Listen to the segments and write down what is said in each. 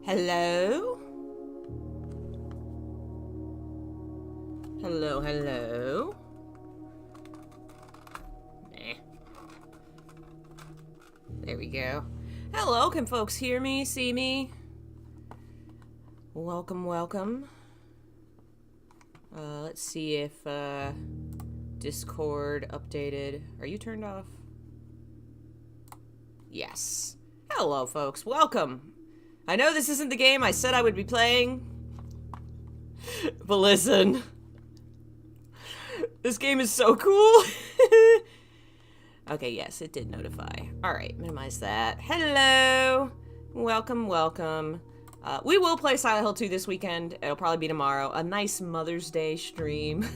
Hello? Hello, hello? Nah. There we go. Hello, can folks hear me, see me? Welcome, welcome. Let's see if, Discord updated. Are you turned off? Yes. Hello, folks. Welcome. I know this isn't the game I said I would be playing, but listen. This game is so cool. Okay, yes, it did notify. Alright, minimize that. Hello! Welcome, welcome. We will play Silent Hill 2 this weekend. It'll probably be tomorrow. A nice Mother's Day stream.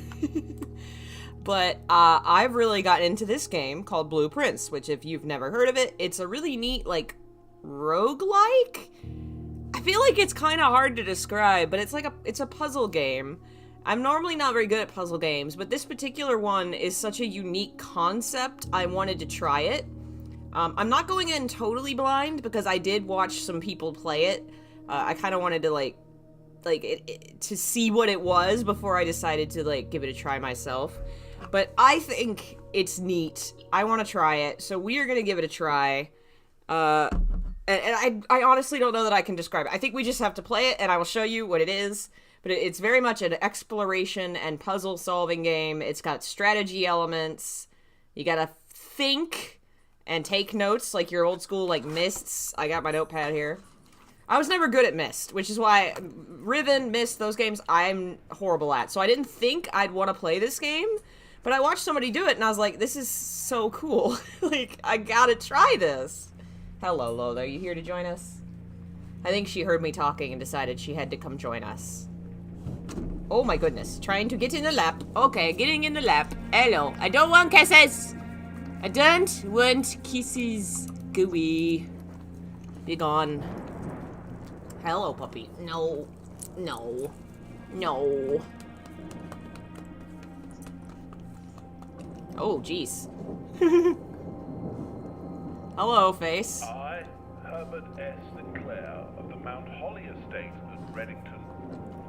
But I've really gotten into this game called Blueprints, which if you've never heard of it, it's a really neat, like, roguelike? I feel like it's kind of hard to describe, but it's a puzzle game. I'm normally not very good at puzzle games, but this particular one is such a unique concept, I wanted to try it. I'm not going in totally blind, because I did watch some people play it. I kind of wanted to, to see what it was before I decided to, give it a try myself. But I think it's neat. I want to try it, so we are going to give it a try. And I honestly don't know that I can describe it. I think we just have to play it, and I will show you what it is. But it's very much an exploration and puzzle-solving game. It's got strategy elements. You gotta think and take notes like your old school, Mysts. I got my notepad here. I was never good at Myst, which is why Riven, Myst, those games, I'm horrible at. So I didn't think I'd want to play this game, but I watched somebody do it, and I was like, this is so cool. I gotta try this. Hello, Lola. Are you here to join us? I think she heard me talking and decided she had to come join us. Oh my goodness. Trying to get in the lap. Okay, getting in the lap. Hello. I don't want kisses. I don't want kisses. Gooey. Be gone. Hello, puppy. No. No. No. Oh, jeez. Hello, face. I, Herbert S. Sinclair of the Mount Holly Estate at Reddington,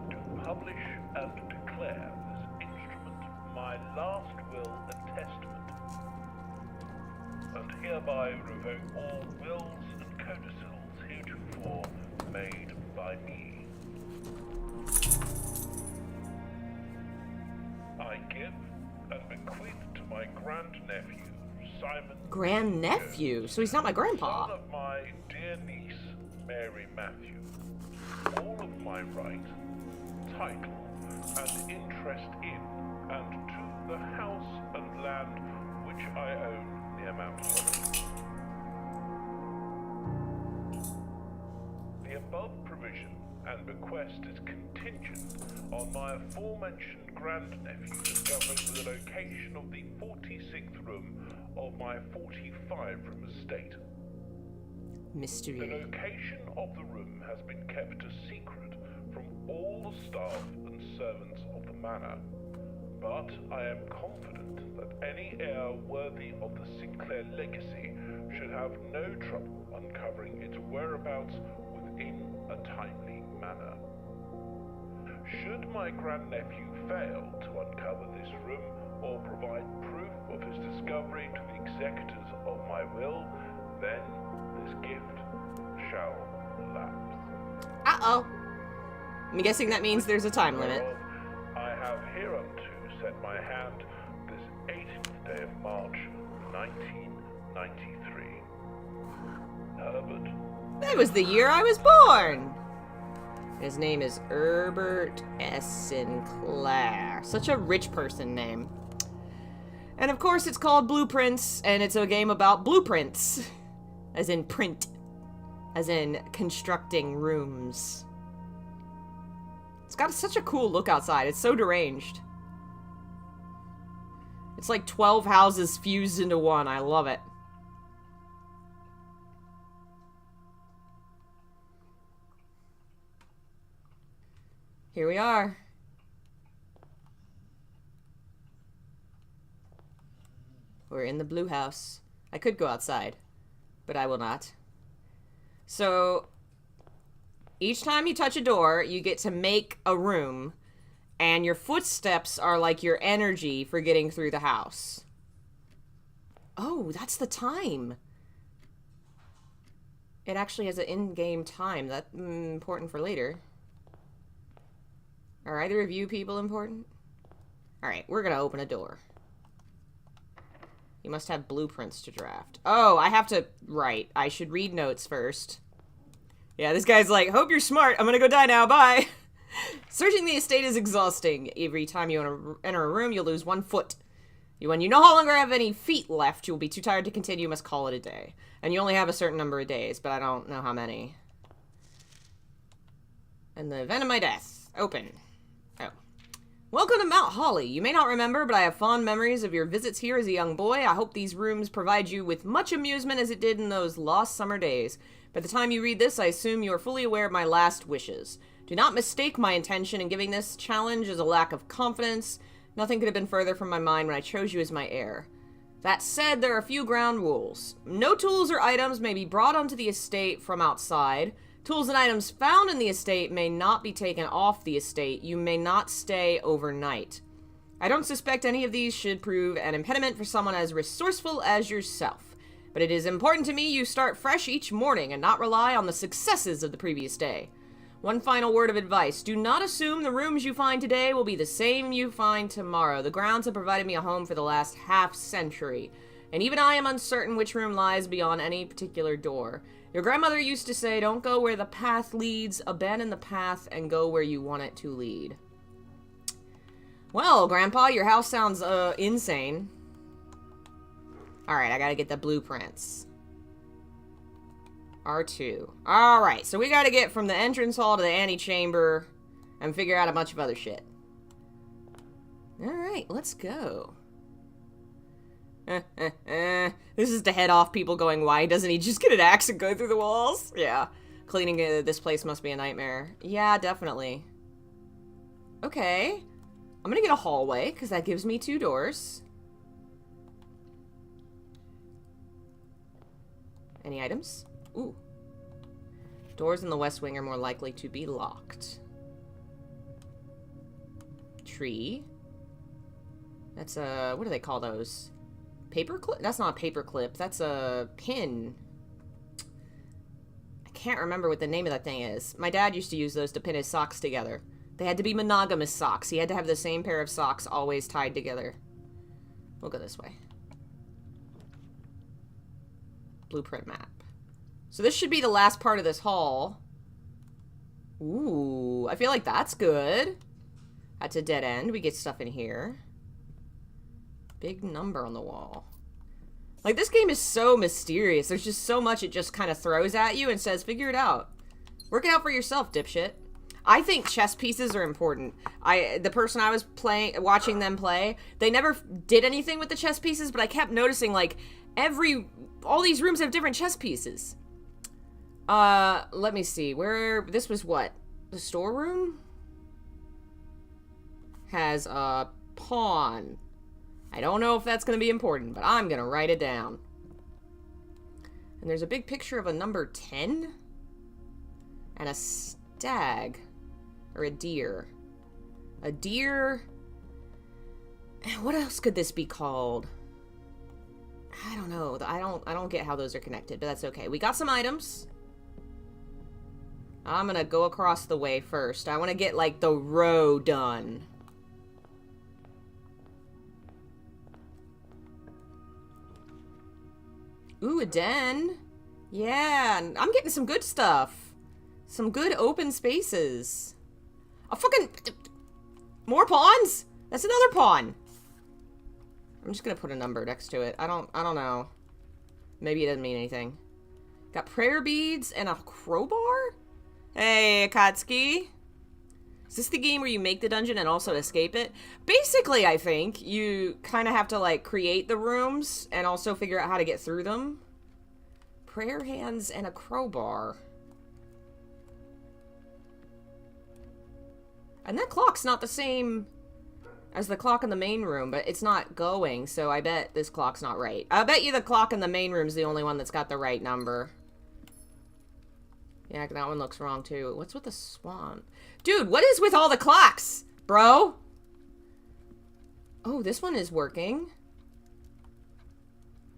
do publish and declare this instrument my last will and testament, and hereby revoke all wills and codicils heretofore made by me. I give and bequeath to my grandnephew, Simon... Grandnephew? So he's not my grandpa. Son of my dear niece, Mary Matthew, all of my right, title, and interest in, and to the house and land which I own near Mount Holly. The above provision and bequest is contingent on my aforementioned grandnephew discovering the location of the 46th room of my 45-room estate. Mystery. The location of the room has been kept a secret from all the staff and servants of the manor, but I am confident that any heir worthy of the Sinclair legacy should have no trouble uncovering its whereabouts within a timely manner. Should my grandnephew fail to uncover this room or provide proof of his discovery to the executors of my will, then this gift shall lapse. Uh-oh. I'm guessing that means there's a time limit. I have hereunto set my hand this 18th day of March, 1993. Herbert. That was the year I was born! His name is Herbert S. Sinclair. Such a rich person name. And of course it's called Blueprints, and it's a game about blueprints. As in print. As in constructing rooms. It's got such a cool look outside. It's so deranged. It's like 12 houses fused into one. I love it. Here we are. We're in the blue house. I could go outside, but I will not. So, Each time you touch a door, you get to make a room, and your footsteps are like your energy for getting through the house. Oh, that's the time. It actually has an in-game time. That's important for later. Are either of you people important? Alright, we're gonna open a door. You must have blueprints to draft. Oh, I have to write. I should read notes first. Yeah, this guy's like, hope you're smart. I'm gonna go die now. Bye. Searching the estate is exhausting. Every time you enter a room, you'll lose 1 foot. When you no longer have any feet left, you'll be too tired to continue. You must call it a day. And you only have a certain number of days, but I don't know how many. In the event of my death. Open. Oh. Welcome to Mount Holly. You may not remember, but I have fond memories of your visits here as a young boy. I hope these rooms provide you with much amusement as it did in those lost summer days. By the time you read this, I assume you are fully aware of my last wishes. Do not mistake my intention in giving this challenge as a lack of confidence. Nothing could have been further from my mind when I chose you as my heir. That said, there are a few ground rules. No tools or items may be brought onto the estate from outside. Tools and items found in the estate may not be taken off the estate. You may not stay overnight. I don't suspect any of these should prove an impediment for someone as resourceful as yourself. But it is important to me you start fresh each morning and not rely on the successes of the previous day. One final word of advice. Do not assume the rooms you find today will be the same you find tomorrow. The grounds have provided me a home for the last half-century, and even I am uncertain which room lies beyond any particular door. Your grandmother used to say, don't go where the path leads, abandon the path, and go where you want it to lead. Well, Grandpa, your house sounds, insane. Alright, I gotta get the blueprints. R2. Alright, so we gotta get from the entrance hall to the antechamber and figure out a bunch of other shit. Alright, let's go. This is to head off people going, why doesn't he just get an axe and go through the walls? Yeah. Cleaning this place must be a nightmare. Yeah, definitely. Okay. I'm gonna get a hallway, because that gives me 2 doors. Any items? Ooh. Doors in the west wing are more likely to be locked. Tree. That's a... what do they call those? Paper clip? That's not a paper clip. That's a pin. I can't remember what the name of that thing is. My dad used to use those to pin his socks together. They had to be monogamous socks. He had to have the same pair of socks always tied together. We'll go this way. Blueprint map. So this should be the last part of this hall. Ooh, I feel like that's good. That's a dead end. We get stuff in here. Big number on the wall. Like, this game is so mysterious. There's just so much it just kind of throws at you and says, figure it out. Work it out for yourself, dipshit. I think chess pieces are important. The person I was watching them play, they never did anything with the chess pieces, but I kept noticing, like, all these rooms have different chess pieces. Let me see. This was what? The storeroom? Has a pawn. I don't know if that's going to be important, but I'm going to write it down. And there's a big picture of a number 10. And a stag. Or a deer. A deer. What else could this be called? I don't know. I don't get how those are connected, but that's okay. We got some items. I'm gonna go across the way first. I want to get, like, the row done. Ooh, a den. Yeah, I'm getting some good stuff. Some good open spaces. A fucking... more pawns? That's another pawn. I'm just gonna put a number next to it. I don't know. Maybe it doesn't mean anything. Got prayer beads and a crowbar? Hey, Akatsuki. Is this the game where you make the dungeon and also escape it? Basically, I think you kind of have to, like, create the rooms and also figure out how to get through them. Prayer hands and a crowbar. And that clock's not the same as the clock in the main room, but it's not going, so I bet this clock's not right. I bet you the clock in the main room's the only one that's got the right number. Yeah, that one looks wrong, too. What's with the swan? Dude, what is with all the clocks, bro? Oh, this one is working.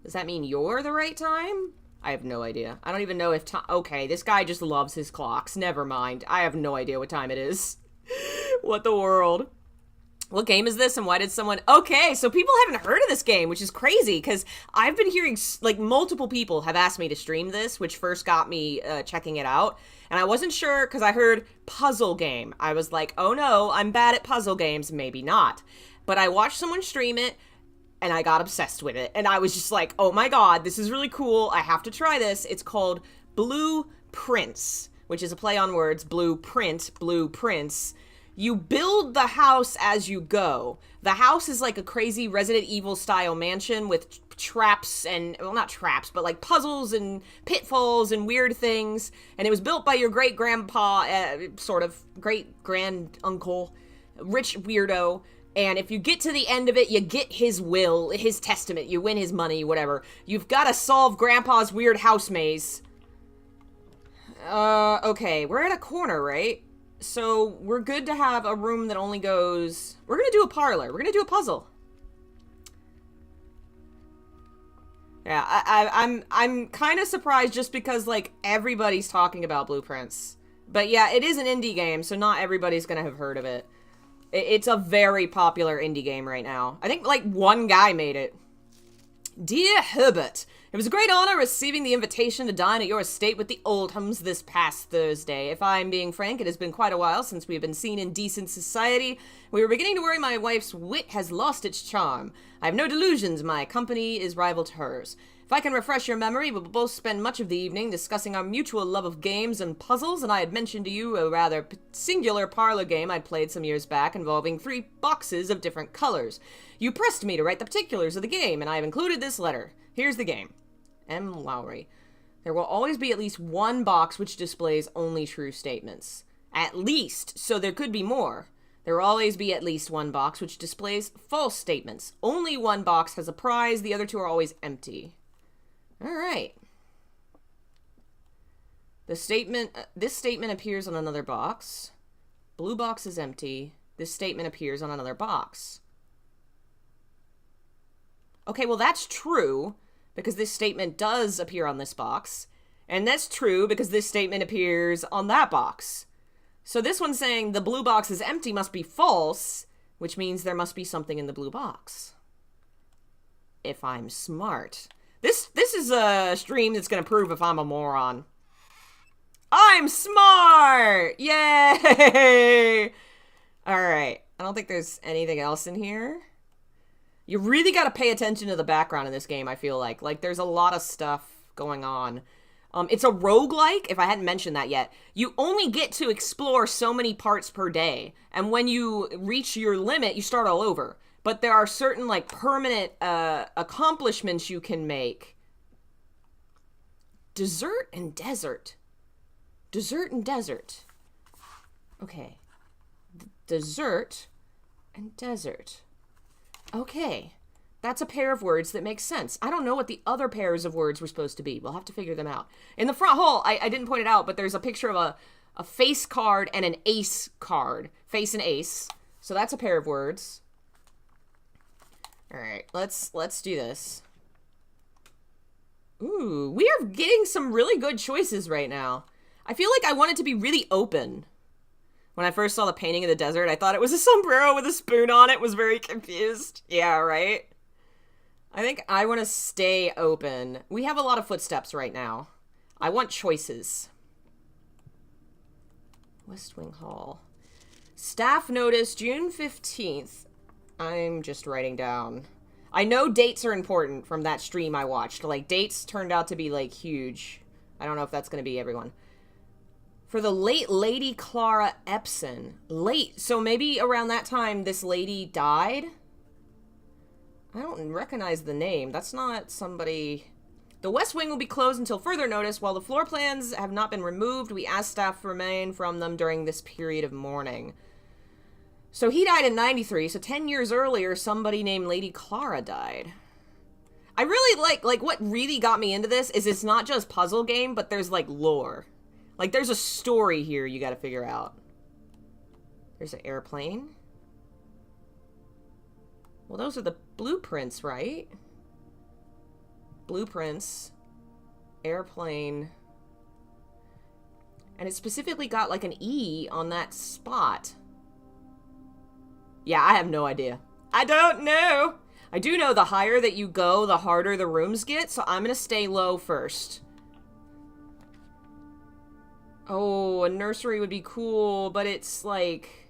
Does that mean you're the right time? I have no idea. I don't even know if time... Okay, this guy just loves his clocks. Never mind. I have no idea what time it is. What the world? What game is this and why did someone... Okay, so people haven't heard of this game, which is crazy, because I've been hearing, like, multiple people have asked me to stream this, which first got me checking it out. And I wasn't sure, because I heard puzzle game. I was like, oh no, I'm bad at puzzle games. Maybe not. But I watched someone stream it, and I got obsessed with it. And I was just like, oh my god, this is really cool. I have to try this. It's called Blueprints, which is a play on words. Blueprints. You build the house as you go. The house is like a crazy Resident Evil style mansion with traps and, well, not traps, but like puzzles and pitfalls and weird things. And it was built by your great-grandpa, sort of great-grand-uncle, rich weirdo. And if you get to the end of it, you get his will, his testament, you win his money, whatever. You've got to solve Grandpa's weird house maze. Okay, we're at a corner, right? So we're good to have a room that only goes... We're gonna do a parlor. We're gonna do a puzzle. Yeah, I'm kind of surprised just because, like, everybody's talking about Blueprints. But yeah, it is an indie game, so not everybody's gonna have heard of it. It's a very popular indie game right now. I think, like, one guy made it. Dear Herbert, it was a great honor receiving the invitation to dine at your estate with the Oldhams this past Thursday. If I'm being frank, it has been quite a while since we have been seen in decent society. We were beginning to worry my wife's wit has lost its charm. I have no delusions, my company is rival to hers. If I can refresh your memory, we will both spend much of the evening discussing our mutual love of games and puzzles, and I had mentioned to you a rather singular parlor game I'd played some years back involving 3 boxes of different colors. You pressed me to write the particulars of the game, and I have included this letter. Here's the game. M. Lowry. There will always be at least one box which displays only true statements. At least, so there could be more. There will always be at least one box which displays false statements. Only one box has a prize, the other 2 are always empty. Alright. This statement appears on another box. Blue box is empty. This statement appears on another box. Okay, well that's true, because this statement does appear on this box. And that's true, because this statement appears on that box. So this one saying the blue box is empty must be false, which means there must be something in the blue box. If I'm smart. This is a stream that's going to prove if I'm a moron. I'm smart! Yay! Alright, I don't think there's anything else in here. You really got to pay attention to the background in this game, I feel like. Like, there's a lot of stuff going on. It's a roguelike, if I hadn't mentioned that yet. You only get to explore so many parts per day. And when you reach your limit, you start all over. But there are certain, like, permanent accomplishments you can make. Dessert and desert. Dessert and desert. Okay. Dessert and desert. Okay. That's a pair of words that makes sense. I don't know what the other pairs of words were supposed to be. We'll have to figure them out. In the front hall, I didn't point it out, but there's a picture of a face card and an ace card. Face and ace. So that's a pair of words. Alright, let's do this. Ooh, we are getting some really good choices right now. I feel like I want it to be really open. When I first saw the painting of the desert, I thought it was a sombrero with a spoon on it. Was very confused. Yeah, right? I think I want to stay open. We have a lot of footsteps right now. I want choices. West Wing Hall. Staff notice, June 15th. I'm just writing down. I know dates are important from that stream I watched. Like, dates turned out to be, like, huge. I don't know if that's going to be everyone. For the late Lady Clara Epson. Late. So maybe around that time this lady died? I don't recognize the name. That's not somebody... The West Wing will be closed until further notice. While the floor plans have not been removed, we ask staff to remain from them during this period of mourning. So he died in 93, so 10 years earlier, somebody named Lady Clara died. I really like what really got me into this is it's not just puzzle game, but there's, like, lore. Like, there's a story here you gotta figure out. There's an airplane. Well, those are the blueprints, right? Blueprints. Airplane. And it specifically got, like, an E on that spot. Yeah, I have no idea. I don't know! I do know the higher that you go, the harder the rooms get, so I'm gonna stay low first. Oh, a nursery would be cool, but it's like...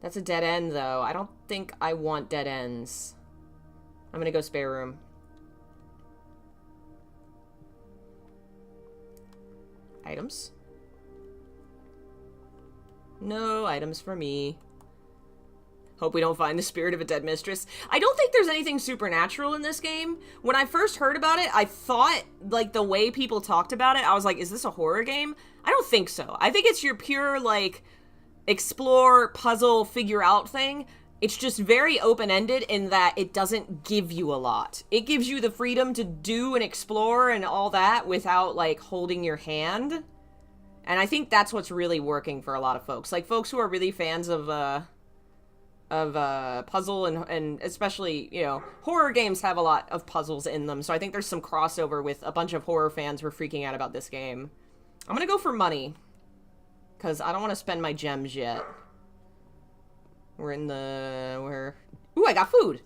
That's a dead end, though. I don't think I want dead ends. I'm gonna go spare room. Items? No items for me. Hope we don't find the spirit of a dead mistress. I don't think there's anything supernatural in this game. When I first heard about it, I thought, like, the way people talked about it, I was like, is this a horror game? I don't think so. I think it's your pure, like, explore, puzzle, figure out thing. It's just very open-ended in that it doesn't give you a lot. It gives you the freedom to do and explore and all that without, like, holding your hand. And I think that's what's really working for a lot of folks. Like, folks who are really fans of puzzle and especially, you know, horror games have a lot of puzzles in them. So I think there's some crossover with a bunch of horror fans who are freaking out about this game. I'm gonna go for money. Because I don't want to spend my gems yet. We're in the... Ooh, I got food!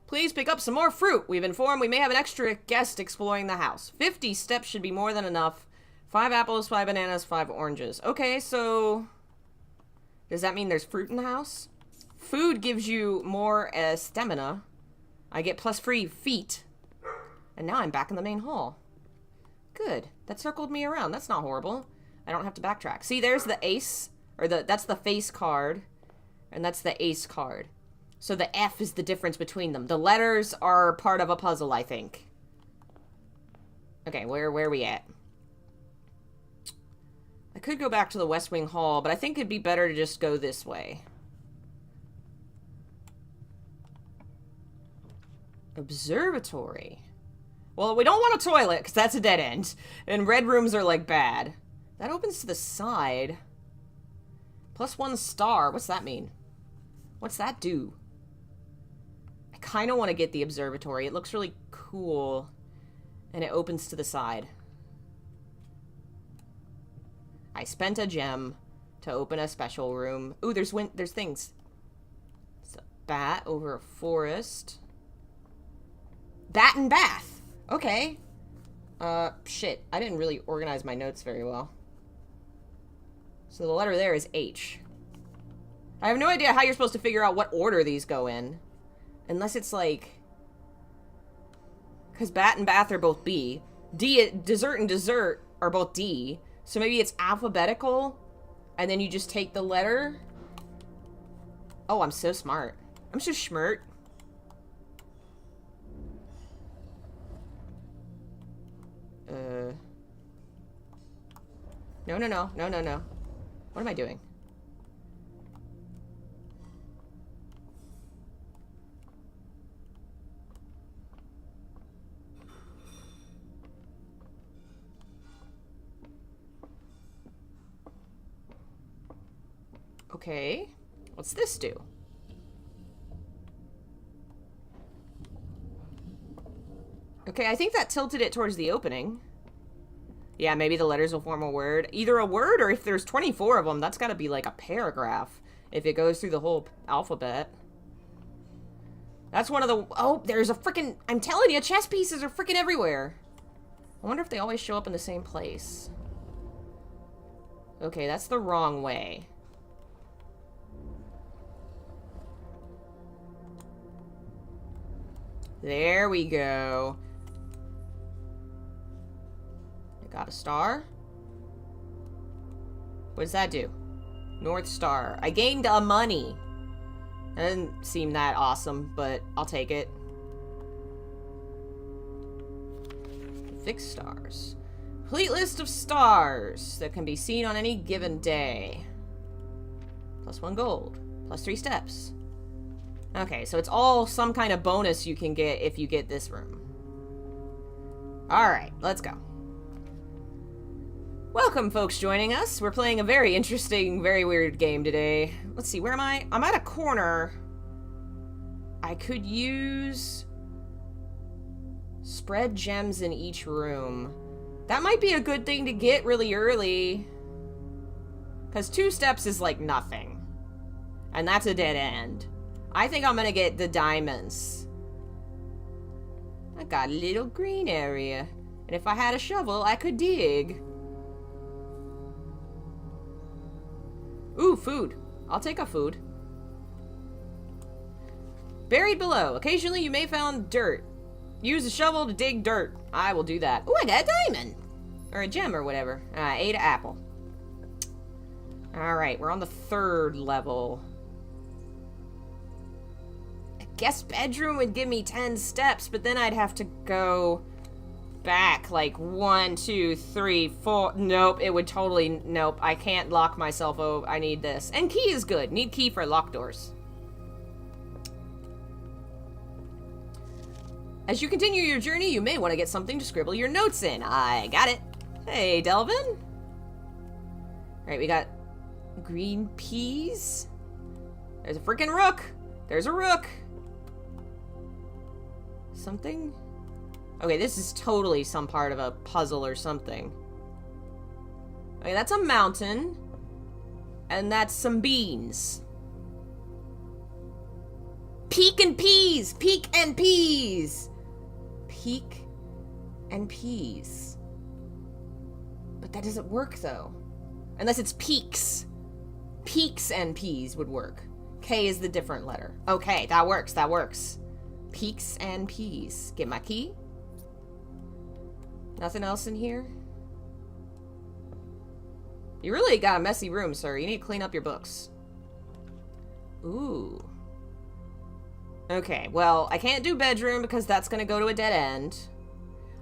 Please pick up some more fruit. We've informed we may have an extra guest exploring the house. 50 steps should be more than enough. 5 apples, 5 bananas, 5 oranges. Okay, so... Does that mean there's fruit in the house? Food gives you more stamina. I get plus free feet. And now I'm back in the main hall. Good. That circled me around. That's not horrible. I don't have to backtrack. See, there's the ace. Or that's the face card. And that's the ace card. So the F is the difference between them. The letters are part of a puzzle, I think. Okay, where are we at? I could go back to the West Wing Hall, but I think it'd be better to just go this way. Observatory. Well, we don't want a toilet, because that's a dead end. And red rooms are, like, bad. That opens to the side. +1 star. What's that mean? What's that do? I kind of want to get the observatory. It looks really cool. And it opens to the side. I spent a gem to open a special room. Ooh, there's things. It's a bat over a forest. Bat and bath. Okay. Shit. I didn't really organize my notes very well. So the letter there is H. I have no idea how you're supposed to figure out what order these go in. Unless it's like... Because bat and bath are both B. Dessert and dessert are both D. So maybe it's alphabetical. And then you just take the letter. Oh, I'm so smart. I'm so schmert. No. What am I doing? Okay. What's this do? Okay, I think that tilted it towards the opening. Yeah, maybe the letters will form a word. Either a word, or if there's 24 of them, that's gotta be like a paragraph. If it goes through the whole alphabet. That's one of the... Oh, there's a freaking... I'm telling you, chess pieces are freaking everywhere. I wonder if they always show up in the same place. Okay, that's the wrong way. There we go. Got a star. What does that do? North Star. I gained a money. That doesn't seem that awesome, but I'll take it. Fixed stars. Complete list of stars that can be seen on any given day. +1 gold. +3 steps. Okay, so it's all some kind of bonus you can get if you get this room. Alright, let's go. Welcome, folks joining us. We're playing a very interesting, very weird game today. Let's see, where am I? I'm at a corner. I could use... spread gems in each room. That might be a good thing to get really early. Because 2 steps is like nothing. And that's a dead end. I think I'm gonna get the diamonds. I got a little green area. And if I had a shovel, I could dig. Ooh, food. I'll take a food. Buried below. Occasionally you may find dirt. Use a shovel to dig dirt. I will do that. Ooh, I got a diamond. Or a gem or whatever. I ate an apple. Alright, we're on the 3rd level. I guess bedroom would give me 10 steps, but then I'd have to go back like 1, 2, 3, 4. Nope, it would totally... Nope, I can't lock myself over. I need this. And key is good. Need key for locked doors. As you continue your journey, you may want to get something to scribble your notes in. I got it. Hey, Delvin. Alright, we got green peas. There's a freaking rook. There's a rook. Something? Okay, this is totally some part of a puzzle or something. Okay, that's a mountain. And that's some beans. Peak and peas! Peak and peas! Peak and peas. But that doesn't work, though. Unless it's peaks. Peaks and peas would work. K is the different letter. Okay, that works, that works. Peaks and peas. Get my key. Nothing else in here? You really got a messy room, sir. You need to clean up your books. Ooh. Okay, well, I can't do bedroom because that's gonna go to a dead end.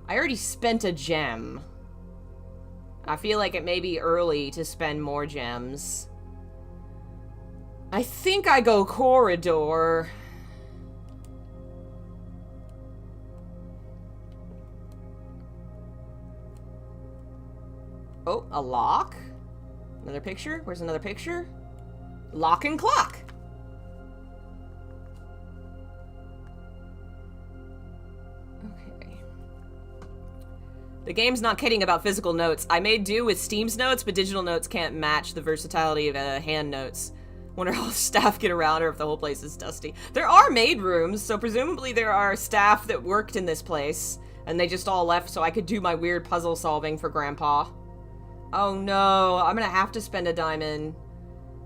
I already spent a gem. I feel like it may be early to spend more gems. I think I go corridor. Oh, a lock? Another picture? Where's another picture? Lock and clock! Okay. The game's not kidding about physical notes. I made do with Steam's notes, but digital notes can't match the versatility of hand notes. Wonder how staff get around or if the whole place is dusty. There are maid rooms, so presumably there are staff that worked in this place, and they just all left so I could do my weird puzzle solving for Grandpa. Oh no, I'm gonna have to spend a diamond.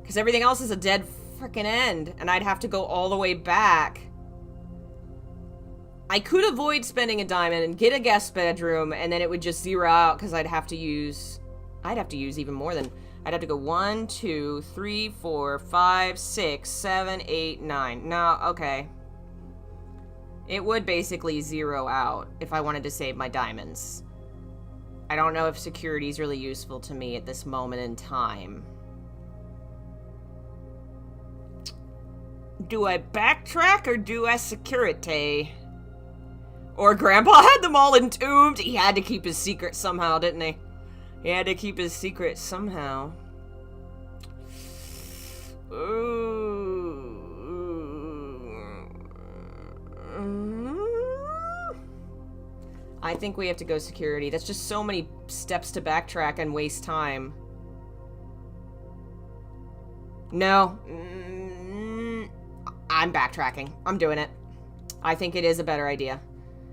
Because everything else is a dead frickin' end, and I'd have to go all the way back. I could avoid spending a diamond and get a guest bedroom, and then it would just zero out because I'd have to use even more than... I'd have to go 1, 2, 3, 4, 5, 6, 7, 8, 9. No, okay. It would basically zero out if I wanted to save my diamonds. I don't know if security is really useful to me at this moment in time. Do I backtrack or do I security? Or Grandpa had them all entombed. He had to keep his secret somehow, didn't he? He had to keep his secret somehow. Ooh. I think we have to go security. That's just so many steps to backtrack and waste time. No. I'm backtracking. I'm doing it. I think it is a better idea.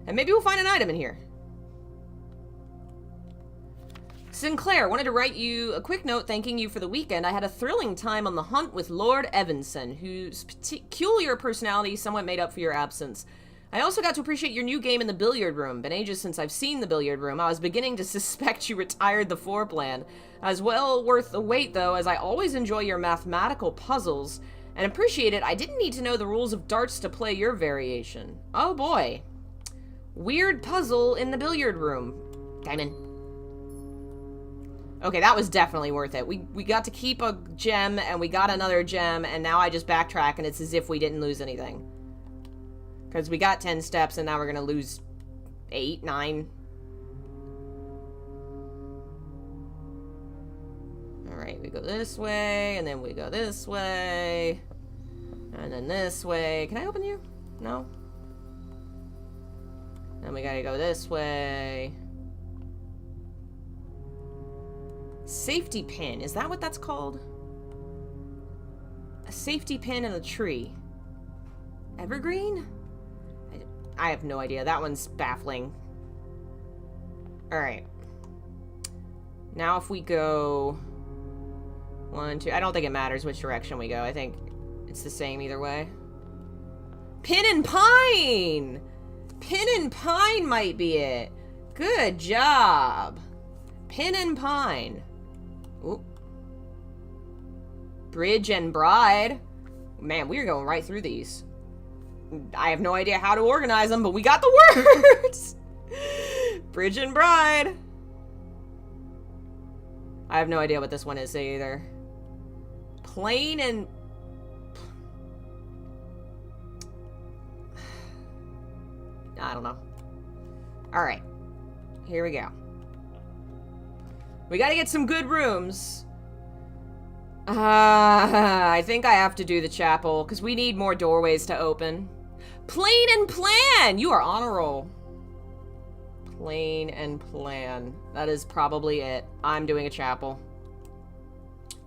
And maybe we'll find an item in here. Sinclair, wanted to write you a quick note thanking you for the weekend. I had a thrilling time on the hunt with Lord Evanson, whose peculiar personality somewhat made up for your absence. I also got to appreciate your new game in the billiard room. Been ages since I've seen the billiard room. I was beginning to suspect you retired the floor plan. As well worth the wait, though, as I always enjoy your mathematical puzzles and appreciate it. I didn't need to know the rules of darts to play your variation. Oh boy. Weird puzzle in the billiard room. Diamond. Okay, that was definitely worth it. We got to keep a gem, and we got another gem, and now I just backtrack, and it's as if we didn't lose anything. Because we got 10 steps, and now we're going to lose 8, 9. we go this way, and then we go this way, and then this way. Can I open you? No? Then we gotta go this way. Safety pin. Is that what that's called? A safety pin in a tree. Evergreen? I have no idea. That one's baffling. Alright. Now if we go... 1, 2... I don't think it matters which direction we go. I think it's the same either way. Pin and pine! Pin and pine might be it. Good job. Pin and pine. Ooh. Bridge and bride. Man, we're going right through these. I have no idea how to organize them, but we got the words. Bridge and bride. I have no idea what this one is either. Plain and... I don't know. Alright. Here we go. We gotta get some good rooms. I think I have to do the chapel, because we need more doorways to open. Plain and plan! You are on a roll. Plain and plan. That is probably it. I'm doing a chapel.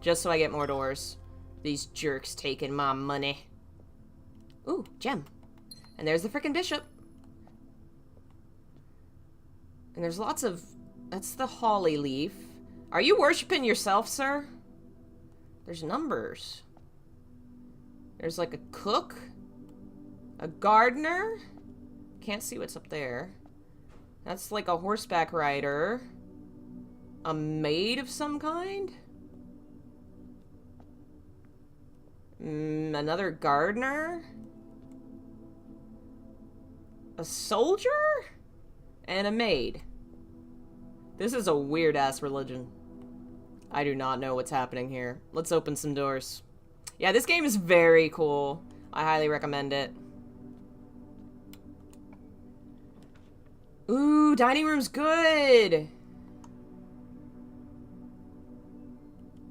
Just so I get more doors. These jerks taking my money. Ooh, gem. And there's the frickin' bishop. And there's lots of... That's the holly leaf. Are you worshipping yourself, sir? There's numbers. There's like a cook. A gardener. Can't see what's up there. That's like a horseback rider. A maid of some kind. Another gardener. A soldier? And a maid. This is a weird-ass religion. I do not know what's happening here. Let's open some doors. Yeah, this game is very cool. I highly recommend it. Ooh, dining room's good!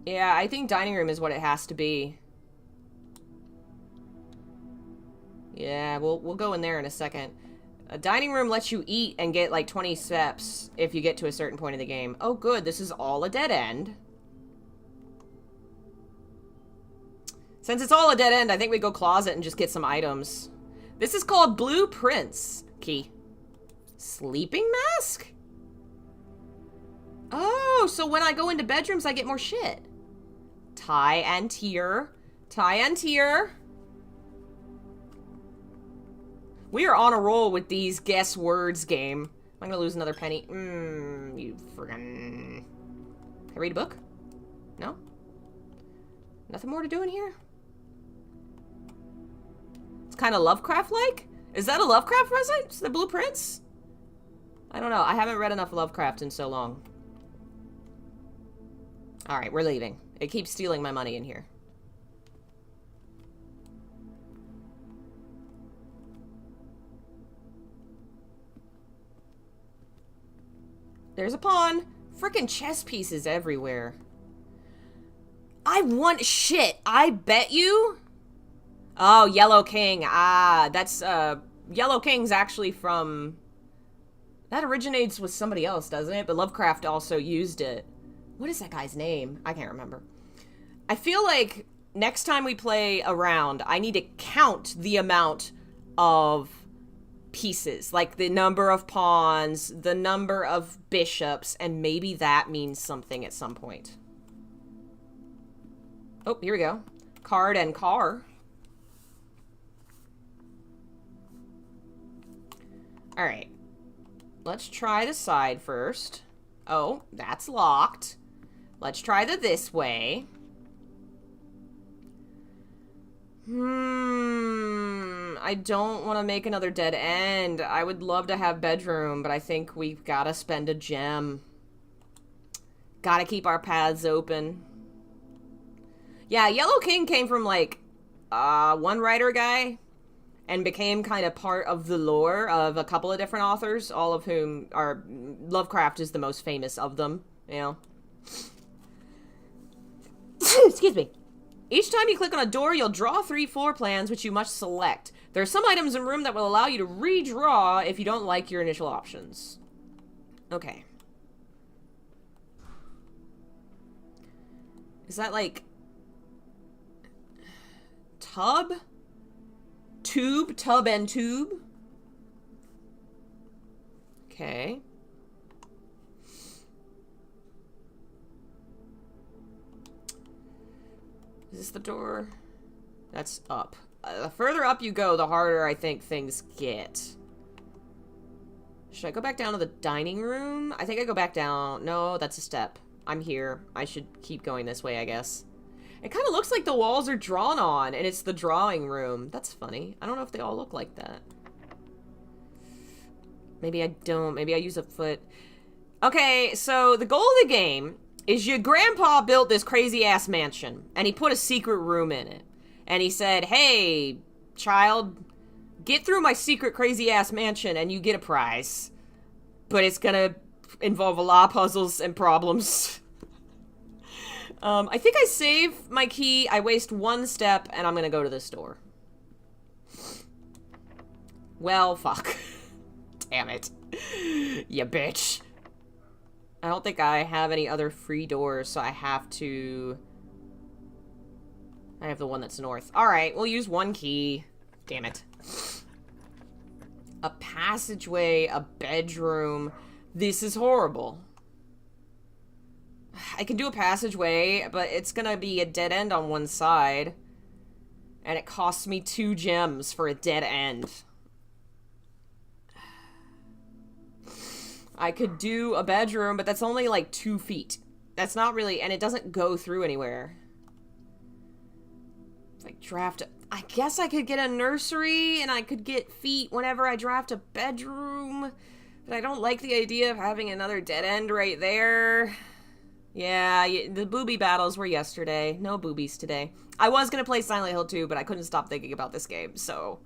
Yeah, I think dining room is what it has to be. Yeah, we'll go in there in a second. A dining room lets you eat and get like 20 steps if you get to a certain point of the game. Oh good, this is all a dead end. Since it's all a dead end, I think we go closet and just get some items. This is called Blueprints. Key. Sleeping mask? Oh, so when I go into bedrooms, I get more shit. Tie and tier. Tie and tier. We are on a roll with these guess words game. I'm gonna lose another penny. You friggin'... Can I read a book? No? Nothing more to do in here? It's kind of Lovecraft-like? Is that a Lovecraft reference? The Blueprints? I don't know. I haven't read enough Lovecraft in so long. Alright, we're leaving. It keeps stealing my money in here. There's a pawn. Frickin' chess pieces everywhere. I want shit. I bet you. Oh, Yellow King. Ah, that's, Yellow King's actually from... That originates with somebody else, doesn't it? But Lovecraft also used it. What is that guy's name? I can't remember. I feel like next time we play a round, I need to count the amount of pieces. Like the number of pawns, the number of bishops, and maybe that means something at some point. Oh, here we go. Card and car. Alright. Let's try the side first. Oh, that's locked. Let's try the this way. I don't want to make another dead end. I would love to have bedroom, but I think we've got to spend a gem. Gotta keep our paths open. Yeah, Yellow King came from, like, one writer guy and became kind of part of the lore of a couple of different authors, all of whom are... Lovecraft is the most famous of them, you know? Excuse me. Each time you click on a door, you'll draw 3 floor plans, which you must select. There are some items in the room that will allow you to redraw if you don't like your initial options. Okay. Is that like... tub? Tube? Tub and tube? Okay. Is this the door? That's up. The further up you go, the harder I think things get. Should I go back down to the dining room? I think I go back down. No, that's a step. I'm here. I should keep going this way, I guess. It kind of looks like the walls are drawn on, and it's the drawing room. That's funny. I don't know if they all look like that. Maybe I don't. Maybe I use a foot. Okay, so the goal of the game is your grandpa built this crazy-ass mansion, and he put a secret room in it. And he said, hey, child, get through my secret crazy-ass mansion, and you get a prize. But it's gonna involve a lot of puzzles and problems. I think I save my key, I waste 1 step, and I'm gonna go to the store. Well, fuck. Damn it. You bitch. I don't think I have any other free doors, so I have to... I have the one that's north. Alright, we'll use 1 key. Damn it. A passageway, a bedroom. This is horrible. I can do a passageway, but it's gonna be a dead end on one side. And it costs me 2 gems for a dead end. I could do a bedroom, but that's only like 2 feet. That's not really, and it doesn't go through anywhere. If I draft, I guess I could get a nursery, and I could get feet whenever I draft a bedroom. But I don't like the idea of having another dead end right there. Yeah, the booby battles were yesterday. No boobies today. I was gonna play Silent Hill 2, but I couldn't stop thinking about this game, so...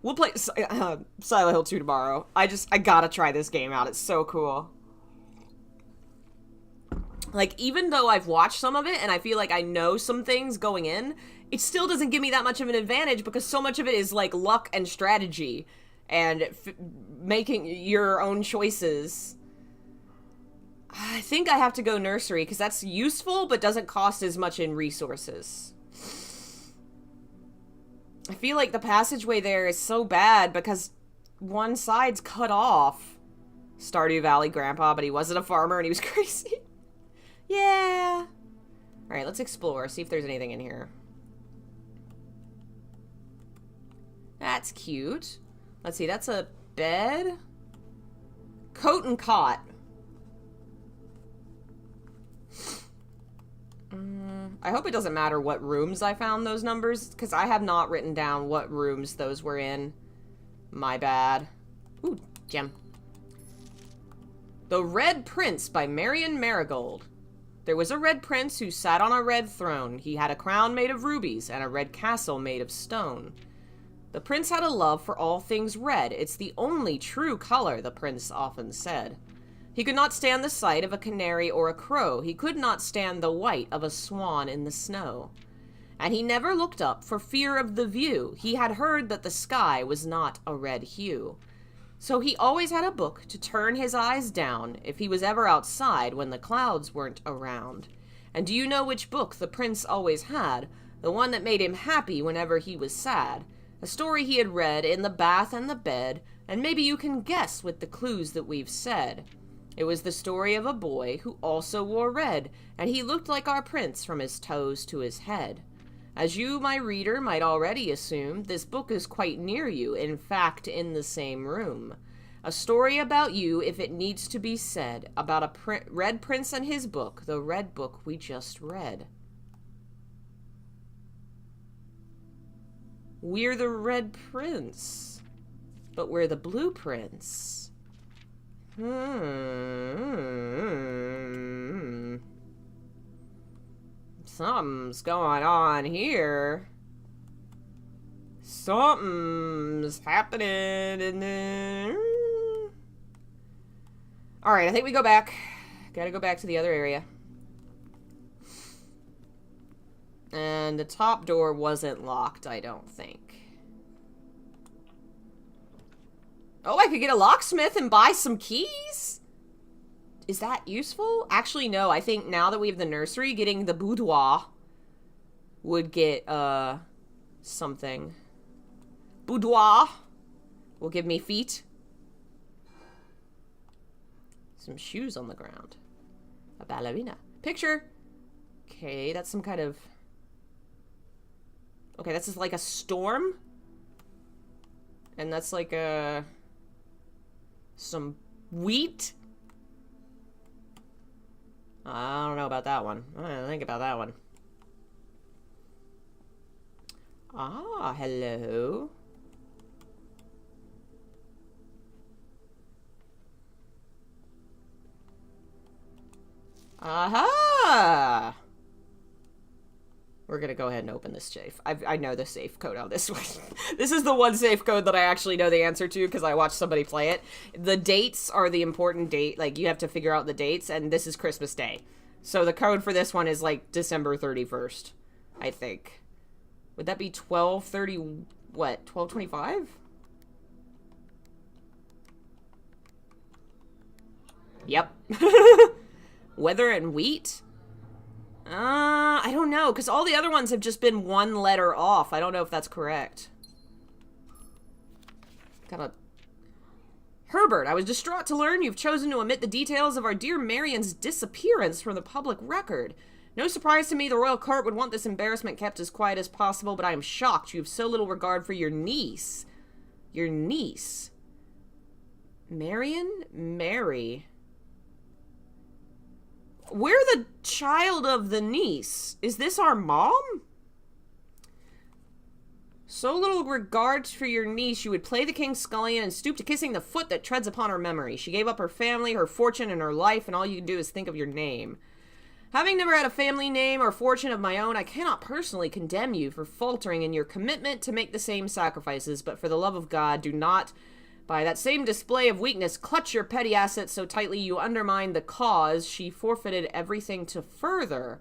We'll play Silent Hill 2 tomorrow. I gotta try this game out. It's so cool. Like, even though I've watched some of it and I feel like I know some things going in, it still doesn't give me that much of an advantage because so much of it is, like, luck and strategy and making your own choices. I think I have to go nursery because that's useful but doesn't cost as much in resources. I feel like the passageway there is so bad because one side's cut off. Stardew Valley grandpa, but he wasn't a farmer and he was crazy. Yeah. Alright, let's explore. See if there's anything in here. That's cute. Let's see, that's a bed. Coat and cot. I hope it doesn't matter what rooms I found those numbers, because I have not written down what rooms those were in. My bad. Ooh, gem. The Red Prince by Marion Marigold. There was a red prince who sat on a red throne. He had a crown made of rubies and a red castle made of stone. The prince had a love for all things red. It's the only true color, the prince often said. He could not stand the sight of a canary or a crow. He could not stand the white of a swan in the snow. And he never looked up for fear of the view. He had heard that the sky was not a red hue. So he always had a book to turn his eyes down if he was ever outside when the clouds weren't around. And do you know which book the prince always had? The one that made him happy whenever he was sad. A story he had read in the bath and the bed, and maybe you can guess with the clues that we've said. It was the story of a boy who also wore red, and he looked like our prince from his toes to his head. As you, my reader, might already assume, this book is quite near you, in fact, in the same room. A story about you, if it needs to be said, about a red prince and his book, the red book we just read. We're the Red Prince, but we're the Blue Prince. Something's going on here. Something's happening in there. Alright, I think we go back. Gotta go back to the other area. And the top door wasn't locked, I don't think. Oh, I could get a locksmith and buy some keys? Is that useful? Actually, no. I think now that we have the nursery, getting the boudoir would get, something. Boudoir will give me feet. Some shoes on the ground. A ballerina. Picture. Okay, that's some kind of... Okay, that's just like a storm. And that's like a... some wheat. I don't know about that one. I don't think about that one. Ah, hello. Aha! We're gonna go ahead and open this safe. I know the safe code on this one. This is the one safe code that I actually know the answer to because I watched somebody play it. The dates are the important date. Like, you have to figure out the dates, and this is Christmas Day. So the code for this one is, like, December 31st, I think. Would that be 12/30... what? 12/25? Yep. Weather and wheat? I don't know, because all the other ones have just been one letter off. I don't know if that's correct. Herbert, I was distraught to learn you've chosen to omit the details of our dear Marion's disappearance from the public record. No surprise to me the royal court would want this embarrassment kept as quiet as possible, but I am shocked you have so little regard for your niece. Your niece? Marion? Mary. We're the child of the niece. Is this our mom? So little regard for your niece, you would play the king's scullion and stoop to kissing the foot that treads upon her memory. She gave up her family, her fortune, and her life, and all you can do is think of your name. Having never had a family name or fortune of my own, I cannot personally condemn you for faltering in your commitment to make the same sacrifices, but for the love of God, do not, by that same display of weakness, clutch your petty assets so tightly you undermine the cause she forfeited everything to further.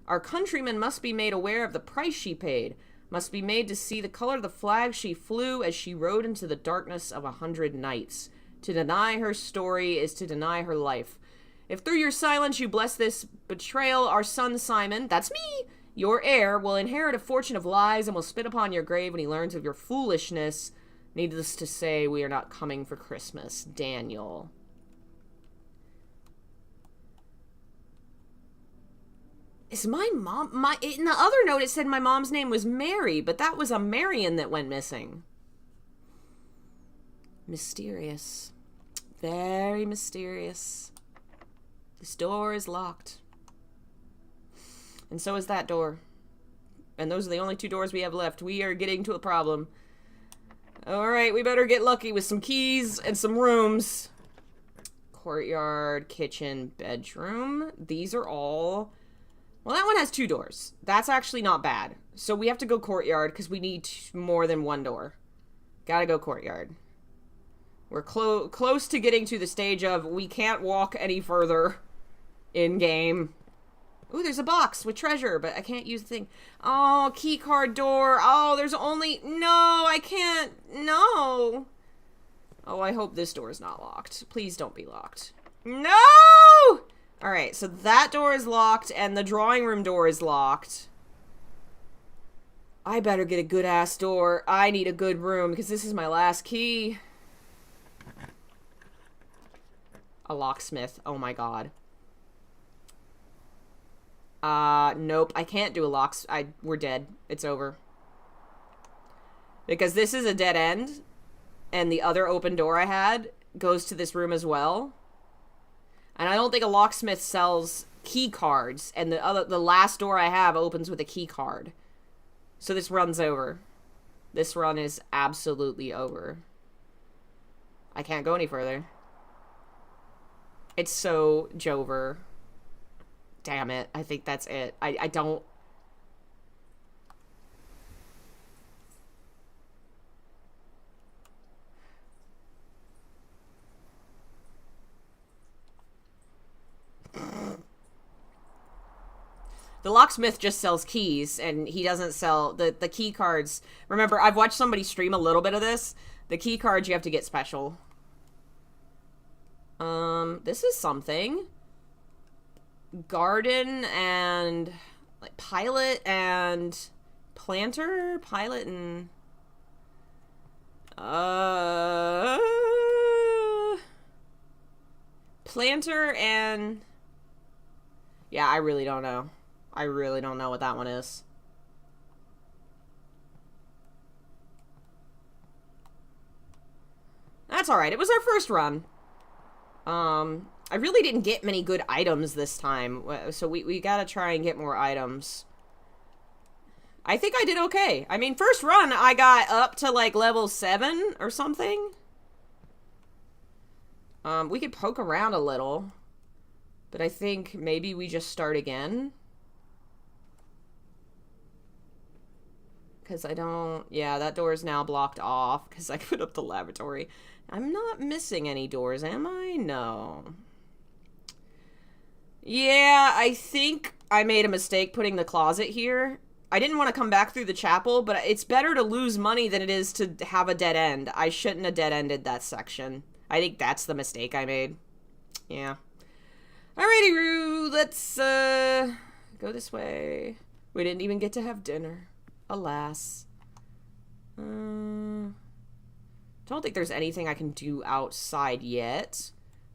Our countrymen must be made aware of the price she paid, must be made to see the color of the flag she flew as she rode into the darkness of 100 nights. To deny her story is to deny her life. If through your silence you bless this betrayal, our son Simon, that's me, your heir, will inherit a fortune of lies and will spit upon your grave when he learns of your foolishness. Needless to say, we are not coming for Christmas. Daniel. Is my mom... in the other note, it said my mom's name was Mary, but that was a Marion that went missing. Mysterious. Very mysterious. This door is locked. And so is that door. And those are the only two doors we have left. We are getting to a problem. Alright, we better get lucky with some keys and some rooms. Courtyard, kitchen, bedroom. These are all... Well, that one has two doors. That's actually not bad. So we have to go courtyard because we need more than one door. Gotta go courtyard. We're close to getting to the stage of we can't walk any further in-game. Ooh, there's a box with treasure, but I can't use the thing. Oh, key card door. Oh, there's only... No, I can't. No. Oh, I hope this door is not locked. Please don't be locked. No! Alright, so that door is locked, and the drawing room door is locked. I better get a good-ass door. I need a good room, because this is my last key. A locksmith. Oh my god. Nope. I can't do a locks. We're dead. It's over. Because this is a dead end, and the other open door I had goes to this room as well. And I don't think a locksmith sells key cards, and the last door I have opens with a key card. So this run's over. This run is absolutely over. I can't go any further. It's so Jover. Damn it. I think that's it. I don't... The locksmith just sells keys, and he doesn't sell the key cards. Remember, I've watched somebody stream a little bit of this. The key cards you have to get special. This is something. Garden and like pilot and planter, pilot and planter and yeah, I really don't know. I really don't know what that one is. That's alright. It was our first run. I really didn't get many good items this time, so we gotta try and get more items. I think I did okay. I mean, first run, I got up to, like, level 7 or something. We could poke around a little, but I think maybe we just start again. Because I don't... Yeah, that door is now blocked off because I put up the lavatory. I'm not missing any doors, am I? No. Yeah, I think I made a mistake putting the closet here. I didn't want to come back through the chapel, but it's better to lose money than it is to have a dead end. I shouldn't have dead-ended that section. I think that's the mistake I made. Yeah. Alrighty, Roo, let's, go this way. We didn't even get to have dinner. Alas. Don't think there's anything I can do outside yet.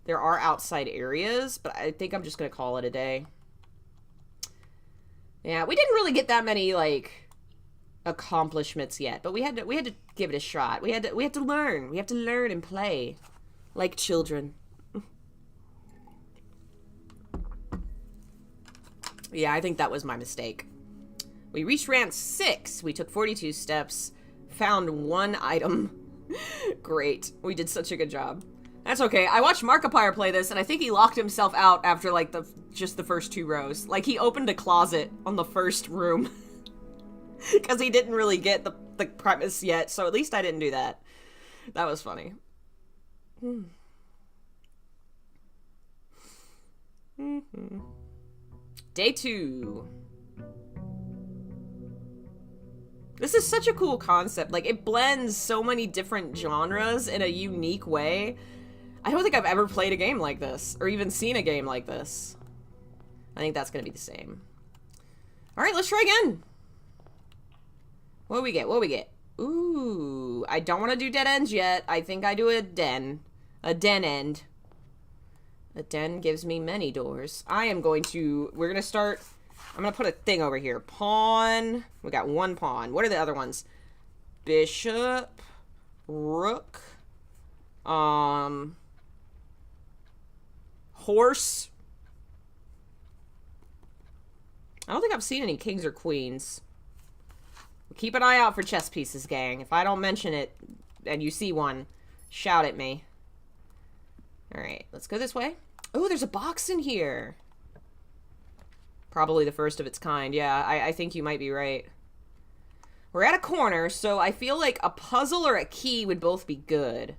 There are outside areas, but I think I'm just gonna call it a day. Yeah, we didn't really get that many, like, accomplishments yet, but we had to give it a shot. We had to learn. We have to learn and play like children. Yeah, I think that was my mistake. We reached ramp 6. We took 42 steps, found 1 item. Great. We did such a good job. That's okay. I watched Markiplier play this, and I think he locked himself out after, like, just the first 2 rows. Like, he opened a closet on the first room. Because he didn't really get the premise yet, so at least I didn't do that. That was funny. Day 2. This is such a cool concept. Like, it blends so many different genres in a unique way. I don't think I've ever played a game like this, or even seen a game like this. I think that's gonna be the same. Alright, let's try again. What do we get? What do we get? Ooh, I don't want to do dead ends yet. I think I do a den. A den end. A den gives me many doors. We're gonna start... I'm gonna put a thing over here. Pawn. We got 1 pawn. What are the other ones? Bishop. Rook. Horse. I don't think I've seen any kings or queens. Keep an eye out for chess pieces, gang. If I don't mention it and you see one, shout at me. Alright, let's go this way. Oh, there's a box in here. Probably the first of its kind. Yeah, I think you might be right. We're at a corner, so I feel like a puzzle or a key would both be good.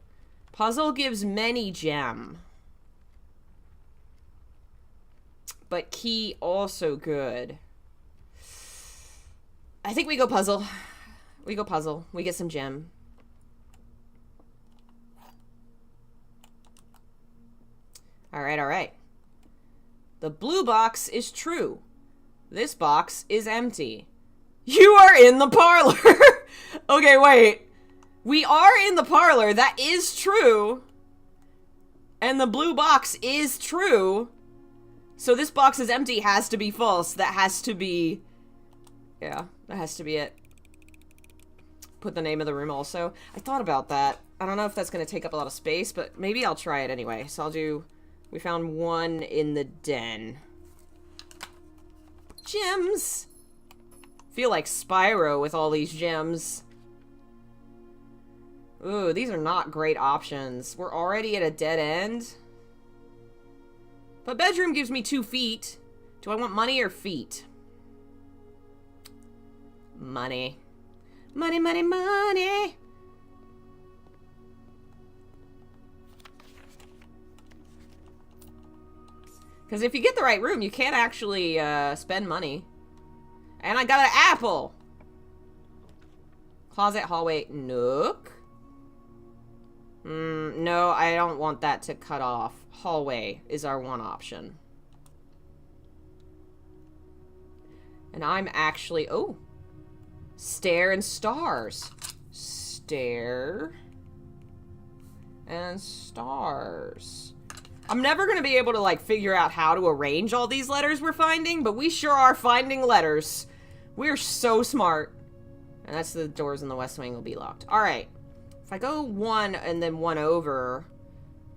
Puzzle gives many gem. But key also good. I think we go puzzle. We go puzzle. We get some gem. Alright, alright. The blue box is true. This box is empty. You are in the parlor! Okay, wait. We are in the parlor. That is true. And the blue box is true. So this box is empty has to be false. That has to be... Yeah, that has to be it. Put the name of the room also. I thought about that. I don't know if that's going to take up a lot of space, but maybe I'll try it anyway. So I'll do... We found 1 in the den. Gems! Feel like Spyro with all these gems. Ooh, these are not great options. We're already at a dead end. But bedroom gives me 2 feet. Do I want money or feet? Money. Money, money, money! Because if you get the right room, you can't actually spend money. And I got an apple. Closet, hallway, nook. No, I don't want that to cut off. Hallway is our one option. And I'm actually... Oh. Stair and stars. Stair and stars. I'm never going to be able to, like, figure out how to arrange all these letters we're finding, but we sure are finding letters. We're so smart. And that's the doors in the west wing will be locked. All right. If I go one and then one over,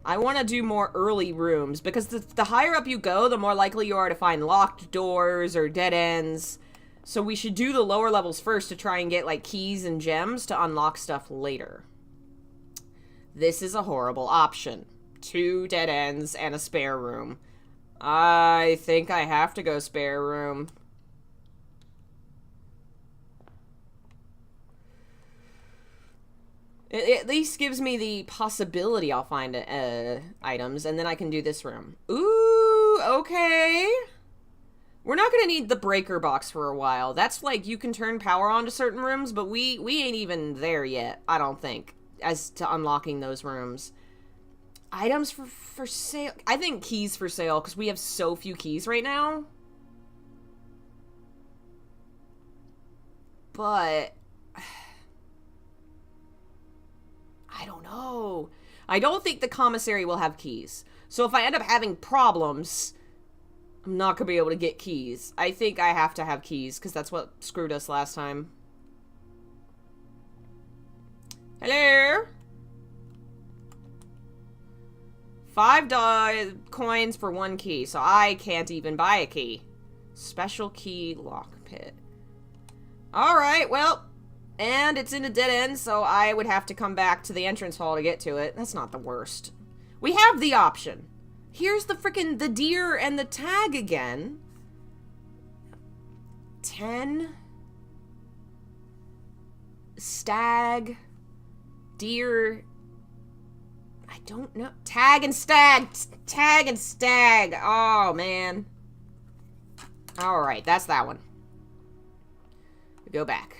I want to do more early rooms, because the higher up you go, the more likely you are to find locked doors or dead ends. So we should do the lower levels first to try and get, like, keys and gems to unlock stuff later. This is a horrible option. 2 dead ends and a spare room. I think I have to go spare room. It at least gives me the possibility I'll find items, and then I can do this room. Ooh, okay. We're not going to need the breaker box for a while. That's like, you can turn power on to certain rooms, but we ain't even there yet, I don't think, as to unlocking those rooms. Items for sale. I think keys for sale, because we have so few keys right now. But... I don't know. I don't think the commissary will have keys. So if I end up having problems, I'm not going to be able to get keys. I think I have to have keys, because that's what screwed us last time. Hello? 5 coins for 1 key, so I can't even buy a key. Special key lockpit. Alright, well... And it's in a dead end, so I would have to come back to the entrance hall to get to it. That's not the worst. We have the option. Here's the deer and the tag again. 10. Stag. Deer. I don't know. Tag and stag. Tag and stag. Oh, man. Alright, that's that one. We go back.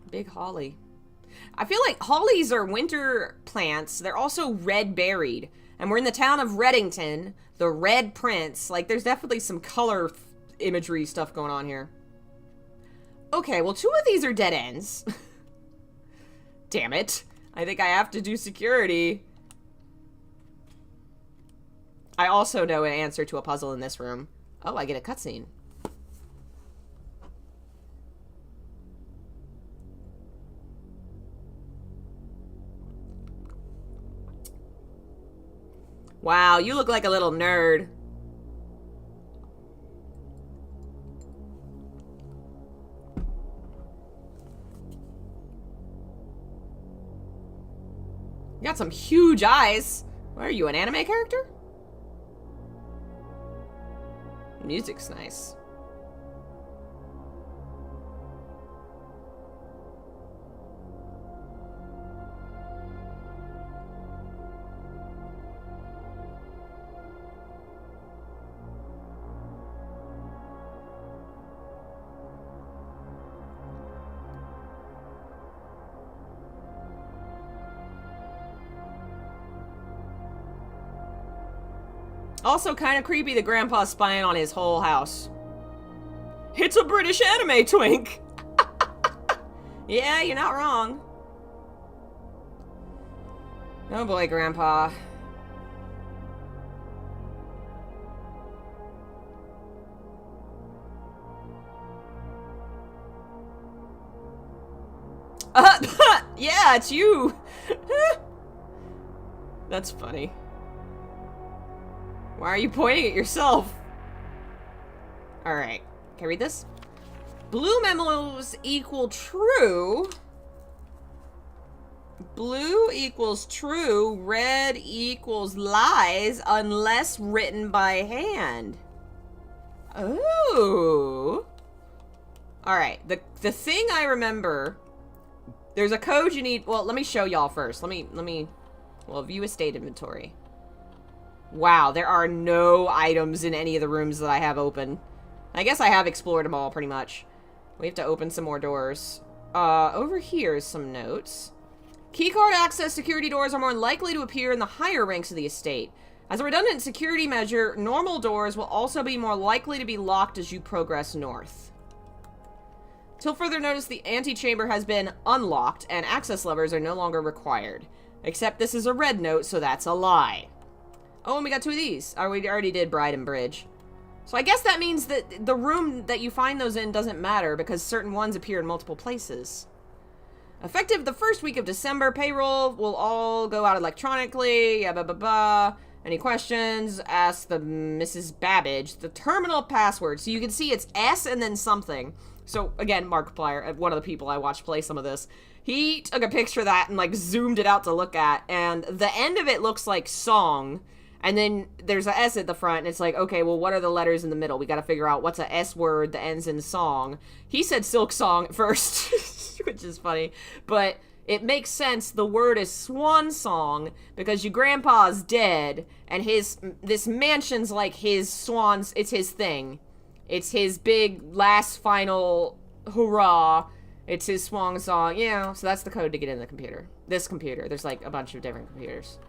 Big holly. I feel like hollies are winter plants. They're also red berried. And we're in the town of Reddington, the Red Prince. Like, there's definitely some color imagery stuff going on here. Okay, well, 2 of these are dead ends. Damn it. I think I have to do security. I also know an answer to a puzzle in this room. Oh, I get a cutscene. Wow, you look like a little nerd. You got some huge eyes. What are you, an anime character? Music's nice. Also kind of creepy that Grandpa's spying on his whole house. It's a British anime twink! Yeah, you're not wrong. Oh boy, Grandpa. Yeah, it's you! That's funny. Why are you pointing at yourself? Alright. Can I read this? Blue memos equal true. Blue equals true. Red equals lies unless written by hand. Ooh. Alright. The thing I remember... There's a code you need... Well, let me show y'all first. Let me... Well, view estate inventory. Wow, there are no items in any of the rooms that I have open. I guess I have explored them all, pretty much. We have to open some more doors. Over here is some notes. Keycard access security doors are more likely to appear in the higher ranks of the estate. As a redundant security measure, normal doors will also be more likely to be locked as you progress north. Till further notice, the antechamber has been unlocked, and access levers are no longer required. Except this is a red note, so that's a lie. Oh, and we got two of these. Oh, we already did Bride and Bridge. So I guess that means that the room that you find those in doesn't matter, because certain ones appear in multiple places. Effective the first week of December, payroll will all go out electronically. Any questions? Ask the Mrs. Babbage. The terminal password. So you can see it's S and then something. So, again, Markiplier, one of the people I watched play some of this, he took a picture of that and, like, zoomed it out to look at, and the end of it looks like song, and then there's a S at the front, and it's like, okay, well, what are the letters in the middle? We gotta figure out what's a S word that ends in song. He said silk song at first, which is funny, but it makes sense. The word is swan song, because your grandpa's dead, and this mansion's like his swans, it's his thing. It's his big, last, final hurrah. It's his swan song. Yeah, so that's the code to get in the computer. This computer. There's, like, a bunch of different computers.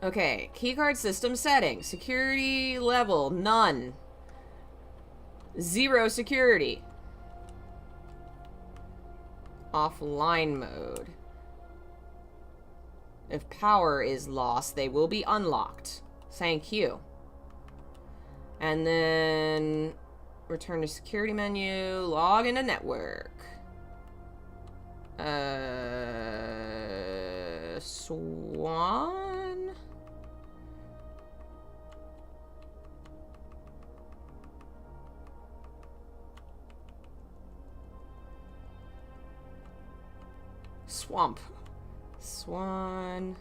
Okay, keycard system settings. Security level, none. 0 security. Offline mode. If power is lost, they will be unlocked. Thank you. And then return to security menu, log into network. Swan? Swamp. Swan.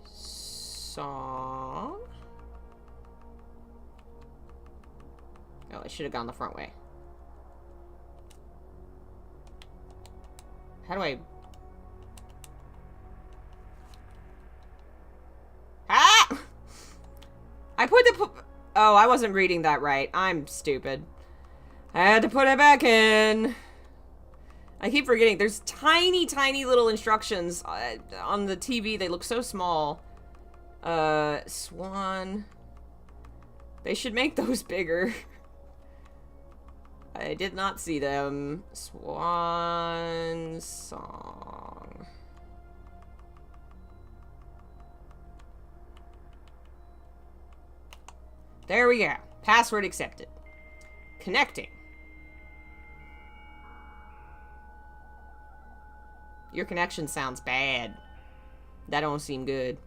Song. Oh, I should have gone the front way. How do I... Ah! I put the... Oh, I wasn't reading that right. I'm stupid. I had to put it back in. I keep forgetting. There's tiny, tiny little instructions on the TV. They look so small. Swan. They should make those bigger. I did not see them. Swan song. There we go. Password accepted. Connecting. Your connection sounds bad. That don't seem good.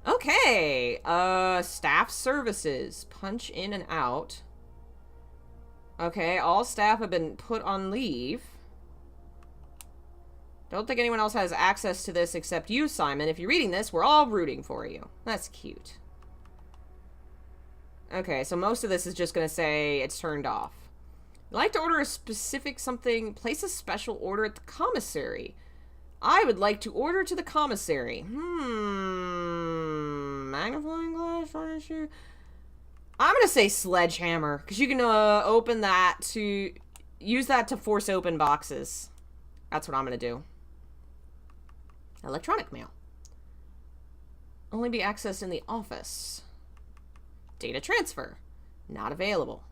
Okay. Staff services. Punch in and out. Okay, all staff have been put on leave. Don't think anyone else has access to this except you, Simon. If you're reading this, we're all rooting for you. That's cute. Okay, so most of this is just going to say it's turned off. You'd like to order a specific something, place a special order at the commissary. I would like to order to the commissary. Magnifying glass, furniture. I'm going to say sledgehammer, because you can open that to... Use that to force open boxes. That's what I'm going to do. Electronic mail. Only be accessed in the office. Data transfer. Not available.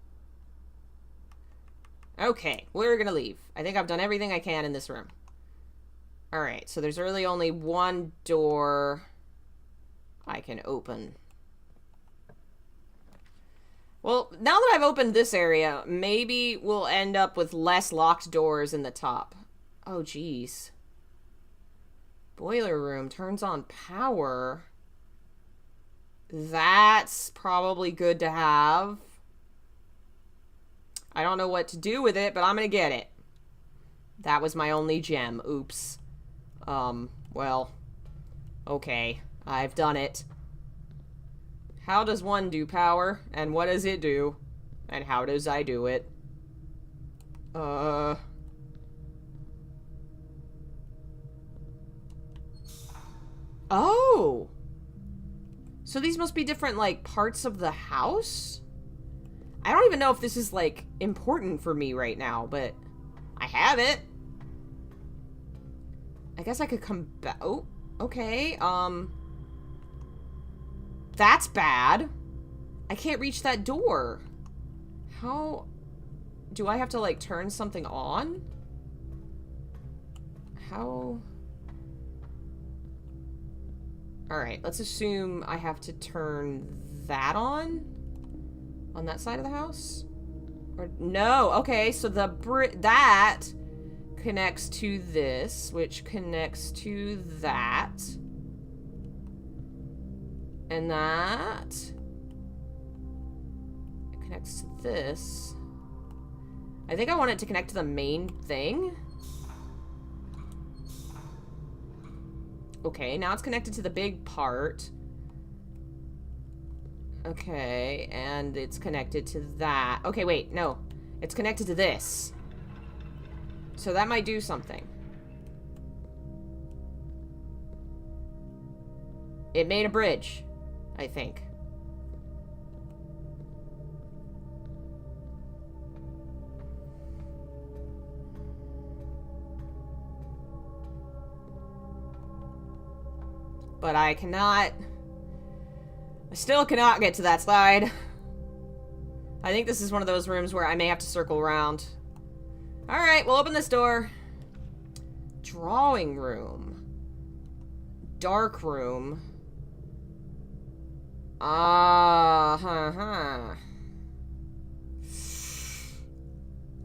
Okay, we're going to leave. I think I've done everything I can in this room. Alright, so there's really only one door I can open. Well, now that I've opened this area, maybe we'll end up with less locked doors in the top. Oh, geez. Boiler room turns on power. That's probably good to have. I don't know what to do with it, but I'm gonna get it. That was my only gem. Oops. Well. Okay. I've done it. How does one do power? And what does it do? And how does I do it? Oh! So these must be different, like, parts of the house? I don't even know if this is, like, important for me right now, but I have it. I guess I could come back. Oh, okay. That's bad. I can't reach that door. How... Do I have to, like, turn something on? How... Alright, let's assume I have to turn that on that side of the house? Or no, okay, so that connects to this, which connects to that. And that connects to this. I think I want it to connect to the main thing. Okay, now it's connected to the big part. Okay, and it's connected to that. Okay, wait, no. It's connected to this. So that might do something. It made a bridge, I think. But I still cannot get to that side. I think this is one of those rooms where I may have to circle around. Alright, we'll open this door. Drawing room. Dark room. I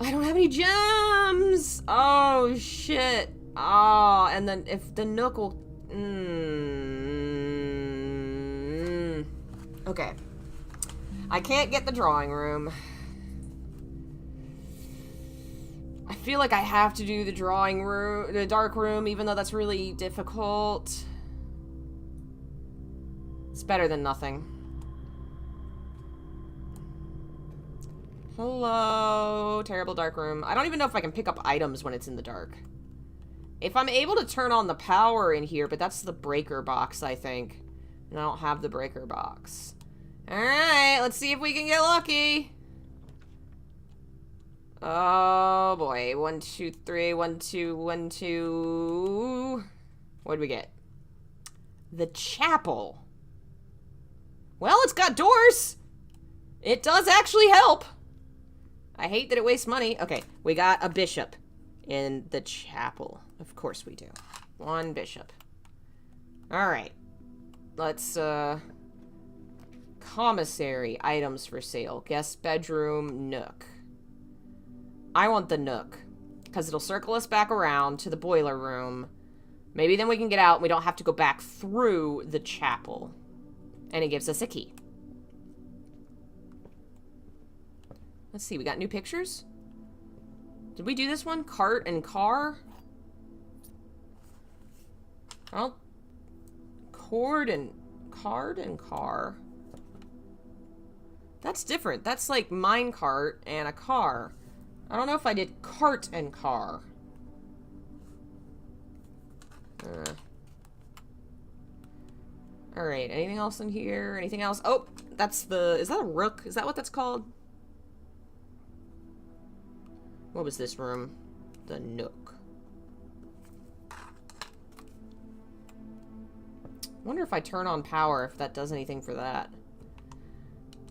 don't have any gems! Oh, shit. Oh, and then if the Nook will... Okay. I can't get the drawing room. I feel like I have to do the drawing room, the dark room, even though that's really difficult. It's better than nothing. Hello, terrible dark room. I don't even know if I can pick up items when it's in the dark. If I'm able to turn on the power in here, but that's the breaker box, I think. And I don't have the breaker box. Alright, let's see if we can get lucky. Oh boy. 1, 2, 3, 1, 2, 1, 2. What did we get? The chapel. Well, it's got doors. It does actually help. I hate that it wastes money. Okay, we got a bishop in the chapel. Of course we do. 1 bishop. Alright. Let's, commissary, items for sale. Guest bedroom, nook. I want the nook. Because it'll circle us back around to the boiler room. Maybe then we can get out and we don't have to go back through the chapel. And it gives us a key. Let's see, we got new pictures? Did we do this one? Cart and car? Oh. Card and car. That's different. That's like minecart and a car. I don't know if I did cart and car. Alright, anything else in here? Anything else? Oh, that's the... Is that a rook? Is that what that's called? What was this room? The nook. Wonder if I turn on power, if that does anything for that.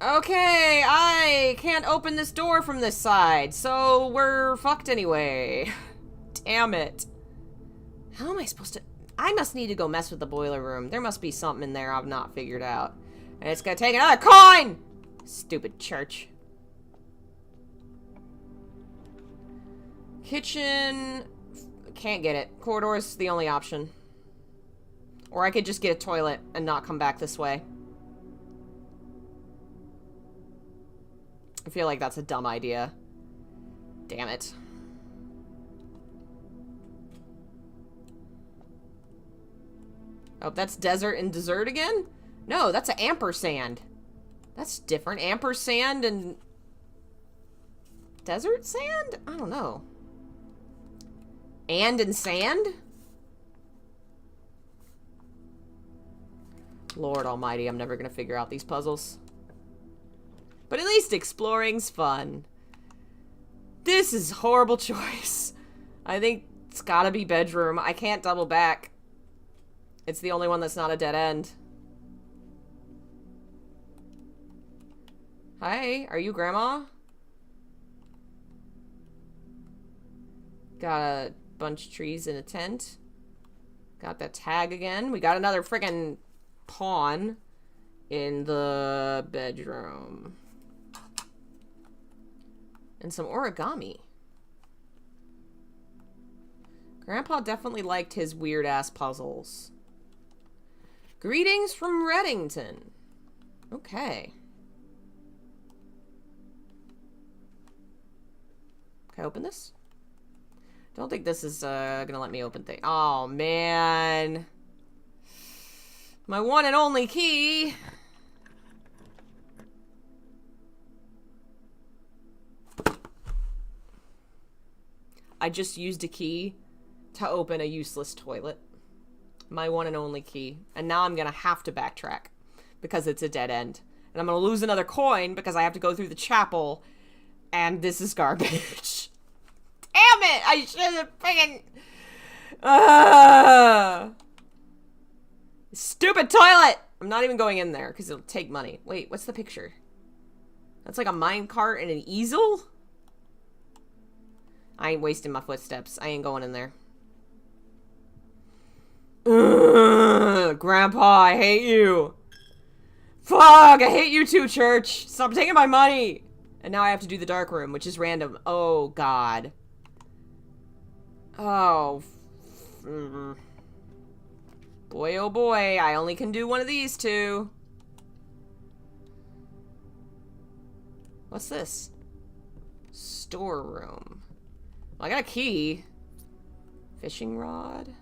Okay, I can't open this door from this side, so we're fucked anyway. Damn it. How am I supposed to... I must need to go mess with the boiler room. There must be something in there I've not figured out. And it's gonna take another coin! Stupid church. Kitchen... Can't get it. Corridor's the only option. Or I could just get a toilet and not come back this way. I feel like that's a dumb idea. Damn it. Oh, that's desert and dessert again? No, that's an ampersand. That's different. Ampersand and... desert sand? I don't know. And sand? Lord almighty, I'm never gonna figure out these puzzles. But at least exploring's fun. This is a horrible choice. I think it's gotta be bedroom. I can't double back. It's the only one that's not a dead end. Hi, are you Grandma? Got a bunch of trees in a tent. Got that tag again. We got another friggin' pawn in the bedroom. And some origami. Grandpa definitely liked his weird-ass puzzles. Greetings from Reddington. Okay. Can I open this? Don't think this is gonna let me open things. Oh, man. My one and only key. I just used a key to open a useless toilet. My one and only key. And now I'm gonna have to backtrack because it's a dead end. And I'm gonna lose another coin because I have to go through the chapel. And this is garbage. Damn it! I should have friggin'... Stupid toilet! I'm not even going in there because it'll take money. Wait, what's the picture? That's like a minecart and an easel? I ain't wasting my footsteps. I ain't going in there. Grandpa, I hate you. Fuck, I hate you too, church. Stop taking my money. And now I have to do the dark room, which is random. Oh, God. Oh. Boy, oh boy. I only can do one of these two. What's this? Storeroom. Well, I got a key. Fishing rod.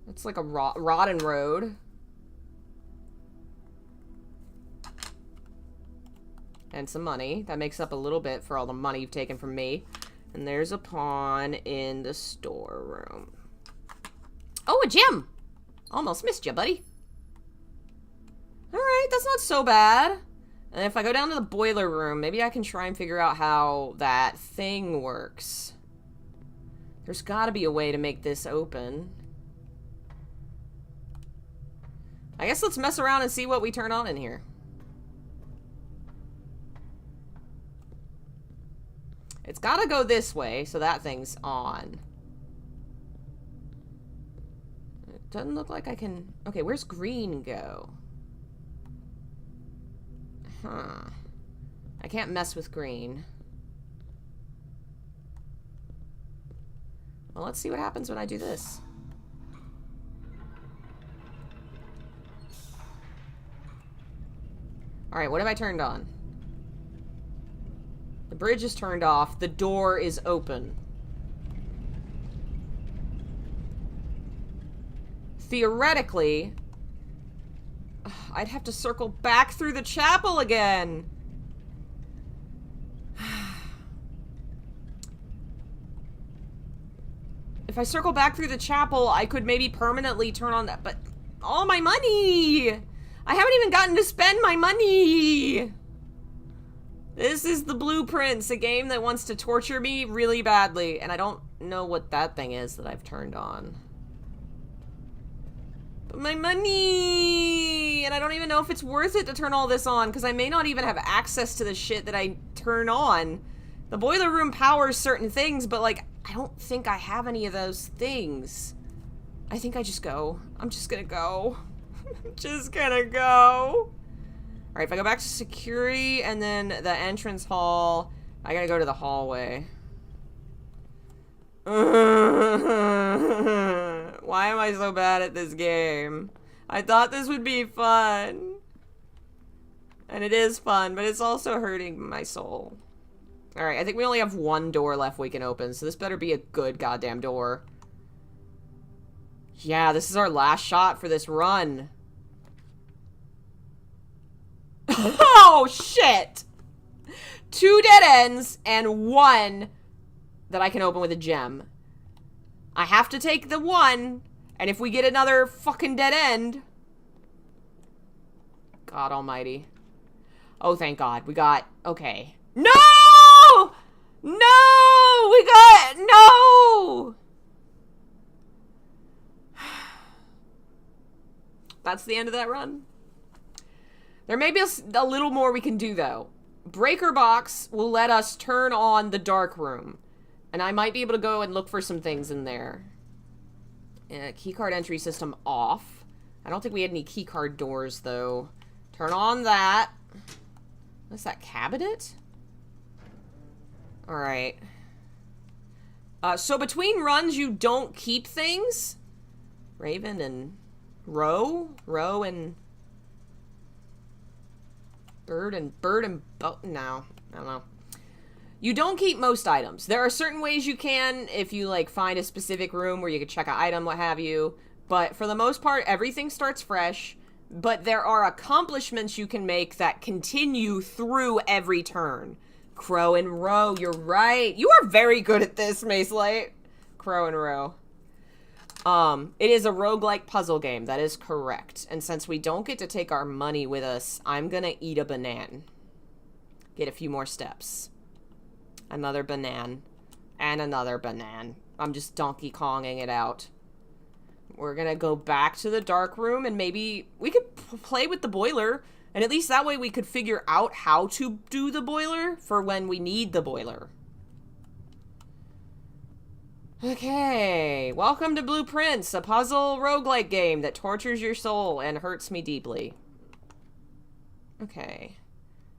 It's like a rod and road. And some money. That makes up a little bit for all the money you've taken from me. And there's a pawn in the storeroom. Oh, a gem! Almost missed you, buddy. Alright, that's not so bad. And if I go down to the boiler room, maybe I can try and figure out how that thing works. There's gotta be a way to make this open. I guess let's mess around and see what we turn on in here. It's gotta go this way, so that thing's on. It doesn't look like I can... Okay, where's green go? Huh. I can't mess with green. Well, let's see what happens when I do this. Alright, what have I turned on? The bridge is turned off. The door is open. Theoretically, I'd have to circle back through the chapel again. If I circle back through the chapel, I could maybe permanently turn on that, but all my money! I haven't even gotten to spend my money! This is the Blueprints, a game that wants to torture me really badly, and I don't know what that thing is that I've turned on. But my money! And I don't even know if it's worth it to turn all this on, because I may not even have access to the shit that I turn on. The boiler room powers certain things, but, like, I don't think I have any of those things. I think I just go. I'm just gonna go. I'm just gonna go. Alright, if I go back to security and then the entrance hall, I gotta go to the hallway. Why am I so bad at this game? I thought this would be fun. And it is fun, but it's also hurting my soul. Alright, I think we only have one door left we can open, so this better be a good goddamn door. Yeah, this is our last shot for this run. Oh, shit! 2 dead ends and 1 that I can open with a gem. I have to take the 1, And if we get another fucking dead end... God almighty. Oh, thank God. We got... Okay. No! No! We got... No! That's the end of that run. There may be a little more we can do, though. Breaker box will let us turn on the dark room. And I might be able to go and look for some things in there. Keycard entry system off. I don't think we had any keycard doors, though. Turn on that. What's that, cabinet? Alright. So between runs, you don't keep things? Raven and Row? Row and... Bird and boat. No, I don't know. You don't keep most items. There are certain ways you can if you like find a specific room where you can check an item, what have you. But for the most part, everything starts fresh. But there are accomplishments you can make that continue through every turn. Crow and Row, you're right. You are very good at this, Macelight. Crow and Row. It is a roguelike puzzle game. That is correct. And since we don't get to take our money with us, I'm gonna eat a banana. Get a few more steps. Another banana. And another banana. I'm just Donkey Konging it out. We're gonna go back to the dark room and maybe we could play with the boiler. And at least that way we could figure out how to do the boiler for when we need the boiler. Okay, welcome to Blueprints, a puzzle roguelike game that tortures your soul and hurts me deeply. Okay.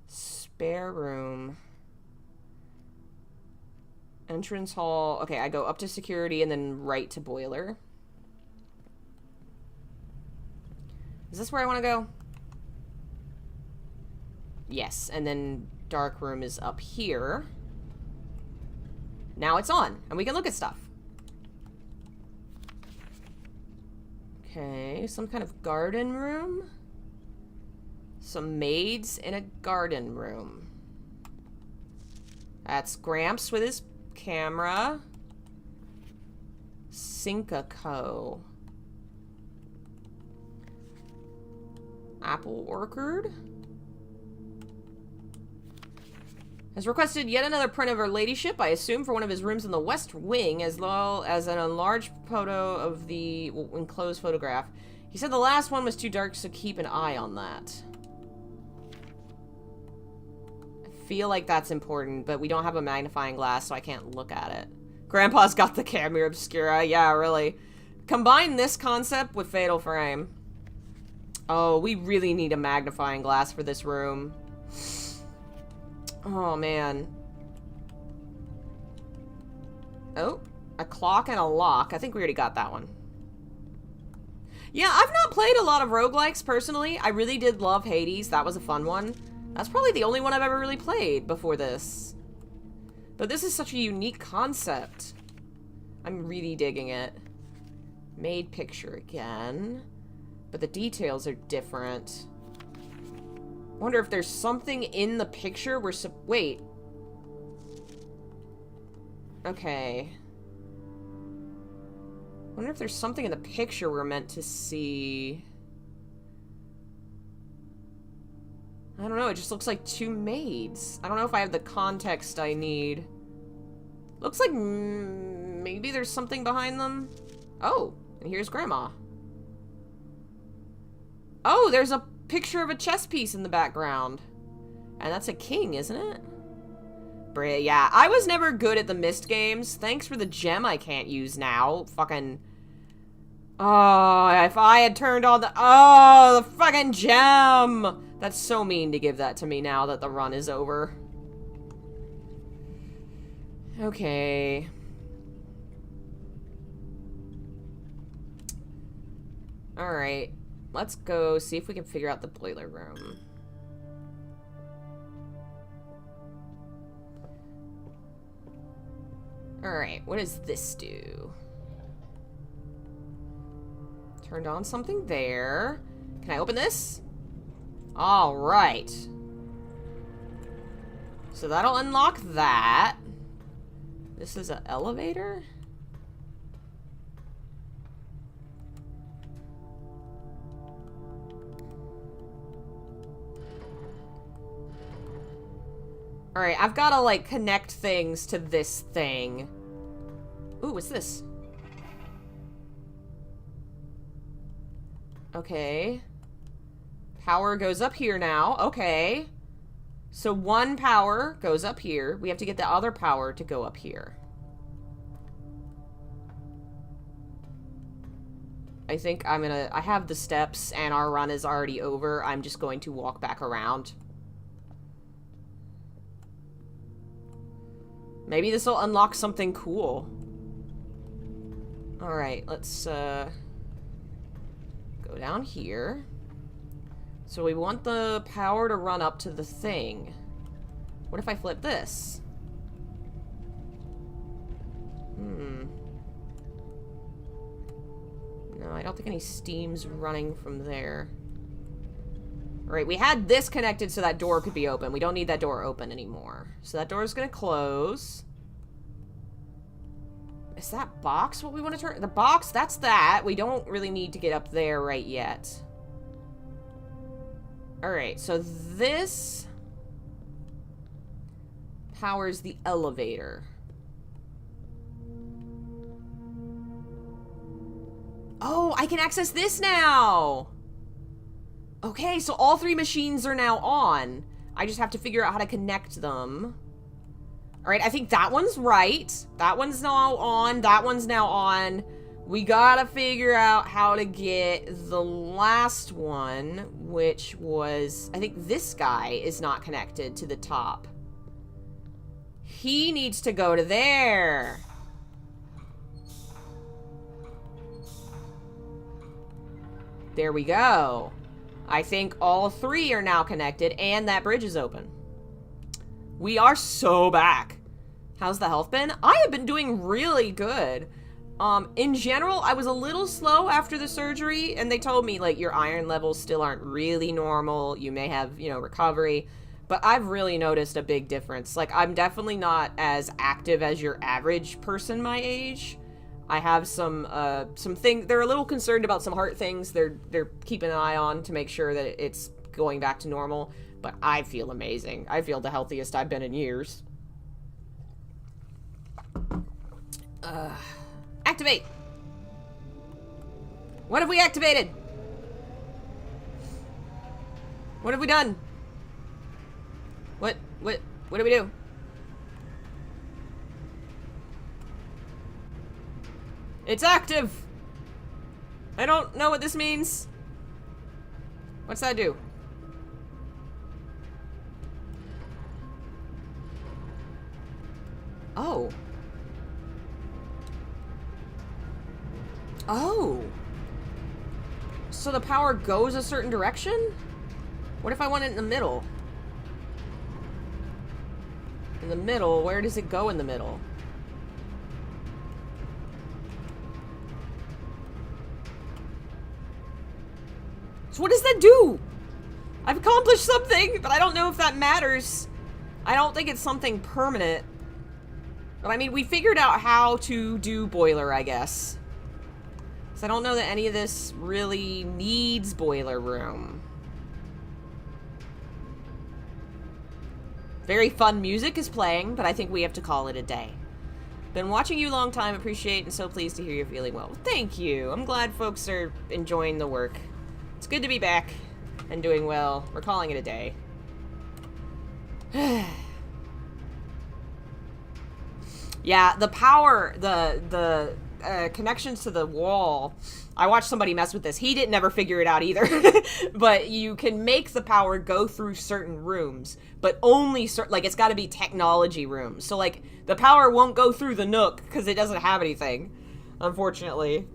Spare room. Entrance hall. Okay, I go up to security and then right to boiler. Is this where I want to go? Yes, and then dark room is up here. Now it's on, and we can look at stuff. Okay, some kind of garden room. Some maids in a garden room. That's Gramps with his camera. Cinca-Co. Apple Orchard. Has requested yet another print of Her Ladyship, I assume, for one of his rooms in the West Wing, as well as an enlarged photo of the enclosed photograph. He said the last one was too dark, so keep an eye on that. I feel like that's important, but we don't have a magnifying glass, so I can't look at it. Grandpa's got the camera obscura. Yeah, really. Combine this concept with Fatal Frame. Oh, we really need a magnifying glass for this room. Oh, man. Oh, a clock and a lock. I think we already got that one. Yeah, I've not played a lot of roguelikes, personally. I really did love Hades. That was a fun one. That's probably the only one I've ever really played before this. But this is such a unique concept. I'm really digging it. Made picture again. But the details are different. I wonder if there's something in the picture we're wait. Okay. I wonder if there's something in the picture we're meant to see. I don't know, it just looks like two maids. I don't know if I have the context I need. Looks like maybe there's something behind them. Oh, and here's Grandma. Oh, there's a picture of a chess piece in the background. And that's a king, isn't it? Yeah, I was never good at the Myst games. Thanks for the gem I can't use now. Fucking... Oh, if I had turned on the... Oh, the fucking gem! That's so mean to give that to me now that the run is over. Okay. Alright. Let's go see if we can figure out the boiler room. Alright, what does this do? Turned on something there. Can I open this? Alright. So that'll unlock that. This is an elevator? Alright, I've gotta, like, connect things to this thing. Ooh, what's this? Okay. Power goes up here now. Okay. So one power goes up here. We have to get the other power to go up here. I think I'm gonna... I have the steps and our run is already over. I'm just going to walk back around. Maybe this will unlock something cool. Alright, let's go down here. So we want the power to run up to the thing. What if I flip this? No, I don't think any steam's running from there. Alright, we had this connected so that door could be open. We don't need that door open anymore. So that door is going to close. Is that box what we want to turn? The box, that's that. We don't really need to get up there right yet. Alright, so this powers the elevator. Oh, I can access this now! Okay, so all three machines are now on. I just have to figure out how to connect them. Alright, I think that one's right. That one's now on. That one's now on. We gotta figure out how to get the last one, which was... I think this guy is not connected to the top. He needs to go to there. There we go. I think all three are now connected, and that bridge is open. We are so back. How's the health been? I have been doing really good. In general, I was a little slow after the surgery, and they told me, like, your iron levels still aren't really normal. You may have, you know, recovery. But I've really noticed a big difference. Like, I'm definitely not as active as your average person my age. I have some things. They're a little concerned about some heart things. They're keeping an eye on to make sure that it's going back to normal. But I feel amazing. I feel the healthiest I've been in years. Activate! What have we activated? What have we done? What do we do? It's active! I don't know what this means. What's that do? Oh. Oh. So the power goes a certain direction? What if I want it in the middle? In the middle? Where does it go in the middle? So what does that do? I've accomplished something, but I don't know if that matters. I don't think it's something permanent. But I mean, we figured out how to do boiler, I guess. So I don't know that any of this really needs boiler room. Very fun music is playing, but I think we have to call it a day. Been watching you a long time, appreciate and so pleased to hear you're feeling well. Thank you. I'm glad folks are enjoying the work. It's good to be back and doing well. We're calling it a day. Yeah, the power, the connections to the wall. I watched somebody mess with this. He didn't ever figure it out either. But you can make the power go through certain rooms, but only like it's got to be technology rooms. So like the power won't go through the Nook because it doesn't have anything, unfortunately.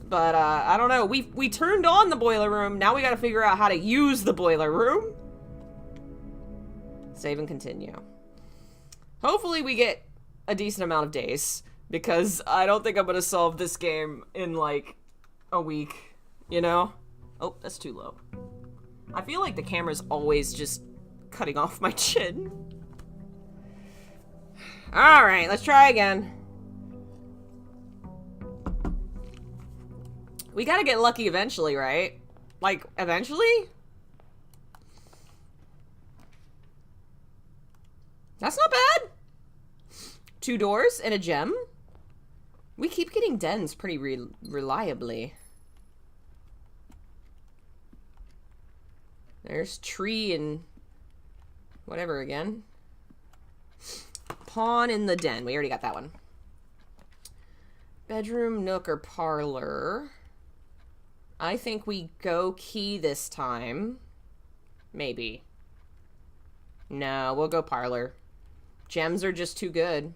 But I don't know. We turned on the boiler room. Now we got to figure out how to use the boiler room. Save and continue. Hopefully we get a decent amount of days, because I don't think I'm gonna solve this game in like a week, you know? Oh, that's too low. I feel like the camera's always just cutting off my chin. Alright, let's try again. We gotta get lucky eventually, right? Like, eventually? That's not bad. 2 doors and a gem. We keep getting dens pretty reliably. There's tree and whatever again. Pawn in the den. We already got that one. Bedroom, nook, or parlor. I think we go key this time. Maybe. No, we'll go parlor. Gems are just too good.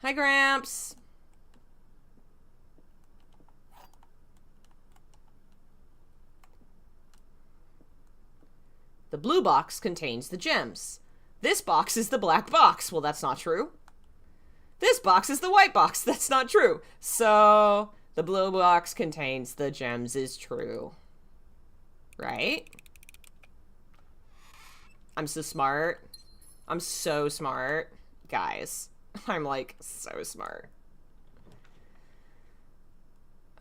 Hi, Gramps. The blue box contains the gems. This box is the black box. Well, that's not true. This box is the white box. That's not true. So, the blue box contains the gems is true. Right? I'm so smart. I'm so smart. Guys, I'm like so smart.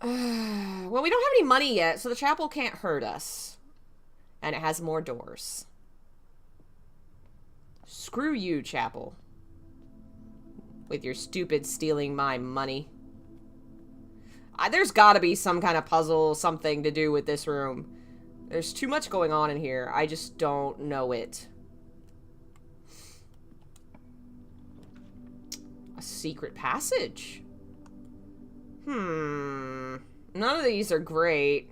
Well, we don't have any money yet, so the chapel can't hurt us. And it has more doors. Screw you, chapel. With your stupid stealing my money. There's gotta be some kind of puzzle, something to do with this room. There's too much going on in here. I just don't know it. A secret passage? None of these are great.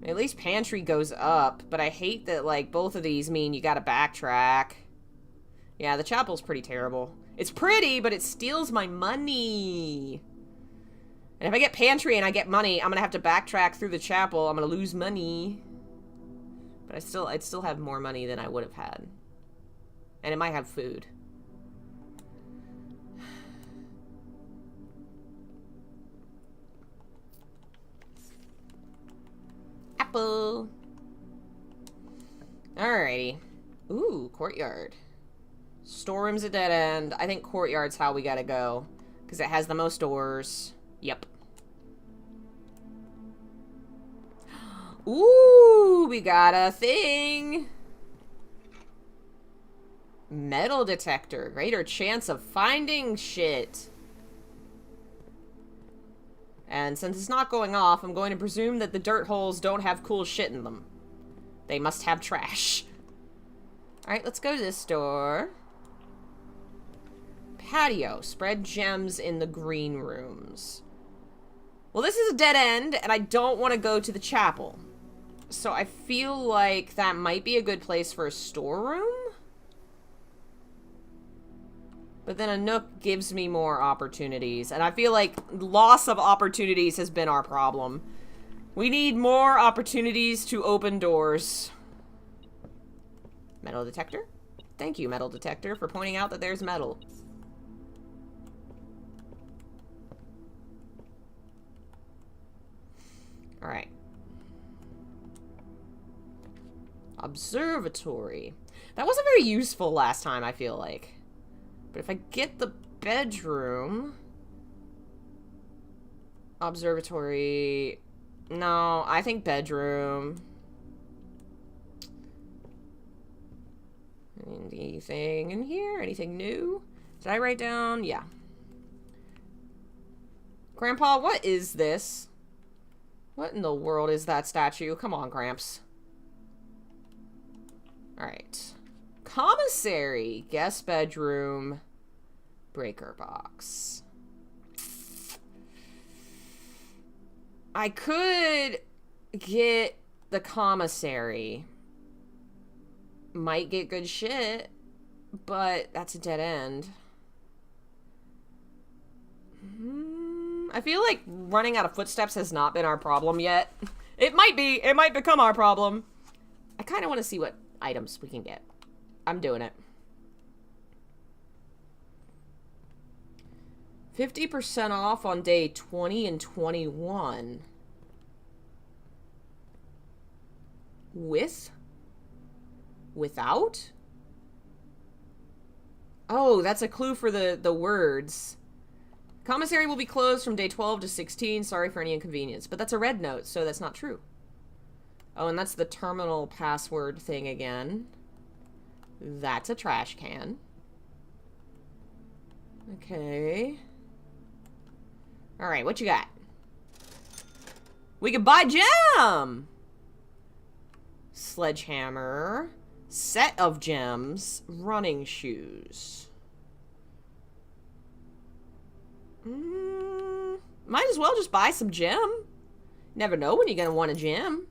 At least pantry goes up, but I hate that, like, both of these mean you gotta backtrack. Yeah, the chapel's pretty terrible. It's pretty, but it steals my money. And if I get pantry and I get money, I'm gonna have to backtrack through the chapel. I'm gonna lose money. But I'd still have more money than I would have had. And it might have food. Apple. Alrighty. Ooh, courtyard. Storeroom's a dead end. I think courtyard's how we gotta go. Because it has the most doors. Yep. Ooh, we got a thing. Metal detector. Greater chance of finding shit. And since it's not going off, I'm going to presume that the dirt holes don't have cool shit in them. They must have trash. Alright, let's go to this door. Patio. Spread gems in the green rooms. Well, this is a dead end, and I don't want to go to the chapel. So I feel like that might be a good place for a storeroom. But then a nook gives me more opportunities. And I feel like loss of opportunities has been our problem. We need more opportunities to open doors. Metal detector? Thank you, metal detector, for pointing out that there's metal. Alright. Observatory. That wasn't very useful last time, I feel like. But if I get the bedroom... Observatory... No, I think bedroom. Anything in here? Anything new? Did I write down? Yeah. Grandpa, what is this? What in the world is that statue? Come on, Gramps. Alright. Commissary. Guest bedroom. Breaker box. I could get the commissary. Might get good shit, but that's a dead end. I feel like running out of footsteps has not been our problem yet. It might be. It might become our problem. I kind of want to see what items we can get. I'm doing it. 50% off on day 20 and 21. With? Without? Oh, that's a clue for the words. Commissary will be closed from day 12 to 16. Sorry for any inconvenience. But that's a red note, so that's not true. Oh, and that's the terminal password thing again. That's a trash can. Okay. Alright, what you got? We can buy gem! Sledgehammer. Set of gems. Running shoes. Might as well just buy some gem. Never know when you're gonna want a gem.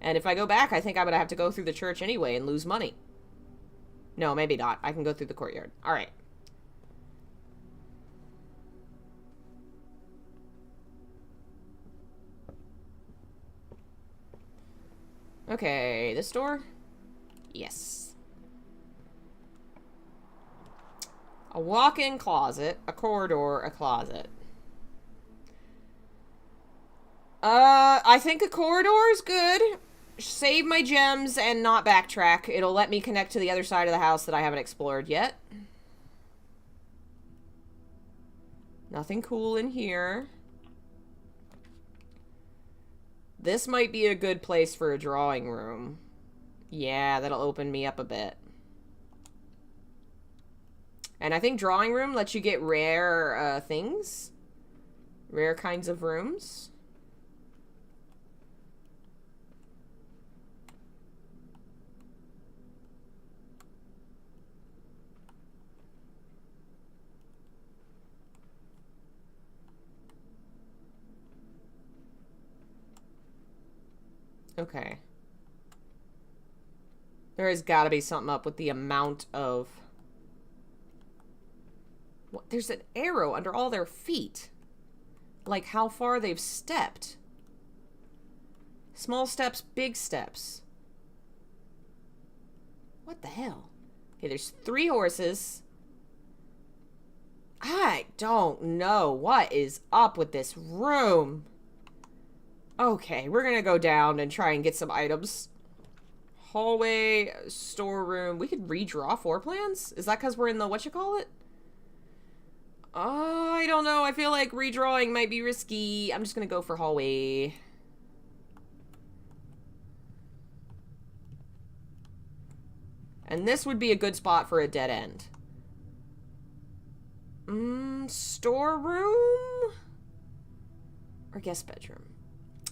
And if I go back, I think I'm gonna have to go through the church anyway and lose money. No, maybe not. I can go through the courtyard. Alright. Okay, this door? Yes. A walk-in closet, a corridor, a closet. I think a corridor is good. Save my gems and not backtrack. It'll let me connect to the other side of the house that I haven't explored yet. Nothing cool in here. This might be a good place for a drawing room. Yeah, that'll open me up a bit. And I think drawing room lets you get rare things. Rare kinds of rooms. Okay. There has got to be something up with the amount of... What? There's an arrow under all their feet. Like how far they've stepped. Small steps, big steps. What the hell? Okay, there's 3 horses. I don't know what is up with this room. Okay, we're gonna go down and try and get some items. Hallway, storeroom. We could redraw floor plans? Is that because we're in the whatchamacallit? I don't know. I feel like redrawing might be risky. I'm just gonna go for hallway. And this would be a good spot for a dead end. Storeroom? Or guest bedroom?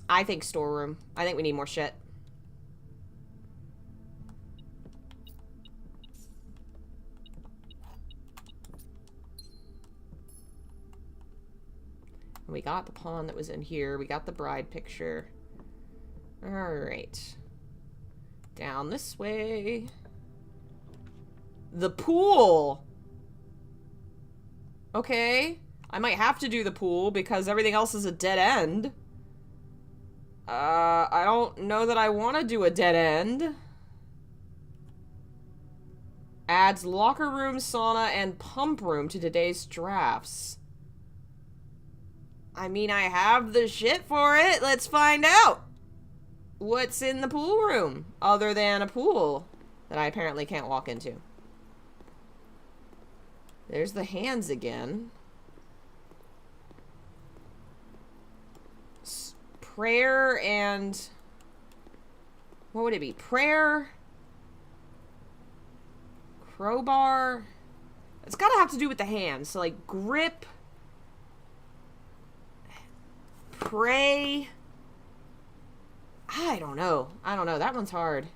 I think storeroom. I think we need more shit. We got the pawn that was in here. We got the bride picture. Alright. Down this way. The pool! Okay. I might have to do the pool because everything else is a dead end. I don't know that I want to do a dead end. Adds locker room, sauna, and pump room to today's drafts. I mean, I have the shit for it. Let's find out. What's in the pool room other than a pool that I apparently can't walk into? There's the hands again. Prayer and... What would it be? Prayer? Crowbar? It's gotta have to do with the hands. So, like, grip... Pray. I don't know. That one's hard.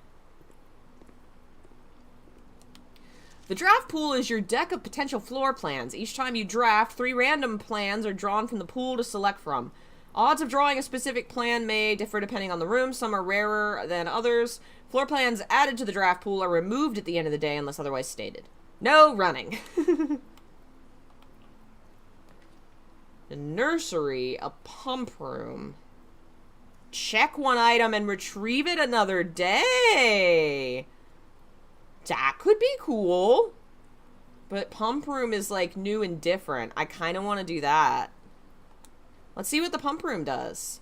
The draft pool is your deck of potential floor plans. Each time you draft, 3 random plans are drawn from the pool to select from. Odds of drawing a specific plan may differ depending on the room. Some are rarer than others. Floor plans added to the draft pool are removed at the end of the day unless otherwise stated. No running. The nursery, a pump room. Check one item and retrieve it another day. That could be cool. But pump room is like new and different. I kind of want to do that. Let's see what the pump room does.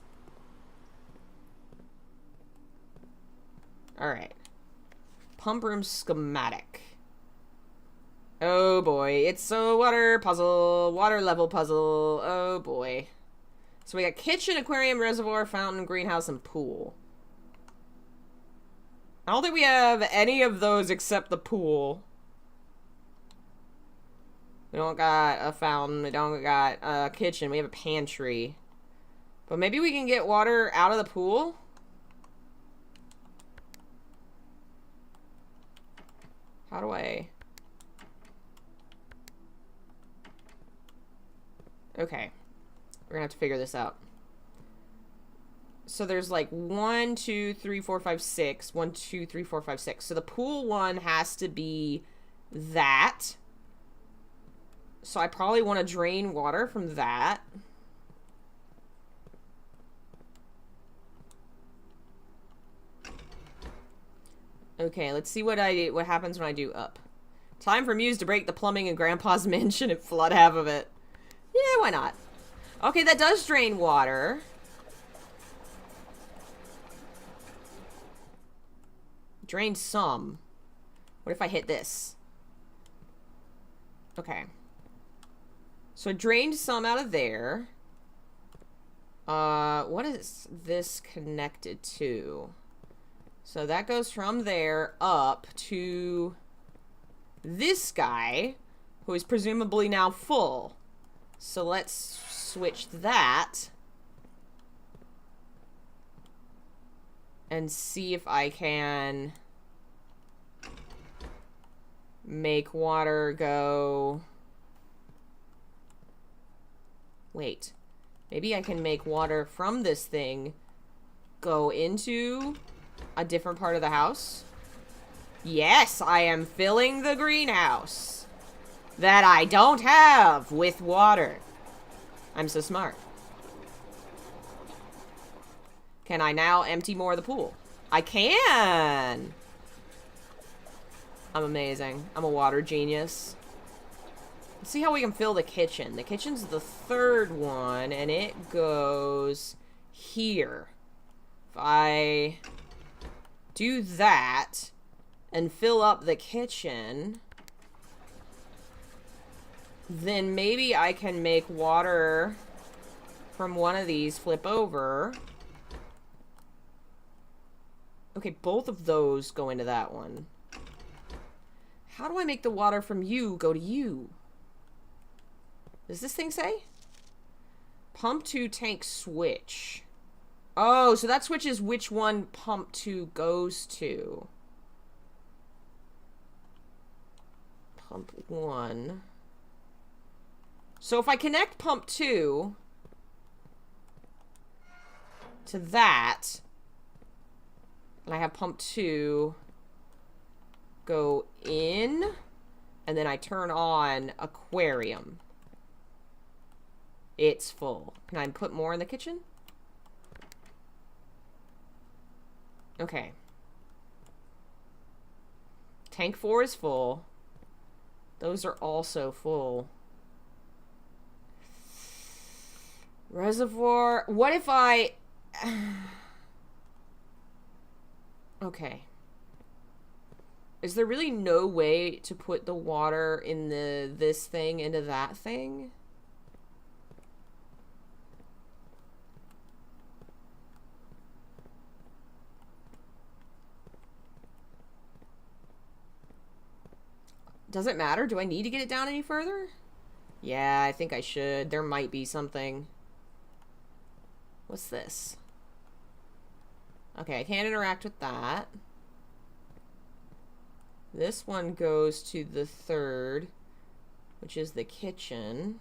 Alright. Pump room schematic. Oh boy, it's a water puzzle, water level puzzle. Oh boy. So we got kitchen, aquarium, reservoir, fountain, greenhouse, and pool. I don't think we have any of those except the pool. We don't got a fountain. We don't got a kitchen. We have a pantry. But maybe we can get water out of the pool? How do I... Okay. We're gonna have to figure this out. So there's like 1, 2, 3, 4, 5, 6. 1, 2, 3, 4, 5, 6. So the pool one has to be that. So I probably want to drain water from that. Okay, let's see what happens when I do up. Time for Muse to break the plumbing in Grandpa's mansion and flood half of it. Yeah, why not? Okay, that does drain water. Drain some. What if I hit this? Okay. So it drained some out of there. What is this connected to? So that goes from there up to this guy, who is presumably now full. So let's switch that. And see if I can make water go... Wait. Maybe I can make water from this thing go into a different part of the house. Yes, I am filling the greenhouse that I don't have with water. I'm so smart. Can I now empty more of the pool? I can! I'm amazing. I'm a water genius. Let's see how we can fill the kitchen. The kitchen's the third one, and it goes here. If I do that and fill up the kitchen, then maybe I can make water from one of these flip over. Okay, both of those go into that one. How do I make the water from you go to you? Does this thing say? Pump to tank switch. Oh, so that switches which one pump 2 goes to. Pump 1. So if I connect pump 2 to that, and I have pump 2 go in, and then I turn on aquarium, it's full. Can I put more in the kitchen? Okay. Tank 4 is full. Those are also full. Reservoir. What if I... Okay. Is there really no way to put the water in this thing into that thing? Does it matter? Do I need to get it down any further? Yeah, I think I should. There might be something. What's this? Okay, I can't interact with that. This one goes to the third, which is the kitchen.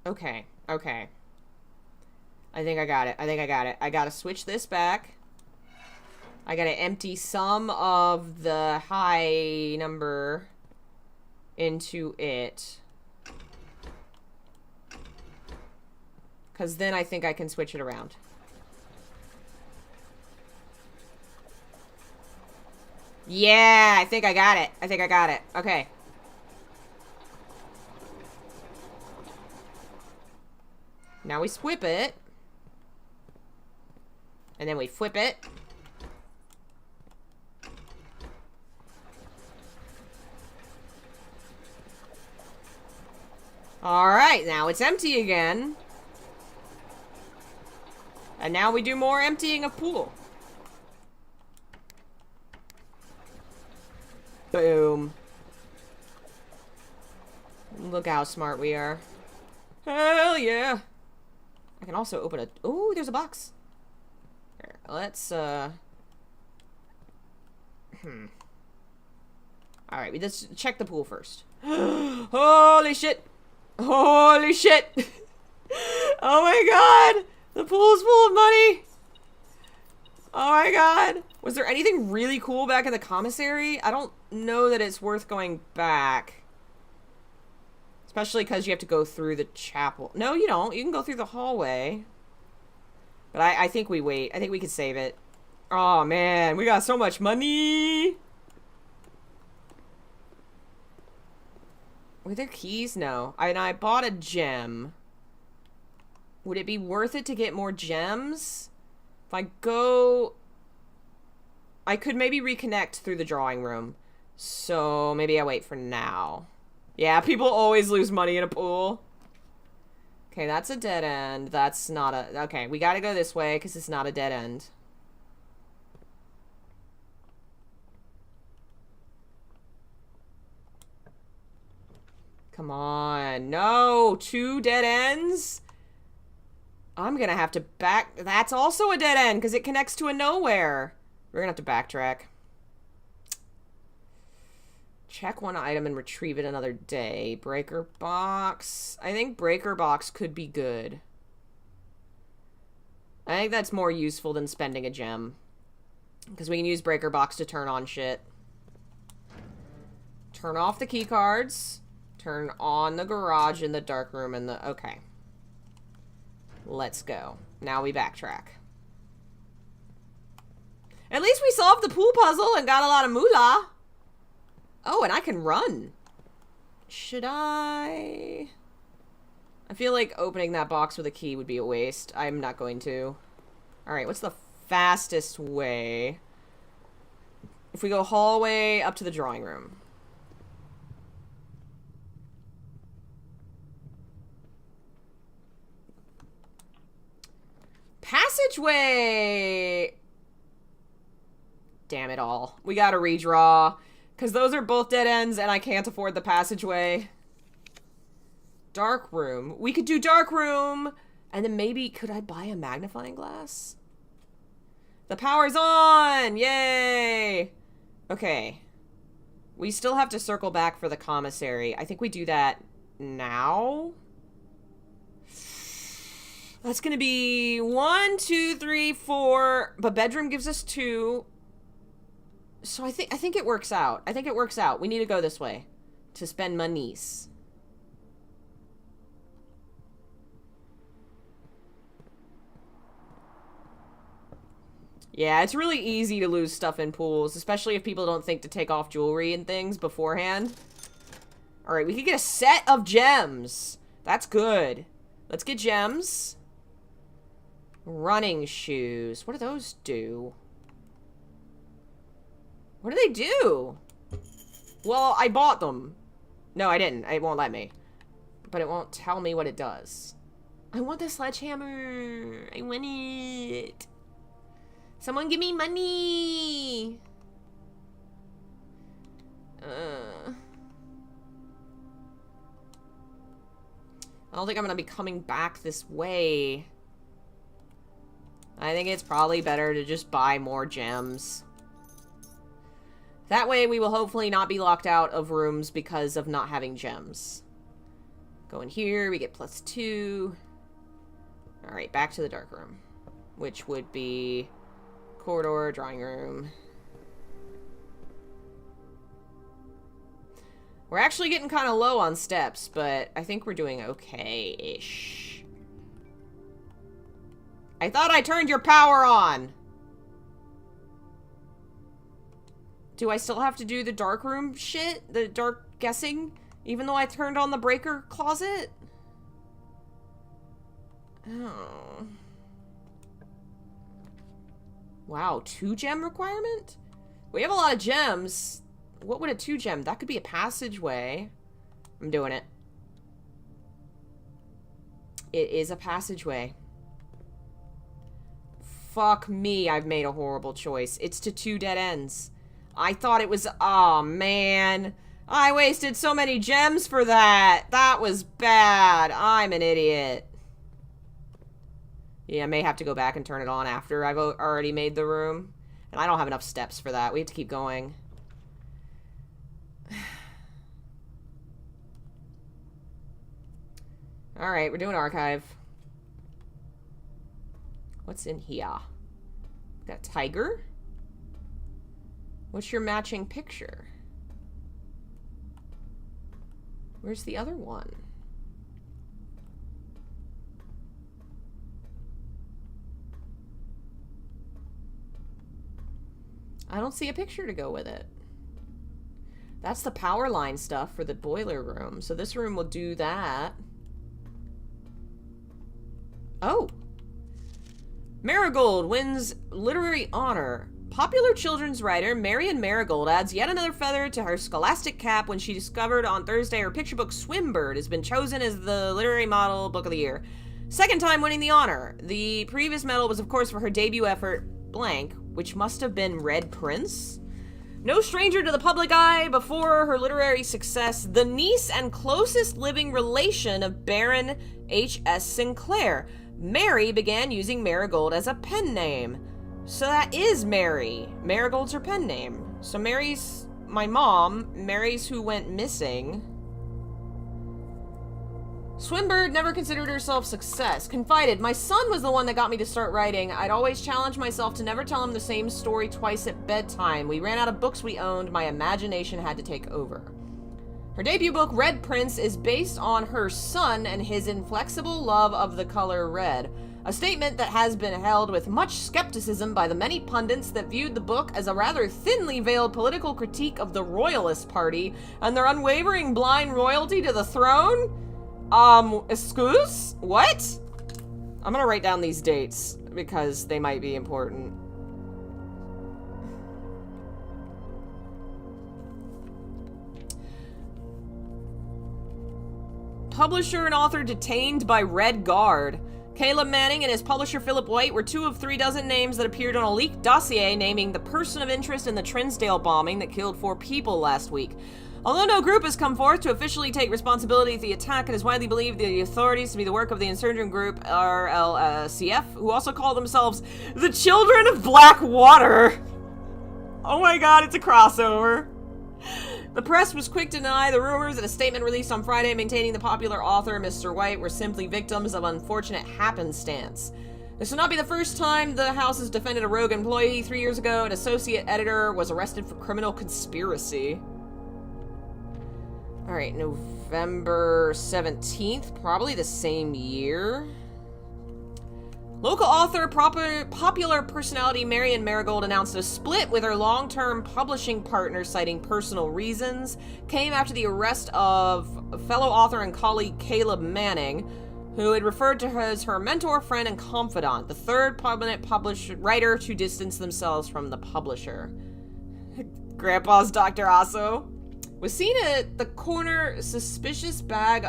Okay, okay. I think I got it. I think I got it. I gotta switch this back. I gotta empty some of the high number into it. Because then I think I can switch it around. Yeah, I think I got it. I think I got it. Okay. Now we swip it. And then we flip it. Alright, now it's empty again. And now we do more emptying of pool. Boom. Look how smart we are. Hell yeah. I can also open a... Ooh, there's a box. Here, let's, Alright, we just check the pool first. Holy shit! Holy shit! Oh my god! The pool's full of money! Oh my god! Was there anything really cool back in the commissary? I don't know that it's worth going back. Especially because you have to go through the chapel. No, you don't. You can go through the hallway. But I think we wait. I think we can save it. Oh man, we got so much money! Were there keys? No. I bought a gem. Would it be worth it to get more gems? If I go... I could maybe reconnect through the drawing room. So maybe I wait for now. Yeah, people always lose money in a pool. Okay, that's a dead end. That's not a... Okay, we gotta go this way because it's not a dead end. Come on. No! 2 dead ends? I'm gonna have to back... That's also a dead end because it connects to a nowhere. We're gonna have to backtrack. Check one item and retrieve it another day. Breaker box. I think breaker box could be good. I think that's more useful than spending a gem. Because we can use breaker box to turn on shit. Turn off the key cards. Turn on the garage and the dark room and the... Okay. Let's go. Now we backtrack. At least we solved the pool puzzle and got a lot of moolah. Oh, and I can run. Should I? I feel like opening that box with a key would be a waste. I'm not going to. Alright, what's the fastest way? If we go hallway up to the drawing room. Passageway! Damn it all. We gotta redraw. Because those are both dead ends and I can't afford the passageway. Dark room. We could do dark room. And then maybe, could I buy a magnifying glass? The power's on! Yay! Okay. We still have to circle back for the commissary. I think we do that now. That's gonna be 1, 2, 3, 4. But bedroom gives us 2. So I think it works out. I think it works out. We need to go this way to spend monies. Yeah, it's really easy to lose stuff in pools, especially if people don't think to take off jewelry and things beforehand. Alright, we could get a set of gems. That's good. Let's get gems. Running shoes. What do those do? What do they do? Well, I bought them. No, I didn't. It won't let me. But it won't tell me what it does. I want the sledgehammer. I want it. Someone give me money. I don't think I'm gonna be coming back this way. I think it's probably better to just buy more gems. That way we will hopefully not be locked out of rooms because of not having gems. Go in here, we get +2. Alright, back to the dark room. Which would be corridor, drawing room. We're actually getting kind of low on steps, but I think we're doing okay-ish. I thought I turned your power on! Do I still have to do the dark room shit? The dark guessing? Even though I turned on the breaker closet? Oh. Wow, 2 gem requirement? We have a lot of gems. What would a 2 gem? That could be a passageway. I'm doing it. It is a passageway. Fuck me, I've made a horrible choice. It's to 2 dead ends. I thought it was... Oh, man. I wasted so many gems for that. That was bad. I'm an idiot. Yeah, I may have to go back and turn it on after I've already made the room. And I don't have enough steps for that. We have to keep going. Alright, we're doing archive. What's in here? Got tiger? What's your matching picture? Where's the other one? I don't see a picture to go with it. That's the power line stuff for the boiler room. So this room will do that. Oh. Marigold wins literary honor. Popular children's writer Marion Marigold adds yet another feather to her scholastic cap when she discovered on Thursday her picture book Swimbird has been chosen as the literary model book of the year. Second time winning the honor. The previous medal was, of course, for her debut effort, Blank, which must have been Red Prince. No stranger to the public eye, before her literary success, the niece and closest living relation of Baron H.S. Sinclair, Mary began using Marigold as a pen name. So that is Mary. Marigold's her pen name. So Mary's my mom. Mary's who went missing. Swimbird never considered herself success. Confided, my son was the one that got me to start writing. I'd always challenge myself to never tell him the same story twice at bedtime. We ran out of books we owned. My imagination had to take over. Her debut book, Red Prince, is based on her son and his inflexible love of the color red. A statement that has been held with much skepticism by the many pundits that viewed the book as a rather thinly veiled political critique of the Royalist Party and their unwavering blind loyalty to the throne. Excuse? What? I'm gonna write down these dates because they might be important. Publisher and author detained by Red Guard. Caleb Manning and his publisher Philip White were 2 of 3 dozen names that appeared on a leaked dossier naming the person of interest in the Trinsdale bombing that killed 4 people last week. Although no group has come forth to officially take responsibility for the attack, it is widely believed the authorities to be the work of the insurgent group RLCF, who also call themselves the Children of Black Water. Oh my god, it's a crossover. The press was quick to deny the rumors in a statement released on Friday, maintaining the popular author, Mr. White, were simply victims of unfortunate happenstance. This will not be the first time the House has defended a rogue employee. 3 years ago, an associate editor was arrested for criminal conspiracy. Alright, November 17th, probably the same year. Local author, popular personality Marion Marigold announced a split with her long-term publishing partner, citing personal reasons. Came after the arrest of fellow author and colleague Caleb Manning, who had referred to her as her mentor, friend, and confidant, the third prominent writer to distance themselves from the publisher. Grandpa's Dr. Asso was seen at the corner, suspicious bag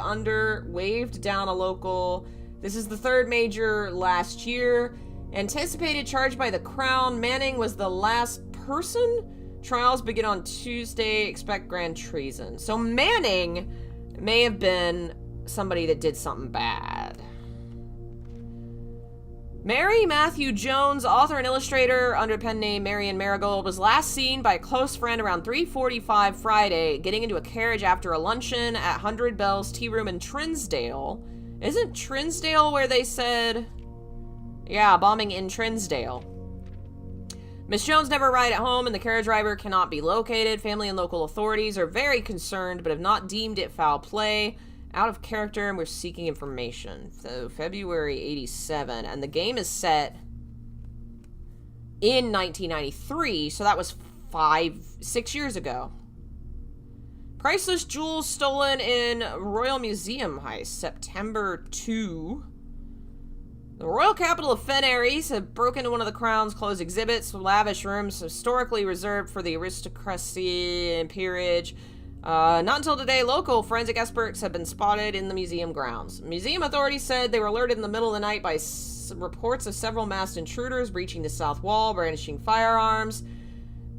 waved down a local. This is the 3rd major last year. Anticipated charge by the Crown. Manning was the last person. Trials begin on Tuesday. Expect grand treason. So Manning may have been somebody that did something bad. Mary Matthew Jones, author and illustrator under the pen name Marion Marigold, was last seen by a close friend around 3:45 Friday, getting into a carriage after a luncheon at 100 Bells Tea Room in Trinsdale. Isn't Trinsdale where they said... Yeah, bombing in Trinsdale. Miss Jones never arrived at home and the carriage driver cannot be located. Family and local authorities are very concerned but have not deemed it foul play. Out of character, and we're seeking information. So, February 87, and the game is set in 1993, so that was 6 years ago. Priceless jewels stolen in Royal Museum heist, September 2. The royal capital of Fenares have broken into one of the Crown's closed exhibits, lavish rooms historically reserved for the aristocracy and peerage. Not until today, local forensic experts have been spotted in the museum grounds. Museum authorities said they were alerted in the middle of the night by reports of several masked intruders breaching the south wall, brandishing firearms.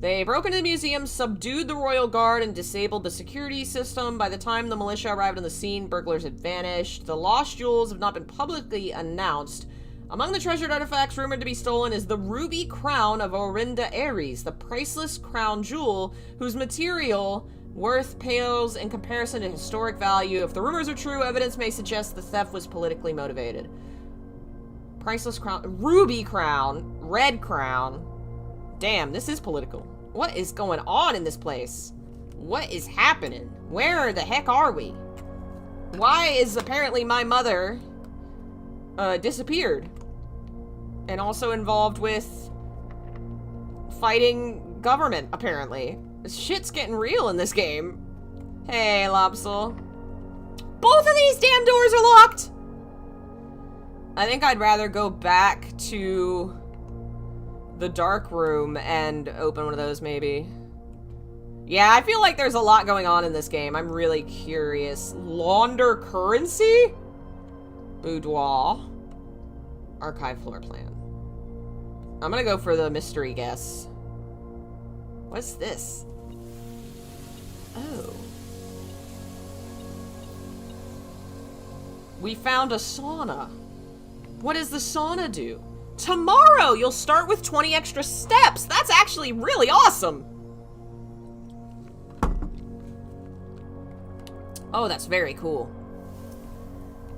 They broke into the museum, subdued the royal guard, and disabled the security system. By the time the militia arrived on the scene, burglars had vanished. The lost jewels have not been publicly announced. Among the treasured artifacts rumored to be stolen is the ruby crown of Orinda Ares, the priceless crown jewel whose material worth pales in comparison to historic value. If the rumors are true, evidence may suggest the theft was politically motivated. Priceless crown, ruby crown, red crown. Damn, this is political. What is going on in this place? What is happening? Where the heck are we? Why is apparently my mother disappeared? And also involved with fighting government, apparently. Shit's getting real in this game. Hey, Lopsel. Both of these damn doors are locked! I think I'd rather go back to the dark room and open one of those, maybe. Yeah, I feel like there's a lot going on in this game. I'm really curious. Launder currency? Boudoir. Archive floor plan. I'm gonna go for the mystery guess. What's this? Oh. We found a sauna. What does the sauna do? Tomorrow you'll start with 20 extra steps. That's actually really awesome. Oh, that's very cool.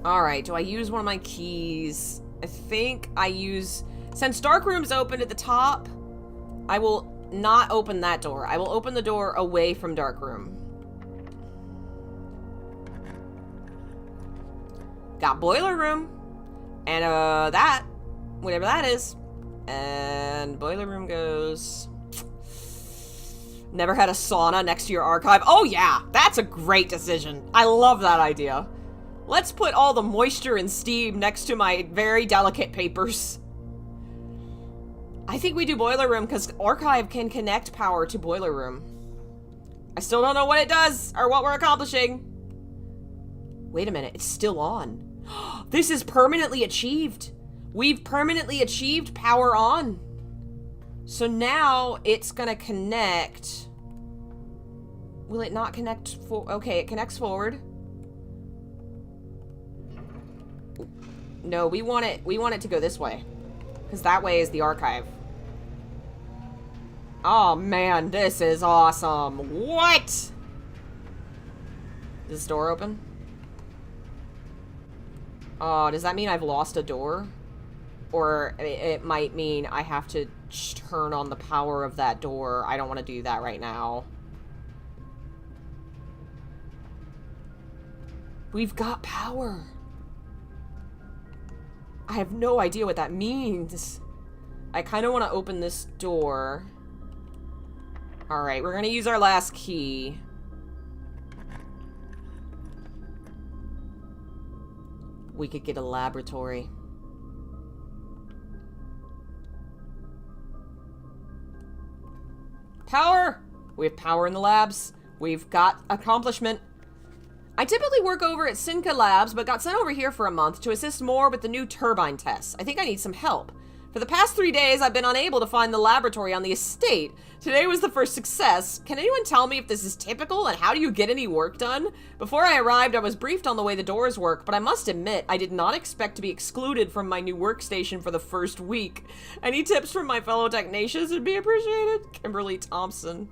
Alright, do I use one of my keys? I think I use... Since dark room's open at the top, I will not open that door. I will open the door away from dark room. Got boiler room. And, that. Whatever that is. And boiler room goes... Never had a sauna next to your archive. Oh yeah, that's a great decision. I love that idea. Let's put all the moisture and steam next to my very delicate papers. I think we do boiler room because archive can connect power to boiler room. I still don't know what it does or what we're accomplishing. Wait a minute, it's still on. This is permanently achieved. We've permanently achieved power on. So now it's gonna connect. Will it not connect okay, it connects forward. No, we want it to go this way. Because that way is the archive. Oh man, this is awesome. What? Is this door open? Oh, does that mean I've lost a door? Or it might mean I have to turn on the power of that door. I don't want to do that right now. We've got power. I have no idea what that means. I kind of want to open this door. Alright, we're going to use our last key. We could get a laboratory. Power! We have power in the labs. We've got accomplishment. I typically work over at Sinca Labs, but got sent over here for a month to assist more with the new turbine tests. I think I need some help. For the past 3 days, I've been unable to find the laboratory on the estate. Today was the first success. Can anyone tell me if this is typical and how do you get any work done? Before I arrived, I was briefed on the way the doors work, but I must admit, I did not expect to be excluded from my new workstation for the first week. Any tips from my fellow technicians would be appreciated. Kimberly Thompson.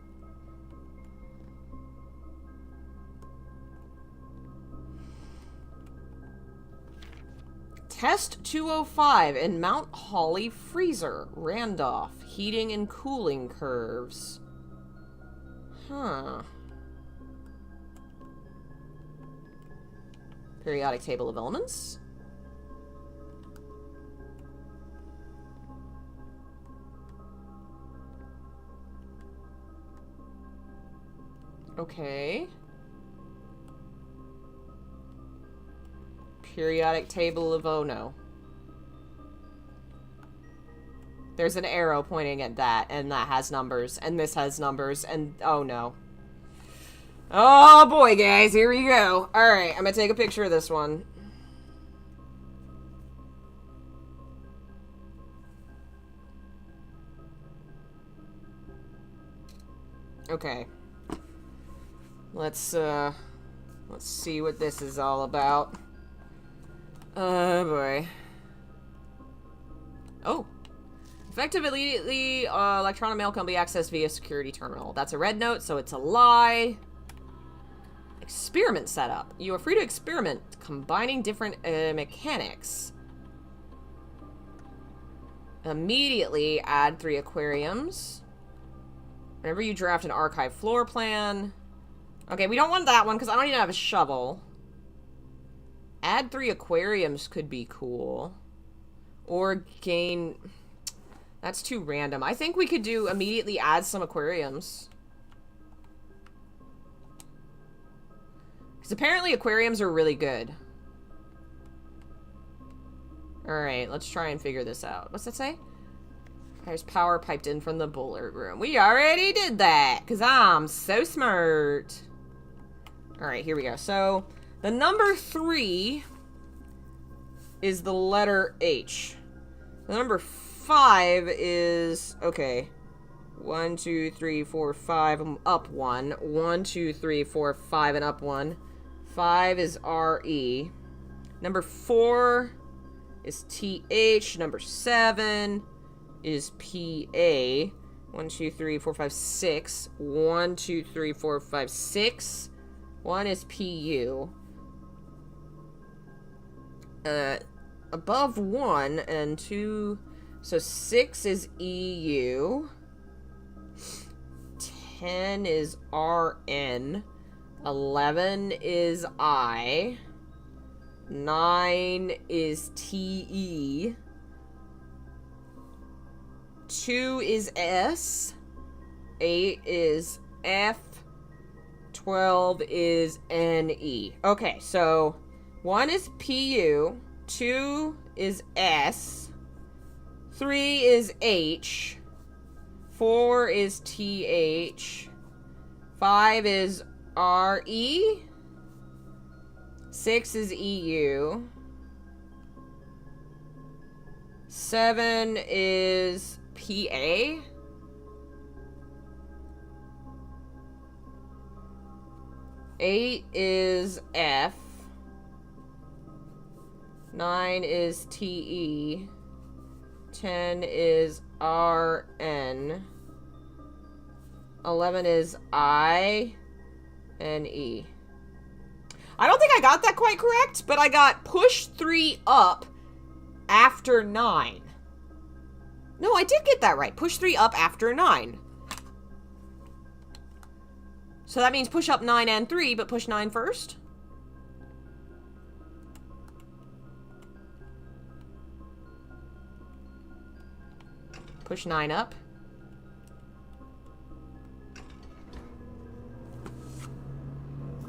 Test 205 in Mount Holly Freezer, Randolph. Heating and cooling curves. Huh. Periodic table of elements. Okay. Periodic table of Ono. There's an arrow pointing at that, and that has numbers, and this has numbers, and oh no. Oh boy, guys, here we go. Alright, I'm gonna take a picture of this one. Okay. Let's see what this is all about. Oh boy. Oh. Effective immediately, electronic mail can be accessed via security terminal. That's a red note, so it's a lie. Experiment setup. You are free to experiment, combining different mechanics. Immediately add 3 aquariums. Whenever you draft an archive floor plan. Okay, we don't want that one because I don't even have a shovel. Add 3 aquariums could be cool. Or gain... That's too random. I think we could do immediately add some aquariums. Because apparently aquariums are really good. Alright, let's try and figure this out. What's that say? There's power piped in from the boiler room. We already did that, because I'm so smart. Alright, here we go. So, the number 3 is the letter H. The number 5 is... Okay. 1, 2, 3, 4, 5. I'm up 1. 1, 2, 3, 4, 5, and up 1. 5 is R-E. Number 4 is T-H. Number 7... is P-A. 1, 2, 3, 4, 5, 6. 1, 2, 3, 4, 5, 6. 1 is P-U. Above 1 and 2... So 6 is E-U. 10 is R-N. 11 is I. 9 is T-E. 2 is S. 8 is F. 12 is N-E. Okay, so 1 is P-U. 2 is S. 3 is H. 4 is T-H. 5 is R-E. 6 is E-U. 7 is P-A. 8 is F. 9 is T-E. 10 is R-N. 11 is I. And E. I don't think I got that quite correct, but I got push 3 up after 9. No, I did get that right. Push 3 up after 9. So that means push up 9 and 3, but push 9 first? Push 9 up.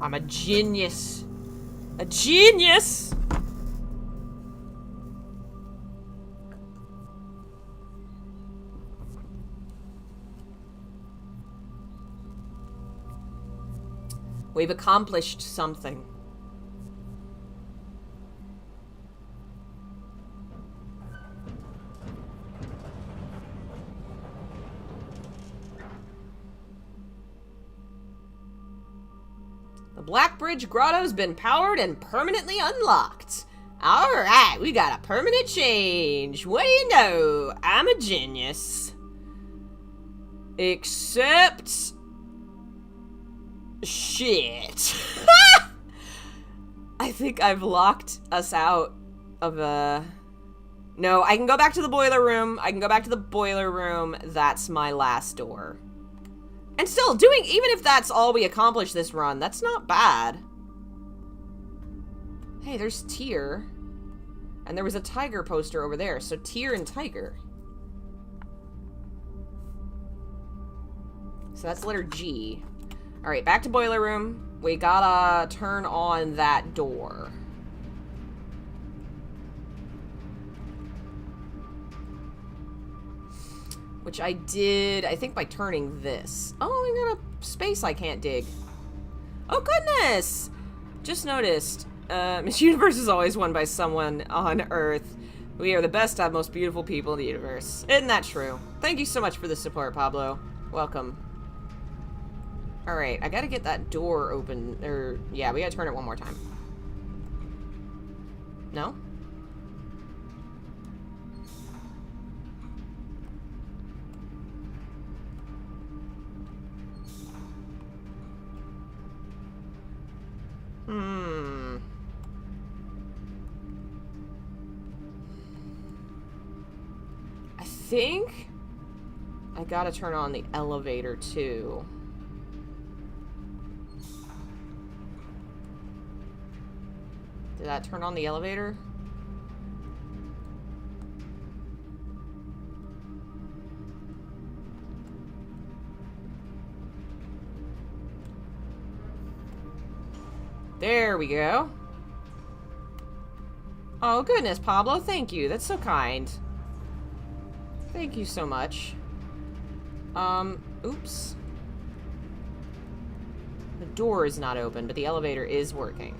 I'm a genius. A genius! We've accomplished something. The Black Bridge Grotto's been powered and permanently unlocked. Alright, we got a permanent change. What do you know? I'm a genius. Except... shit. I think I've locked us out of a... No, I can go back to the boiler room. That's my last door. And still, even if that's all we accomplish this run, that's not bad. Hey, there's Tyr. And there was a tiger poster over there, so Tyr and tiger. So that's letter G. Alright, back to boiler room. We gotta turn on that door. Which I did, I think, by turning this. Oh, I got a space I can't dig. Oh, goodness! Just noticed. Miss Universe is always won by someone on Earth. We are the best and most beautiful people in the universe. Isn't that true? Thank you so much for the support, Pablo. Welcome. Alright, I gotta get that door open. Yeah, we gotta turn it one more time. No? I think I gotta turn on the elevator too. Did that turn on the elevator? There we go. Oh, goodness, Pablo. Thank you. That's so kind. Thank you so much. Oops. The door is not open, but the elevator is working.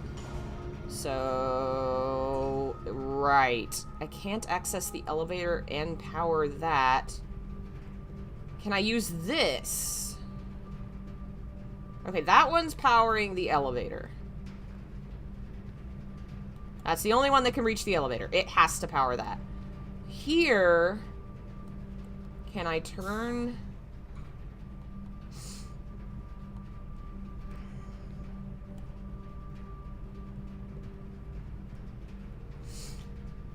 So... right. I can't access the elevator and power that. Can I use this? Okay, that one's powering the elevator. That's the only one that can reach the elevator. It has to power that. Here... can I turn...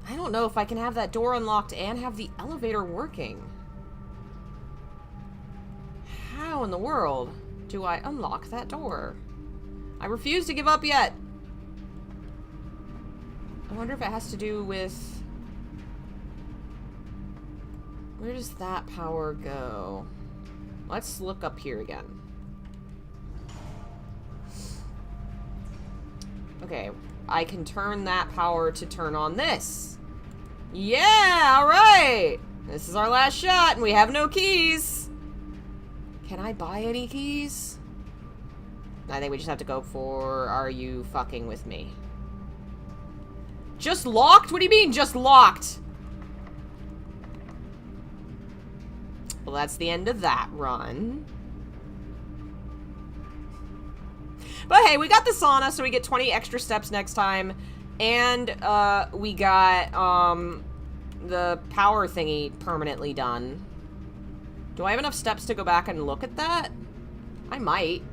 I don't know if I can have that door unlocked and have the elevator working. How in the world do I unlock that door? I refuse to give up yet. I wonder if it has to do with... where does that power go? Let's look up here again. Okay, I can turn that power to turn on this. Yeah, alright! This is our last shot, and we have no keys. Can I buy any keys? I think we just have to go for, are you fucking with me? Just locked? What do you mean, just locked? Well, that's the end of that run. But hey, we got the sauna, so we get 20 extra steps next time. And, we got, the power thingy permanently done. Do I have enough steps to go back and look at that? I might.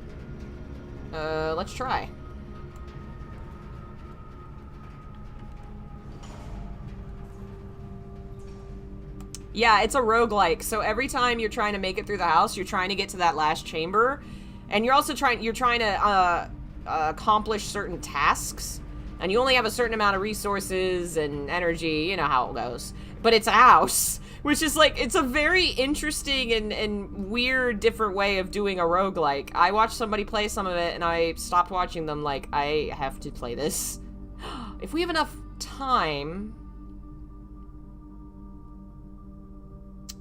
Let's try. Yeah, it's a roguelike. So every time you're trying to make it through the house, you're trying to get to that last chamber. And you're also trying to, accomplish certain tasks. And you only have a certain amount of resources and energy, you know how it goes. But it's a house, which is like, it's a very interesting and weird different way of doing a roguelike. I watched somebody play some of it and I stopped watching them like, I have to play this. If we have enough time...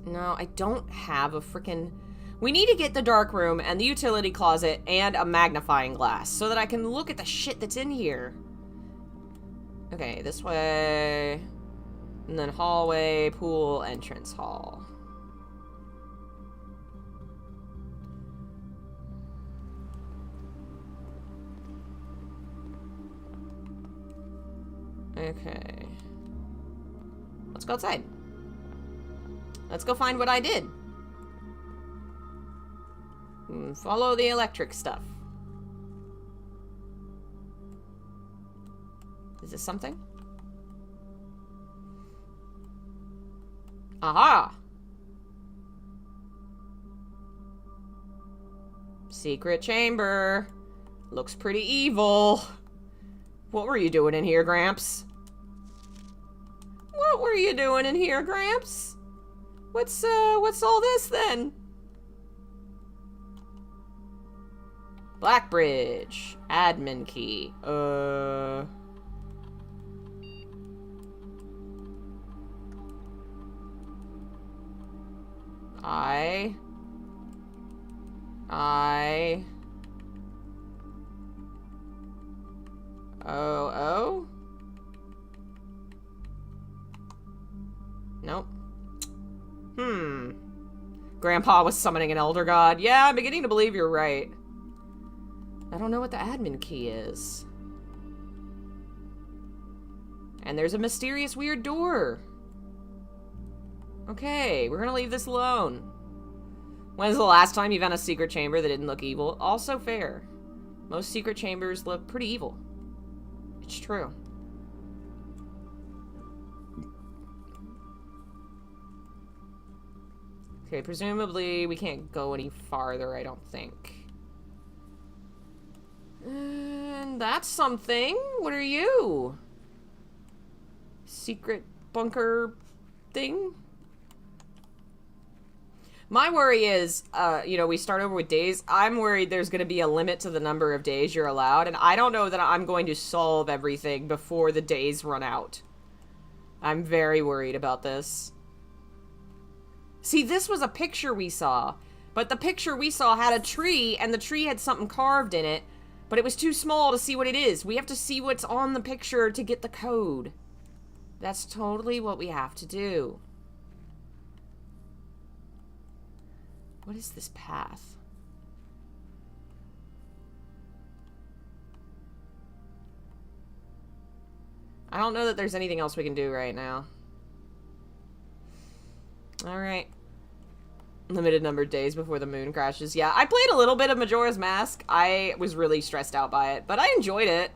no, I don't have a freaking... we need to get the dark room and the utility closet and a magnifying glass so that I can look at the shit that's in here. Okay, this way. And then hallway, pool, entrance hall. Okay. Let's go outside. Let's go find what I did. Follow the electric stuff. Is this something? Aha! Secret chamber. Looks pretty evil. What were you doing in here, Gramps? What were you doing in here, Gramps? What's all this, then? Blackbridge. Admin key. Oh? Nope. Grandpa was summoning an elder god. Yeah, I'm beginning to believe you're right. I don't know what the admin key is. And there's a mysterious weird door. Okay, we're gonna leave this alone. When's the last time you've found a secret chamber that didn't look evil? Also fair. Most secret chambers look pretty evil. It's true. Okay, presumably we can't go any farther, I don't think. And that's something. What are you? Secret bunker thing? My worry is, you know, we start over with days. I'm worried there's going to be a limit to the number of days you're allowed, and I don't know that I'm going to solve everything before the days run out. I'm very worried about this. See, this was a picture we saw, but the picture we saw had a tree, and the tree had something carved in it, but it was too small to see what it is. We have to see what's on the picture to get the code. That's totally what we have to do. What is this path? I don't know that there's anything else we can do right now. Alright. Limited number of days before the moon crashes. Yeah, I played a little bit of Majora's Mask. I was really stressed out by it, but I enjoyed it.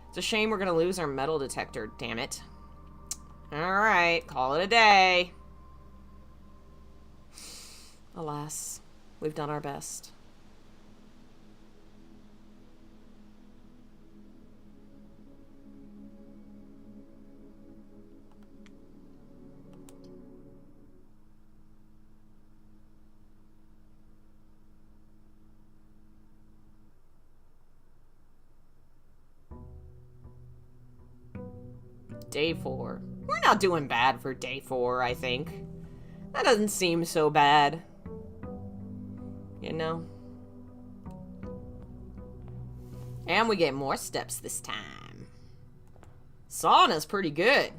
It's a shame we're gonna lose our metal detector, damn it. Alright, call it a day. Alas, we've done our best. Day 4. We're not doing bad for day 4, I think. That doesn't seem so bad. You know? And we get more steps this time. Sauna's pretty good.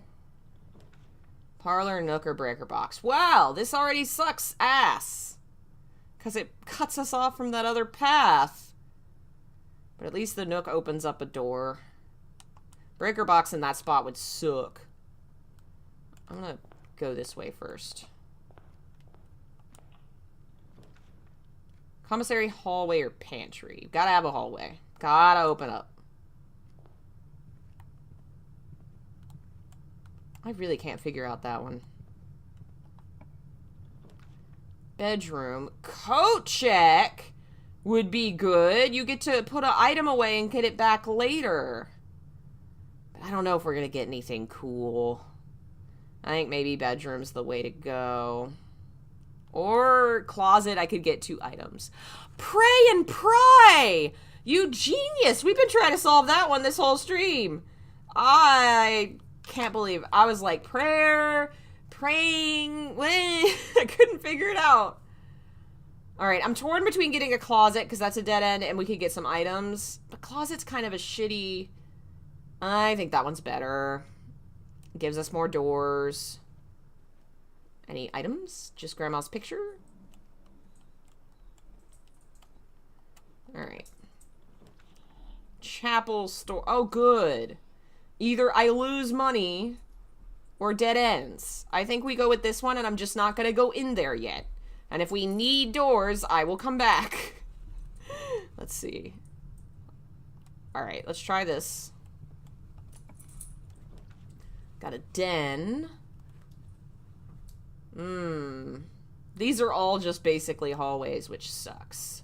Parlor, nook, or breaker box. Wow, this already sucks ass. Because it cuts us off from that other path. But at least the nook opens up a door. Breaker box in that spot would suck. I'm gonna go this way first. Commissary, hallway, or pantry. Gotta have a hallway. Gotta open up. I really can't figure out that one. Bedroom. Coat check would be good. You get to put an item away and get it back later. But I don't know if we're gonna get anything cool. I think maybe bedroom's the way to go. Or closet, I could get 2 items. Pray and pry! You genius! We've been trying to solve that one this whole stream. I can't believe. I was like, prayer, praying, I couldn't figure it out. Alright, I'm torn between getting a closet, because that's a dead end, and we could get some items. But closet's kind of a shitty... I think that one's better. Gives us more doors. Any items? Just grandma's picture? Alright. Chapel store. Oh, good. Either I lose money or dead ends. I think we go with this one, and I'm just not going to go in there yet. And if we need doors, I will come back. Let's see. Alright, let's try this. Got a den. These are all just basically hallways, which sucks.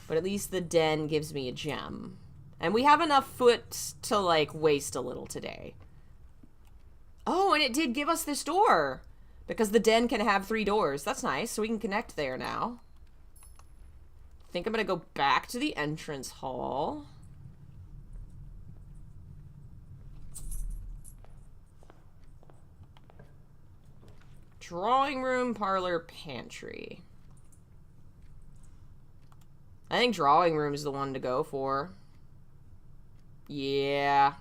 But at least the den gives me a gem. And we have enough foot to, like, waste a little today. Oh, and it did give us this door. Because the den can have 3 doors. That's nice, so we can connect there now. I think I'm gonna go back to the entrance hall. Drawing room, parlor, pantry. I think drawing room is the one to go for. Yeah.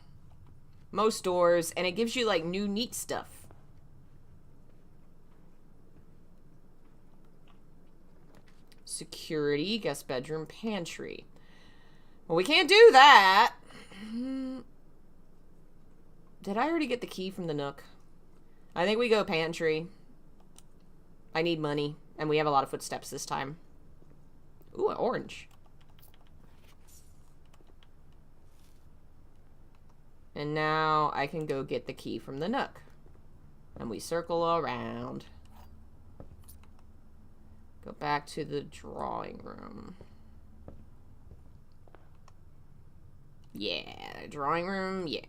Most doors, and it gives you, like, new neat stuff. Security, guest bedroom, pantry. Well, we can't do that. Did I already get the key from the Nook? I think we go pantry. I need money, and we have a lot of footsteps this time. Ooh, an orange. And now I can go get the key from the Nook. And we circle around. Go back to the drawing room. Yeah, drawing room, yeah.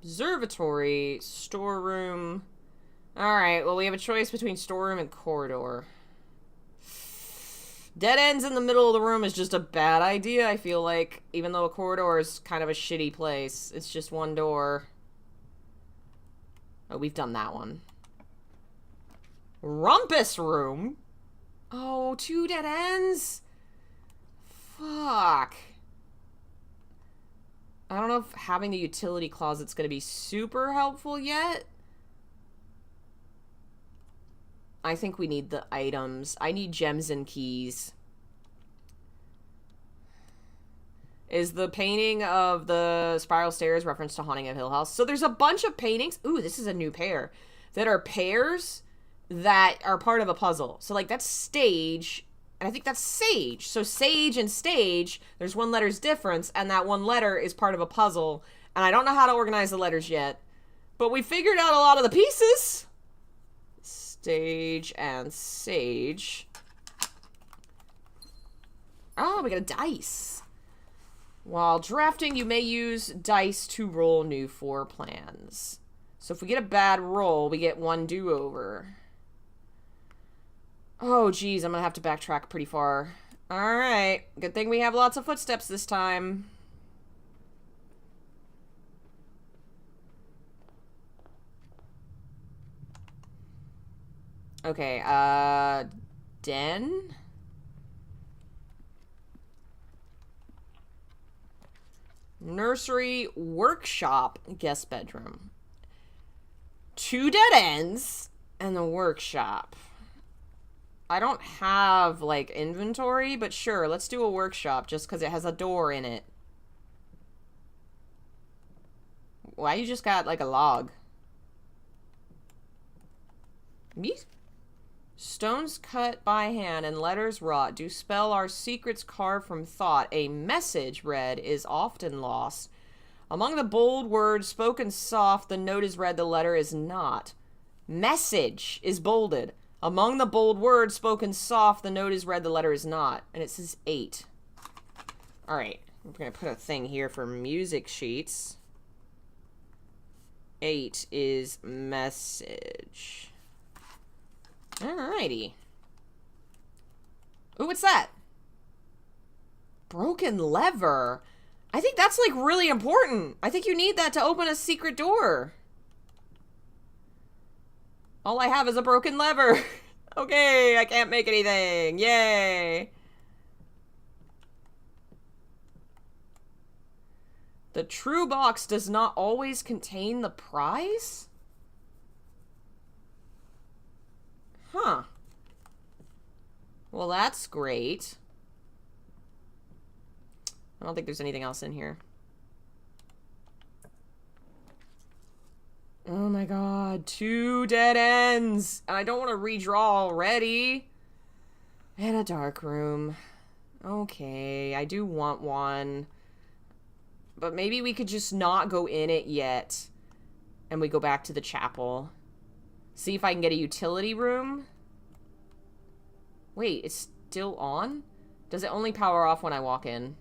Observatory, storeroom. Alright, well, we have a choice between storeroom and corridor. Dead ends in the middle of the room is just a bad idea, I feel like. Even though a corridor is kind of a shitty place. It's just one door. Oh, we've done that one. Rumpus room? Oh, 2 dead ends? Fuck. I don't know if having the utility closet's going to be super helpful yet. I think we need the items. I need gems and keys. Is the painting of the spiral stairs reference to Haunting of Hill House? So there's a bunch of paintings. Ooh, this is a new pair. That are pairs that are part of a puzzle. So, like, that's stage, and I think that's sage. So sage and stage, there's one letter's difference, and that one letter is part of a puzzle. And I don't know how to organize the letters yet. But we figured out a lot of the pieces. Stage and sage. Oh, we got a dice. While drafting, you may use dice to roll new floor plans. So if we get a bad roll, we get 1 do-over. Oh, geez, I'm gonna have to backtrack pretty far. Alright, good thing we have lots of footsteps this time. Okay, den? Nursery, workshop, guest bedroom. 2 dead ends, and the workshop. I don't have, like, inventory, but sure, let's do a workshop just because it has a door in it. Why you just got, like, a log? Me? Stones cut by hand and letters wrought do spell our secrets carved from thought. A message read is often lost. Among the bold words spoken soft, the note is read, the letter is not. Message is bolded. Among the bold words spoken soft, the note is read, the letter is not. And it says 8. Alright, I'm going to put a thing here for music sheets. 8 is message. Alrighty. Ooh, what's that? Broken lever. I think that's, like, really important. I think you need that to open a secret door. All I have is a broken lever. Okay, I can't make anything. Yay. The true box does not always contain the prize? Huh. Well, that's great. I don't think there's anything else in here. Oh my god, 2 dead ends! And I don't want to redraw already. And a dark room. Okay, I do want one. But maybe we could just not go in it yet. And we go back to the chapel. See if I can get a utility room. Wait, it's still on? Does it only power off when I walk in?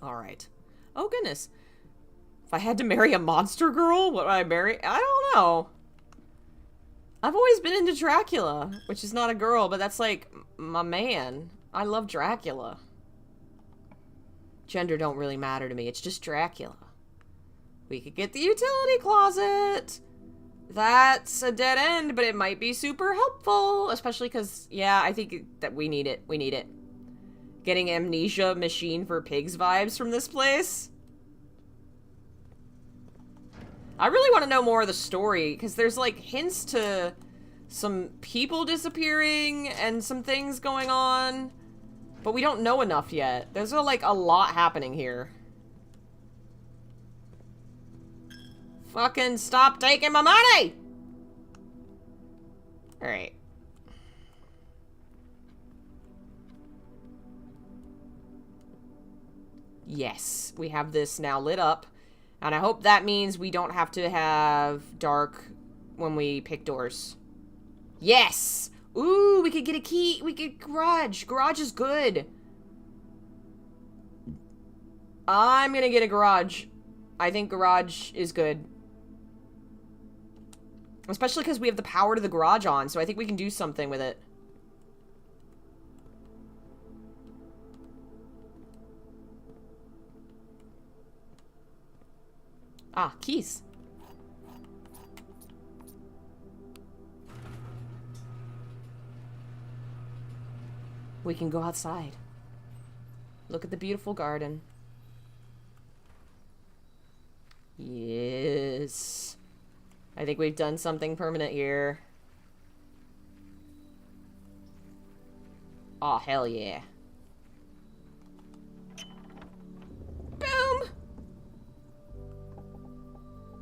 Alright. Oh, goodness. If I had to marry a monster girl, what would I marry? I don't know. I've always been into Dracula, which is not a girl, but that's like my man. I love Dracula. Gender don't really matter to me. It's just Dracula. We could get the utility closet. That's a dead end, but it might be super helpful. Especially because, yeah, I think that we need it. We need it. Getting amnesia machine for pigs vibes from this place. I really want to know more of the story, because there's, like, hints to some people disappearing and some things going on. But we don't know enough yet. There's, like, a lot happening here. Fucking stop taking my money! Alright. Yes, we have this now lit up. And I hope that means we don't have to have dark when we pick doors. Yes! Ooh, we could get a key. We could garage. Garage is good. I'm gonna get a garage. I think garage is good. Especially because we have the power to the garage on, so I think we can do something with it. Ah, keys. We can go outside. Look at the beautiful garden. Yes. I think we've done something permanent here. Oh, hell yeah. Boom!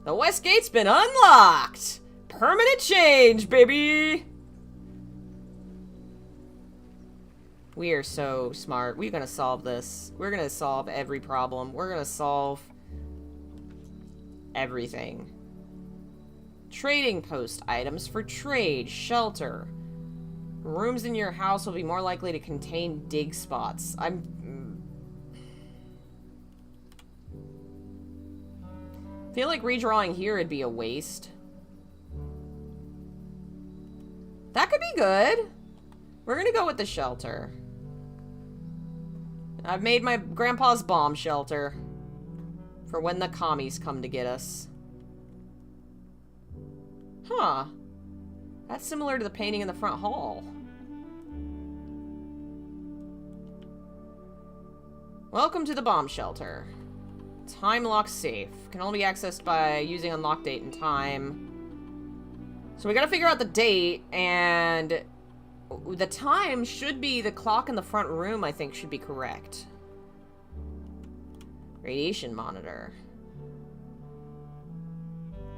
The West Gate's been unlocked! Permanent change, baby! We are so smart. We're gonna solve this. We're gonna solve every problem. We're gonna solve everything. Trading post items for trade. Shelter. Rooms in your house will be more likely to contain dig spots. I feel like redrawing here would be a waste. That could be good. We're gonna go with the shelter. I've made my grandpa's bomb shelter for when the commies come to get us. Huh. That's similar to the painting in the front hall. Welcome to the bomb shelter. Time lock safe. Can only be accessed by using unlock date and time. So we gotta figure out the date, and the time should be the clock in the front room, I think, should be correct. Radiation monitor.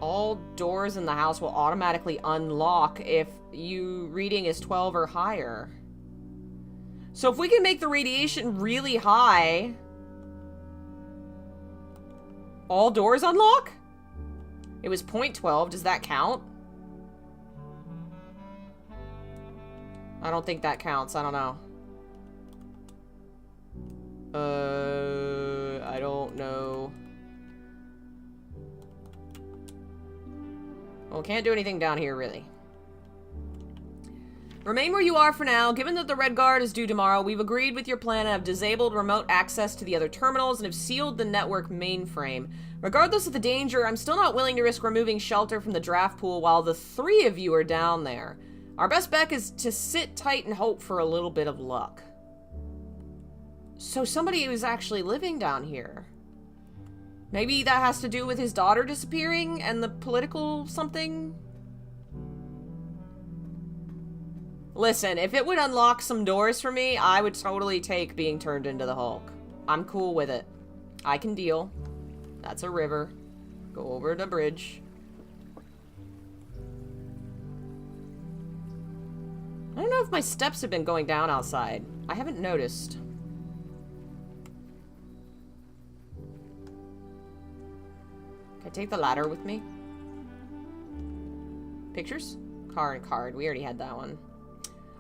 All doors in the house will automatically unlock if you reading is 12 or higher. So if we can make the radiation really high, all doors unlock? It was 0.12. Does that count? I don't think that counts. I don't know. I don't know. Well, can't do anything down here, really. Remain where you are for now. Given that the Red Guard is due tomorrow, we've agreed with your plan and have disabled remote access to the other terminals and have sealed the network mainframe. Regardless of the danger, I'm still not willing to risk removing shelter from the draft pool while the three of you are down there. Our best bet is to sit tight and hope for a little bit of luck. So somebody was actually living down here. Maybe that has to do with his daughter disappearing and the political something? Listen, if it would unlock some doors for me, I would totally take being turned into the Hulk. I'm cool with it. I can deal. That's a river. Go over the bridge. I don't know if my steps have been going down outside. I haven't noticed. Can I take the ladder with me? Pictures? Car and card. We already had that one.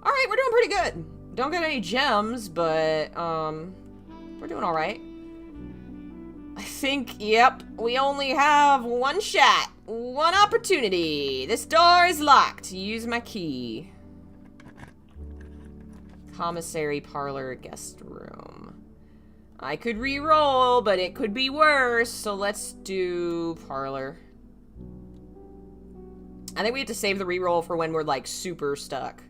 Alright, we're doing pretty good. Don't get any gems, but, we're doing alright. I think, yep, we only have one shot. One opportunity. This door is locked. Use my key. Commissary, parlor, guest room. I could re-roll, but it could be worse, so let's do parlor. I think we have to save the re-roll for when we're, like, super stuck.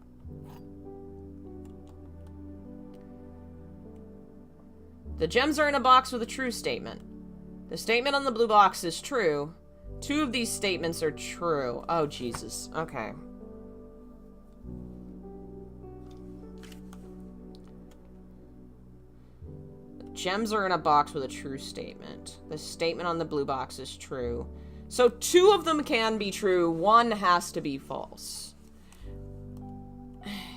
The gems are in a box with a true statement. The statement on the blue box is true. 2 of these statements are true. Oh, Jesus. Okay. Gems are in a box with a true statement. The statement on the blue box is true. So 2 of them can be true. 1 has to be false.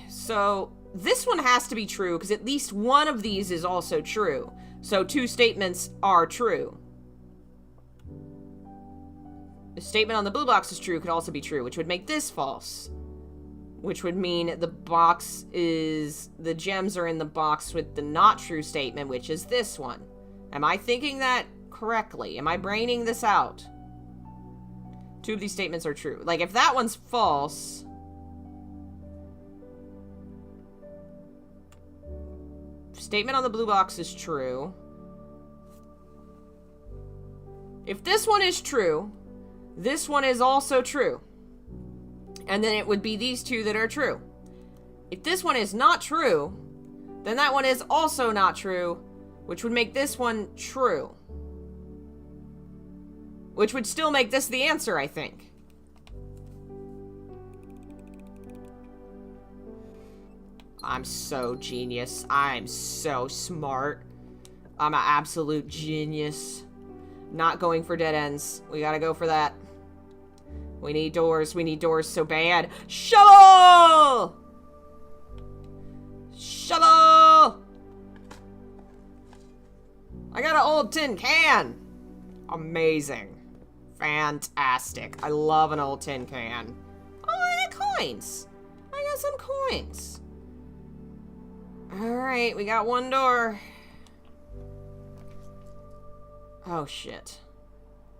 So this one has to be true because at least one of these is also true. So 2 statements are true. The statement on the blue box is true could also be true, which would make this false. Which would mean the box is... the gems are in the box with the not true statement, which is this one. Am I thinking that correctly? Am I braining this out? 2 of these statements are true. Like, if that one's false... statement on the blue box is true. If this one is true, this one is also true. And then it would be these 2 that are true. If this one is not true, then that one is also not true, which would make this one true. Which would still make this the answer, I think. I'm so genius. I'm so smart. I'm an absolute genius. Not going for dead ends. We gotta go for that. We need doors. We need doors so bad. Shovel! Shovel! I got an old tin can. Amazing. Fantastic. I love an old tin can. Oh, I got coins. I got some coins. Alright, we got 1 door. Oh, shit.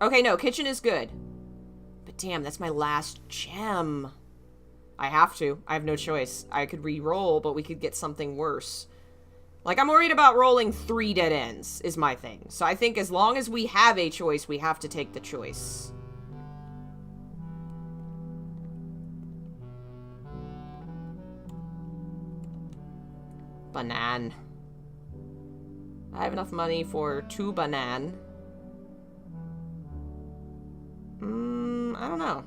Okay, no, kitchen is good. But damn, that's my last gem. I have to. I have no choice. I could re-roll, but we could get something worse. Like, I'm worried about rolling 3 dead ends, is my thing. So I think as long as we have a choice, we have to take the choice. Banan. I have enough money for 2 banan. I don't know.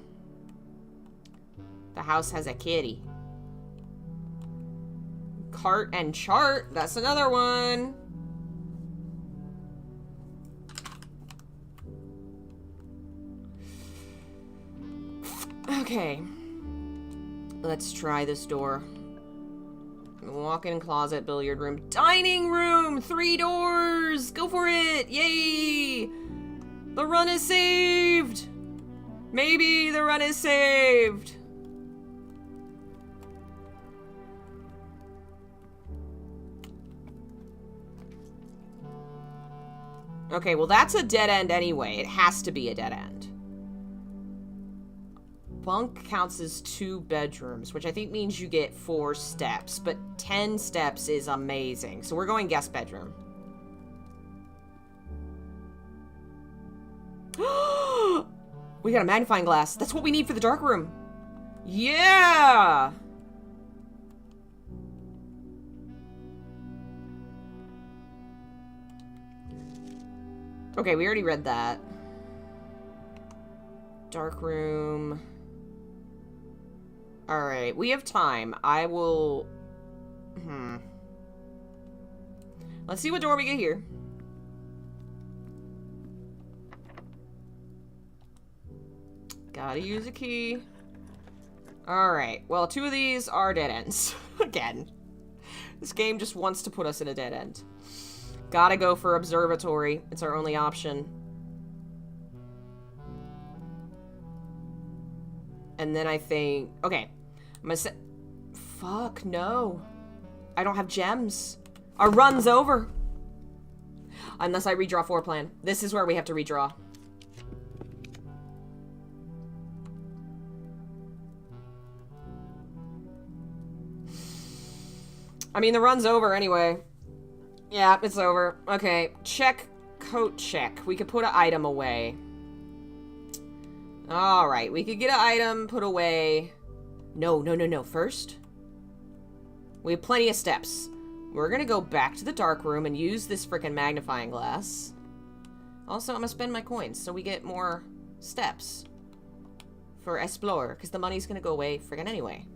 The house has a kitty. Cart and chart. That's another one. Okay. Let's try this door. Walk-in closet, billiard room, dining room! 3 doors! Go for it! Yay! The run is saved! Maybe the run is saved! Okay, well that's a dead end anyway. It has to be a dead end. Bunk counts as 2 bedrooms, which I think means you get 4 steps, but 10 steps is amazing. So we're going guest bedroom. We got a magnifying glass. That's what we need for the dark room. Yeah! Okay, we already read that. Dark room. Alright, we have time. I will... Let's see what door we get here. Gotta use a key. Alright, well, 2 of these are dead ends. Again. This game just wants to put us in a dead end. Gotta go for observatory. It's our only option. And then I think... Okay. I'm gonna say... Fuck, no. I don't have gems. Our run's over. Unless I redraw floor plan. This is where we have to redraw. I mean, the run's over anyway. Yeah, it's over. Okay, check, coat check. We could put an item away. Alright, we could get an item put away. No, no, no, no. First, we have plenty of steps. We're gonna go back to the dark room and use this freaking magnifying glass. Also, I'm gonna spend my coins so we get more steps for explore, because the money's gonna go away freaking anyway.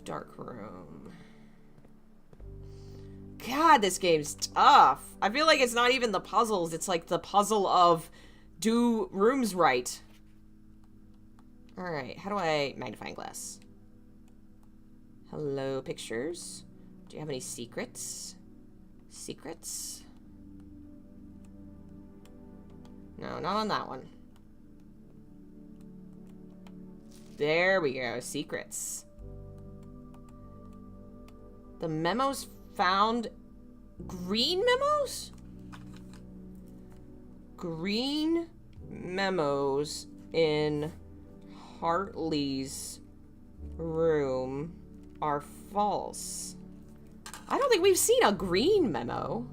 Dark room. God, this game's tough. I feel like it's not even the puzzles. It's like the puzzle of do rooms right. Alright, how do I magnifying glass? Hello, pictures. Do you have any secrets? Secrets? No, not on that one. There we go, secrets. The memos found... Green memos? Green memos in Hartley's room are false. I don't think we've seen a green memo.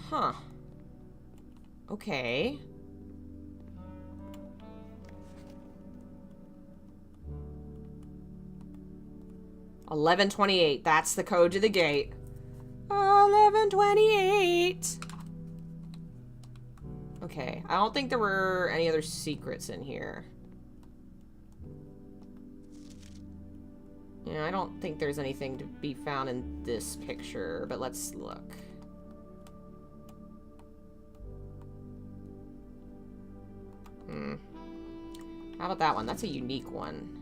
Huh. Okay. $11.28. That's the code to the gate. $11.28. Okay. I don't think there were any other secrets in here. Yeah, I don't think there's anything to be found in this picture, but let's look. How about that one? That's a unique one.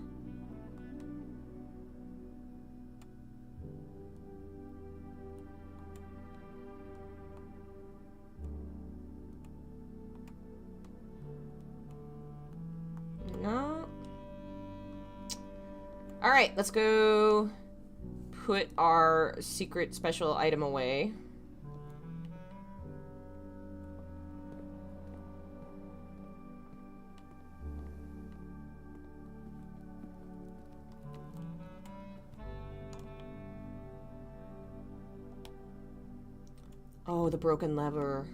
No. Alright, let's go put our secret special item away. Oh, the broken lever.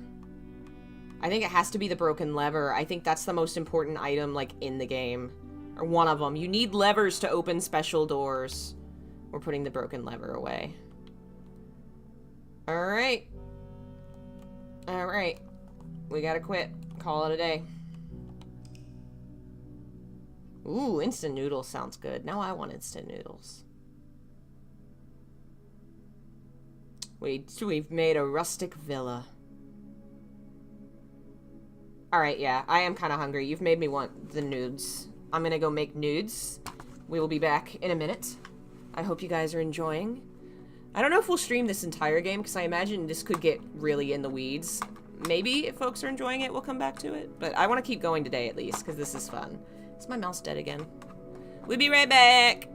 I think it has to be the broken lever. I think that's the most important item, like, in the game. Or one of them. You need levers to open special doors. We're putting the broken lever away. Alright. Alright. We gotta quit. Call it a day. Ooh, instant noodles sounds good. Now I want instant noodles. We've made a rustic villa. Alright, yeah. I am kind of hungry. You've made me want the nudes. I'm gonna go make nudes. We will be back in a minute. I hope you guys are enjoying. I don't know if we'll stream this entire game, because I imagine this could get really in the weeds. Maybe if folks are enjoying it, we'll come back to it. But I want to keep going today, at least, because this is fun. Is my mouse dead again? We'll be right back!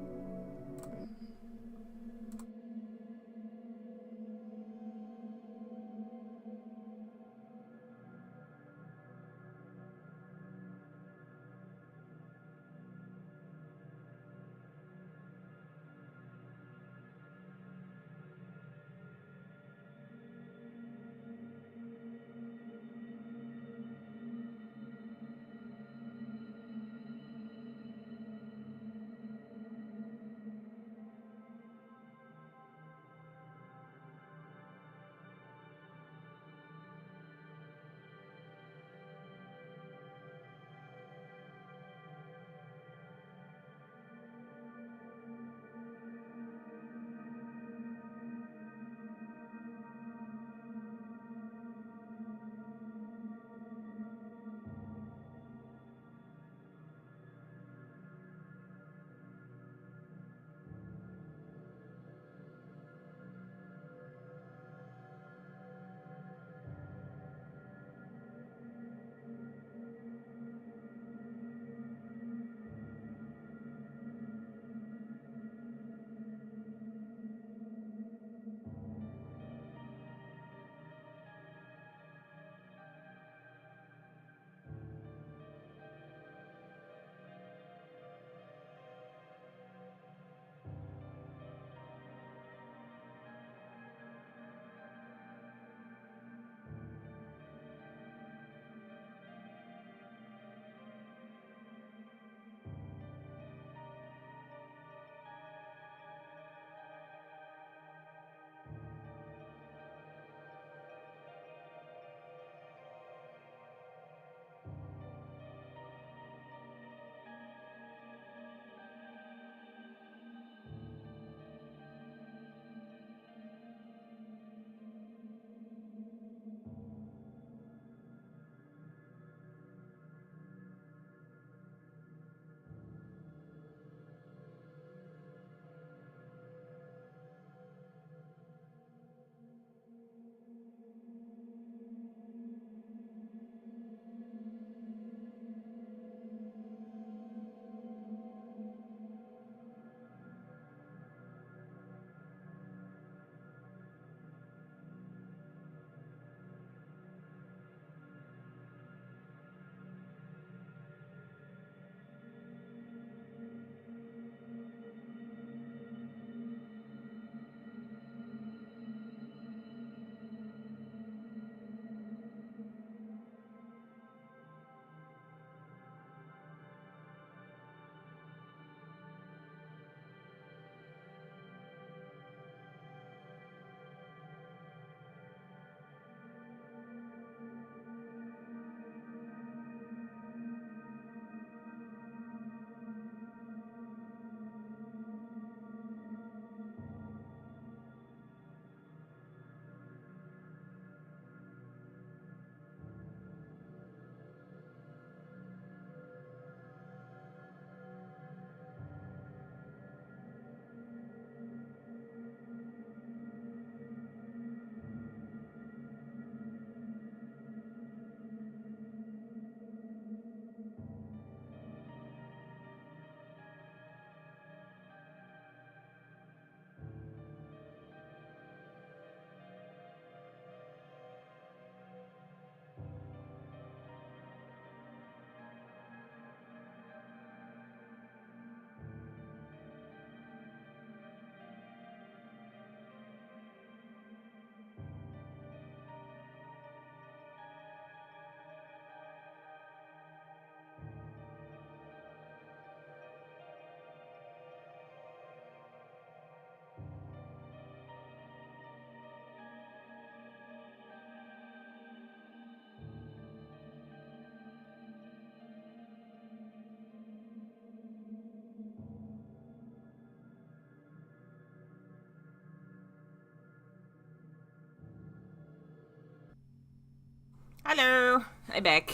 Hello. I'm back.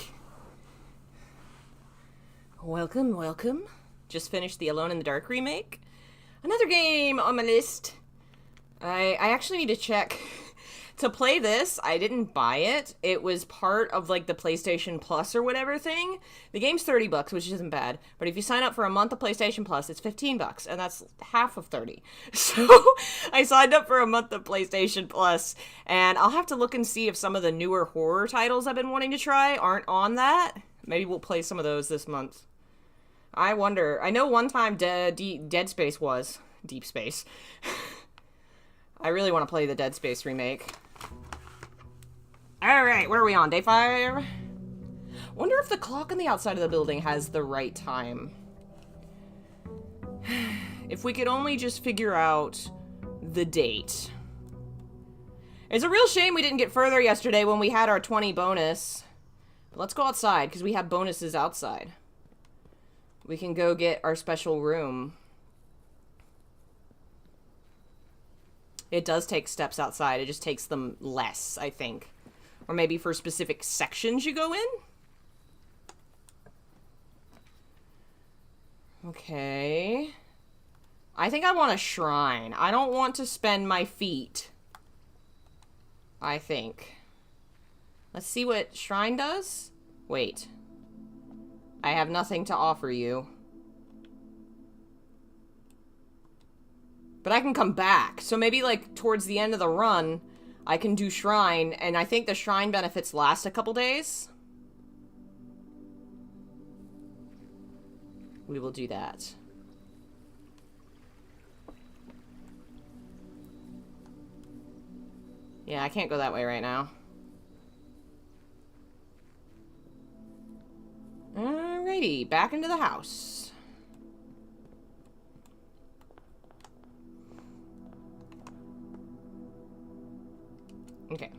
Welcome, welcome. Just finished the Alone in the Dark remake. Another game on my list. I actually need to check. To play this, I didn't buy it. It was part of, like, the PlayStation Plus or whatever thing. The game's $30, which isn't bad. But if you sign up for a month of PlayStation Plus, it's $15, and that's half of 30. So, I signed up for a month of PlayStation Plus, and I'll have to look and see if some of the newer horror titles I've been wanting to try aren't on that. Maybe we'll play some of those this month. I wonder. I know one time Dead Space was. Deep Space. I really want to play the Dead Space remake. Alright, what are we on? Day 5? Wonder if the clock on the outside of the building has the right time. If we could only just figure out the date. It's a real shame we didn't get further yesterday when we had our 20 bonus. But let's go outside, because we have bonuses outside. We can go get our special room. It does take steps outside. It just takes them less, I think. Or maybe for specific sections you go in? Okay. I think I want a shrine. I don't want to spend my feet. I think. Let's see what shrine does. Wait. I have nothing to offer you. But I can come back. So maybe, like, towards the end of the run, I can do shrine, and I think the shrine benefits last a couple days. We will do that. Yeah, I can't go that way right now. Alrighty, back into the house. Okay.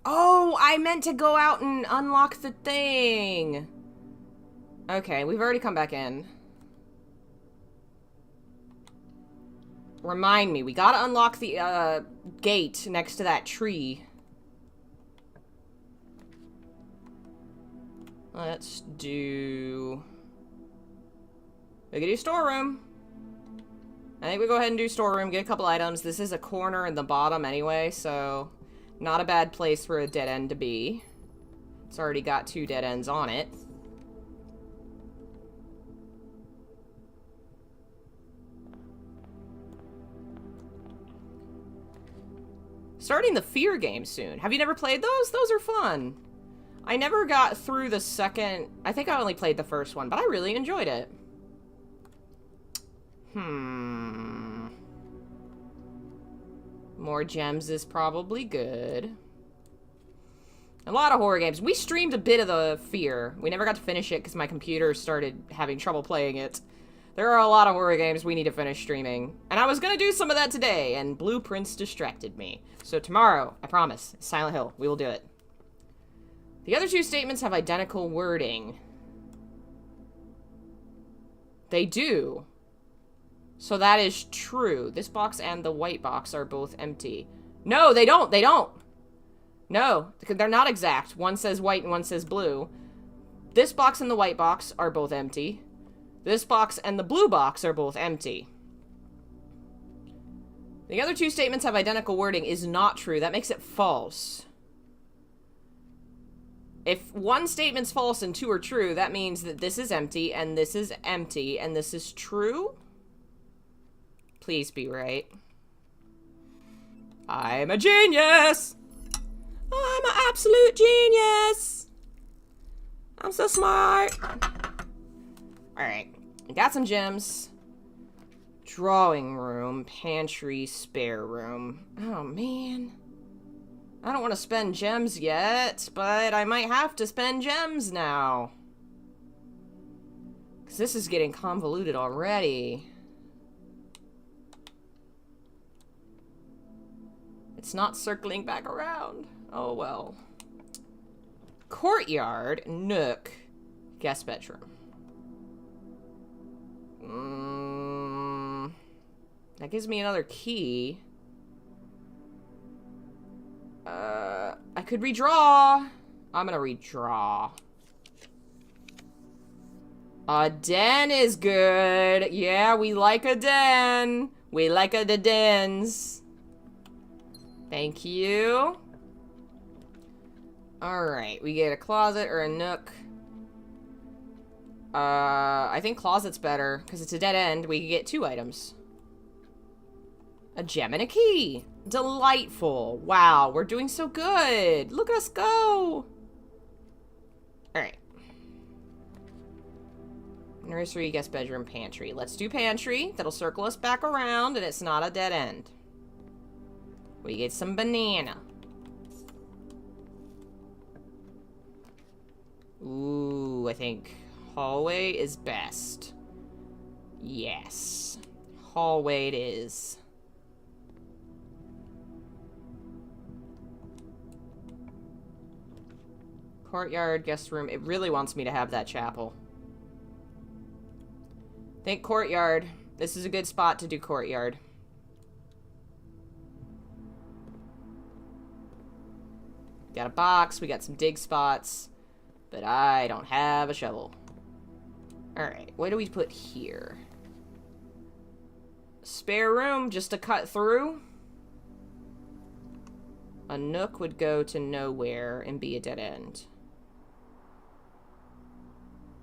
Oh, I meant to go out and unlock the thing. Okay, we've already come back in. Remind me, we gotta unlock the gate next to that tree. Let's do... We can do storeroom. I think we go ahead and do storeroom, get a couple items. This is a corner in the bottom anyway, so not a bad place for a dead end to be. It's already got 2 dead ends on it. Starting the Fear game soon. Have you never played those? Those are fun. I never got through the second... I think I only played the first one, but I really enjoyed it. More gems is probably good. A lot of horror games. We streamed a bit of the Fear. We never got to finish it because my computer started having trouble playing it. There are a lot of horror games we need to finish streaming. And I was going to do some of that today, and Blueprints distracted me. So tomorrow, I promise, Silent Hill, we will do it. The other 2 statements have identical wording. They do. So that is true. This box and the white box are both empty. No, they don't. They don't. No, they're not exact. One says white and one says blue. This box and the white box are both empty. This box and the blue box are both empty. The other 2 statements have identical wording is not true. That makes it false. If one statement's false and 2 are true, that means that this is empty and this is empty and this is true. Please be right. I'm a genius! I'm an absolute genius! I'm so smart! Alright, got some gems. Drawing room, pantry, spare room. Oh, man. I don't want to spend gems yet, but I might have to spend gems now. Because this is getting convoluted already. It's not circling back around. Oh, well. Courtyard, nook, guest bedroom. That gives me another key. I could redraw. I'm gonna redraw. A den is good. Yeah, we like a den. We like the dens. Thank you. Alright, we get a closet or a nook. I think closet's better, because it's a dead end. We can get 2 items. A gem and a key. Delightful. Wow, we're doing so good. Look at us go. Alright. Nursery, guest bedroom, pantry. Let's do pantry. That'll circle us back around, and it's not a dead end. We get some banana. Ooh, I think hallway is best. Yes. Hallway it is. Courtyard, guest room. It really wants me to have that chapel. Think courtyard. This is a good spot to do courtyard. Got a box. We got some dig spots. But I don't have a shovel. Alright, what do we put here? Spare room just to cut through. A nook would go to nowhere and be a dead end.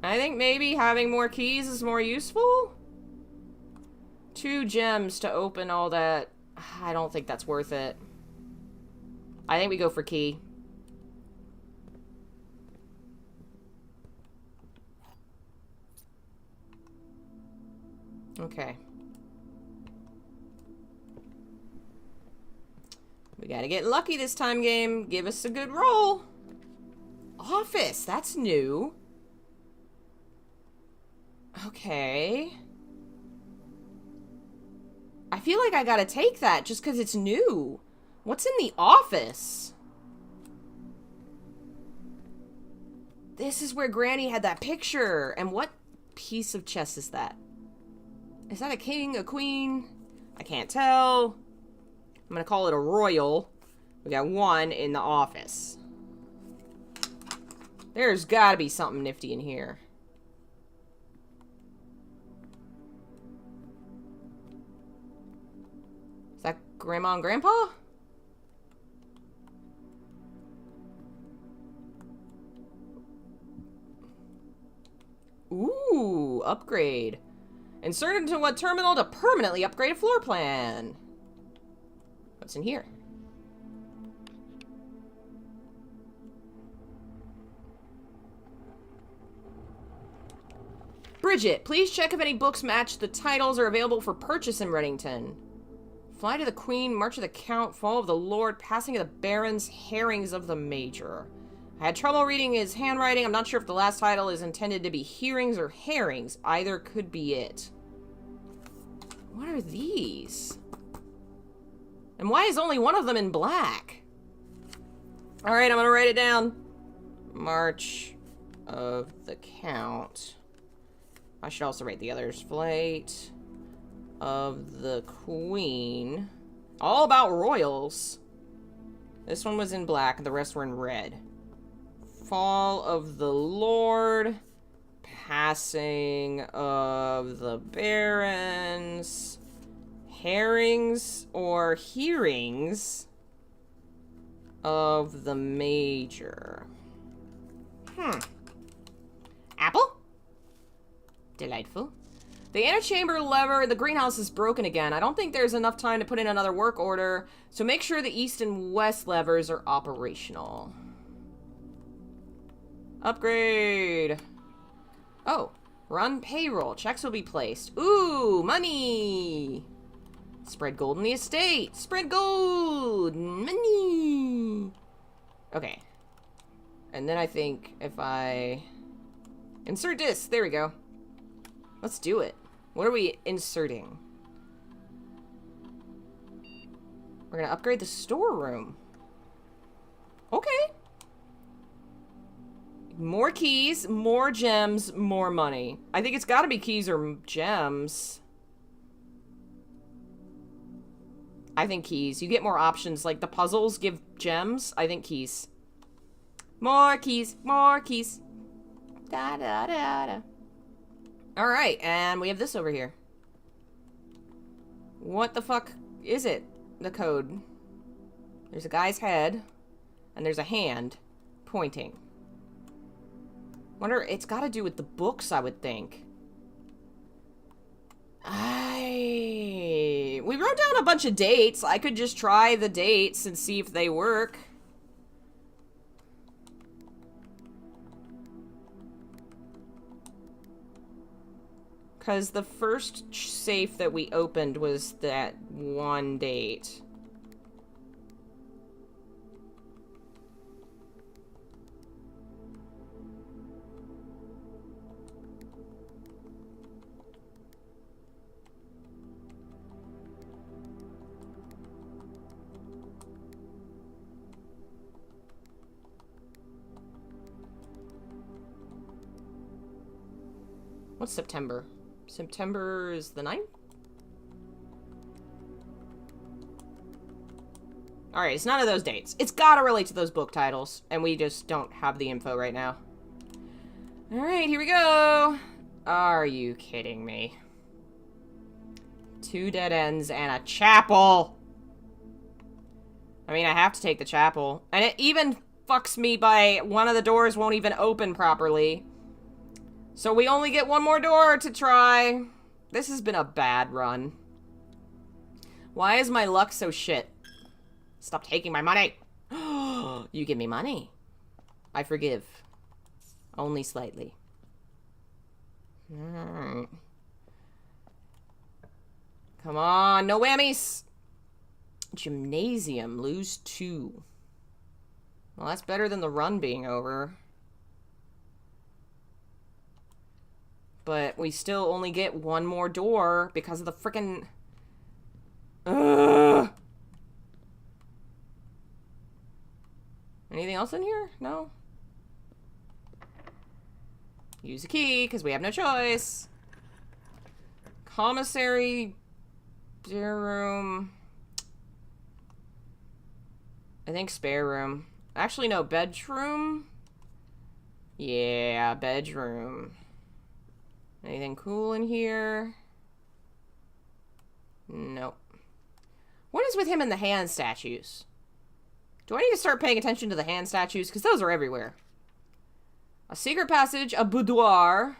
I think maybe having more keys is more useful. 2 gems to open all that. I don't think that's worth it. I think we go for key. Okay. We gotta get lucky this time, game. Give us a good roll. Office, that's new. Okay. I feel like I gotta take that just because it's new. What's in the office? This is where Granny had that picture. And what piece of chess is that? Is that a king, a queen? I can't tell. I'm gonna call it a royal. We got 1 in the office. There's gotta be something nifty in here. Is that Grandma and Grandpa? Ooh, upgrade. Insert into what terminal to permanently upgrade a floor plan? What's in here? Bridget, please check if any books match the titles are available for purchase in Reddington. Fly to the Queen, March of the Count, Fall of the Lord, Passing of the Barons, Herrings of the Major. I had trouble reading his handwriting. I'm not sure if the last title is intended to be hearings or herrings. Either could be it. What are these? And why is only one of them in black? Alright, I'm gonna write it down. March of the Count. I should also write the others. Flight of the Queen. All about royals. This one was in black, and the rest were in red. Fall of the Lord. Passing of the Barons. Herrings or hearings of the Major. Apple? Delightful. The antechamber lever in the greenhouse is broken again. I don't think there's enough time to put in another work order, so make sure the east and west levers are operational. Upgrade. Oh, run payroll. Checks will be placed. Ooh, money. Spread gold in the estate. Spread gold. Money. Okay. And then I think if I insert this, there we go. Let's do it. What are we inserting? We're gonna upgrade the storeroom. Okay. More keys, more gems, more money. I think it's gotta be keys or gems. I think keys. You get more options. Like the puzzles give gems. I think keys. More keys, more keys. Da da da da. Alright, and we have this over here. What the fuck is it? The code. There's a guy's head, and there's a hand pointing. Wonder, it's gotta do with the books, I would think. We wrote down a bunch of dates. I could just try the dates and see if they work. Because the first safe that we opened was that one date. What's September? September is the 9th? Alright, it's none of those dates. It's gotta relate to those book titles, and we just don't have the info right now. Alright, here we go. Are you kidding me? 2 dead ends and a chapel! I mean, I have to take the chapel. And it even fucks me by one of the doors won't even open properly. So we only get one more door to try. This has been a bad run. Why is my luck so shit? Stop taking my money. You give me money. I forgive. Only slightly. Alright. Come on, no whammies. Gymnasium, lose 2. Well, that's better than the run being over. But we still only get one more door because of the frickin'... Anything else in here? No? Use a key, because we have no choice. Commissary... spare room... I think spare room. Actually, no, bedroom? Yeah, bedroom. Anything cool in here? Nope. What is with him and the hand statues? Do I need to start paying attention to the hand statues? Because those are everywhere. A secret passage, a boudoir.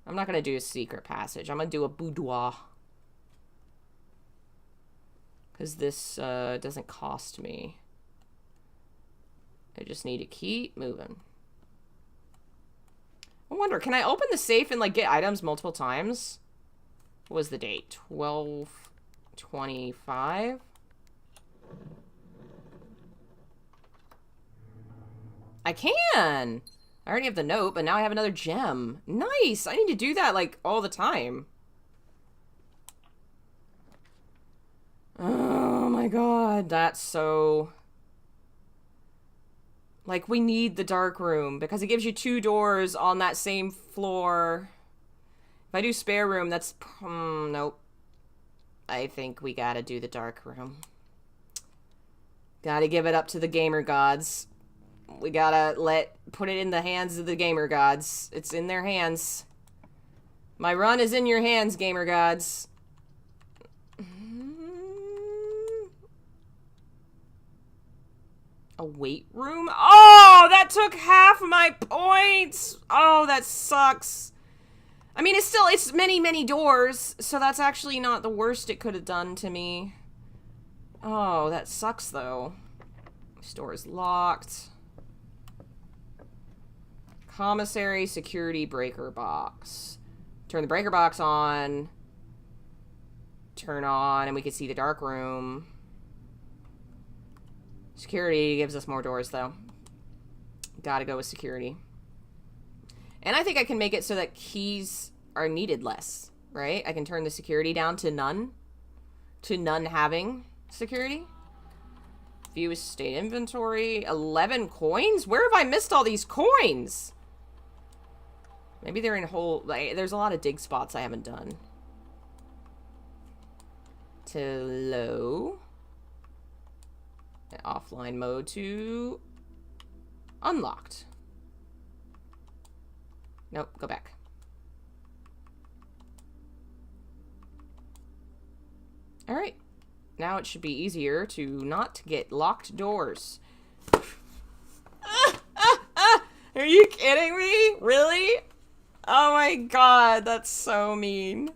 I'm not going to do a secret passage. I'm going to do a boudoir. Because this doesn't cost me. I just need to keep moving. I wonder, can I open the safe and, like, get items multiple times? What was the date? 12/25? I can! I already have the note, but now I have another gem. Nice! I need to do that, like, all the time. Oh my god, that's so... Like, we need the dark room, because it gives you 2 doors on that same floor. If I do spare room, that's... nope. I think we gotta do the dark room. Gotta give it up to the gamer gods. We gotta put it in the hands of the gamer gods. It's in their hands. My run is in your hands, gamer gods. A weight room? Oh, that took half my points! Oh, that sucks. I mean, it's many, many doors, so that's actually not the worst it could have done to me. Oh, that sucks, though. Store is locked. Commissary security breaker box. Turn the breaker box on. Turn on, and we can see the dark room. Security gives us more doors, though. Gotta go with security. And I think I can make it so that keys are needed less, right? I can turn the security down to none. To none having security. View estate inventory. 11 coins? Where have I missed all these coins? Maybe they're in whole... Like, there's a lot of dig spots I haven't done. To low. Offline mode to Unlocked. Nope, go back. Alright. Now it should be easier to not get locked doors. Are you kidding me? Really? Oh my god, that's so mean.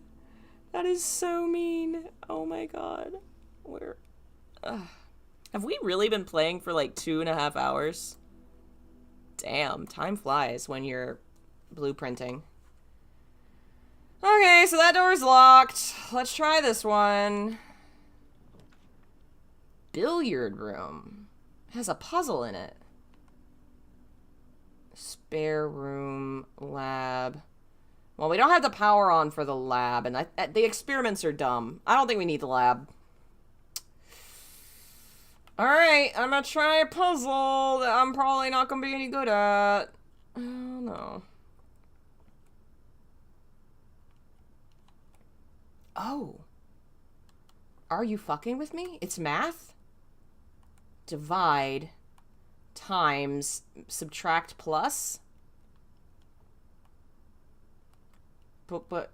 That is so mean. Oh my god. Where? Have we really been playing for like 2.5 hours? Damn, time flies when you're blueprinting. Okay, so that door's locked. Let's try this one. Billiard room. It has a puzzle in it. Spare room, lab. Well, we don't have the power on for the lab, and the experiments are dumb. I don't think we need the lab. Alright, I'm gonna try a puzzle that I'm probably not gonna be any good at. Oh, no. Oh. Are you fucking with me? It's math? Divide times subtract plus? But...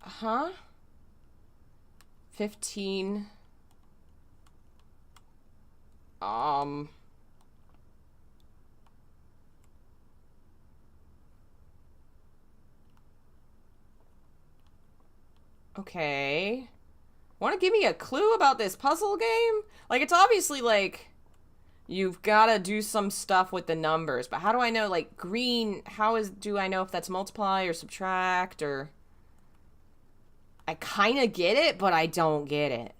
Huh? 15... Okay. Want to give me a clue about this puzzle game? Like, it's obviously, like, you've got to do some stuff with the numbers, but how do I know, like, green, do I know if that's multiply or subtract, or... I kind of get it, but I don't get it.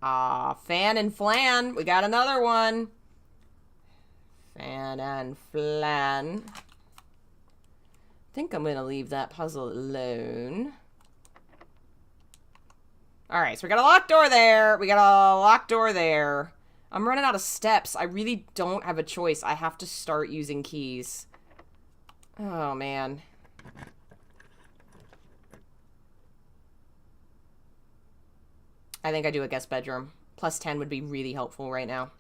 Fan and flan. We got another one. Fan and flan. I think I'm gonna leave that puzzle alone. Alright, so we got a locked door there. We got a locked door there. I'm running out of steps. I really don't have a choice. I have to start using keys. Oh, man. I think I do a guest bedroom. Plus 10 would be really helpful right now.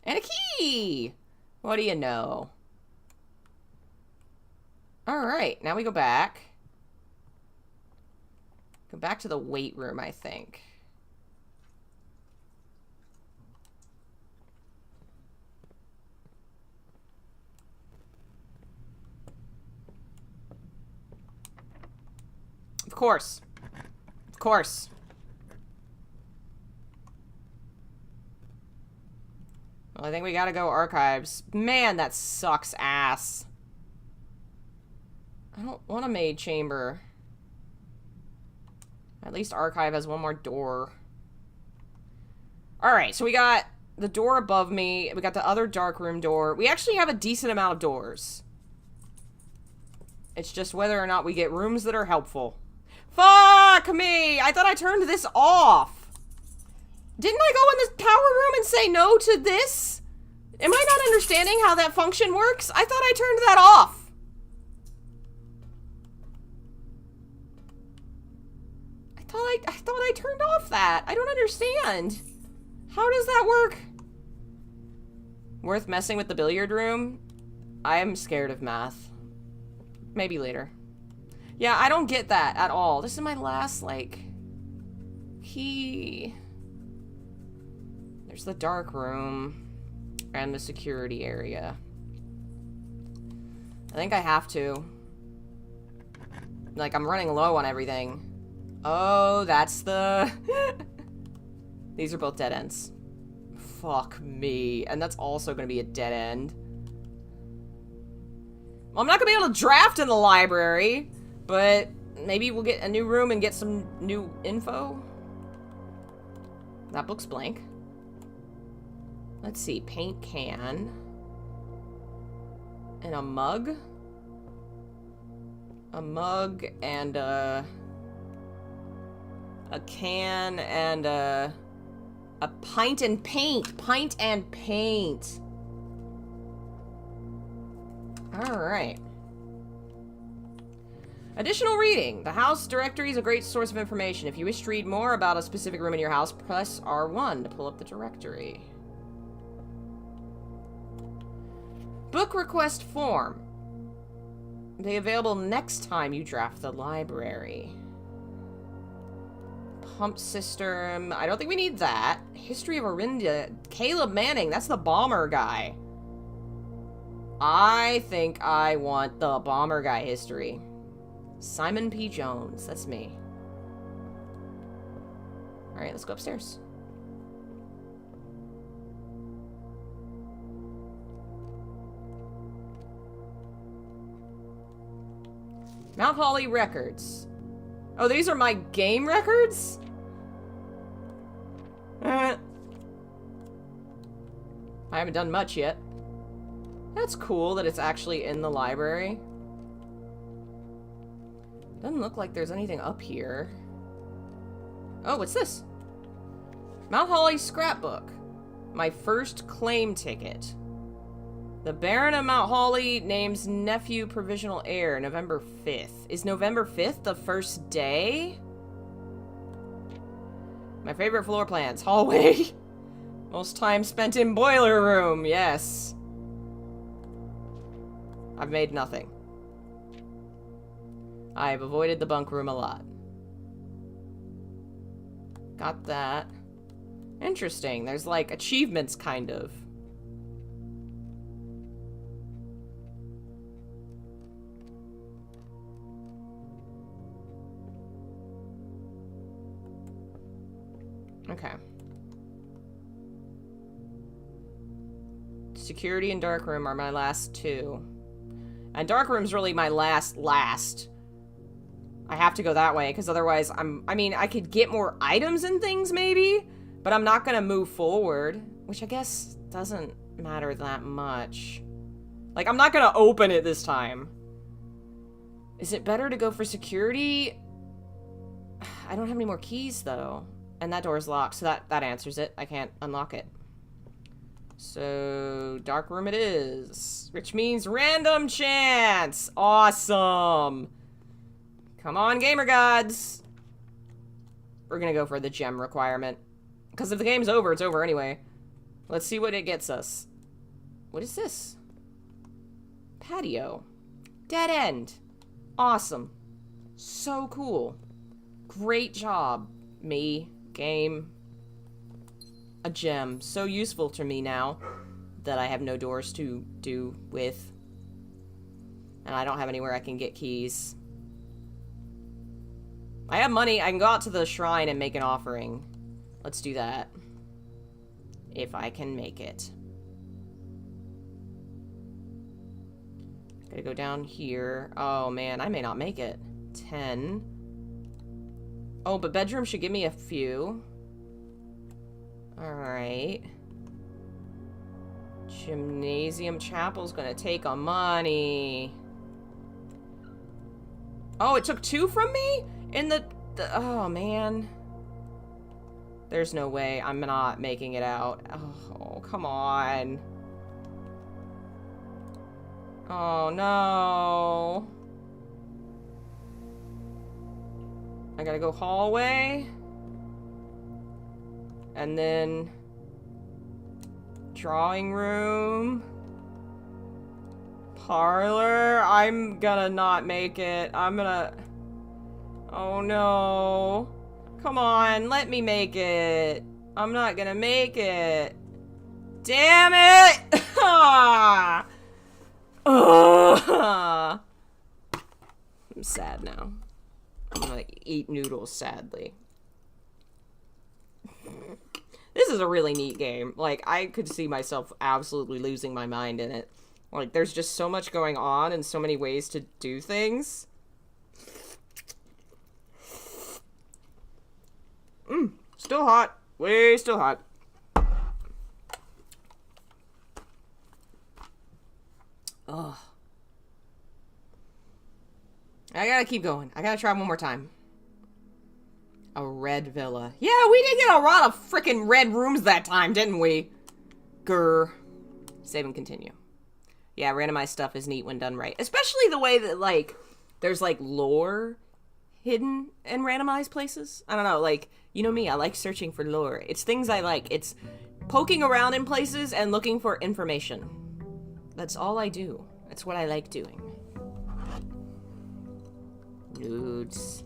And a key! What do you know? Alright, now we go back. Go back to the weight room, I think. Of course. Of course. Well, I think we gotta go archives. Man, that sucks ass. I don't want a maid chamber. At least archive has one more door. Alright, so we got the door above me. We got the other dark room door. We actually have a decent amount of doors. It's just whether or not we get rooms that are helpful. Fuck me! I thought I turned this off. Didn't I go in this power room and say no to this? Am I not understanding how that function works? I thought I turned that off. I thought I turned off that. I don't understand. How does that work? Worth messing with the billiard room? I am scared of math. Maybe later. Yeah, I don't get that at all. This is my last, like, key. There's the dark room and the security area. I think I have to. Like, I'm running low on everything. Oh, that's the... These are both dead ends. Fuck me. And that's also going to be a dead end. Well, I'm not going to be able to draft in the library, but maybe we'll get a new room and get some new info. That book's blank. Let's see. Paint can. And a mug. A mug and a can and a A pint and paint. Pint and paint. Alright. Additional reading. The house directory is a great source of information. If you wish to read more about a specific room in your house, press R1 to pull up the directory. Book request form. Be available next time you draft the library. Pump system. I don't think we need that. History of Orinda. Caleb Manning. That's the bomber guy. I think I want the bomber guy history. Simon P. Jones. That's me. Alright, let's go upstairs. Mount Holly records. Oh, these are my game records? I haven't done much yet. That's cool that it's actually in the library. Doesn't look like there's anything up here. Oh, what's this? Mount Holly scrapbook. My first claim ticket. The Baron of Mount Holly names nephew provisional heir, November 5th. Is November 5th the first day? My favorite floor plans, hallway. Most time spent in boiler room, yes. I've made nothing. I've avoided the bunk room a lot. Got that. Interesting, there's like achievements, kind of. Okay. Security and dark room are my last two. And dark room's really my last. I have to go that way, because otherwise I mean, I could get more items and things, maybe, but I'm not gonna move forward, which I guess doesn't matter that much. Like, I'm not gonna open it this time. Is it better to go for security? I don't have any more keys, though. And that door's locked, so that answers it. I can't unlock it. So, dark room it is. Which means random chance! Awesome! Come on, gamer gods! We're gonna go for the gem requirement. Because if the game's over, it's over anyway. Let's see what it gets us. What is this? Patio. Dead end. Awesome. So cool. Great job, me. Game. A gem. So useful to me now that I have no doors to do with. And I don't have anywhere I can get keys. I have money. I can go out to the shrine and make an offering. Let's do that. If I can make it. Gotta go down here. Oh man, I may not make it. 10. Oh, but bedroom should give me a few. Alright. Gymnasium chapel's gonna take a money. Oh, it took 2 from me? In the oh, man. There's no way I'm not making it out. Oh, come on. Oh, no. I gotta go hallway. And then drawing room. Parlor. I'm gonna not make it. I'm gonna... Oh no. Come on, let me make it. I'm not gonna make it. Damn it! I'm sad now. I'm gonna eat noodles sadly. This is a really neat game. Like, I could see myself absolutely losing my mind in it. Like, there's just so much going on and so many ways to do things. Still hot. Way still hot. Ugh. I gotta keep going. I gotta try one more time. A red villa. Yeah, we did get a lot of freaking red rooms that time, didn't we? Grr. Save and continue. Yeah, randomized stuff is neat when done right. Especially the way that, like, there's, like, lore hidden in randomized places. I don't know, like, you know me, I like searching for lore. It's things I like. It's poking around in places and looking for information. That's all I do. That's what I like doing. Nudes.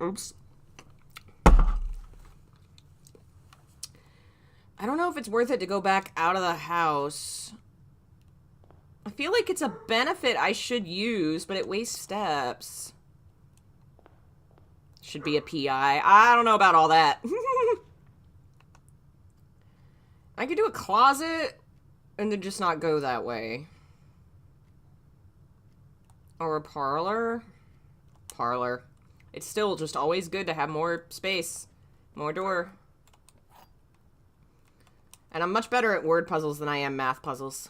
Oops. I don't know if it's worth it to go back out of the house. I feel like it's a benefit I should use, but it wastes steps. Should be a PI. I don't know about all that. I could do a closet and then just not go that way. Or a parlor. Parlor. It's still just always good to have more space. More door. And I'm much better at word puzzles than I am math puzzles.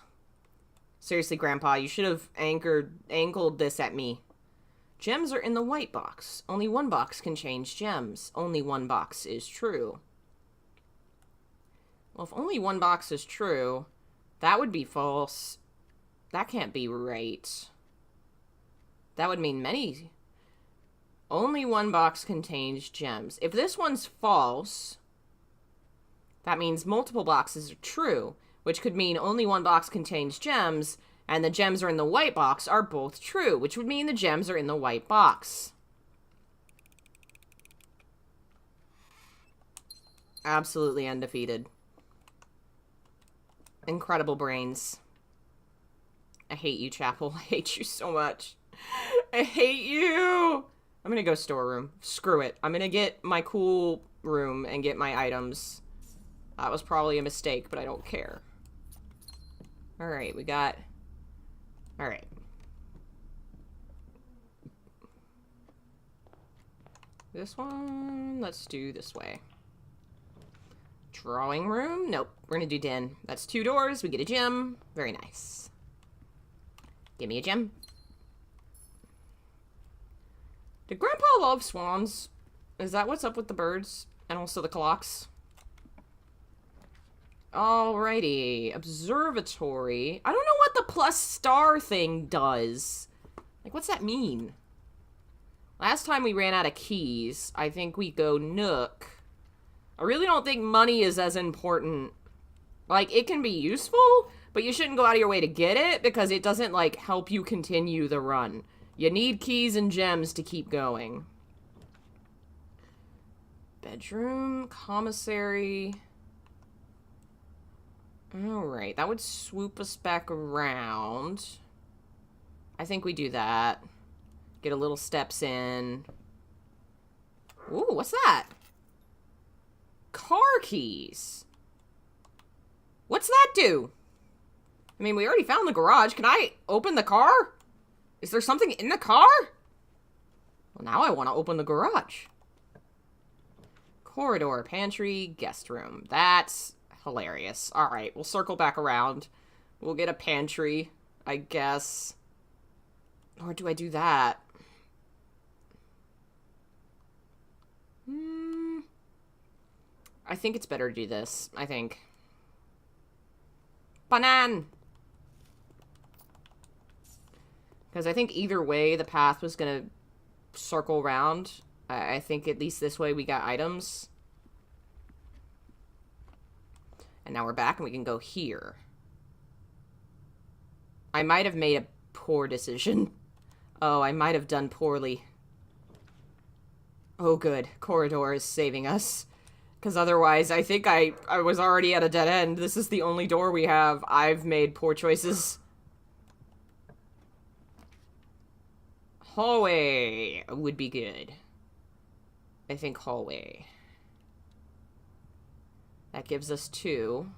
Seriously, Grandpa, you should have angled this at me. Gems are in the white box. Only one box can change gems. Only one box is true. Well, if only one box is true, that would be false. That can't be right. That would mean many. Only one box contains gems. If this one's false, that means multiple boxes are true, which could mean only one box contains gems, and the gems are in the white box are both true, which would mean the gems are in the white box. Absolutely undefeated. Incredible brains. I hate you, Chapel. I hate you so much. I hate you! I'm gonna go storeroom. Screw it. I'm gonna get my cool room and get my items. That was probably a mistake, but I don't care. Alright, we got... Alright. This one... Let's do this way. Drawing room? Nope. We're gonna do den. That's 2 doors. We get a gem. Very nice. Give me a gem. Did Grandpa love swans? Is that what's up with the birds? And also the clocks? Alrighty. Observatory. I don't know what the plus star thing does. Like, what's that mean? Last time we ran out of keys, I think we go Nook. I really don't think money is as important. Like, it can be useful, but you shouldn't go out of your way to get it because it doesn't, like, help you continue the run. You need keys and gems to keep going. Bedroom, commissary. Alright, that would swoop us back around. I think we do that. Get a little steps in. Ooh, what's that? Car keys. What's that do? I mean, we already found the garage. Can I open the car? Is there something in the car? Well, now I want to open the garage. Corridor, pantry, guest room. That's hilarious. Alright, we'll circle back around. We'll get a pantry, I guess. Or do I do that? I think it's better to do this. I think. Banan! Because I think either way the path was going to circle around. I think at least this way we got items. And now we're back and we can go here. I might have made a poor decision. Oh, I might have done poorly. Oh, good. Corridor is saving us. Because otherwise, I think I was already at a dead end. This is the only door we have. I've made poor choices. Hallway would be good. I think hallway. That gives us 2.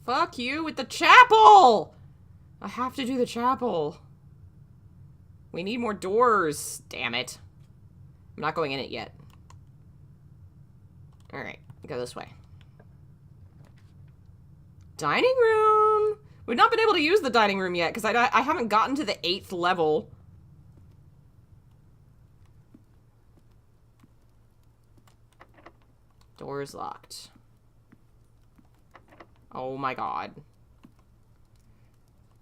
Fuck you with the chapel! I have to do the chapel. We need more doors. Damn it. I'm not going in it yet. Alright, go this way. Dining room. We've not been able to use the dining room yet because I haven't gotten to the 8th level. Door is locked. Oh my god.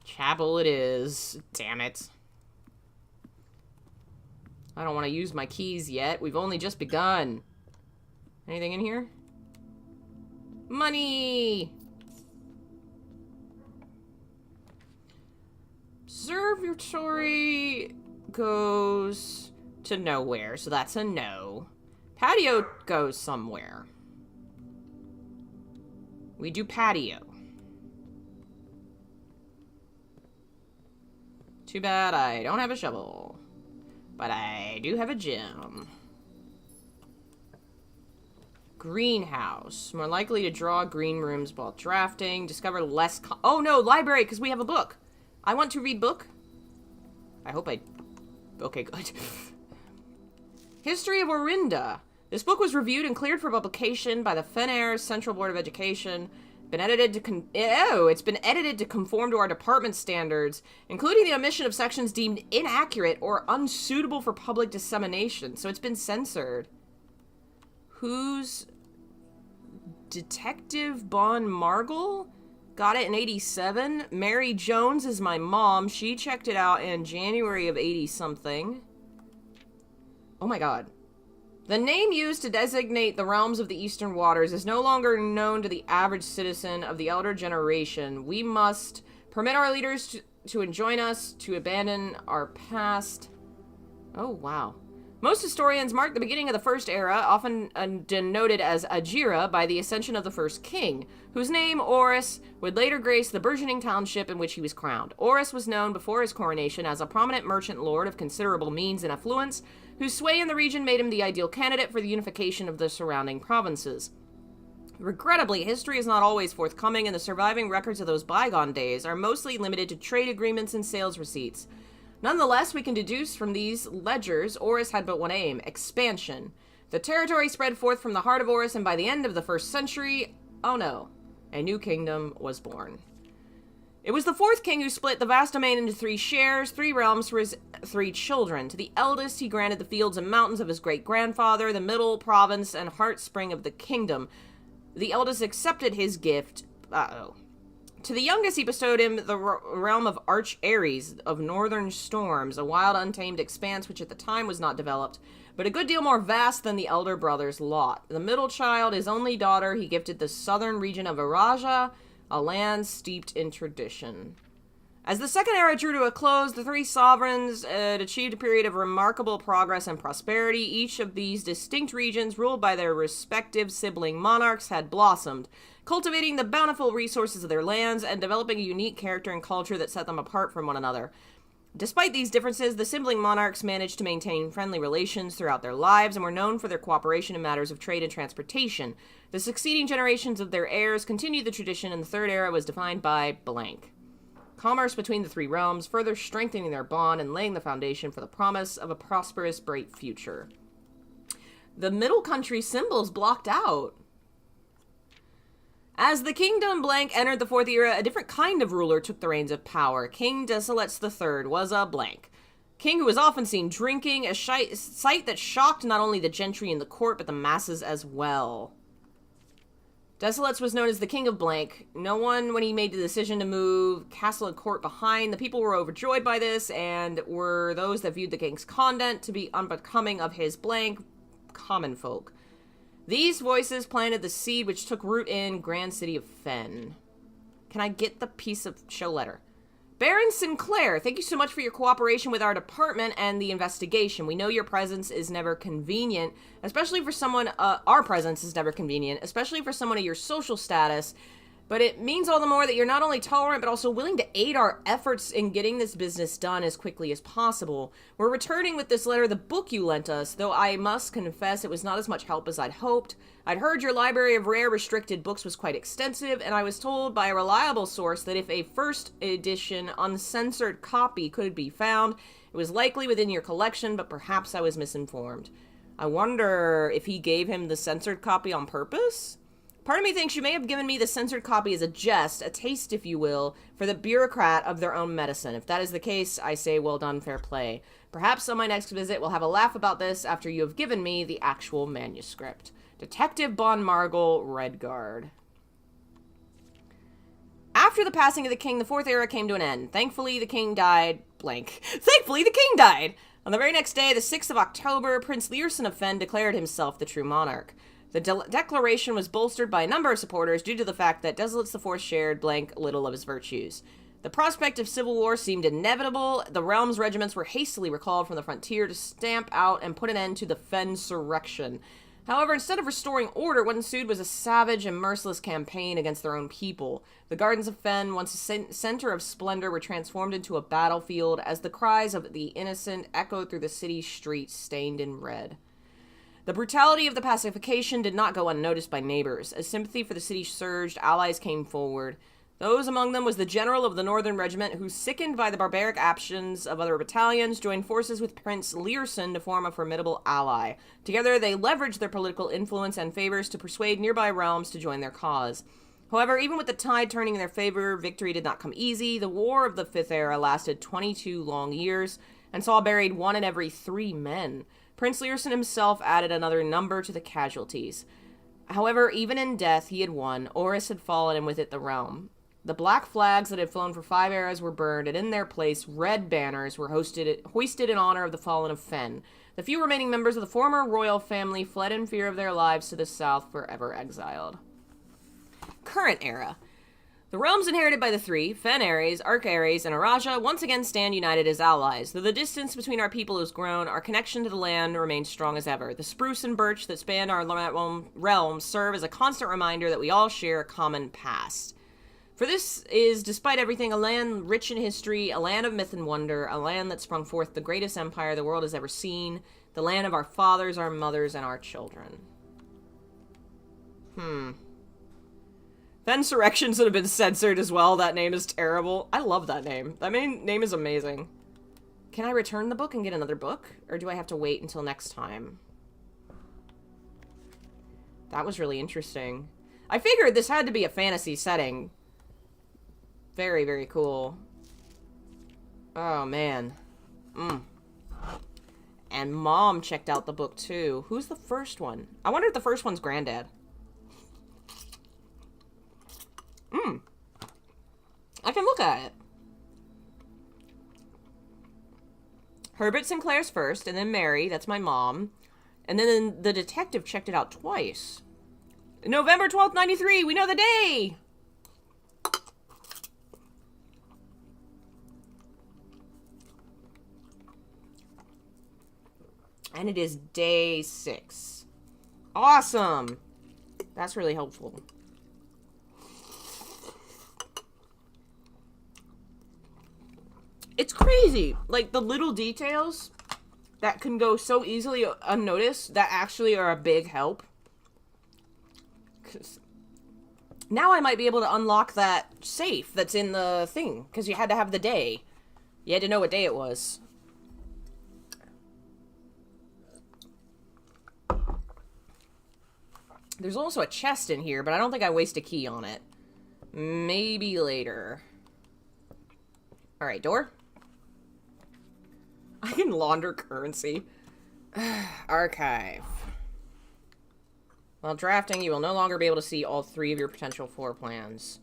Chapel it is. Damn it. I don't want to use my keys yet. We've only just begun. Anything in here? Money! Observatory goes to nowhere, so that's a no. Patio goes somewhere. We do patio. Too bad I don't have a shovel. But I do have a gem. Greenhouse. More likely to draw green rooms while drafting. Discover less oh no, library, because we have a book. I want to read book. I hope I... Okay, good. History of Orinda. This book was reviewed and cleared for publication by the Fenair Central Board of Education. It's been edited to conform to our department standards, including the omission of sections deemed inaccurate or unsuitable for public dissemination. So it's been censored. Who's Detective Bon Margle? Got it in 87. Mary Jones is my mom. She checked it out in January of 80-something. Oh my god. The name used to designate the realms of the Eastern Waters is no longer known to the average citizen of the elder generation. We must permit our leaders to enjoin us, to abandon our past. Oh, wow. Most historians mark the beginning of the First Era, often denoted as Ajira, by the ascension of the first king, whose name, Horus, would later grace the burgeoning township in which he was crowned. Horus was known before his coronation as a prominent merchant lord of considerable means and affluence, whose sway in the region made him the ideal candidate for the unification of the surrounding provinces. Regrettably, history is not always forthcoming, and the surviving records of those bygone days are mostly limited to trade agreements and sales receipts. Nonetheless, we can deduce from these ledgers, Horus had but one aim: expansion. The territory spread forth from the heart of Horus, and by the end of the 1st century, oh no, a new kingdom was born. It was the 4th king who split the vast domain into 3 shares, 3 realms for his 3 children. To the eldest, he granted the fields and mountains of his great-grandfather, the middle province and heart spring of the kingdom. The eldest accepted his gift. To the youngest, he bestowed him the realm of Arch Ares, of northern storms, a wild, untamed expanse which at the time was not developed, but a good deal more vast than the elder brother's lot. The middle child, his only daughter, he gifted the southern region of Araja, a land steeped in tradition. As the Second Era drew to a close, the 3 sovereigns had achieved a period of remarkable progress and prosperity. Each of these distinct regions, ruled by their respective sibling monarchs, had blossomed, cultivating the bountiful resources of their lands and developing a unique character and culture that set them apart from one another. Despite these differences, the sibling monarchs managed to maintain friendly relations throughout their lives and were known for their cooperation in matters of trade and transportation. The succeeding generations of their heirs continued the tradition, and the Third Era was defined by blank. Commerce between the 3 realms, further strengthening their bond and laying the foundation for the promise of a prosperous, bright future. The middle country symbol's blocked out. As the kingdom blank entered the 4th era, a different kind of ruler took the reins of power. King Desilets III was a blank. King who was often seen drinking, a sight that shocked not only the gentry in the court, but the masses as well. Desilets was known as the King of Blank. No one, when he made the decision to move castle and court behind, the people were overjoyed by this, and were those that viewed the king's conduct to be unbecoming of his blank common folk. These voices planted the seed which took root in Grand City of Fen. Can I get the piece of show letter? Baron Sinclair, thank you so much for your cooperation with our department and the investigation. We know your presence is never convenient, especially for someone, our presence is never convenient, especially for someone of your social status, but it means all the more that you're not only tolerant, but also willing to aid our efforts in getting this business done as quickly as possible. We're returning with this letter the book you lent us, though I must confess it was not as much help as I'd hoped. I'd heard your library of rare restricted books was quite extensive, and I was told by a reliable source that if a first edition uncensored copy could be found, it was likely within your collection, but perhaps I was misinformed. I wonder if he gave him the censored copy on purpose? Part of me thinks you may have given me the censored copy as a jest, a taste, if you will, for the bureaucrat of their own medicine. If that is the case, I say well done, fair play. Perhaps on my next visit we'll have a laugh about this after you have given me the actual manuscript. Detective Bon Margle, Redguard. After the passing of the king, the Fourth Era came to an end. Thankfully, the king died. Blank. Thankfully, the king died! On the very next day, the 6th of October, Prince Learson of Fen declared himself the true monarch. The declaration was bolstered by a number of supporters due to the fact that Desolates IV shared blank little of his virtues. The prospect of civil war seemed inevitable. The realm's regiments were hastily recalled from the frontier to stamp out and put an end to the Fensurrection. However, instead of restoring order, what ensued was a savage and merciless campaign against their own people. The gardens of Fen, once a center of splendor, were transformed into a battlefield as the cries of the innocent echoed through the city's streets stained in red. The brutality of the pacification did not go unnoticed by neighbors. As sympathy for the city surged, allies came forward. Those among them was the general of the Northern Regiment, who, sickened by the barbaric actions of other battalions, joined forces with Prince Learson to form a formidable ally. Together, they leveraged their political influence and favors to persuade nearby realms to join their cause. However, even with the tide turning in their favor, victory did not come easy. The War of the Fifth Era lasted 22 long years and saw buried 1 in every 3 men. Prince Learson himself added another number to the casualties. However, even in death, he had won. Oris had fallen, and with it the realm. The black flags that had flown for 5 eras were burned, and in their place, red banners were hoisted in honor of the fallen of Fen. The few remaining members of the former royal family fled in fear of their lives to the south, forever exiled. Current era. The realms inherited by the three, Fen Ares, Arc Ares, and Araja, once again stand united as allies. Though the distance between our people has grown, our connection to the land remains strong as ever. The spruce and birch that span our realms serve as a constant reminder that we all share a common past. For this is, despite everything, a land rich in history, a land of myth and wonder, a land that sprung forth the greatest empire the world has ever seen, the land of our fathers, our mothers, and our children. Fensurrections would have been censored as well. That name is terrible. I love that name. That name is amazing. Can I return the book and get another book? Or do I have to wait until next time? That was really interesting. I figured this had to be a fantasy setting. Very, very cool. Oh, man. And Mom checked out the book, too. Who's the first one? I wonder if the first one's Granddad. I can look at it. Herbert Sinclair's first, and then Mary, that's my mom. And then the detective checked it out twice. November 12th, 93, we know the day! And it is day 6. Awesome! That's really helpful. It's crazy. Like, the little details that can go so easily unnoticed that actually are a big help. 'Cause now I might be able to unlock that safe that's in the thing. Because you had to have the day. You had to know what day it was. There's also a chest in here, but I don't think I waste a key on it. Maybe later. Alright, door. I can launder currency. Archive. While drafting, you will no longer be able to see all 3 of your potential floor plans.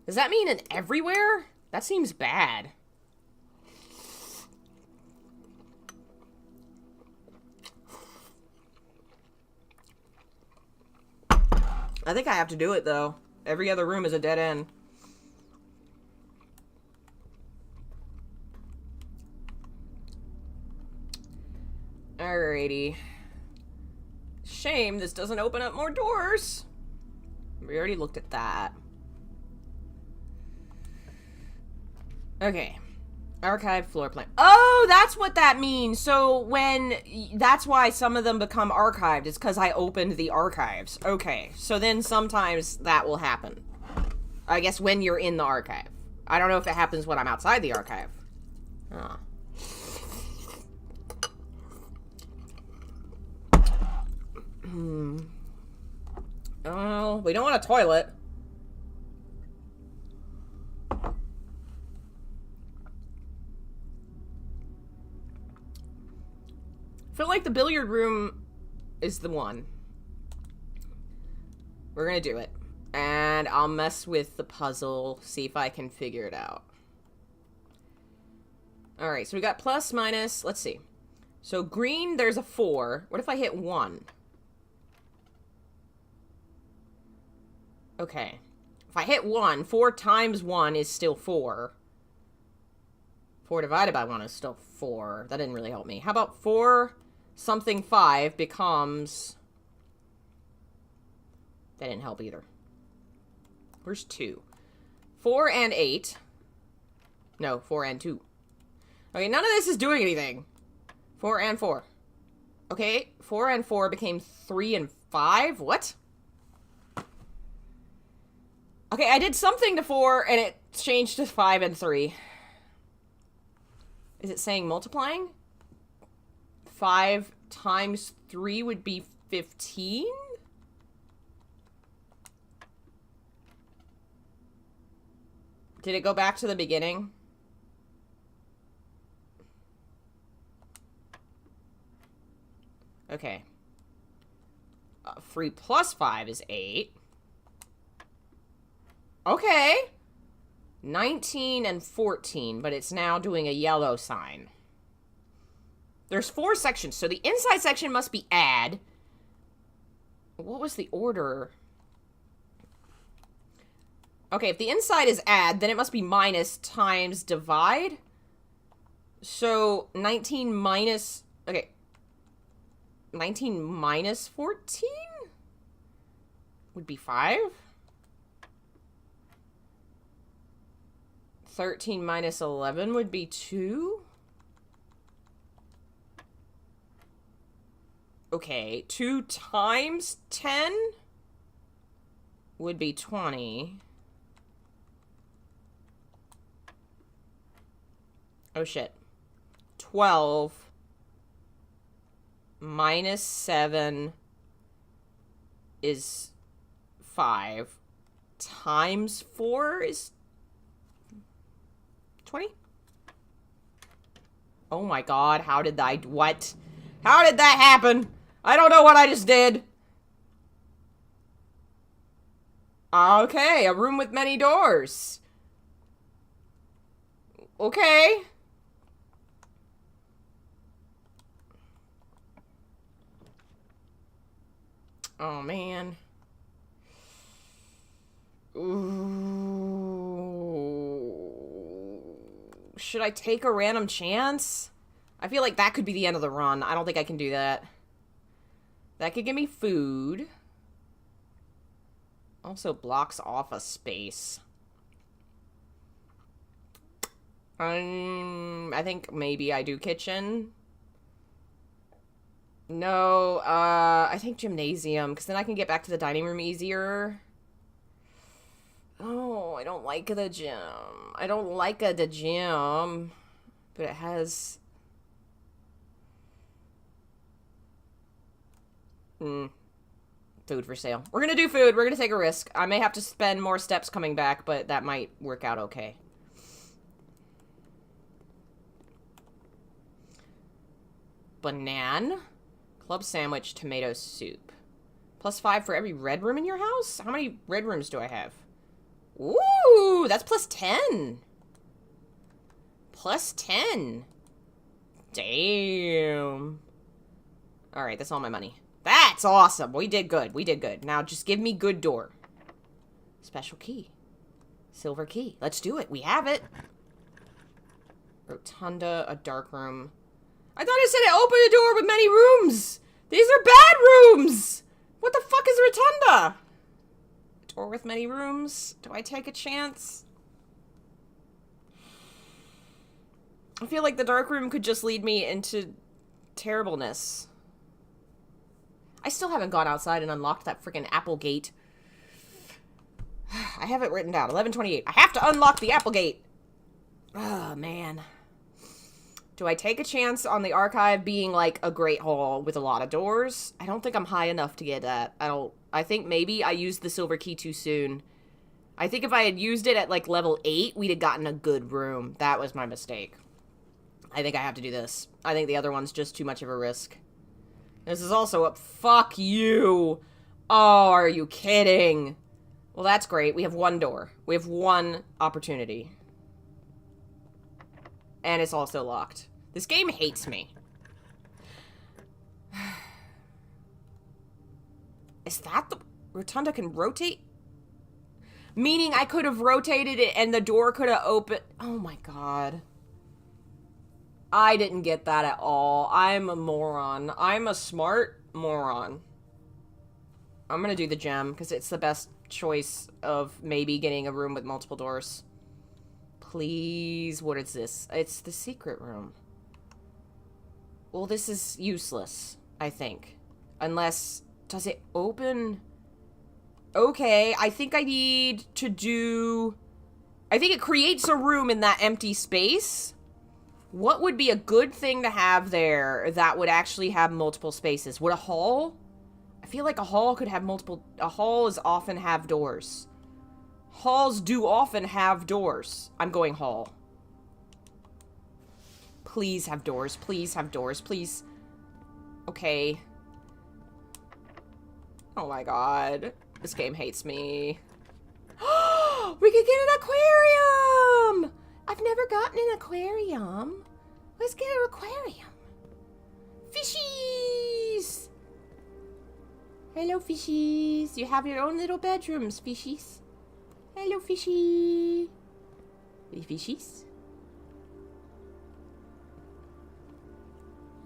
Does that mean in everywhere? That seems bad. I think I have to do it, though. Every other room is a dead end. Alrighty. Shame this doesn't open up more doors. We already looked at that. Okay. Archive floor plan. Oh, that's what that means. So when... That's why some of them become archived. It's because I opened the archives. Okay. So then sometimes that will happen. I guess when you're in the archive. I don't know if it happens when I'm outside the archive. Huh. Oh, we don't want a toilet. I feel like the billiard room is the one. We're gonna do it. And I'll mess with the puzzle, see if I can figure it out. Alright, so we got plus, minus, let's see. So green, there's a 4. What if I hit 1? Okay. If I hit 1, 4 times 1 is still 4. 4 divided by 1 is still 4. That didn't really help me. How about 4 something 5 becomes... That didn't help either. Where's 2? 4 and 8. No, 4 and 2. Okay, none of this is doing anything. 4 and 4. Okay, 4 and 4 became 3 and 5? What? Okay, I did something to 4, and it changed to 5 and 3. Is it saying multiplying? 5 times 3 would be 15? Did it go back to the beginning? Okay. 3 plus 5 is 8. Okay. 19 and 14, but it's now doing a yellow sign. There's 4 sections, so the inside section must be add. What was the order? Okay, if the inside is add, then it must be minus times divide. So 19 minus... Okay. 19 minus 14? Would be 5? 13 minus 11 would be 2? Okay, 2 times 10 would be 20. Oh shit. 12 minus 7 is 5 times 4 is 20? Oh my god, how did I... What? How did that happen? I don't know what I just did. Okay, a room with many doors. Okay. Oh, man. Ooh. Should I take a random chance? I feel like that could be the end of the run. I don't think I can do that. That could give me food. Also blocks off a space. I think maybe I do kitchen. No, I think gymnasium, because then I can get back to the dining room easier. Oh, I don't like the gym. I don't like the gym. But it has... Food for sale. We're gonna do food. We're gonna take a risk. I may have to spend more steps coming back, but that might work out okay. Banana. Club sandwich, tomato soup. Plus 5 for every red room in your house? How many red rooms do I have? Ooh, that's plus 10. Plus 10. Damn. Alright, that's all my money. That's awesome. We did good. We did good. Now just give me good door. Special key. Silver key. Let's do it. We have it. Rotunda, a dark room. I thought it said it opened a door with many rooms. These are bad rooms. What the fuck is a rotunda? Door with many rooms. Do I take a chance? I feel like the dark room could just lead me into terribleness. I still haven't gone outside and unlocked that freaking apple gate. I have it written down. 11:28. I have to unlock the apple gate. Oh, man. Do I take a chance on the archive being like a great hall with a lot of doors? I don't think I'm high enough to get that. I don't I think maybe I used the silver key too soon. I think if I had used it at, like, level 8, we'd have gotten a good room. That was my mistake. I think I have to do this. I think the other one's just too much of a risk. This is also a... Fuck you! Oh, are you kidding? Well, that's great. We have one door. We have one opportunity. And it's also locked. This game hates me. Is that the... Rotunda can rotate? Meaning I could have rotated it and the door could have opened... Oh my god. I didn't get that at all. I'm a moron. I'm a smart moron. I'm gonna do the gem, because it's the best choice of maybe getting a room with multiple doors. Please, what is this? It's the secret room. Well, this is useless, I think. Unless... Does it open... Okay, I think I need to do... I think it creates a room in that empty space. What would be a good thing to have there that would actually have multiple spaces? Would a hall? I feel like a hall could have multiple... Halls often have doors. Halls do often have doors. I'm going hall. Please have doors. Please have doors. Please. Okay. Oh my god. This game hates me. We could get an aquarium! I've never gotten an aquarium. Let's get an aquarium. Fishies! Hello, fishies. You have your own little bedrooms, fishies. Hello, fishy. Fishies?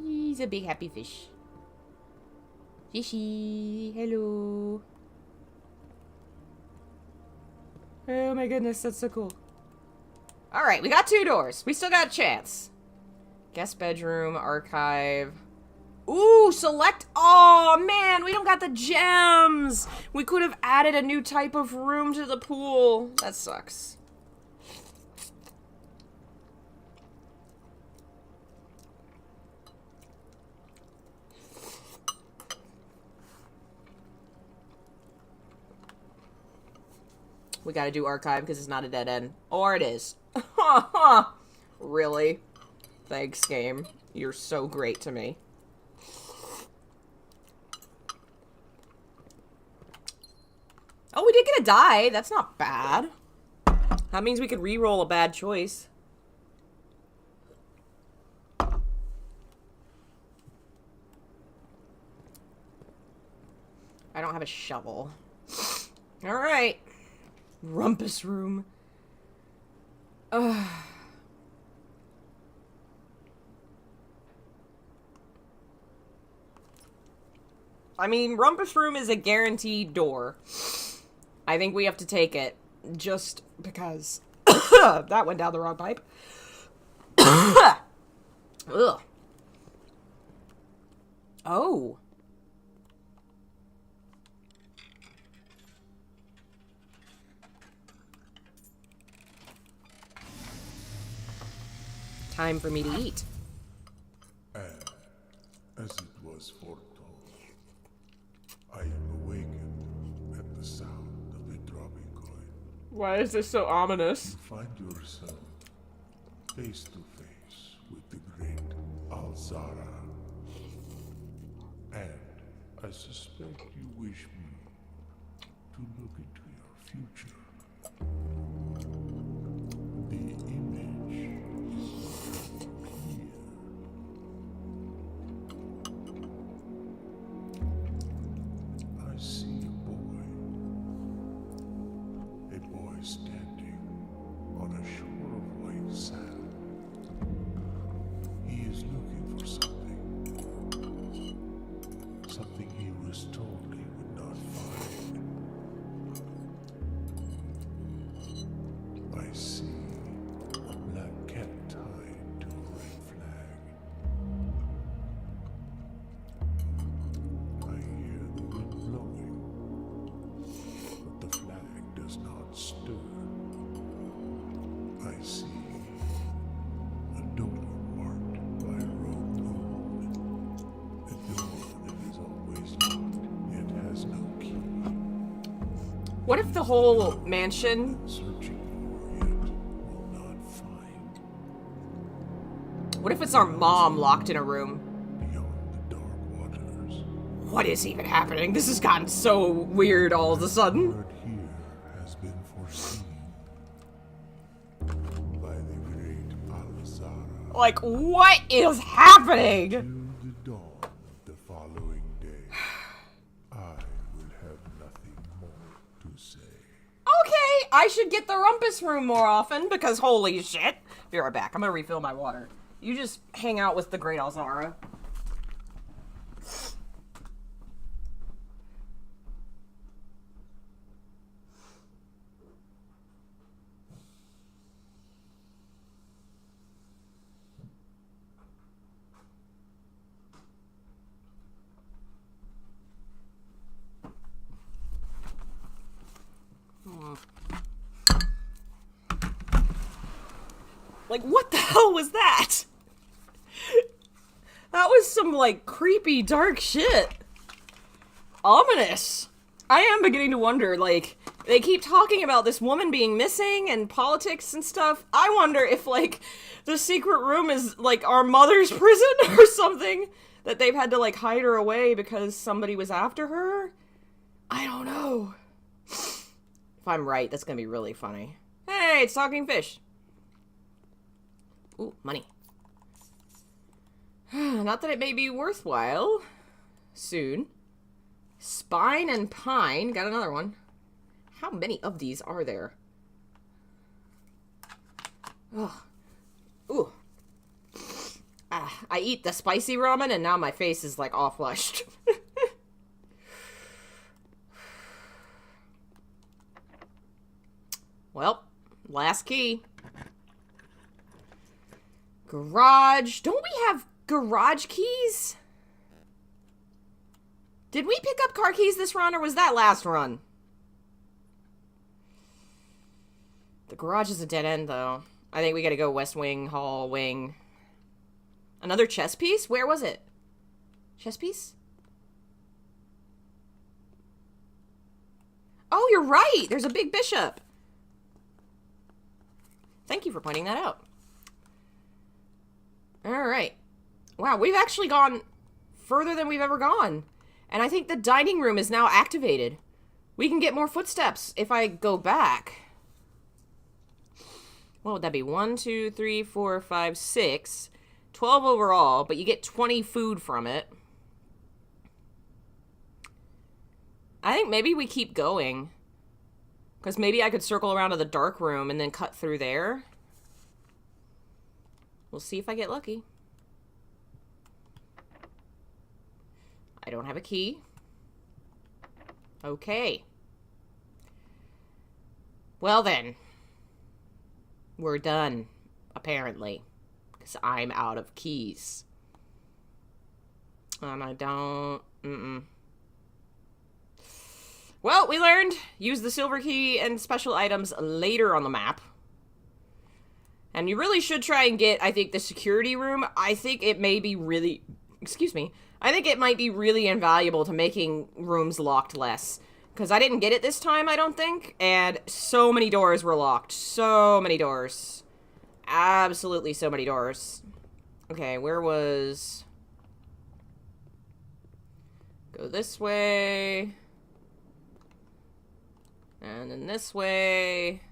He's a big happy fish. Fishy, hello. Oh my goodness, that's so cool. Alright, we got 2 doors. We still got a chance. Guest bedroom, archive. Ooh, select. Oh man, we don't got the gems. We could have added a new type of room to the pool. That sucks. We gotta do archive because it's not a dead end. Or it is. Really? Thanks, game. You're so great to me. Oh, we did get a die. That's not bad. That means we could re-roll a bad choice. I don't have a shovel. Alright. Rumpus room. Ugh. I mean, Rumpus room is a guaranteed door. I think we have to take it. Just because. That went down the wrong pipe. Ugh. Oh. Time for me to eat. And, as it was foretold, I am awakened at the sound of the dropping coin. Why is this so ominous? You find yourself face to face with the great Alzara. And I suspect you wish me to look into your future. The image here. I see a boy standing on a shore of white sand. He is looking for something. Something he was told he would not find. I see a black cat tied to a red flag. I hear the wind blowing, but the flag does not stir. I see a door marked by a road moon. A door that is always locked, yet has no key. What if the whole mansion... Searching for yet will not find. What if it's our mom locked in a room? Beyond the dark waters. What is even happening? This has gotten so weird all of a sudden. Word here has been foreseen by the great Alzara. Like, what is happening? Till the dawn of the following day, I will have nothing more to say. Okay, I should get the rumpus room more often, because holy shit. Be right back. I'm gonna refill my water. You just hang out with the great Alzara. Like, what the hell was that? That was some, like, creepy, dark shit. Ominous. I am beginning to wonder, like, they keep talking about this woman being missing and politics and stuff. I wonder if, like, the secret room is, like, our mother's prison or something. That they've had to, like, hide her away because somebody was after her. I don't know. If I'm right, that's gonna be really funny. Hey, it's talking fish. Ooh, money. Not that it may be worthwhile. Soon. Spine and pine. Got another one. How many of these are there? Ugh. Ooh. I eat the spicy ramen and now my face is like all flushed. Well, last key. Garage. Don't we have garage keys? Did we pick up car keys this run, or was that last run? The garage is a dead end, though. I think we gotta go west wing, hall wing. Another chess piece? Where was it? Chess piece? Oh, you're right! There's a big bishop! Thank you for pointing that out. Alright. Wow, we've actually gone further than we've ever gone. And I think the dining room is now activated. We can get more footsteps if I go back. What would that be? 1, 2, 3, 4, 5, 6. 12 overall, but you get 20 food from it. I think maybe we keep going. Because maybe I could circle around to the dark room and then cut through there. We'll see if I get lucky. I don't have a key. Okay. Well then. We're done, apparently. Because I'm out of keys. And I don't... Well, we learned. Use the silver key and special items later on the map. And you really should try and get, I think, the security room. I think it may be really... Excuse me. I think it might be really invaluable to making rooms locked less. Because I didn't get it this time, I don't think. And so many doors were locked. So many doors. Absolutely so many doors. Okay, where was... Go this way. And then this way.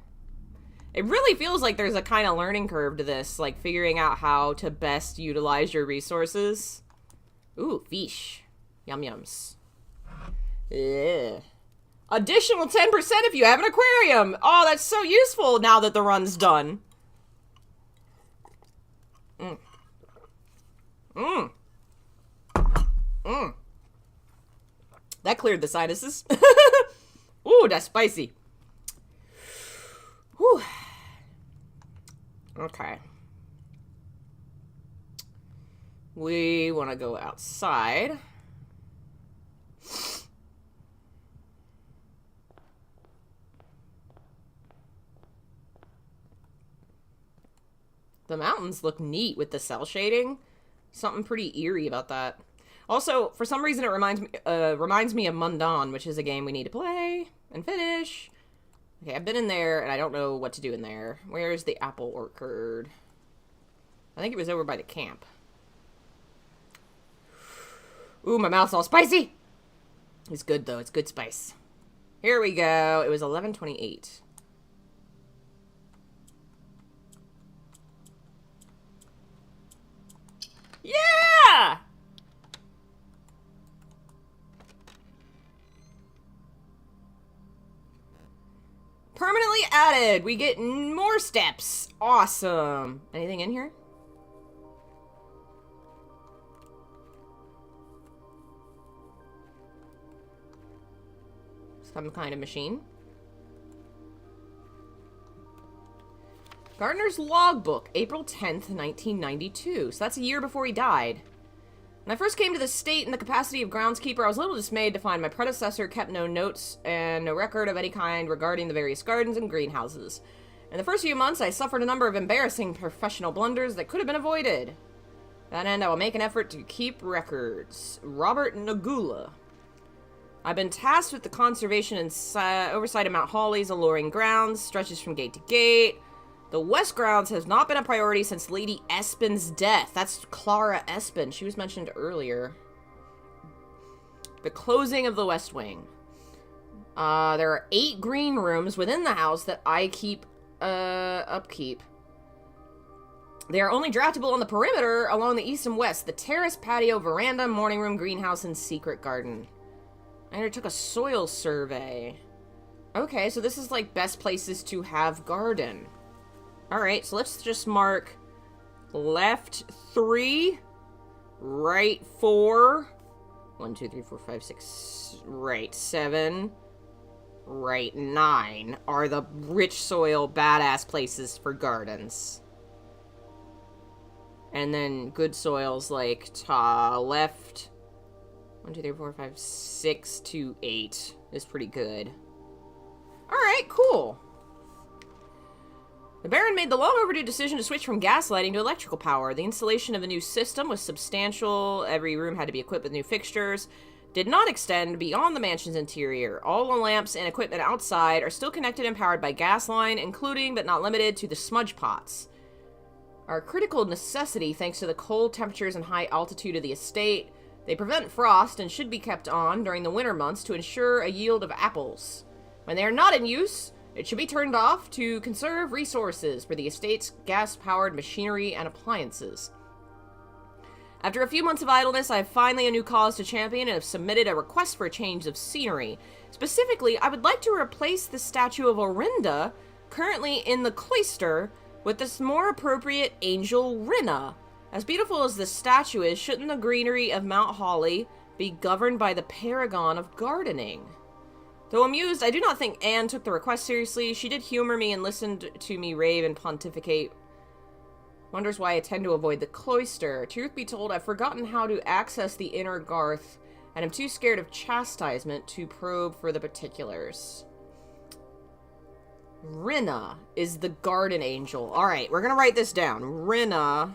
It really feels like there's a kind of learning curve to this. Like, figuring out how to best utilize your resources. Ooh, fish. Yum yums. Yeah. Additional 10% if you have an aquarium. Oh, that's so useful now that the run's done. That cleared the sinuses. Ooh, that's spicy. Whew. Okay. We want to go outside. The mountains look neat with the cell shading. Something pretty eerie about that. Also, for some reason, it reminds me of Mundan, which is a game we need to play And finish. Okay, I've been in there, and I don't know what to do in there. Where's the apple orchard? I think it was over by the camp. Ooh, my mouth's all spicy! It's good, though. It's good spice. Here we go. It was 11:28. Yeah! Permanently added. We get more steps. Awesome. Anything in here? Some kind of machine. Gardner's logbook, April 10th, 1992. So that's a year before he died. When I first came to the state in the capacity of groundskeeper, I was a little dismayed to find my predecessor kept no notes and no record of any kind regarding the various gardens and greenhouses. In the first few months, I suffered a number of embarrassing professional blunders that could have been avoided. To that end, I will make an effort to keep records. Robert Nagula. I've been tasked with the conservation and oversight of Mount Hawley's alluring grounds, stretches from gate to gate. The West grounds has not been a priority since Lady Espin's death. That's Clara Espin. She was mentioned earlier. The closing of the West Wing. There are 8 green rooms within the house that I keep upkeep. They are only draftable on the perimeter along the east and west. The terrace, patio, veranda, morning room, greenhouse, and secret garden. I undertook a soil survey. Okay, so this is like best places to have garden. Alright, so let's just mark left 3, right 4, 1, 2, 3, 4, 5, 6, right 7, right 9 are the rich soil, badass places for gardens. And then good soils like left 1, 2, 3, 4, 5, 6 to 8 is pretty good. Alright, cool. The Baron made the long overdue decision to switch from gas lighting to electrical power. The installation of a new system was substantial. Every room had to be equipped with new fixtures. Did not extend beyond the mansion's interior. All the lamps and equipment outside are still connected and powered by gas line, including but not limited to the smudge pots. Are a critical necessity thanks to the cold temperatures and high altitude of the estate. They prevent frost and should be kept on during the winter months to ensure a yield of apples. When they are not in use, it should be turned off to conserve resources for the estate's gas-powered machinery and appliances. After a few months of idleness, I have finally a new cause to champion and have submitted a request for a change of scenery. Specifically, I would like to replace the statue of Orinda, currently in the cloister, with this more appropriate angel Rinna. As beautiful as this statue is, shouldn't the greenery of Mount Hawley be governed by the paragon of gardening? Though amused, I do not think Anne took the request seriously. She did humor me and listened to me rave and pontificate. Wonders why I tend to avoid the cloister. Truth be told, I've forgotten how to access the inner garth, and I'm too scared of chastisement to probe for the particulars. Rinna is the garden angel. Alright, we're gonna write this down. Rinna,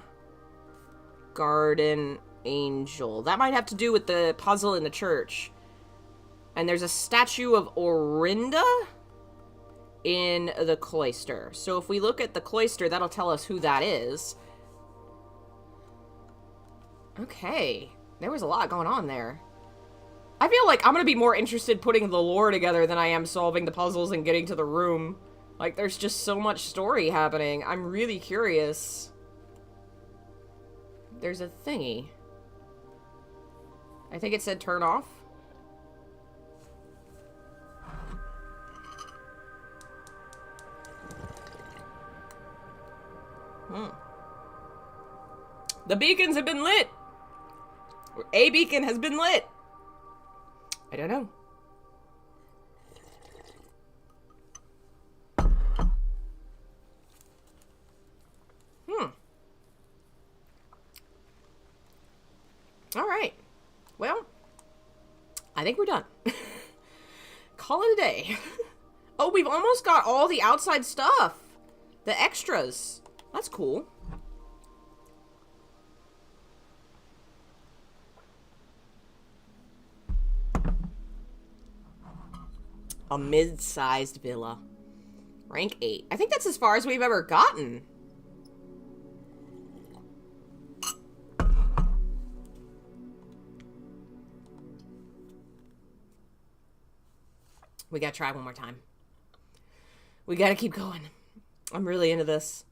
garden angel. That might have to do with the puzzle in the church. And there's a statue of Orinda in the cloister. So if we look at the cloister, that'll tell us who that is. Okay. There was a lot going on there. I feel like I'm going to be more interested putting the lore together than I am solving the puzzles and getting to the room. Like, there's just so much story happening. I'm really curious. There's a thingy. I think it said turn off. The beacons have been lit. A beacon has been lit. I don't know. All right. Well, I think we're done. Call it a day. Oh, we've almost got all the outside stuff. The extras. That's cool. A mid-sized villa. Rank 8. I think that's as far as we've ever gotten. We gotta try one more time. We gotta keep going. I'm really into this.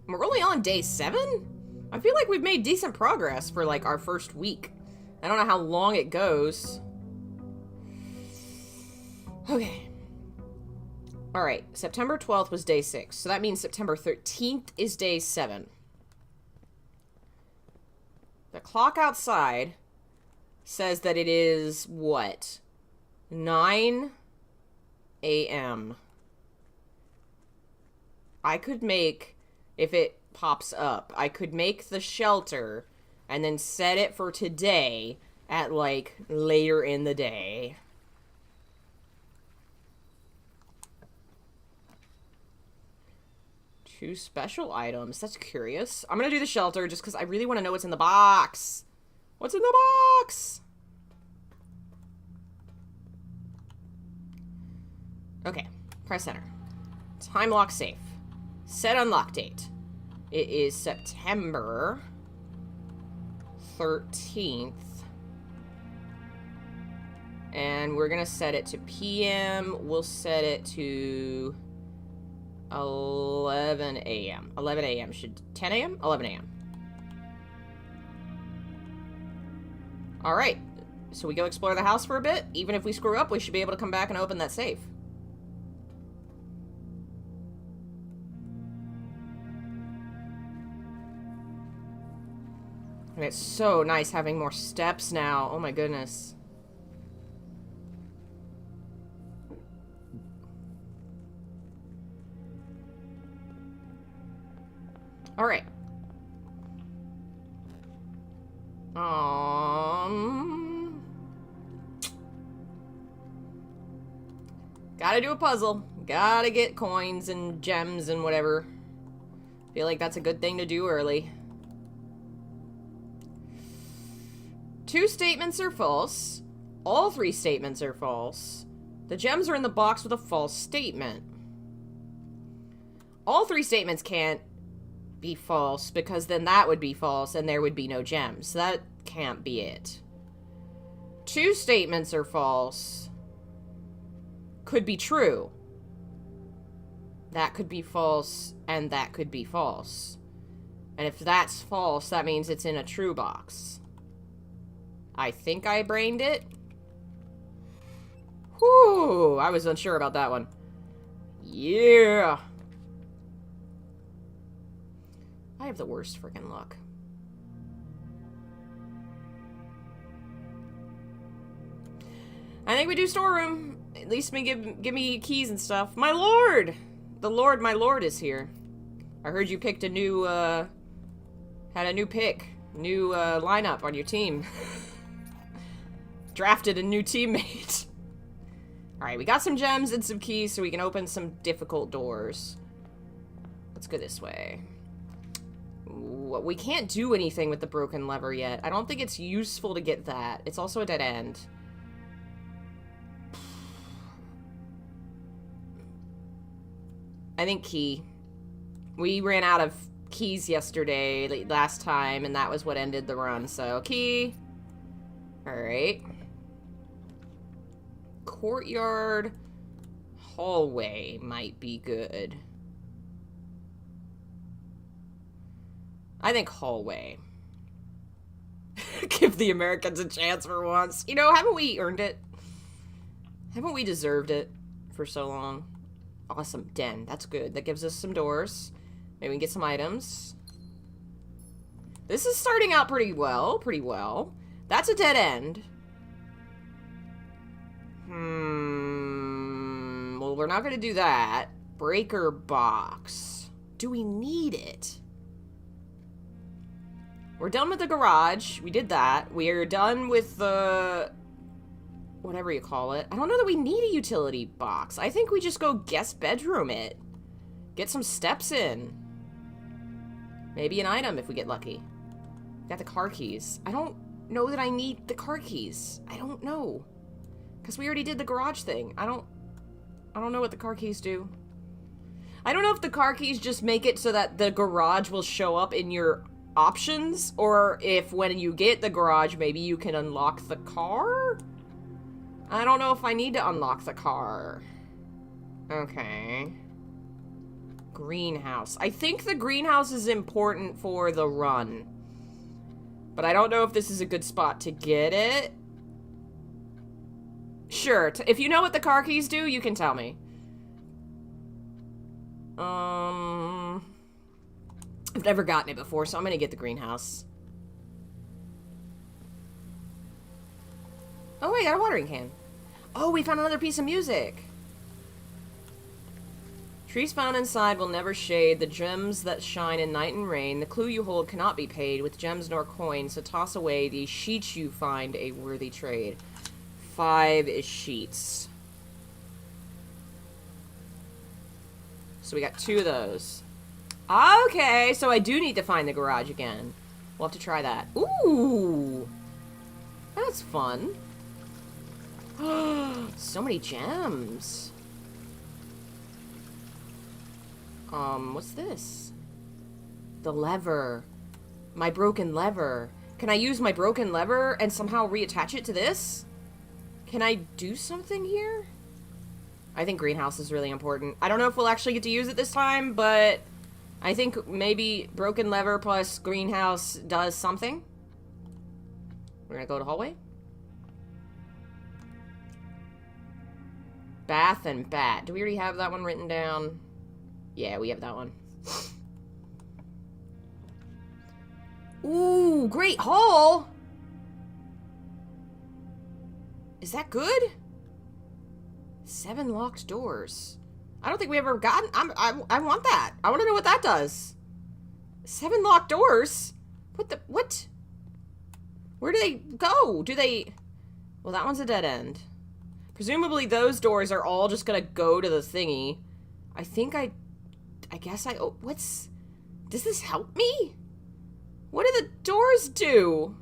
We're only on day 7? I feel like we've made decent progress for, like, our first week. I don't know how long it goes. Okay. Alright, September 12th was day 6. So that means September 13th is day 7. The clock outside says that it is, what? 9 a.m. I could make, if it pops up, I could make the shelter and then set it for today at, like, later in the day. Two special items. That's curious. I'm gonna do the shelter just because I really want to know what's in the box. What's in the box? Okay. Press enter. Time lock safe. Set unlock date. It is September 13th. And we're gonna set it to PM. We'll set it to 11 a.m. 11 a.m. Should 10 a.m.? 11 a.m. Alright. So we go explore the house for a bit. Even if we screw up, we should be able to come back and open that safe. And it's so nice having more steps now. Oh my goodness. Alright. Gotta do a puzzle. Gotta get coins and gems and whatever. Feel like that's a good thing to do early. 2 statements are false. All 3 statements are false. The gems are in the box with a false statement. All 3 statements can't be false because then that would be false and there would be no gems. That can't be it. 2 statements are false. Could be true. That could be false and that could be false. And if that's false, that means it's in a true box. I think I brained it. Whew, I was unsure about that one. Yeah. I have the worst freaking luck. I think we do storeroom. At least give me keys and stuff. My lord! The lord, my lord is here. I heard you picked a new, had a new pick. New, lineup on your team. Drafted a new teammate. Alright, we got some gems and some keys so we can open some difficult doors. Let's go this way. Ooh, we can't do anything with the broken lever yet. I don't think it's useful to get that. It's also a dead end. I think key. We ran out of keys yesterday, last time, and that was what ended the run, so key. Alright. Courtyard hallway might be good. I think hallway. Give the Americans a chance for once. You know, haven't we earned it? Haven't we deserved it for so long? Awesome. Den. That's good. That gives us some doors. Maybe we can get some items. This is starting out pretty well. Pretty well. That's a dead end. Well, we're not going to do that. Breaker box. Do we need it? We're done with the garage. We did that. We are done with the... whatever you call it. I don't know that we need a utility box. I think we just go guest bedroom it. Get some steps in. Maybe an item if we get lucky. Got the car keys. I don't know that I need the car keys. I don't know. Because we already did the garage thing. I don't know what the car keys do. I don't know if the car keys just make it so that the garage will show up in your options, or if when you get the garage, maybe you can unlock the car? I don't know if I need to unlock the car. Okay. Greenhouse. I think the greenhouse is important for the run. But I don't know if this is a good spot to get it. Sure, if you know what the car keys do, you can tell me. I've never gotten it before, so I'm gonna get the greenhouse. Oh, wait, I got a watering can. Oh, we found another piece of music. Trees found inside will never shade, the gems that shine in night and rain. The clue you hold cannot be paid with gems nor coins, so toss away these sheets you find a worthy trade. 5 is sheets. So we got 2 of those. Okay, so I do need to find the garage again. We'll have to try that. Ooh! That's fun. So many gems. What's this? The lever. My broken lever. Can I use my broken lever and somehow reattach it to this? Can I do something here? I think greenhouse is really important. I don't know if we'll actually get to use it this time, but I think maybe broken lever plus greenhouse does something. We're gonna go to hallway. Bath and bat. Do we already have that one written down? Yeah, we have that one. Ooh, great hall! Is that good? 7 locked doors. I don't think we ever gotten... I want that. I want to know what that does. 7 locked doors? What the... What? Where do they go? Do they... Well, that one's a dead end. Presumably those doors are all just gonna go to the thingy. I think I guess I... Oh, what's... Does this help me? What do the doors do?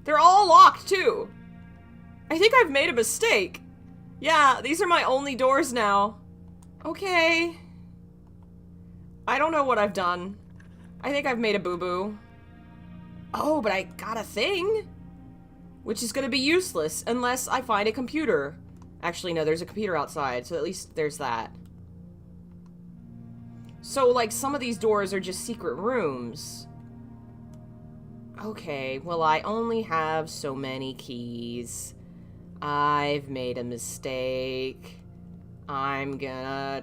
They're all locked, too. I think I've made a mistake. Yeah, these are my only doors now. Okay. I don't know what I've done. I think I've made a boo-boo. Oh, but I got a thing. Which is gonna be useless unless I find a computer. Actually, no, there's a computer outside, so at least there's that. So, like, some of these doors are just secret rooms. Okay, well, I only have so many keys. I've made a mistake. I'm gonna...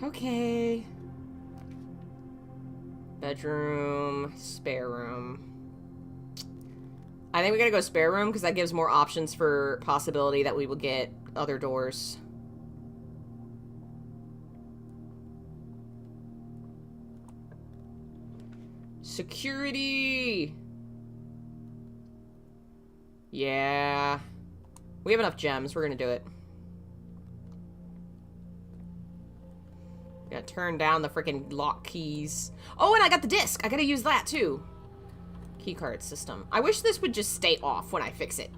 Okay. Bedroom, spare room. I think we gotta go spare room because that gives more options for possibility that we will get other doors. Security! Yeah. We have enough gems. We're gonna do it. Gonna turn down the freaking lock keys. Oh, and I got the disc. I gotta use that too. Keycard system. I wish this would just stay off when I fix it.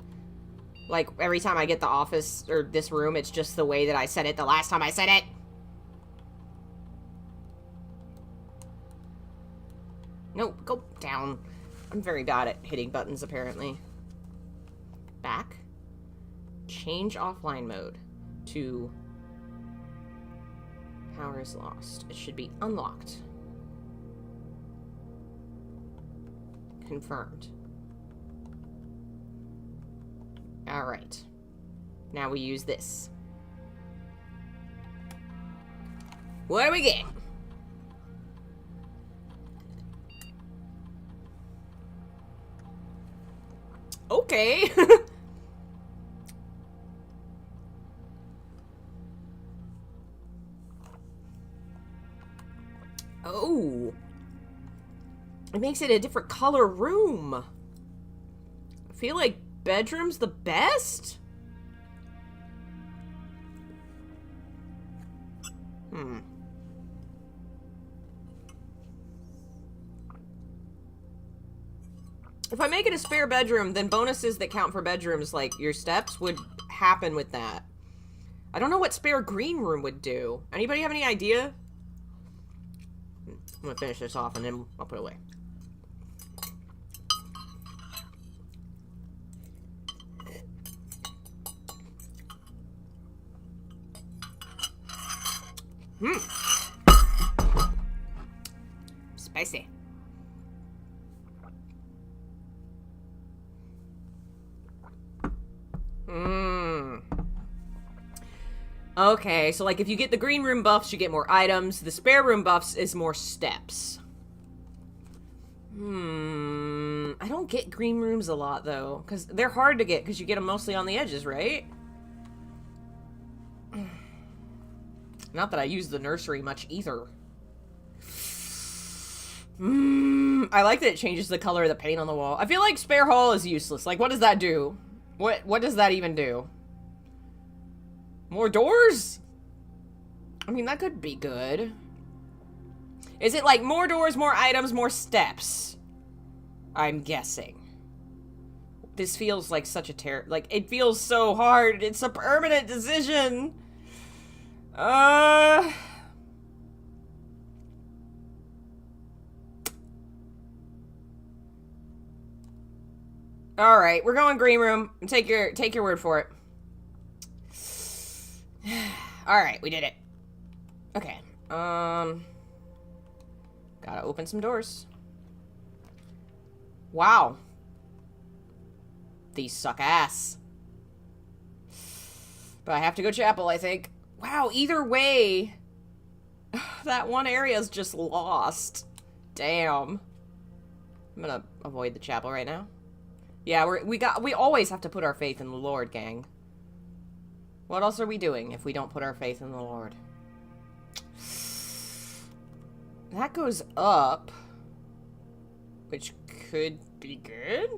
Like, every time I get the office, or this room, it's just the way that I said it the last time I said it. No, go down. I'm very bad at hitting buttons, apparently. Back. Change offline mode to... Power is lost. It should be unlocked. Confirmed. Alright. Now we use this. What do we get? Okay. Oh. It makes it a different color room. I feel like bedroom's the best? If I make it a spare bedroom, then bonuses that count for bedrooms, like your steps, would happen with that. I don't know what spare green room would do. Anybody have any idea? I'm gonna finish this off and then I'll put it away. Spicy. Okay, so like if you get the green room buffs, you get more items. The spare room buffs is more steps. I don't get green rooms a lot though, because they're hard to get because you get them mostly on the edges, right? Not that I use the nursery much either. I like that it changes the color of the paint on the wall. I feel like spare hall is useless. Like, what does that do? What does that even do? More doors? I mean, that could be good. Is it like more doors, more items, more steps? I'm guessing. This feels like such a like, it feels so hard. It's a permanent decision. Alright, we're going green room. Take your word for it. Alright, we did it. Okay. Gotta open some doors. Wow. These suck ass. But I have to go chapel, I think. Wow, either way, that one area is just lost. Damn. I'm gonna avoid the chapel right now. Yeah, we always have to put our faith in the Lord, gang. What else are we doing if we don't put our faith in the Lord? That goes up, which could be good.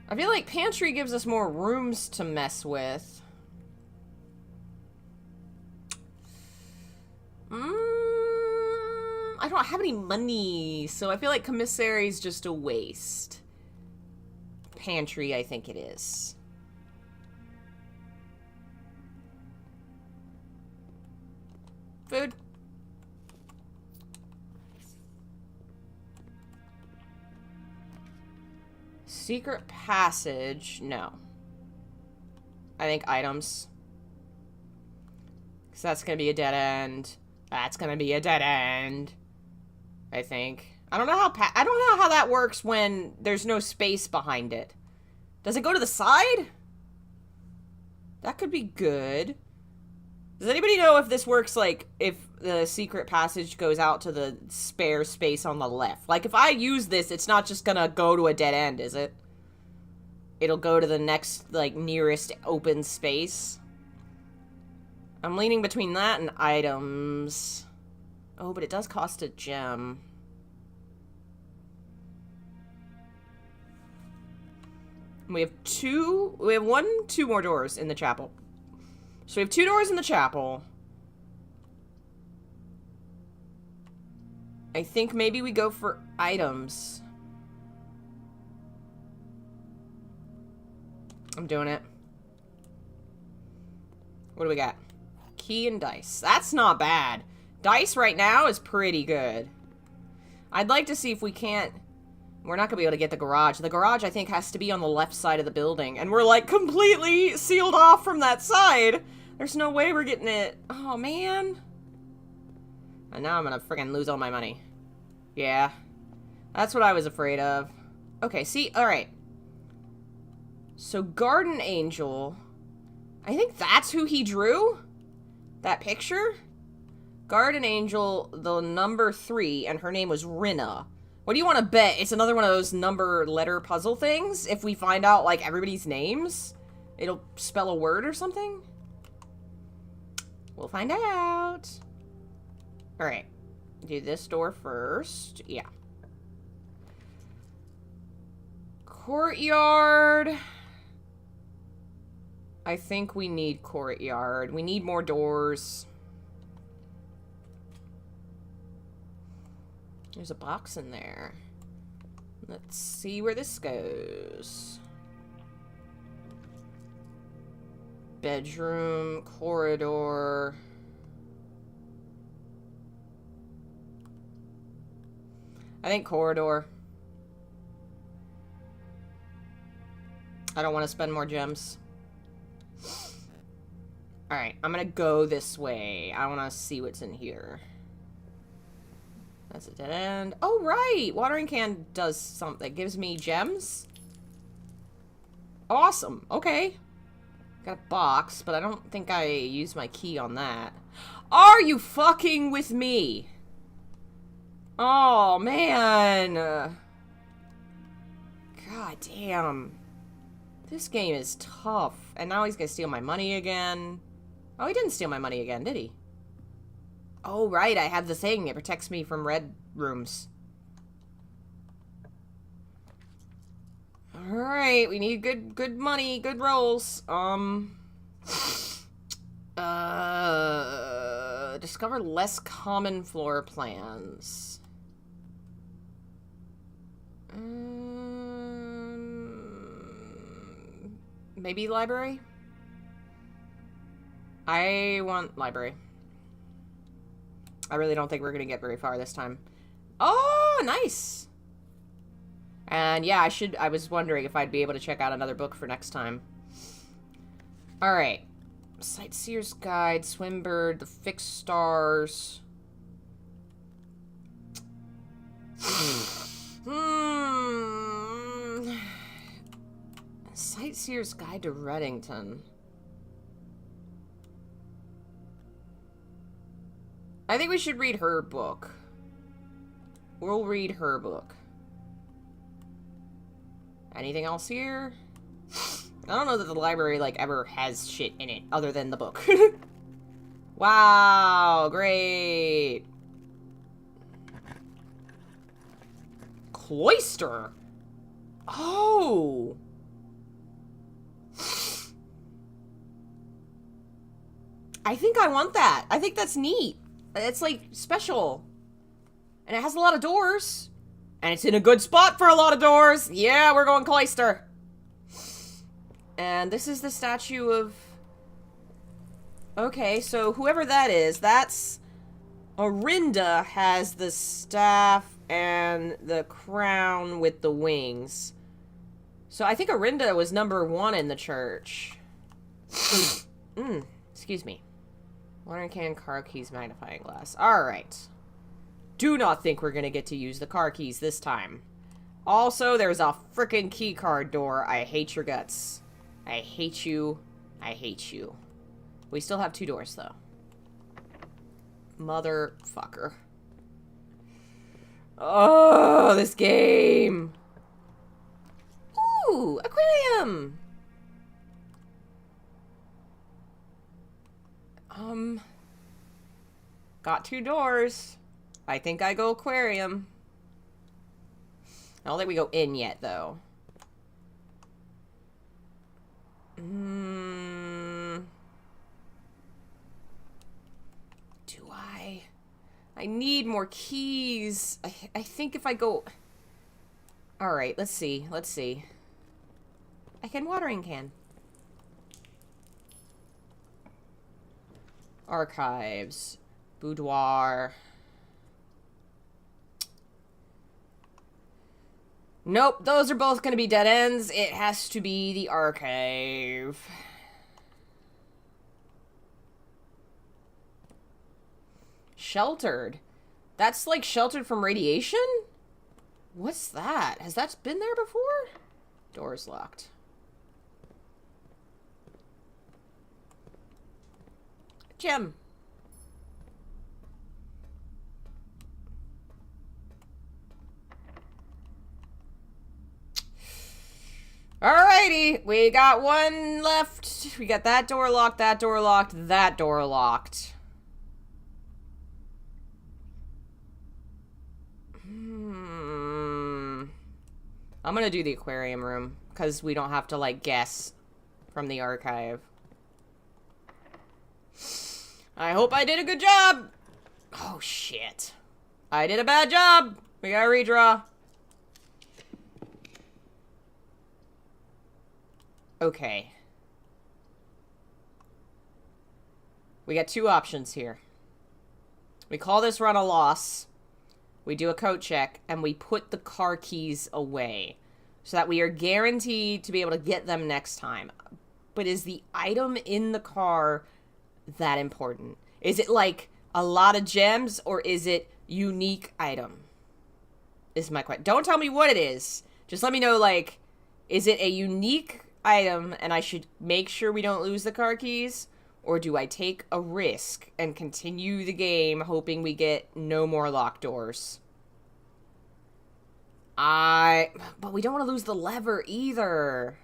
I feel like pantry gives us more rooms to mess with. I don't have any money, so I feel like commissary is just a waste. Pantry, I think it is. Food. Secret passage, no. I think items. Because that's going to be a dead end. That's going to be a dead end. I think. I don't know how that works when there's no space behind it. Does it go to the side? That could be good. Does anybody know if this works, like, if the secret passage goes out to the spare space on the left? Like, if I use this, it's not just gonna go to a dead end, is it? It'll go to the next, like, nearest open space. I'm leaning between that and items. Oh, but it does cost a gem. We have two more doors in the chapel. So we have 2 doors in the chapel. I think maybe we go for items. I'm doing it. What do we got? Key and dice. That's not bad. Dice right now is pretty good. I'd like to see if we can't... We're not going to be able to get the garage. The garage, I think, has to be on the left side of the building. And we're, like, completely sealed off from that side. There's no way we're getting it. Oh, man. And now I'm going to friggin' lose all my money. Yeah. That's what I was afraid of. Okay, see? Alright. So, Garden Angel... I think that's who he drew? That picture? Garden Angel, the number 3, and her name was Rinna. What do you want to bet? It's another one of those number letter puzzle things? If we find out, like, everybody's names, it'll spell a word or something? We'll find out. Alright. Do this door first. Yeah. Courtyard. I think we need courtyard. We need more doors. There's a box in there. Let's see where this goes. Bedroom, corridor. I think corridor. I don't want to spend more gems. Alright, I'm gonna go this way. I want to see what's in here. That's a dead end. Oh, right! Watering can does something. Gives me gems? Awesome. Okay. Got a box, but I don't think I used my key on that. Are you fucking with me? Oh, man. God damn. This game is tough. And now he's gonna steal my money again. Oh, he didn't steal my money again, did he? Oh, right, I have the thing. It protects me from red rooms. Alright, we need good money, good rolls. Discover less common floor plans. Maybe library? I want library. I really don't think we're gonna get very far this time. Oh, nice! And yeah, I was wondering if I'd be able to check out another book for next time. Alright. Sightseer's Guide, Swimbird, The Fixed Stars. Sightseer's Guide to Reddington. I think we should read her book. We'll read her book. Anything else here? I don't know that the library, like, ever has shit in it other than the book. Wow, great. Cloister? Oh. I think I want that. I think that's neat. It's, like, special. And it has a lot of doors. And it's in a good spot for a lot of doors. Yeah, we're going cloister. And this is the statue of... Okay, so whoever that is, that's... Orinda has the staff and the crown with the wings. So I think Orinda was #1 in the church. Excuse me. Watering can, car keys, magnifying glass. Alright. Do not think we're gonna get to use the car keys this time. Also, there's a frickin' keycard door. I hate your guts. I hate you. I hate you. We still have 2 doors, though. Motherfucker. Oh, this game. Ooh, aquarium. Got 2 doors. I think I go aquarium. I don't think we go in yet, though. Do I? I need more keys. I think if I go... Alright, let's see. Let's see. I can watering can. Archives. Boudoir. Nope, those are both gonna be dead ends. It has to be the archive. Sheltered. That's like sheltered from radiation? What's that? Has that been there before? Door's locked. Gem. Alrighty, we got 1 left. We got that door locked, that door locked, that door locked. I'm gonna do the aquarium room, because we don't have to, like, guess from the archive. I hope I did a good job! Oh, shit. I did a bad job! We gotta redraw. Okay. We got two options here. We call this run a loss. We do a code check, and we put the car keys away so that we are guaranteed to be able to get them next time. But is the item in the car that important? Is it like a lot of gems, or is it unique item? Is my question. Don't tell me what it is. Just let me know, like, is it a unique item and I should make sure we don't lose the car keys? Or do I take a risk and continue the game hoping we get no more locked doors? But we don't want to lose the lever either.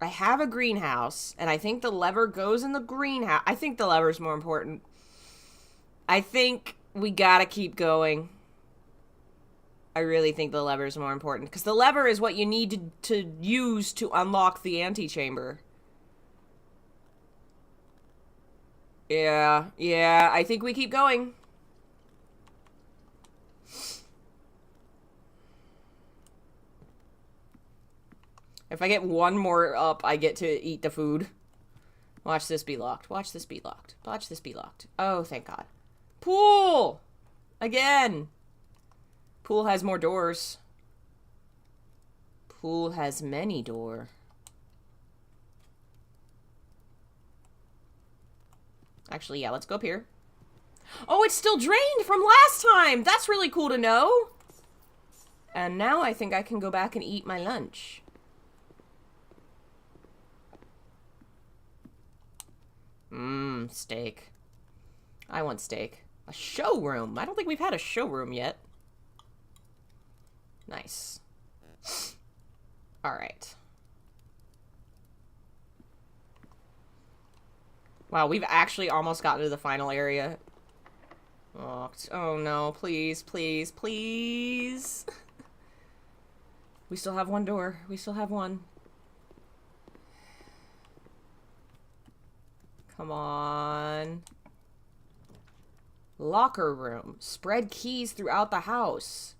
I have a greenhouse, and I think the lever goes in the greenhouse. I think the lever's more important. I think we gotta keep going. I really think the lever's more important, because the lever is what you need to use to unlock the antechamber. Yeah, I think we keep going. If I get one more up, I get to eat the food. Watch this be locked. Watch this be locked. Watch this be locked. Oh, thank God. Pool! Again! Pool has more doors. Pool has many doors. Actually, yeah, let's go up here. Oh, it's still drained from last time! That's really cool to know! And now I think I can go back and eat my lunch. Steak. I want steak. A showroom. I don't think we've had a showroom yet. Nice. Alright. Wow, we've actually almost gotten to the final area. Oh no, please, please, please. We still have one door. We still have one. Come on. Locker room. Spread keys throughout the house.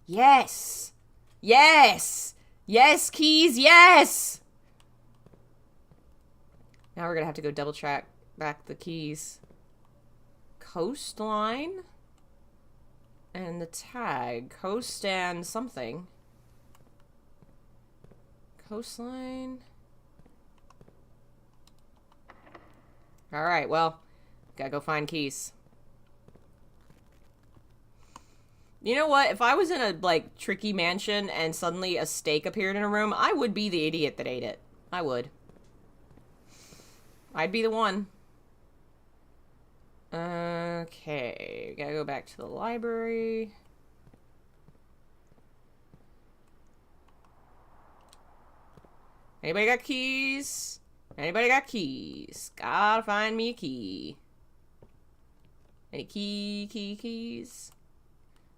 Yes! Yes! Yes, keys, yes! Now we're gonna have to go double track back the keys. Coastline? And the tag. Coast and something. Coastline? Alright, well, gotta go find keys. You know what? If I was in a, like, tricky mansion and suddenly a steak appeared in a room, I would be the idiot that ate it. I would. I'd be the one. Okay, gotta go back to the library. Anybody got keys? Anybody got keys? Gotta find me a key. Any keys?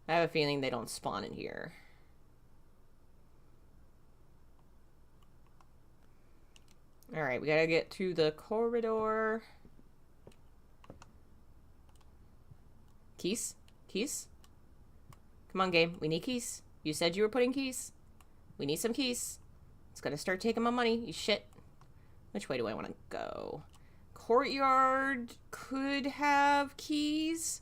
I have a feeling they don't spawn in here. Alright, we gotta get to the corridor. Keys? Keys? Come on, game. We need keys. You said you were putting keys. We need some keys. It's gonna start taking my money, you shit. Which way do I want to go? Courtyard could have keys.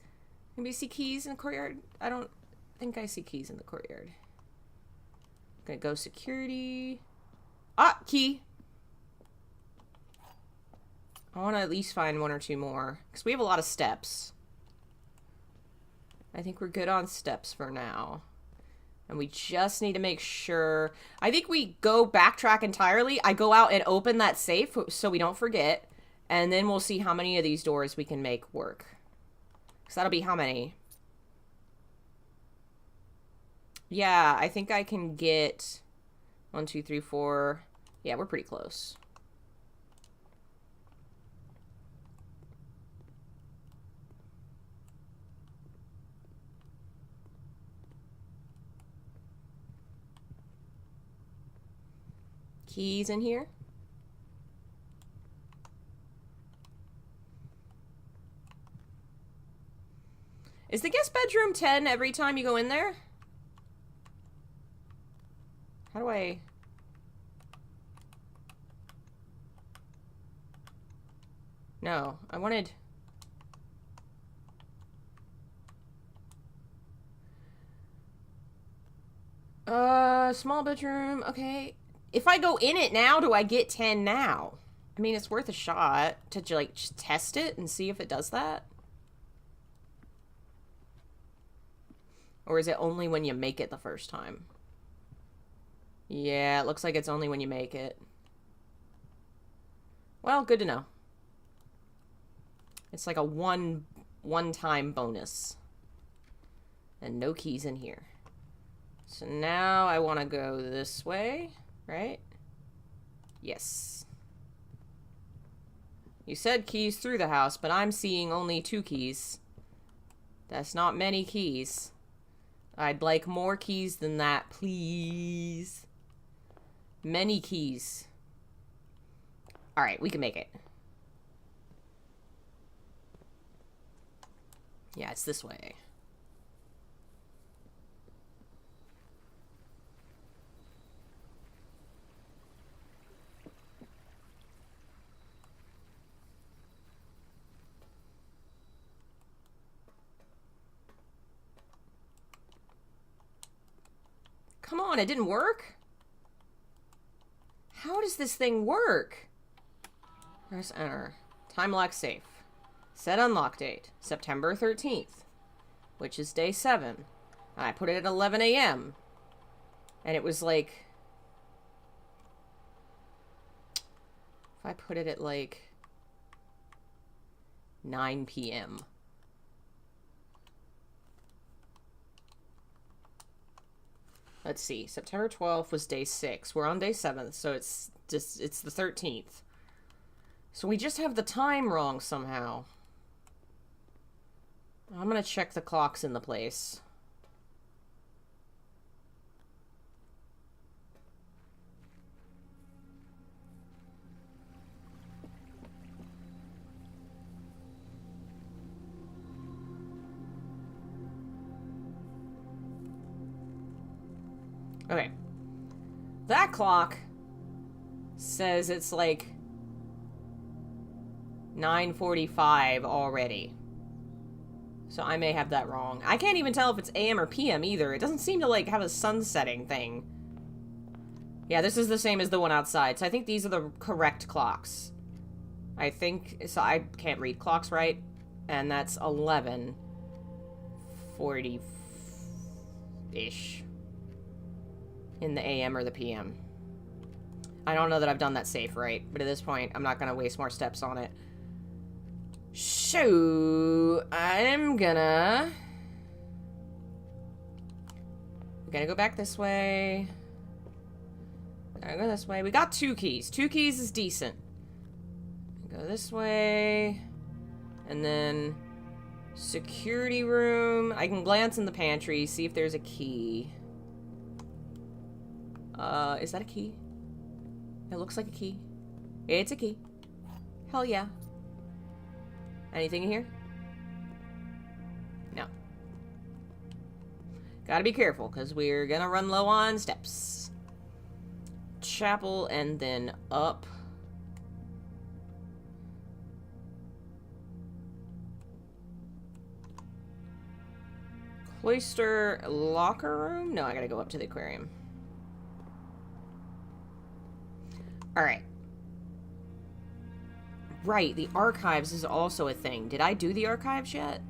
Maybe see keys in the courtyard. I don't think I see keys in the courtyard. Gonna go security. Ah, key. I want to at least find one or two more, because we have a lot of steps. I think we're good on steps for now. And we just need to make sure... I think we go backtrack entirely. I go out and open that safe so we don't forget. And then we'll see how many of these doors we can make work. Because that'll be how many? Yeah, I think I can get 1, 2, 3, 4. Yeah, we're pretty close. Keys in here? Is the guest bedroom 10 every time you go in there? How do I... No, I wanted... Small bedroom, okay. If I go in it now, do I get 10 now? I mean, it's worth a shot to, like, just test it and see if it does that. Or is it only when you make it the first time? Yeah, it looks like it's only when you make it. Well, good to know. It's like a one-time bonus. And no keys in here. So now I want to go this way, right? Yes. You said keys through the house, but I'm seeing only 2 keys. That's not many keys. I'd like more keys than that, please. Many keys. Alright, we can make it. Yeah, it's this way. Come on, it didn't work? How does this thing work? Press enter. Time lock safe. Set unlock date. September 13th. Which is day 7. And I put it at 11 a.m. And it was like... If I put it at like... 9 p.m. Let's see. September 12th was day 6. We're on day 7th, so it's the 13th. So we just have the time wrong somehow. I'm gonna check the clocks in the place. Okay. That clock says it's like 9:45 already. So I may have that wrong. I can't even tell if it's AM or PM either. It doesn't seem to like have a sunsetting thing. Yeah, this is the same as the one outside. So I think these are the correct clocks. I think, so I can't read clocks right. And that's 11:40-ish. In the AM or the PM. I don't know that I've done that safe right, but at this point, I'm not gonna waste more steps on it. So, I'm gonna go back this way. Gotta go this way. We got 2 keys. 2 keys is decent. Go this way. And then security room. I can glance in the pantry, see if there's a key. Is that a key? It looks like a key. It's a key. Hell yeah. Anything in here? No. Gotta be careful, because we're gonna run low on steps. Chapel, and then up. Cloister locker room? No, I gotta go up to the aquarium. Alright. Right, the archives is also a thing. Did I do the archives yet?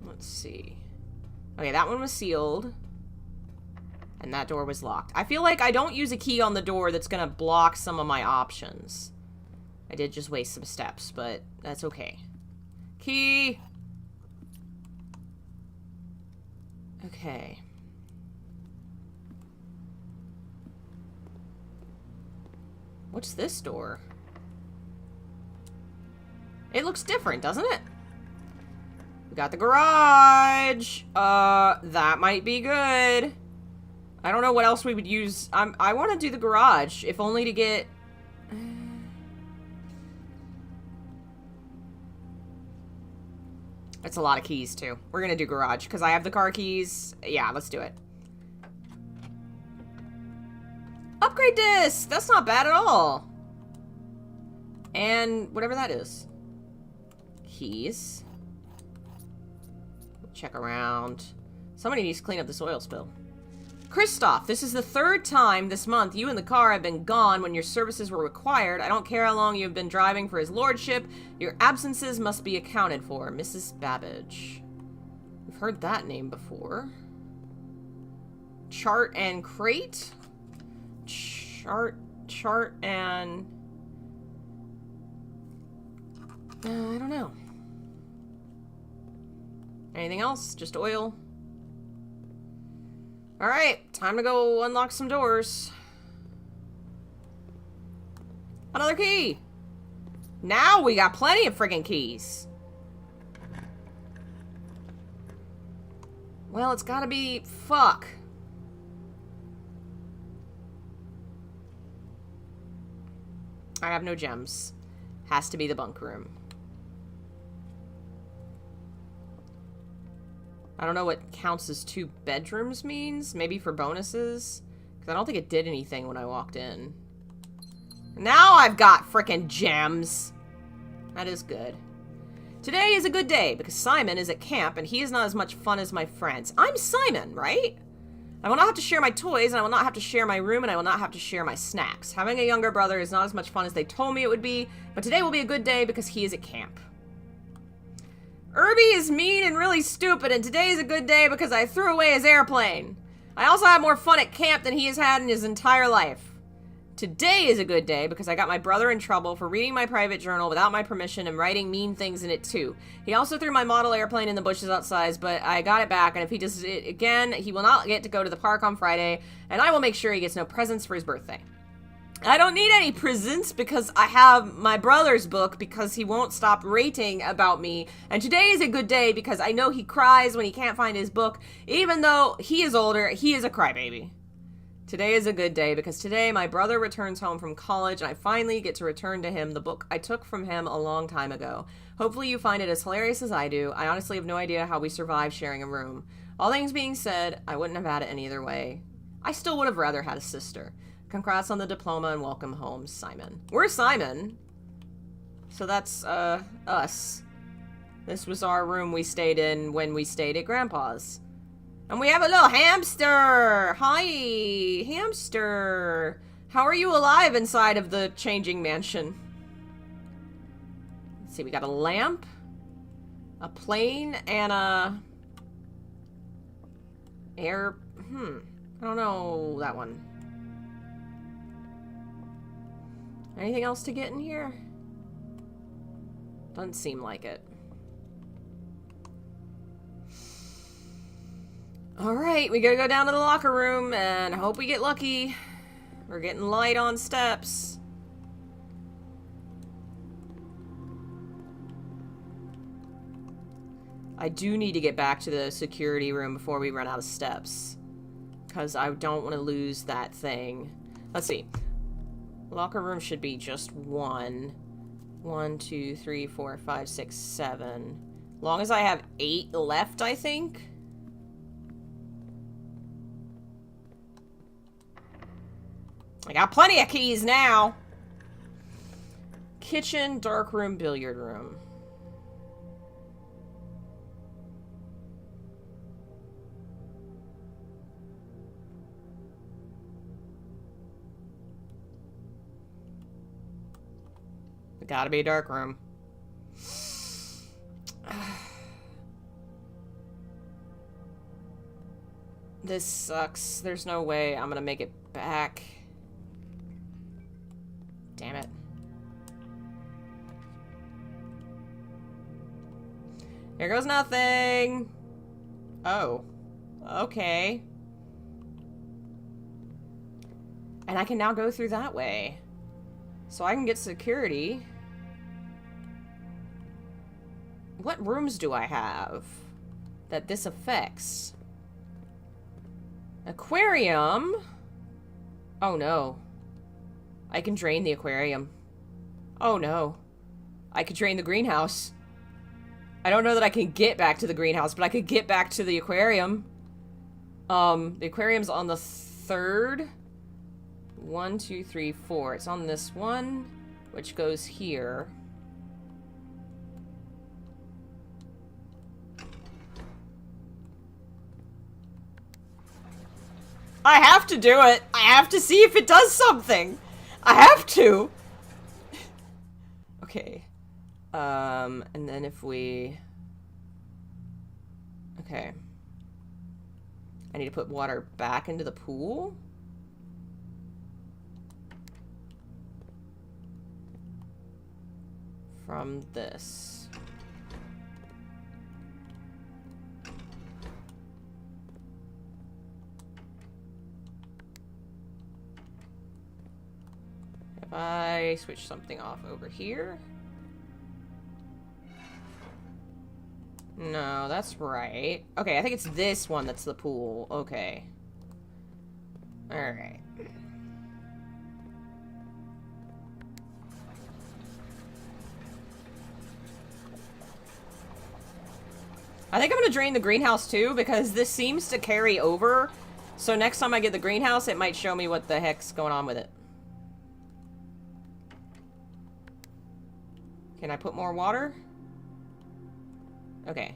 Let's see. Okay, that one was sealed. And that door was locked. I feel like I don't use a key on the door that's gonna block some of my options. I did just waste some steps, but that's okay. Key! Okay. What's this door? It looks different, doesn't it? We got the garage. That might be good. I don't know what else we would use. I want to do the garage, if only to get... That's a lot of keys, too. We're gonna do garage, because I have the car keys. Yeah, let's do it. Upgrade disc! That's not bad at all. And whatever that is. Keys. Check around. Somebody needs to clean up this oil spill. Christoph, this is the 3rd time this month you and the car have been gone when your services were required. I don't care how long you've been driving for his lordship. Your absences must be accounted for. Mrs. Babbage. We've heard that name before. Chart and crate? Chart and... I don't know. Anything else? Just oil? Alright, time to go unlock some doors. Another key! Now we got plenty of friggin' keys. Well, it's gotta be... Fuck. I have no gems. Has to be the bunk room. I don't know what counts as 2 bedrooms means. Maybe for bonuses. Because I don't think it did anything when I walked in. Now I've got frickin' gems. That is good. Today is a good day because Simon is at camp and he is not as much fun as my friends. I'm Simon, right? I will not have to share my toys, and I will not have to share my room, and I will not have to share my snacks. Having a younger brother is not as much fun as they told me it would be, but today will be a good day because he is at camp. Irby is mean and really stupid, and today is a good day because I threw away his airplane. I also had more fun at camp than he has had in his entire life. Today is a good day because I got my brother in trouble for reading my private journal without my permission and writing mean things in it too. He also threw my model airplane in the bushes outside, but I got it back, and if he does it again, he will not get to go to the park on Friday, and I will make sure he gets no presents for his birthday. I don't need any presents because I have my brother's book because he won't stop rating about me. And today is a good day because I know he cries when he can't find his book. Even though he is older, he is a crybaby. Today is a good day because today my brother returns home from college and I finally get to return to him the book I took from him a long time ago. Hopefully you find it as hilarious as I do. I honestly have no idea how we survived sharing a room. All things being said, I wouldn't have had it any other way. I still would have rather had a sister. Congrats on the diploma and welcome home, Simon. We're Simon. So that's, us. This was our room we stayed in when we stayed at Grandpa's. And we have a little hamster! Hi, hamster! How are you alive inside of the changing mansion? Let's see, we got a lamp, a plane, and a... I don't know that one. Anything else to get in here? Doesn't seem like it. Alright, we gotta go down to the locker room and hope we get lucky. We're getting light on steps. I do need to get back to the security room before we run out of steps. Because I don't want to lose that thing. Let's see. Locker room should be just one. 1, 2, 3, 4, 5, 6, 7. Long as I have 8 left, I think. I got plenty of keys now. Kitchen, dark room, billiard room. It gotta be a dark room. This sucks. There's no way I'm gonna make it back. Damn it. Here goes nothing. Oh. Okay. And I can now go through that way. So I can get security. What rooms do I have that this affects? Aquarium? Oh no. I can drain the aquarium. Oh no. I could drain the greenhouse. I don't know that I can get back to the greenhouse, but I could get back to the aquarium. The aquarium's on the 3rd. 1, 2, 3, 4. It's on this one, which goes here. I have to do it. I have to see if it does something. I have to. Okay. And then if we... Okay. I need to put water back into the pool. From this. If I switch something off over here. No, that's right. Okay, I think it's this one that's the pool. Okay. Alright. I think I'm gonna drain the greenhouse too, because this seems to carry over. So next time I get the greenhouse, it might show me what the heck's going on with it. Can I put more water? Okay.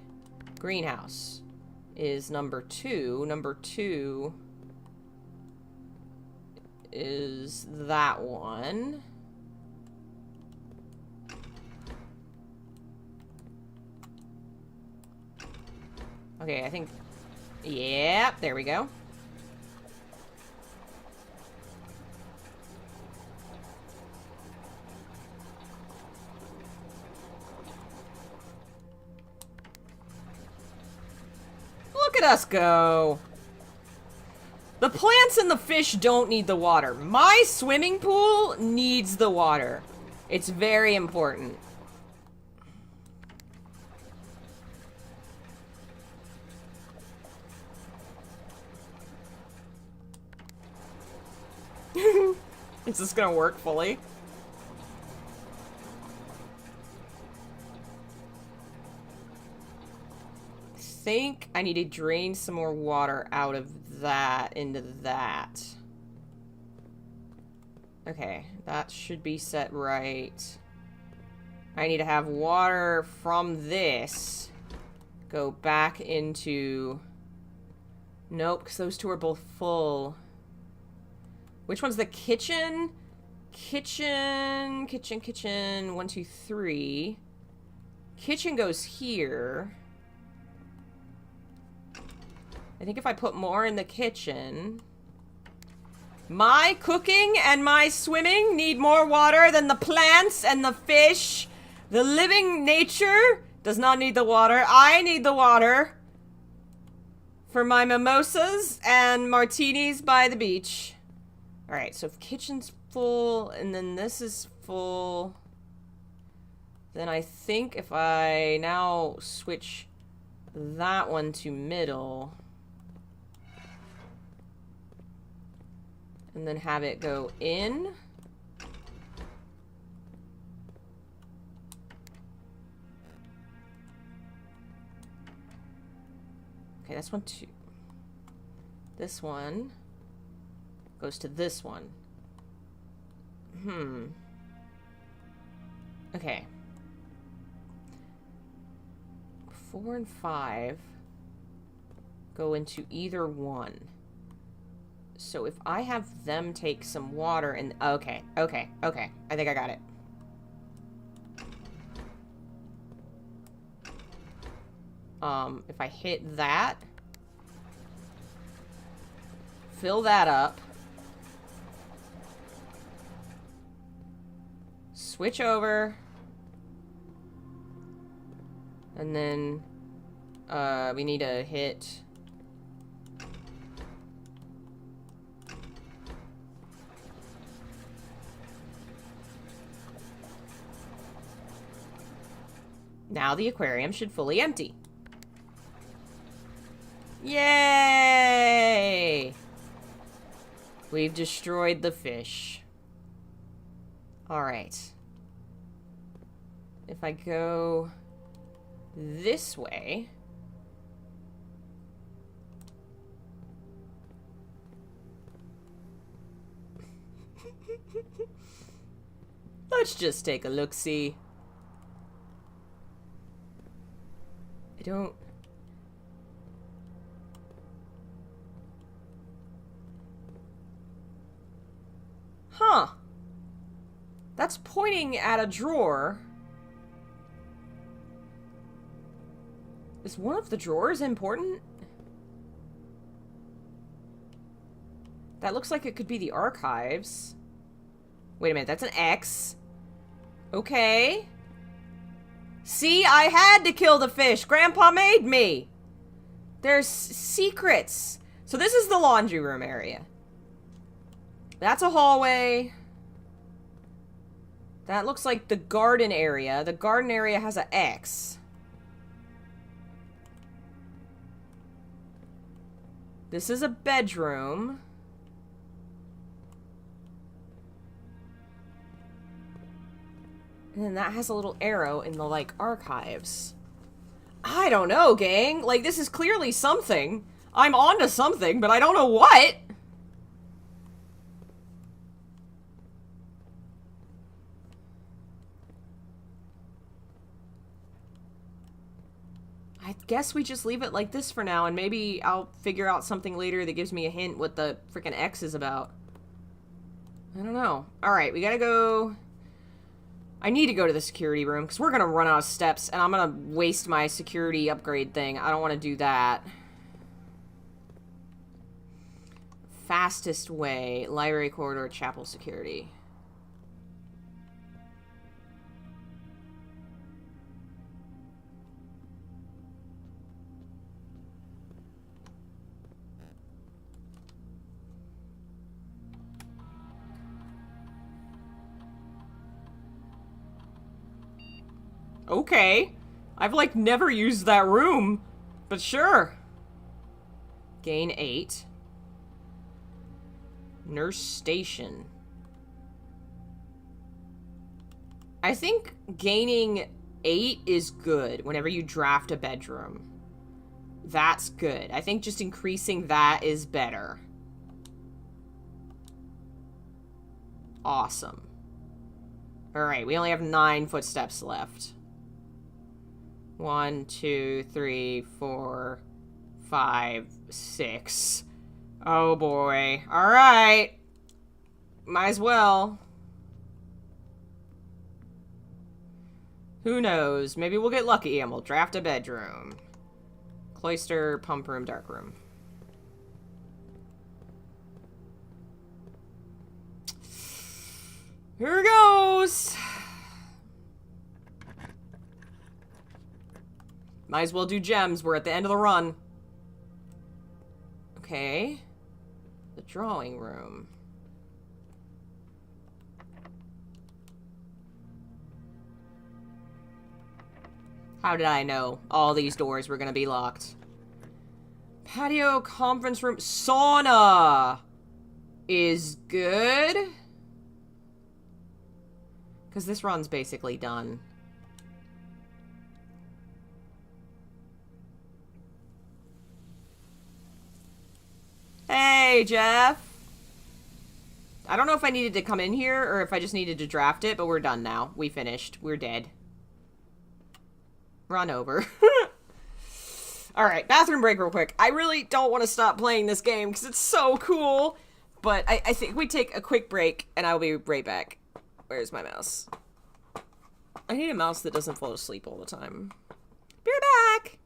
Greenhouse is number 2. Number 2 is that one. Okay, I think... Yeah, there we go. Look at us go. The plants and the fish don't need the water. My swimming pool needs the water. It's very important. Is this gonna work fully? I think I need to drain some more water out of that into that. Okay, that should be set right. I need to have water from this go back into... Nope, because those two are both full. Which one's the kitchen? Kitchen. 1, 2, 3. Kitchen goes here. I think if I put more in the kitchen... My cooking and my swimming need more water than the plants and the fish. The living nature does not need the water. I need the water for my mimosas and martinis by the beach. Alright, so if kitchen's full, and then this is full, then I think if I now switch that one to middle, and then have it go in, okay, that's one too. This one goes to this one. Okay. 4 and 5 go into either one. So if I have them take some water and... Okay. I think I got it. If I hit that, fill that up, switch over, and then we need to hit now the aquarium should fully empty. Yay! We've destroyed the fish. Alright. If I go this way... Let's just take a look-see. I don't... Huh. That's pointing at a drawer. Is one of the drawers important? That looks like it could be the archives. Wait a minute, that's an X. Okay. See, I had to kill the fish. Grandpa made me. There's secrets. So this is the laundry room area. That's a hallway. That looks like the garden area. The garden area has an X. This is a bedroom. And then that has a little arrow in the, like, archives. I don't know, gang. Like, this is clearly something. I'm onto something, but I don't know what. I guess we just leave it like this for now, and maybe I'll figure out something later that gives me a hint what the freaking X is about. I don't know. Alright, we gotta go... I need to go to the security room, because we're gonna run out of steps, and I'm gonna waste my security upgrade thing. I don't want to do that. Fastest way. Library corridor, chapel security. Okay. I've, like, never used that room. But sure. Gain 8. Nurse station. I think gaining 8 is good whenever you draft a bedroom. That's good. I think just increasing that is better. Awesome. Alright, we only have 9 footsteps left. 1, 2, 3, 4, 5, 6. Oh boy. Alright. Might as well. Who knows? Maybe we'll get lucky and we'll draft a bedroom. Cloister, pump room, dark room. Here goes! Might as well do gems. We're at the end of the run. Okay. The drawing room. How did I know all these doors were gonna be locked? Patio, conference room, sauna is good. Because this run's basically done. Hey, Jeff. I don't know if I needed to come in here or if I just needed to draft it, but we're done now. We finished. We're dead. Run over. Alright, bathroom break real quick. I really don't want to stop playing this game because it's so cool. But I think we take a quick break and I'll be right back. Where's my mouse? I need a mouse that doesn't fall asleep all the time. Be right back!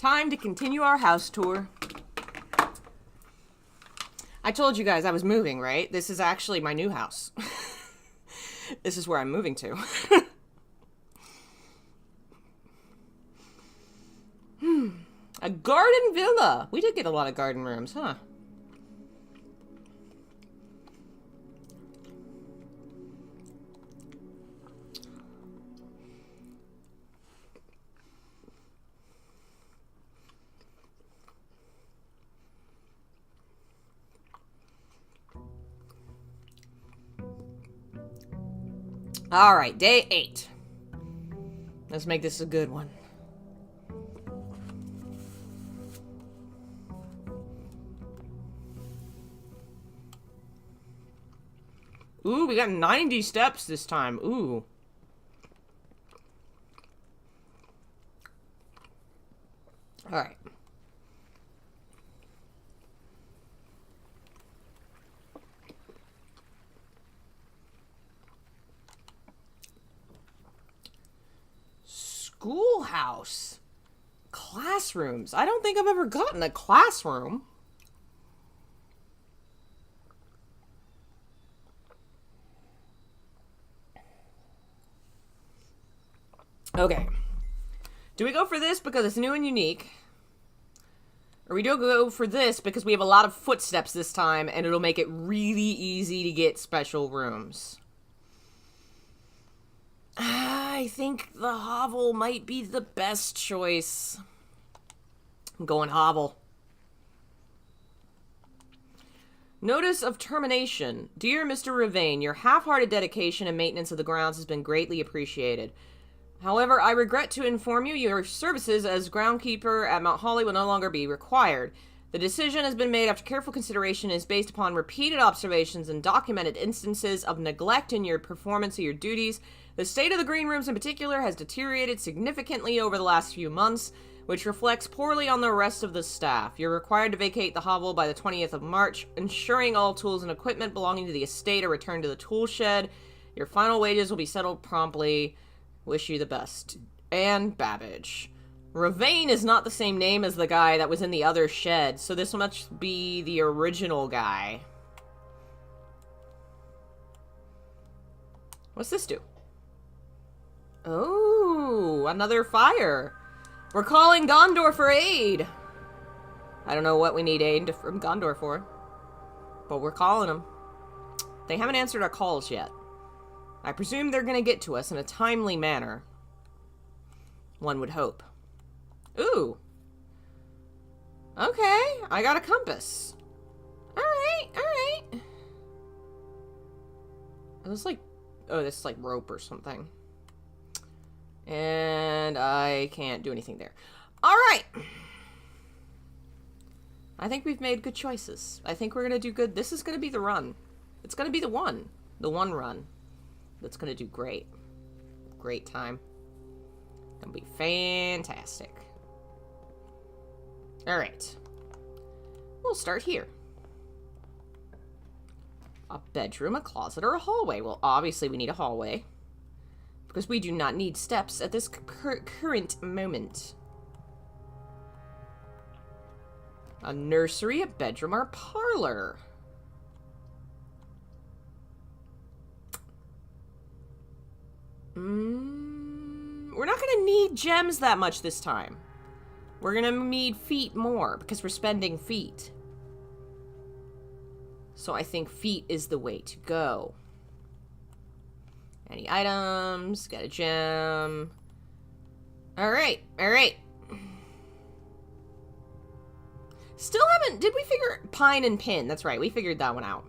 Time to continue our house tour. I told you guys I was moving, right? This is actually my new house. This is where I'm moving to. A garden villa. We did get a lot of garden rooms, huh? All right, day 8. Let's make this a good one. Ooh, we got 90 steps this time. Ooh. All right. Schoolhouse. Classrooms. I don't think I've ever gotten a classroom. Okay. Do we go for this because it's new and unique? Or we do go for this because we have a lot of footsteps this time and it'll make it really easy to get special rooms? I think the hovel might be the best choice. I'm going hovel. Notice of termination. Dear Mr. Ravane, your half-hearted dedication and maintenance of the grounds has been greatly appreciated. However, I regret to inform you your services as groundkeeper at Mount Holly will no longer be required. The decision has been made after careful consideration and is based upon repeated observations and documented instances of neglect in your performance of your duties. The state of the green rooms in particular has deteriorated significantly over the last few months, which reflects poorly on the rest of the staff. You're required to vacate the hovel by the 20th of March, ensuring all tools and equipment belonging to the estate are returned to the tool shed. Your final wages will be settled promptly. Wish you the best. And Babbage. Ravane is not the same name as the guy that was in the other shed, so this must be the original guy. What's this do? Oh, another fire. We're calling Gondor for aid. I don't know what we need aid from Gondor for, but we're calling them. They haven't answered our calls yet. I presume they're going to get to us in a timely manner. One would hope. Ooh. Okay, I got a compass. Alright, alright. It was like... Oh, this is like rope or something. And I can't do anything there. Alright. I think we've made good choices. I think we're going to do good. This is going to be the run. It's going to be the one. The one run. That's going to do great. Great time. Gonna be fantastic. Alright. We'll start here. A bedroom, a closet, or a hallway. Well, obviously we need a hallway. Because we do not need steps at this current moment. A nursery, a bedroom, or a parlor. We're not going to need gems that much this time. We're going to need feet more because we're spending feet. So I think feet is the way to go. Any items? Got a gem. Alright, alright. Still haven't... Did we figure... Pine and pin. That's right, we figured that one out.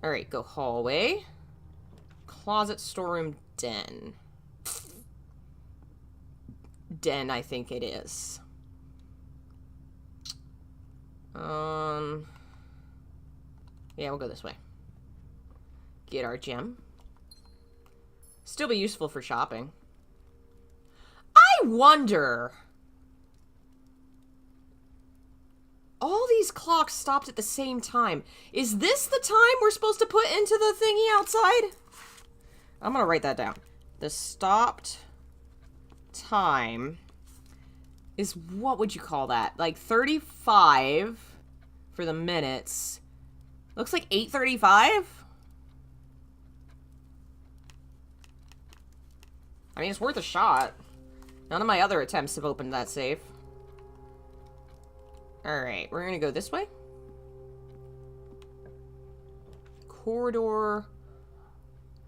Alright, go hallway. Closet, storeroom, den. Den, I think it is. Yeah, we'll go this way. Get our gem. Still be useful for shopping. I wonder... All these clocks stopped at the same time. Is this the time we're supposed to put into the thingy outside? I'm gonna write that down. The stopped time is, what would you call that? Like 35 for the minutes. Looks like 8:35. I mean, it's worth a shot. None of my other attempts have opened that safe. Alright, we're gonna go this way. Corridor,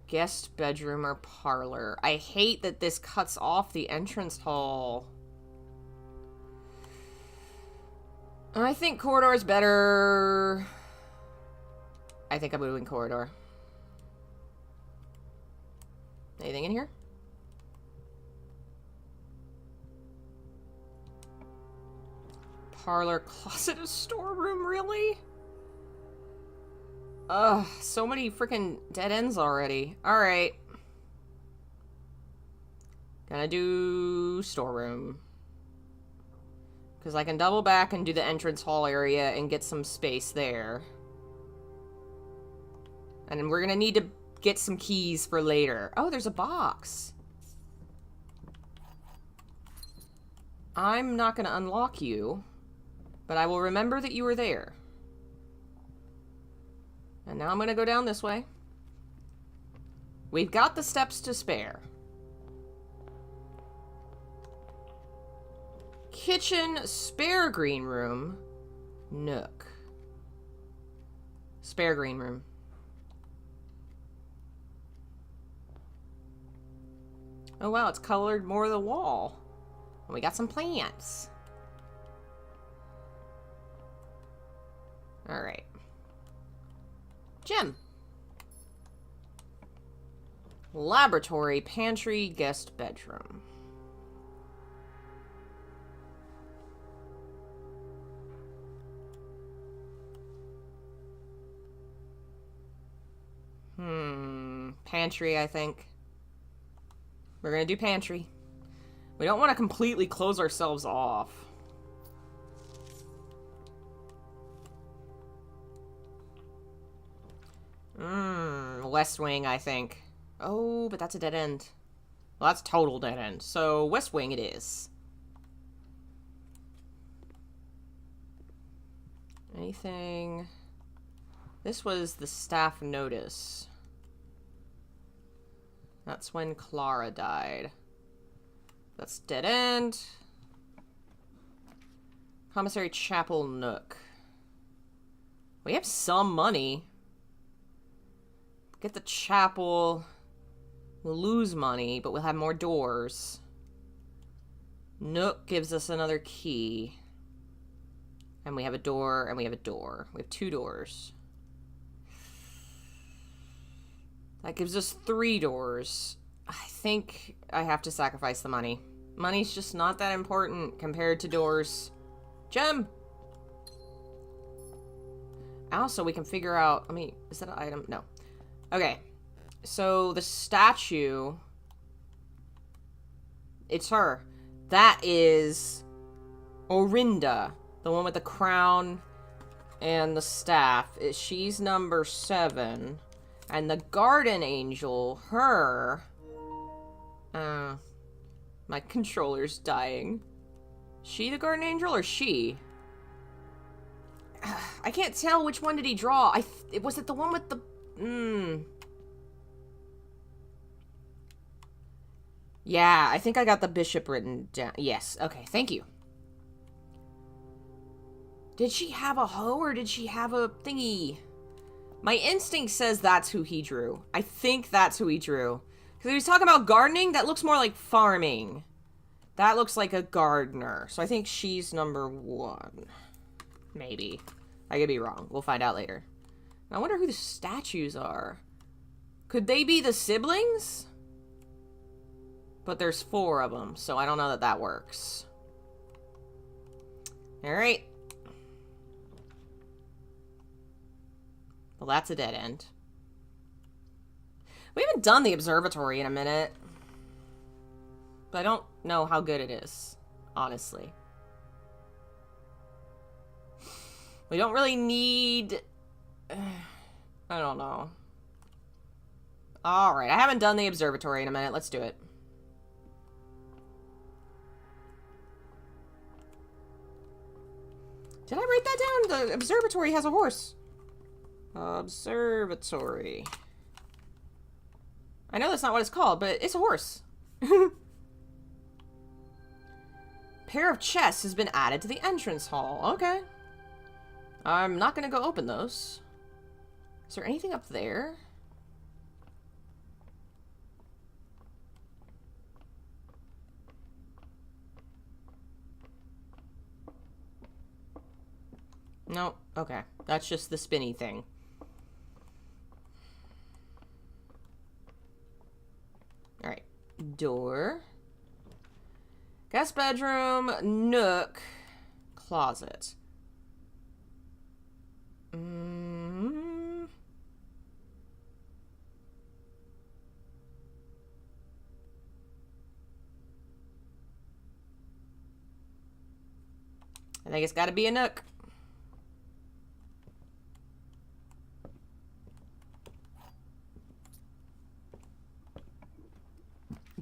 guest bedroom, or parlor. I hate that this cuts off the entrance hall. I think corridor is better. I think I'm moving corridor. Anything in here? Parlor, closet, a storeroom, really? Ugh, so many freaking dead ends already. Alright. Gonna do storeroom. Because I can double back and do the entrance hall area and get some space there. And then we're gonna need to get some keys for later. Oh, there's a box. I'm not gonna unlock you, but I will remember that you were there. And now I'm gonna go down this way. We've got the steps to spare. Kitchen, spare green room, nook. Spare green room. Oh wow, it's colored more of the wall. And we got some plants. Alright. Gym. Laboratory, pantry, guest bedroom. Pantry, I think. We're gonna do pantry. We don't want to completely close ourselves off. West wing, I think. Oh, but that's a dead end. Well, that's total dead end. So, west wing it is. Anything? This was the staff notice. That's when Clara died. That's dead end. Commissary Chapel Nook. We have some money. Get the chapel. We'll lose money, but we'll have more doors. Nook gives us another key. And we have a door, and we have a door. We have 2 doors. That gives us 3 doors. I think I have to sacrifice the money. Money's just not that important compared to doors. Gem! Also, we can figure out... I mean, is that an item? No. Okay. So, the statue... It's her. That is... Orinda. The one with the crown and the staff. She's number 7. And the garden angel, her... my controller's dying. She the garden angel or she? I can't tell which one did he draw. Was it the one with the... Yeah, I think I got the bishop written down. Yes, okay, thank you. Did she have a hoe or did she have a thingy? My instinct says that's who he drew. I think that's who he drew. Because he was talking about gardening, that looks more like farming. That looks like a gardener. So I think she's number 1. Maybe. I could be wrong. We'll find out later. I wonder who the statues are. Could they be the siblings? But there's 4 of them, so I don't know that that works. Alright. Well, that's a dead end. We haven't done the observatory in a minute. But I don't know how good it is, honestly. We don't really need... I don't know. Alright, I haven't done the observatory in a minute. Let's do it. Did I write that down? The observatory has a horse. Observatory. I know that's not what it's called, but it's a horse. Pair of chests has been added to the entrance hall. Okay. I'm not gonna go open those. Is there anything up there? No. Okay. That's just the spinny thing. Alright. Door. Guest bedroom. Nook. Closet. I think it's gotta be a nook.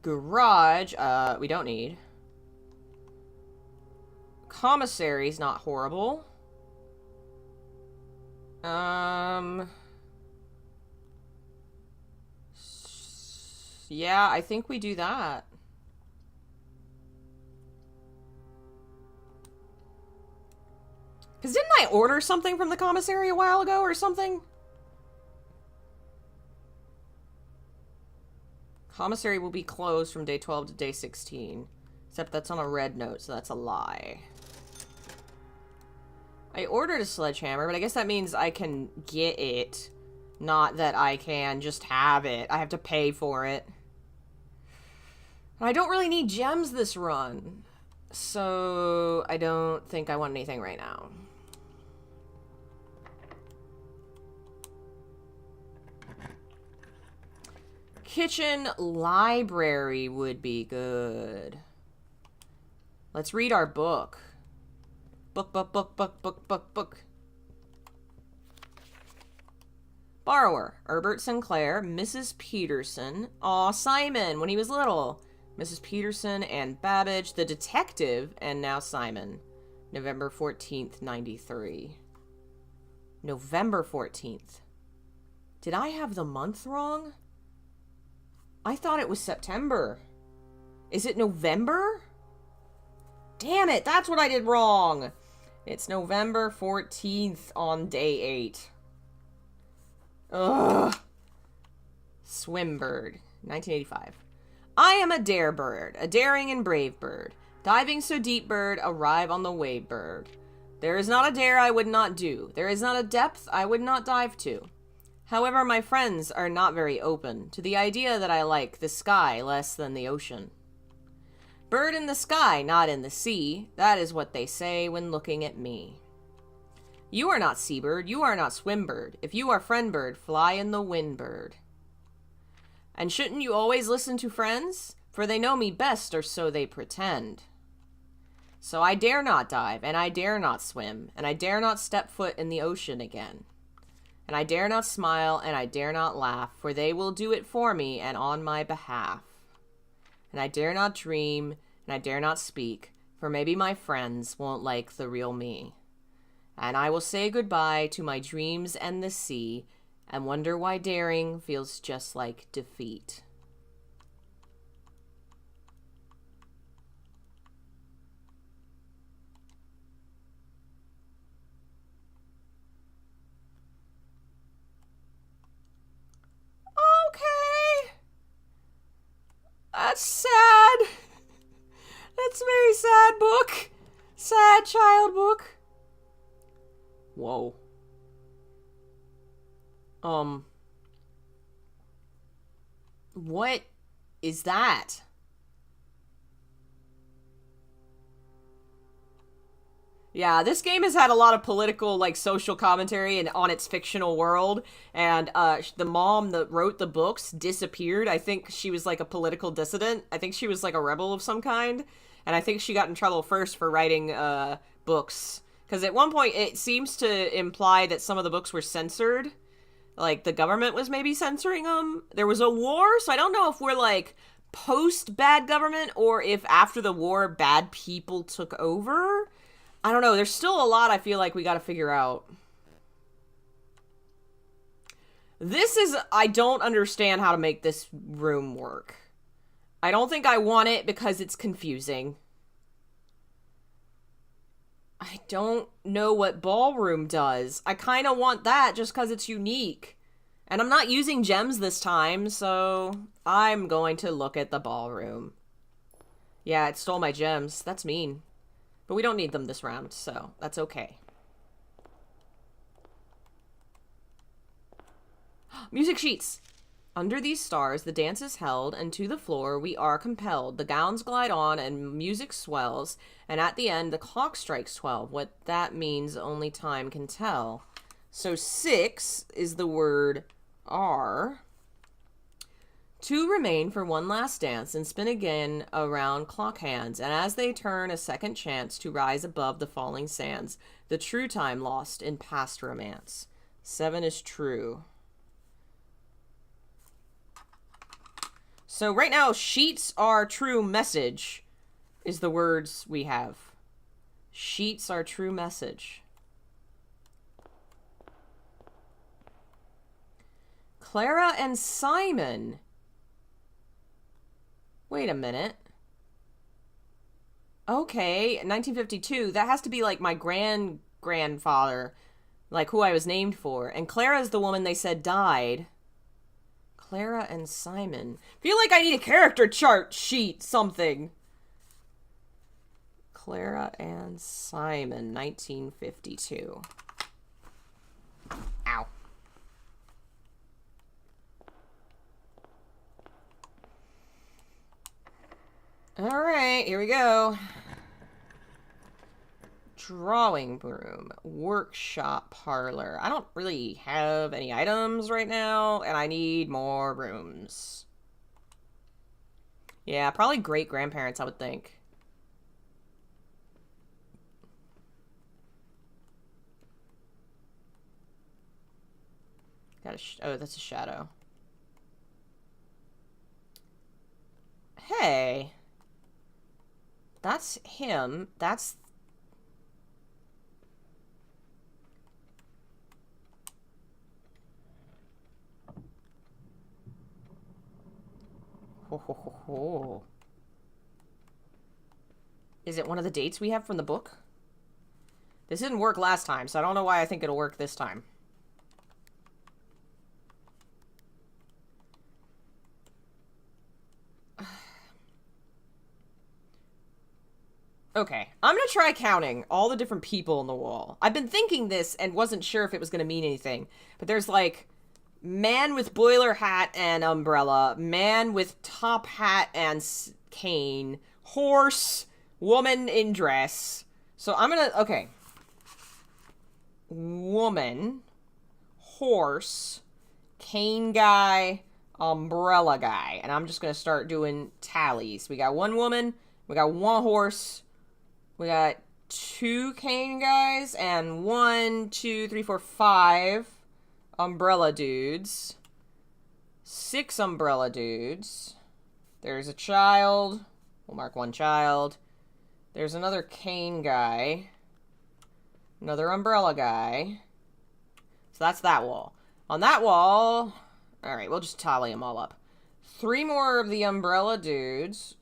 Garage, we don't need. Commissary's not horrible. Yeah, I think we do that. Because didn't I order something from the commissary a while ago or something? Commissary will be closed from day 12 to day 16. Except that's on a red note, so that's a lie. I ordered a sledgehammer, but I guess that means I can get it. Not that I can just have it. I have to pay for it. And I don't really need gems this run. So I don't think I want anything right now. Kitchen library would be good. Let's read our book. Book. Borrower, Herbert Sinclair, Mrs. Peterson. Aw, Simon, when he was little. Mrs. Peterson and Babbage, the detective, and now Simon. November 14th, 93. November 14th. Did I have the month wrong? I thought it was September. Is it November? Damn it, that's what I did wrong. It's November 14th on day 8. Ugh. Swimbird, 1985. I am a dare bird, a daring and brave bird. Diving so deep bird, arrive on the wave bird. There is not a dare I would not do. There is not a depth I would not dive to. However, my friends are not very open to the idea that I like the sky less than the ocean. Bird in the sky, not in the sea. That is what they say when looking at me. You are not seabird, you are not swimbird. If you are friend bird, fly in the wind bird. And shouldn't you always listen to friends? For they know me best, or so they pretend. So I dare not dive, and I dare not swim, and I dare not step foot in the ocean again. And I dare not smile, and I dare not laugh, for they will do it for me and on my behalf. And I dare not dream, and I dare not speak, for maybe my friends won't like the real me. And I will say goodbye to my dreams and the sea, and wonder why daring feels just like defeat. Okay. That's sad. That's a very sad book. Sad child book. Whoa. What is that? Yeah, this game has had a lot of political, like, social commentary and on its fictional world, and the mom that wrote the books disappeared. I think she was, like, a political dissident. I think she was, like, a rebel of some kind, and I think she got in trouble first for writing books. Because at one point, it seems to imply that some of the books were censored. Like, the government was maybe censoring them. There was a war, so I don't know if we're, like, post-bad government, or if after the war, bad people took over. I don't know. There's still a lot I feel like we got to figure out. This is... I don't understand how to make this room work. I don't think I want it because it's confusing. I don't know what ballroom does. I kind of want that just because it's unique. And I'm not using gems this time, so I'm going to look at the ballroom. Yeah, it stole my gems. That's mean. But we don't need them this round, so that's okay. Music sheets! Under these stars, the dance is held, and to the floor we are compelled. The gowns glide on, and music swells, and at the end, the clock strikes 12. What that means, only time can tell. So 6 is the word R. 2 remain for one last dance, and spin again around clock hands, and as they turn, a second chance to rise above the falling sands, the true time lost in past romance. 7 is true. So right now, sheets are true message is the words we have. Sheets are true message. Clara and Simon. Wait a minute. Okay, 1952. That has to be like my grandfather, like who I was named for. And Clara's the woman they said died. Clara and Simon. Feel like I need a character chart sheet, something. Clara and Simon, 1952. Ow. All right, here we go. Drawing room, workshop, parlor. I don't really have any items right now, and I need more rooms. Yeah, probably great-grandparents, I would think. Got a oh, that's a shadow. Hey. That's him. That's... Ho, ho, ho, ho. Is it one of the dates we have from the book? This didn't work last time, so I don't know why I think it'll work this time. Okay, I'm gonna try counting all the different people on the wall. I've been thinking this and wasn't sure if it was gonna mean anything, but there's like... man with boiler hat and umbrella. Man with top hat and cane. Horse. Woman in dress. So I'm gonna... okay. Woman. Horse. Cane guy. Umbrella guy. And I'm just gonna start doing tallies. We got one woman. We got one horse. We got 2 cane guys. And 1, 2, 3, 4, 5... umbrella dudes. 6 umbrella dudes. There's a child. We'll mark 1 child. There's another cane guy. Another umbrella guy. So that's that wall. On that wall... alright, we'll just tally them all up. 3 more of the umbrella dudes.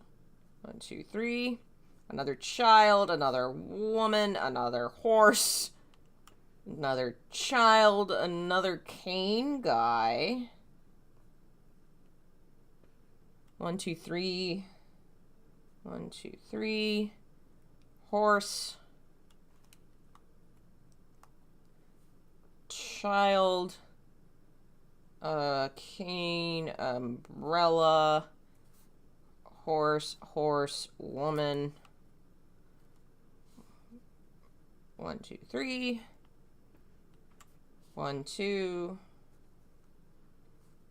1, 2, 3. Another child. Another woman. Another horse. Another child, another cane guy. 1, 2, 3. 1, 2, 3. Horse. Child. Cane, umbrella. Horse, woman. 1, 2, 3. 1, 2,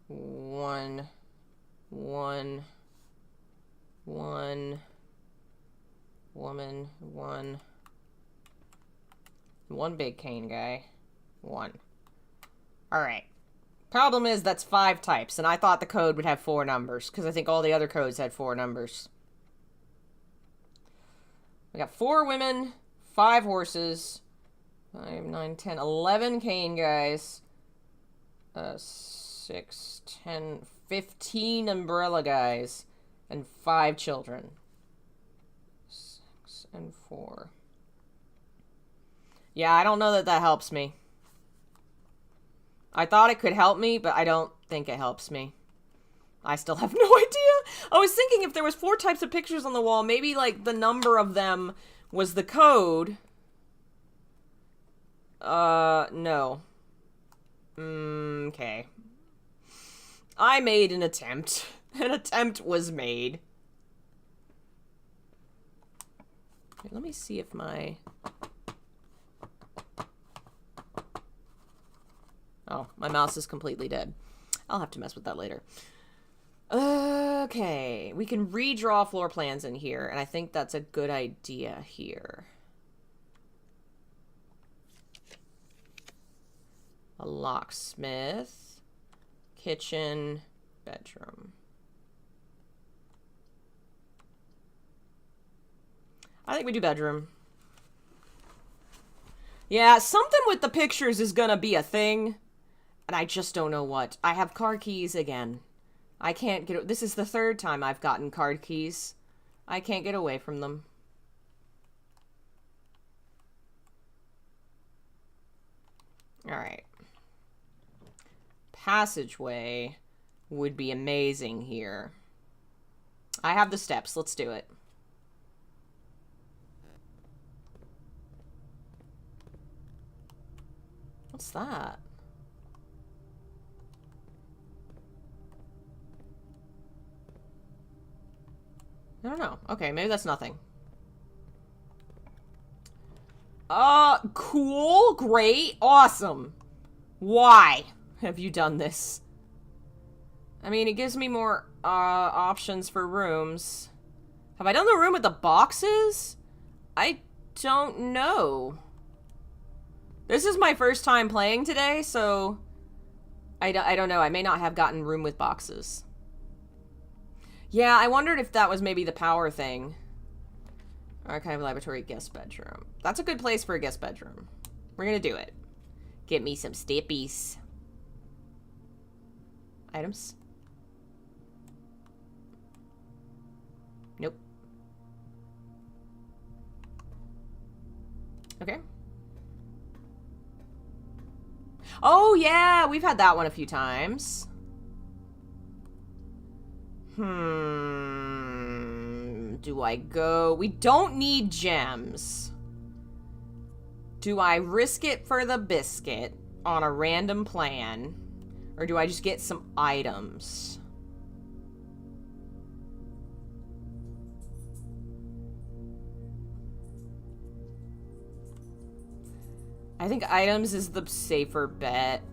1, 1, 1, woman, 1 big cane guy, 1. Alright. Problem is that's 5 types, and I thought the code would have 4 numbers, because I think all the other codes had 4 numbers. We got 4 women, 5 horses. 5, 9, 10, 11 cane guys. 6, 10, 15 umbrella guys. And 5 children. 6 and 4. Yeah, I don't know that that helps me. I thought it could help me, but I don't think it helps me. I still have no idea. I was thinking if there was 4 types of pictures on the wall, maybe, like, the number of them was the code. No. Okay. I made an attempt. An attempt was made. Here, let me see if my... Oh, my mouse is completely dead. I'll have to mess with that later. Okay, we can redraw floor plans in here, and I think that's a good idea here. A locksmith, kitchen, bedroom. I think we do bedroom. Yeah, something with the pictures is gonna be a thing, and I just don't know what. I have card keys again. I can't get... This is the 3rd time I've gotten card keys. I can't get away from them. Alright. Passageway would be amazing here. I have the steps. Let's do it. What's that? I don't know. Okay, maybe that's nothing. Cool, great, awesome. Why have you done this? I mean, it gives me more, options for rooms. Have I done the room with the boxes? I don't know. This is my first time playing today, so... I don't know. I may not have gotten room with boxes. Yeah, I wondered if that was maybe the power thing. Archive, laboratory, guest bedroom. That's a good place for a guest bedroom. We're gonna do it. Get me some stippies. Items. Nope. Okay. Oh, yeah! We've had that one a few times. Do I go... We don't need gems. Do I risk it for the biscuit on a random plan? Or do I just get some items? I think items is the safer bet.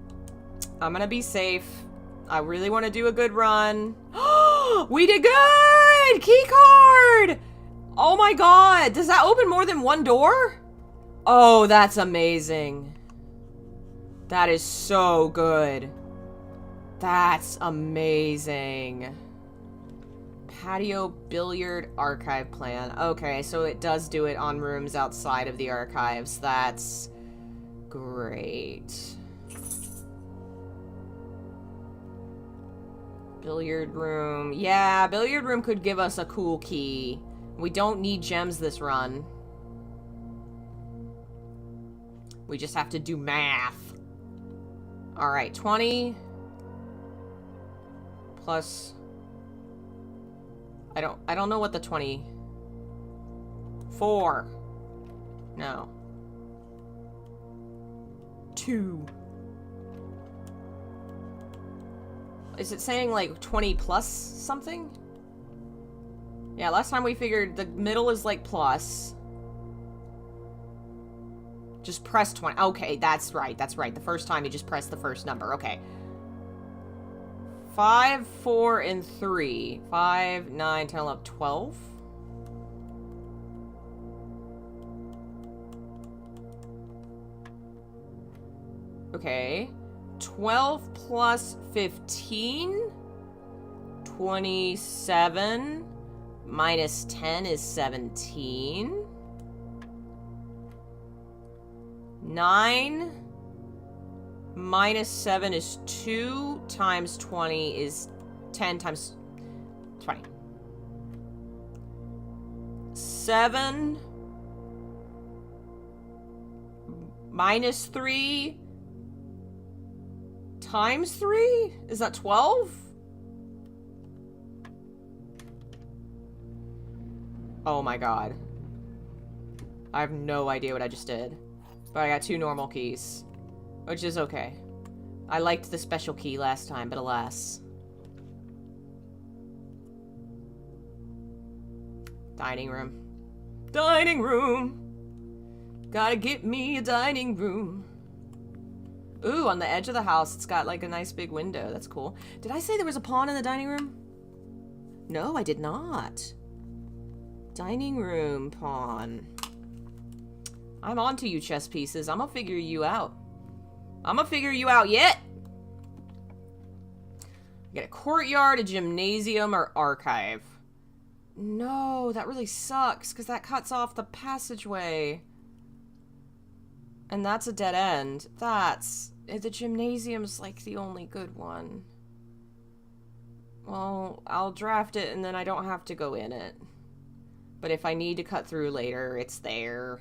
I'm gonna be safe. I really want to do a good run. We did good! Key card! Oh my god! Does that open more than one door? Oh, that's amazing. That is so good. That's amazing. Patio billiard archive plan. Okay, so it does do it on rooms outside of the archives. That's great. Billiard room. Yeah, billiard room could give us a cool key. We don't need gems this run. We just have to do math. Alright, 20 plus... I don't know what the 24. No. 2. Is it saying like 20 plus something? Yeah, last time we figured the middle is like plus. Just press 20. Okay, that's right. That's right. The first time you just press the first number. Okay. 5, 4, and 3. 5, 9, 10, 11, 12. Okay. 12 plus 15. 27. Minus 10 is 17. 9 minus 7 is 2 times 20 is 10 times 20. 7 minus 3 times 3? Is that 12? Oh my god. I have no idea what I just did. But I got 2 normal keys. Which is okay. I liked the special key last time, but alas. Dining room. Dining room! Gotta get me a dining room. Ooh, on the edge of the house, it's got like a nice big window. That's cool. Did I say there was a pawn in the dining room? No, I did not. Dining room pawn. I'm on to you, chess pieces. I'm gonna figure you out. I'm gonna figure you out yet. Get a courtyard, a gymnasium, or archive. No, that really sucks, because that cuts off the passageway. And that's a dead end. The gymnasium's like the only good one. Well, I'll draft it and then I don't have to go in it. But if I need to cut through later, it's there.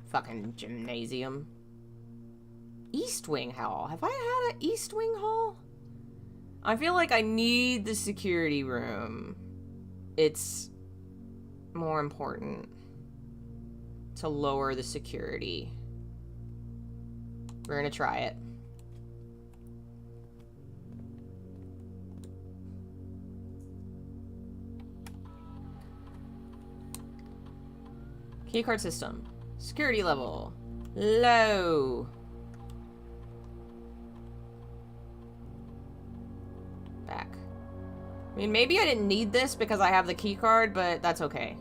Fucking gymnasium. East Wing Hall. Have I had an East Wing Hall? I feel like I need the security room. It's more important to lower the security. We're gonna try it. Keycard system. Security level. Low. Back. I mean, maybe I didn't need this because I have the keycard, but that's okay.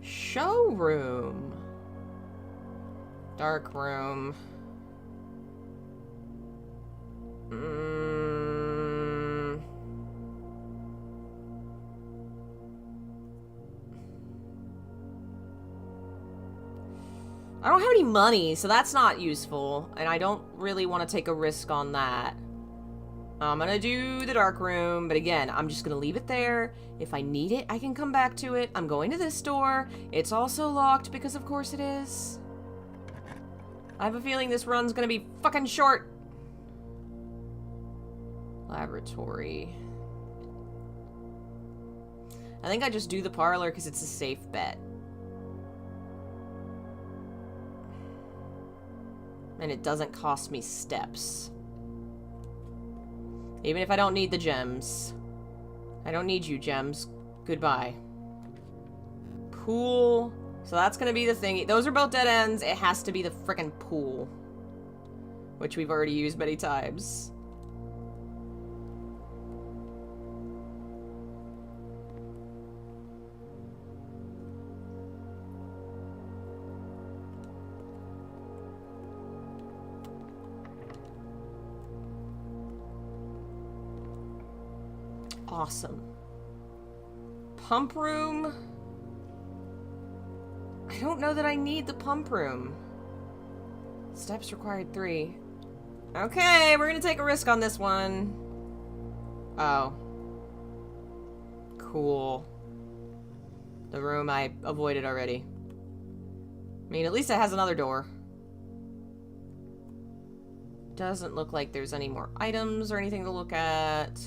Showroom. Dark room. I don't have any money, so that's not useful. And I don't really want to take a risk on that. I'm gonna do the dark room, but again, I'm just gonna leave it there. If I need it, I can come back to it. I'm going to this door. It's also locked because of course it is. I have a feeling this run's gonna be fucking short. Laboratory. I think I just do the parlor because it's a safe bet. And it doesn't cost me steps. Even if I don't need the gems. I don't need you, gems. Goodbye. Pool. So that's gonna be the thing. Those are both dead ends. It has to be the frickin' pool. Which we've already used many times. Awesome. Pump room. I don't know that I need the pump room. Steps required 3. Okay, we're gonna take a risk on this one. Oh. Cool. The room I avoided already. I mean, at least it has another door. Doesn't look like there's any more items or anything to look at.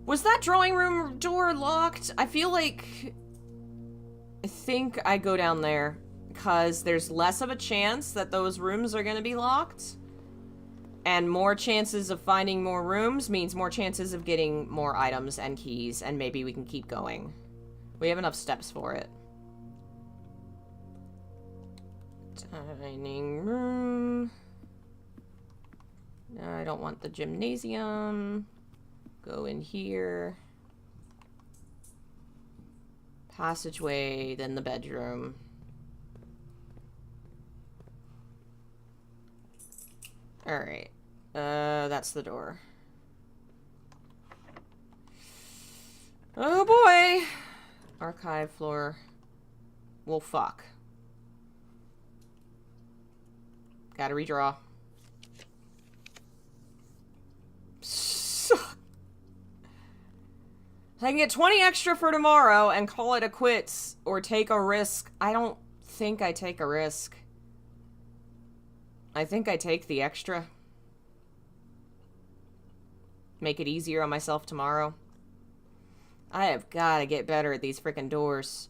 Was that drawing room door locked? I feel like... I think I go down there. Because there's less of a chance that those rooms are going to be locked. And more chances of finding more rooms means more chances of getting more items and keys. And maybe we can keep going. We have enough steps for it. Dining room. I don't want the gymnasium. Go in here. Passageway, then the bedroom. Alright. That's the door. Oh boy! Archive floor. Well, fuck. Gotta redraw. I can get 20 extra for tomorrow and call it a quits or take a risk. I don't think I take a risk. I think I take the extra. Make it easier on myself tomorrow. I have got to get better at these freaking doors.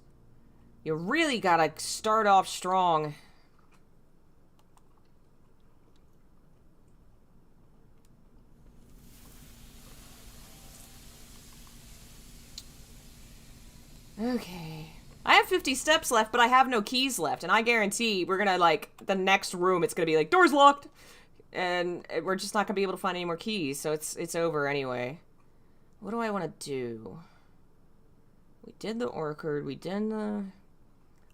You really got to start off strong. Okay. I have 50 steps left, but I have no keys left. And I guarantee we're gonna, like, the next room, it's gonna be like, door's locked! And we're just not gonna be able to find any more keys, so it's over anyway. What do I want to do? We did the orchard, we did the...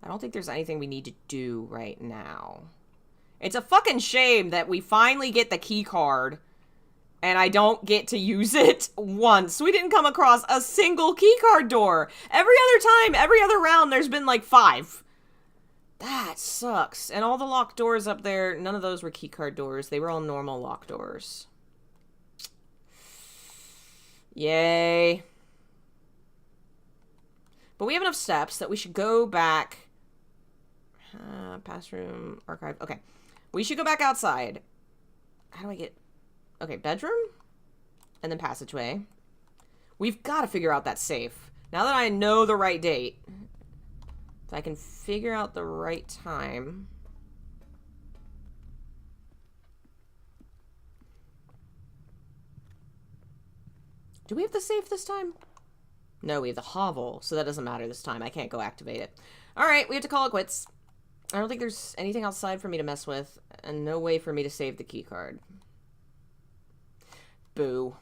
I don't think there's anything we need to do right now. It's a fucking shame that we finally get the key card and I don't get to use it once. We didn't come across a single keycard door. Every other time, every other round, there's been like 5. That sucks. And all the locked doors up there, none of those were keycard doors. They were all normal locked doors. Yay. But we have enough steps that we should go back. Past room, archive. Okay. We should go back outside. How do I get... Okay, bedroom? And then passageway. We've got to figure out that safe. Now that I know the right date. If I can figure out the right time. Do we have the safe this time? No, we have the hovel, so that doesn't matter this time. I can't go activate it. Alright, we have to call it quits. I don't think there's anything outside for me to mess with, and no way for me to save the key card. Boo.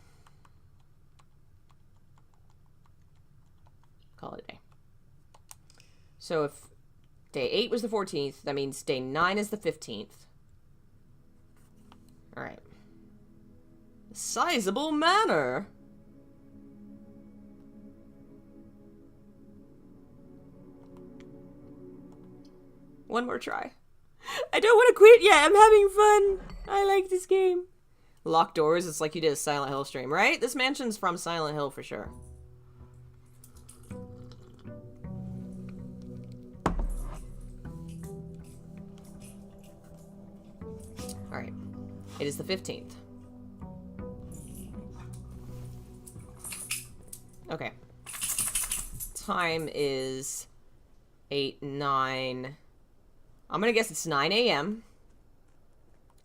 Call it a day. So if day 8 was the 14th, that means day 9 is the 15th. Alright. Sizable manor. One more try. I don't want to quit yet. I'm having fun. I like this game. Locked doors. It's like you did a Silent Hill stream, right? This mansion's from Silent Hill for sure. Alright. It is the 15th. Okay. Time is 8, 9... I'm gonna guess it's 9 a.m.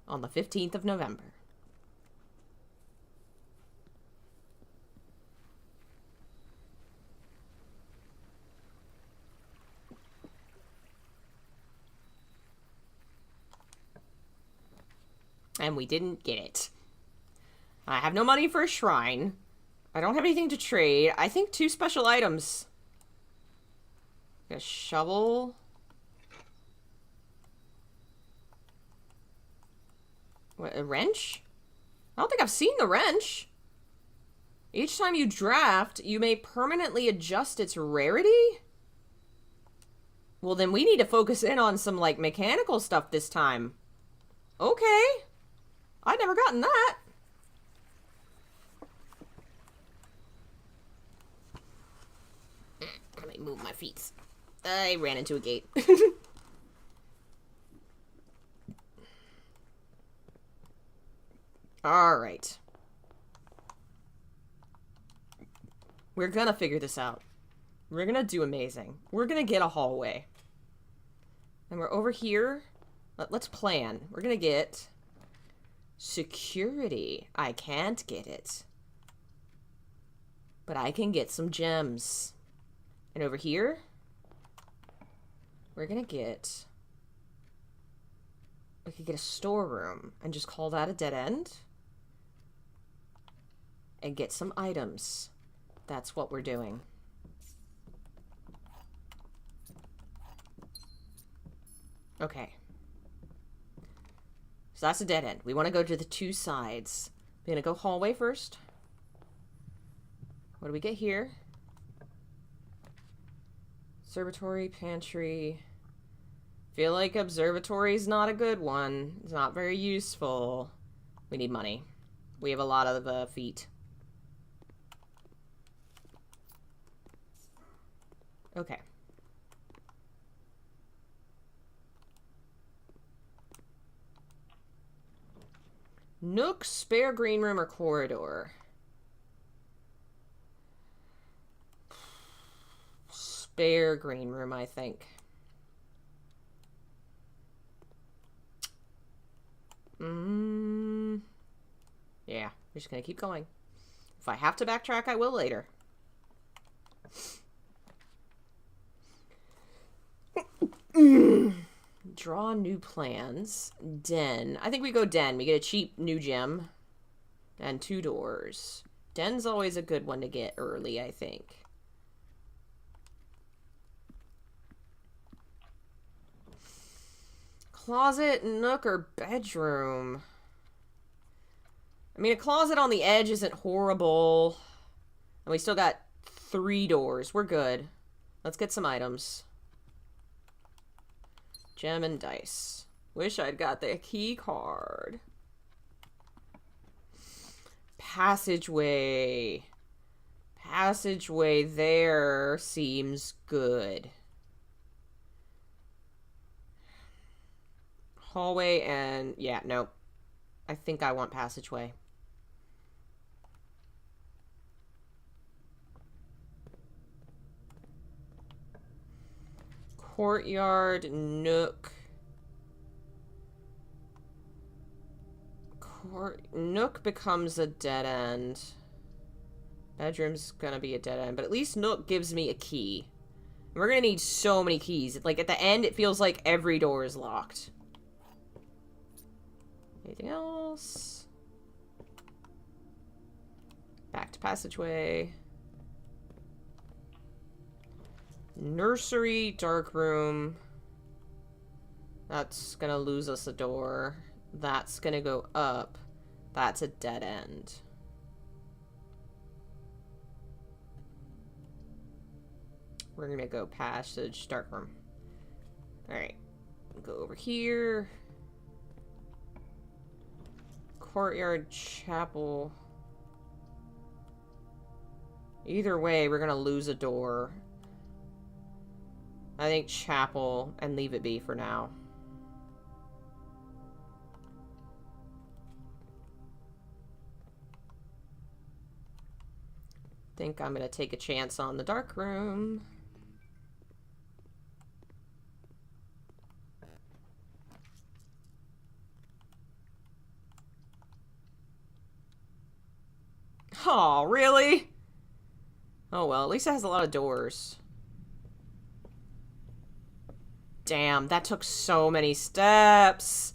on the 15th of November. And we didn't get it. I have no money for a shrine. I don't have anything to trade. I think 2 special items. A shovel... What, a wrench? I don't think I've seen the wrench. Each time you draft, you may permanently adjust its rarity? Well, then we need to focus in on some, like, mechanical stuff this time. Okay. I've never gotten that. Let me move my feet. I ran into a gate. Alright. We're gonna figure this out. We're gonna do amazing. We're gonna get a hallway. And we're over here. Let's plan. We're gonna get security. I can't get it. But I can get some gems. And over here, we're gonna get... We could get a storeroom and just call that a dead end. and get some items. That's what we're doing. Okay. So that's a dead end. We want to go to the two sides. We're going to go hallway first. What do we get here? Observatory, pantry. Feel like observatory's not a good one. It's not very useful. We need money. We have a lot of feet. Okay. Nook, spare green room, or corridor? Spare green room, I think. Yeah, we're just gonna keep going. If I have to backtrack, I will later. Draw new plans. Den. I think we go den. We get a cheap new gem. And 2 doors. Den's always a good one to get early, I think. Closet, nook, or bedroom? I mean, a closet on the edge isn't horrible. And we still got 3 doors. We're good. Let's get some items. Gem and dice. Wish I'd got the key card. Passageway. Passageway there seems good. Hallway and... yeah, nope. I think I want passageway. Courtyard, nook. Nook becomes a dead end. Bedroom's gonna be a dead end, but at least nook gives me a key. And we're gonna need so many keys. Like, at the end, it feels like every door is locked. Anything else? Back to passageway. Nursery, dark room. That's gonna lose us a door. That's gonna go up. That's a dead end. We're gonna go passage, dark room. Alright. Go over here. Courtyard, chapel. Either way, we're gonna lose a door. I think chapel and leave it be for now. Think I'm gonna take a chance on the dark room. Oh, really? Oh well, at least it has a lot of doors. Damn, that took so many steps.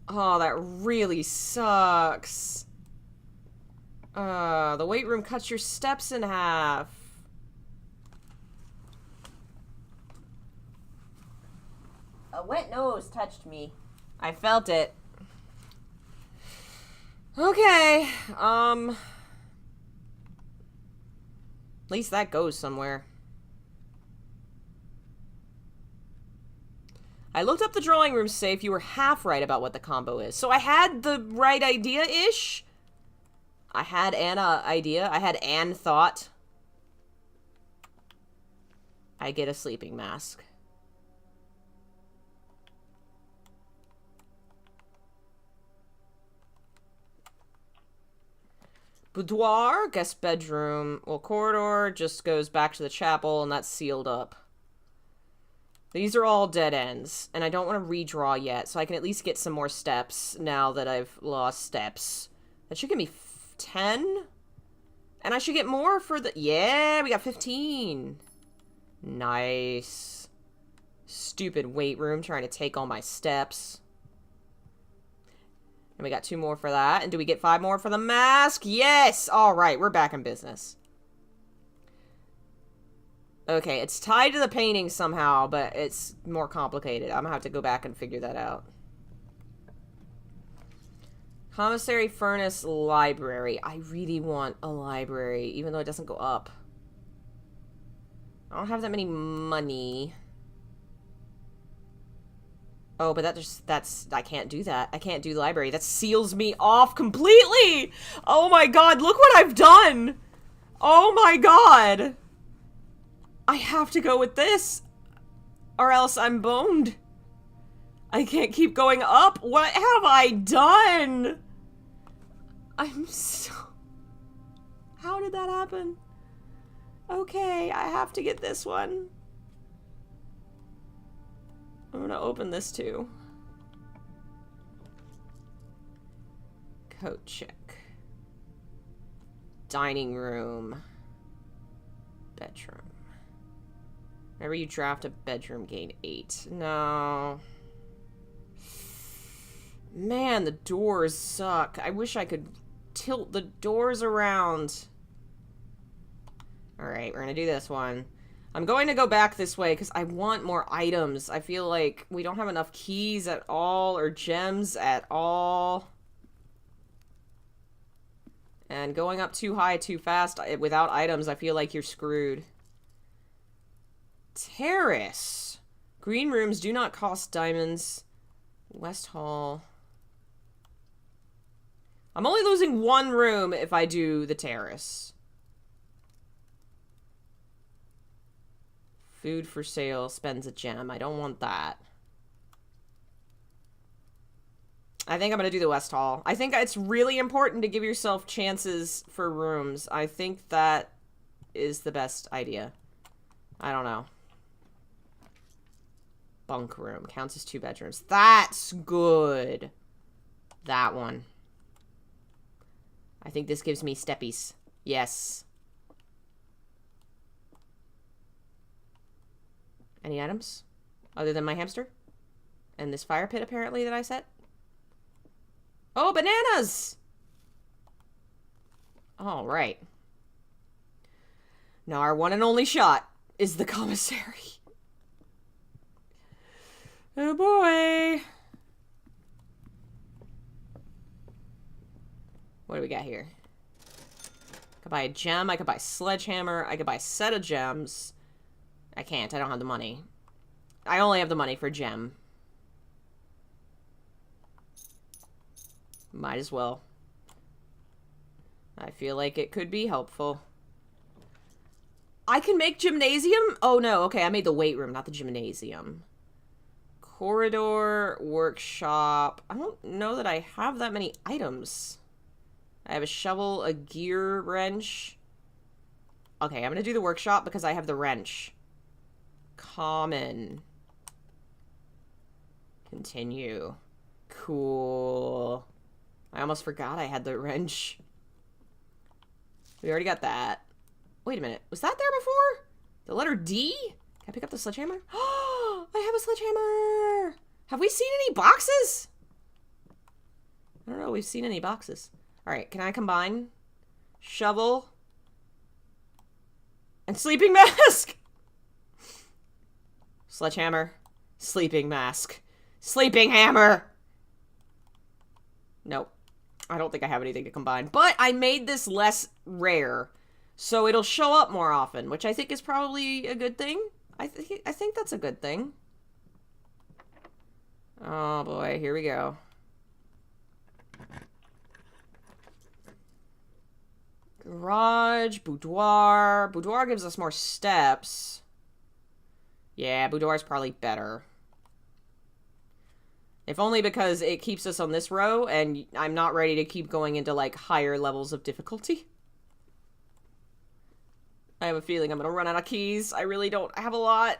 Oh, that really sucks. The weight room cuts your steps in half. A wet nose touched me. I felt it. Okay, at least that goes somewhere. I looked up the drawing room safe. You were half right about what the combo is. So I had the right idea-ish. I had an idea. I had an thought. I get a sleeping mask. Boudoir, guest bedroom. Well, corridor just goes back to the chapel, and that's sealed up. These are all dead ends, and I don't want to redraw yet, so I can at least get some more steps now that I've lost steps. That should give me 10? And I should get more for the... yeah, we got 15. Nice. Stupid weight room trying to take all my steps. And we got 2 more for that. And do we get 5 more for the mask? Yes! Alright, we're back in business. Okay, it's tied to the painting somehow, but it's more complicated. I'm gonna have to go back and figure that out. Commissary, furnace, library. I really want a library, even though it doesn't go up. I don't have that many money. Oh, but I can't do that. I can't do library. That seals me off completely! Oh my god, look what I've done! Oh my god! I have to go with this, or else I'm boned. I can't keep going up. What have I done? I'm so... How did that happen? Okay, I have to get this one. I'm gonna open this too. Coat check. Dining room. Bedroom. Whenever you draft a bedroom, gain 8. No. Man, the doors suck. I wish I could tilt the doors around. Alright, we're gonna do this one. I'm going to go back this way because I want more items. I feel like we don't have enough keys at all or gems at all. And going up too high too fast without items, I feel like you're screwed. Terrace. Green rooms do not cost diamonds. West Hall. I'm only losing 1 room if I do the terrace. Food for sale spends a gem. I don't want that. I think I'm going to do the West Hall. I think it's really important to give yourself chances for rooms. I think that is the best idea. I don't know. Bunk room. Counts as 2 bedrooms. That's good. That one. I think this gives me steppies. Yes. Any items? Other than my hamster? And this fire pit, apparently, that I set? Oh, bananas! All right. Now our one and only shot is the commissary. Oh boy. What do we got here? I could buy a gem, I could buy a sledgehammer, I could buy a set of gems. I can't, I don't have the money. I only have the money for gem. Might as well. I feel like it could be helpful. I can make gymnasium? Oh no, okay, I made the weight room, not the gymnasium. Corridor, workshop. I don't know that I have that many items. I have a shovel, a gear wrench. Okay, I'm gonna do the workshop because I have the wrench. Common. Continue. Cool. I almost forgot I had the wrench. We already got that. Wait a minute. Was that there before? The letter D? Can I pick up the sledgehammer? Oh, I have a sledgehammer! Have we seen any boxes? I don't know if we've seen any boxes. Alright, can I combine? Shovel. And sleeping mask! Sledgehammer. Sleeping mask. Sleeping hammer! Nope. I don't think I have anything to combine. But I made this less rare. So it'll show up more often, which I think is probably a good thing. I think that's a good thing. Oh boy, here we go. Garage, boudoir. Boudoir gives us more steps. Yeah, boudoir is probably better. If only because it keeps us on this row, and I'm not ready to keep going into, like, higher levels of difficulty. I have a feeling I'm gonna run out of keys. I really don't have a lot.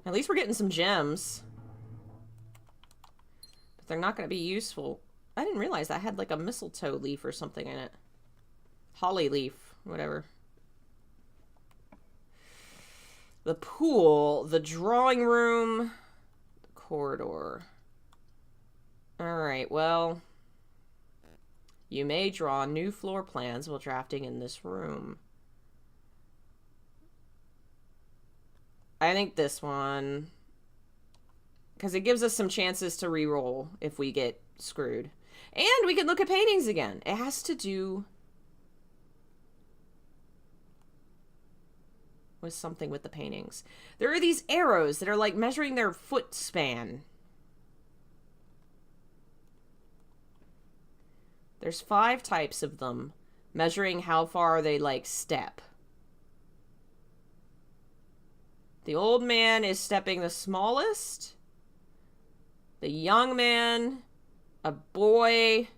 At least we're getting some gems. But they're not gonna be useful. I didn't realize that had, like, a mistletoe leaf or something in it. Holly leaf, whatever. the pool, the drawing room, the corridor. Alright, well, you may draw new floor plans while drafting in this room. I think this one, because it gives us some chances to re-roll if we get screwed. And we can look at paintings again. It has to do with something with the paintings. There are these arrows that are like measuring their foot span. There's 5 types of them, measuring how far they like step. The old man is stepping the smallest. The young man, a boy.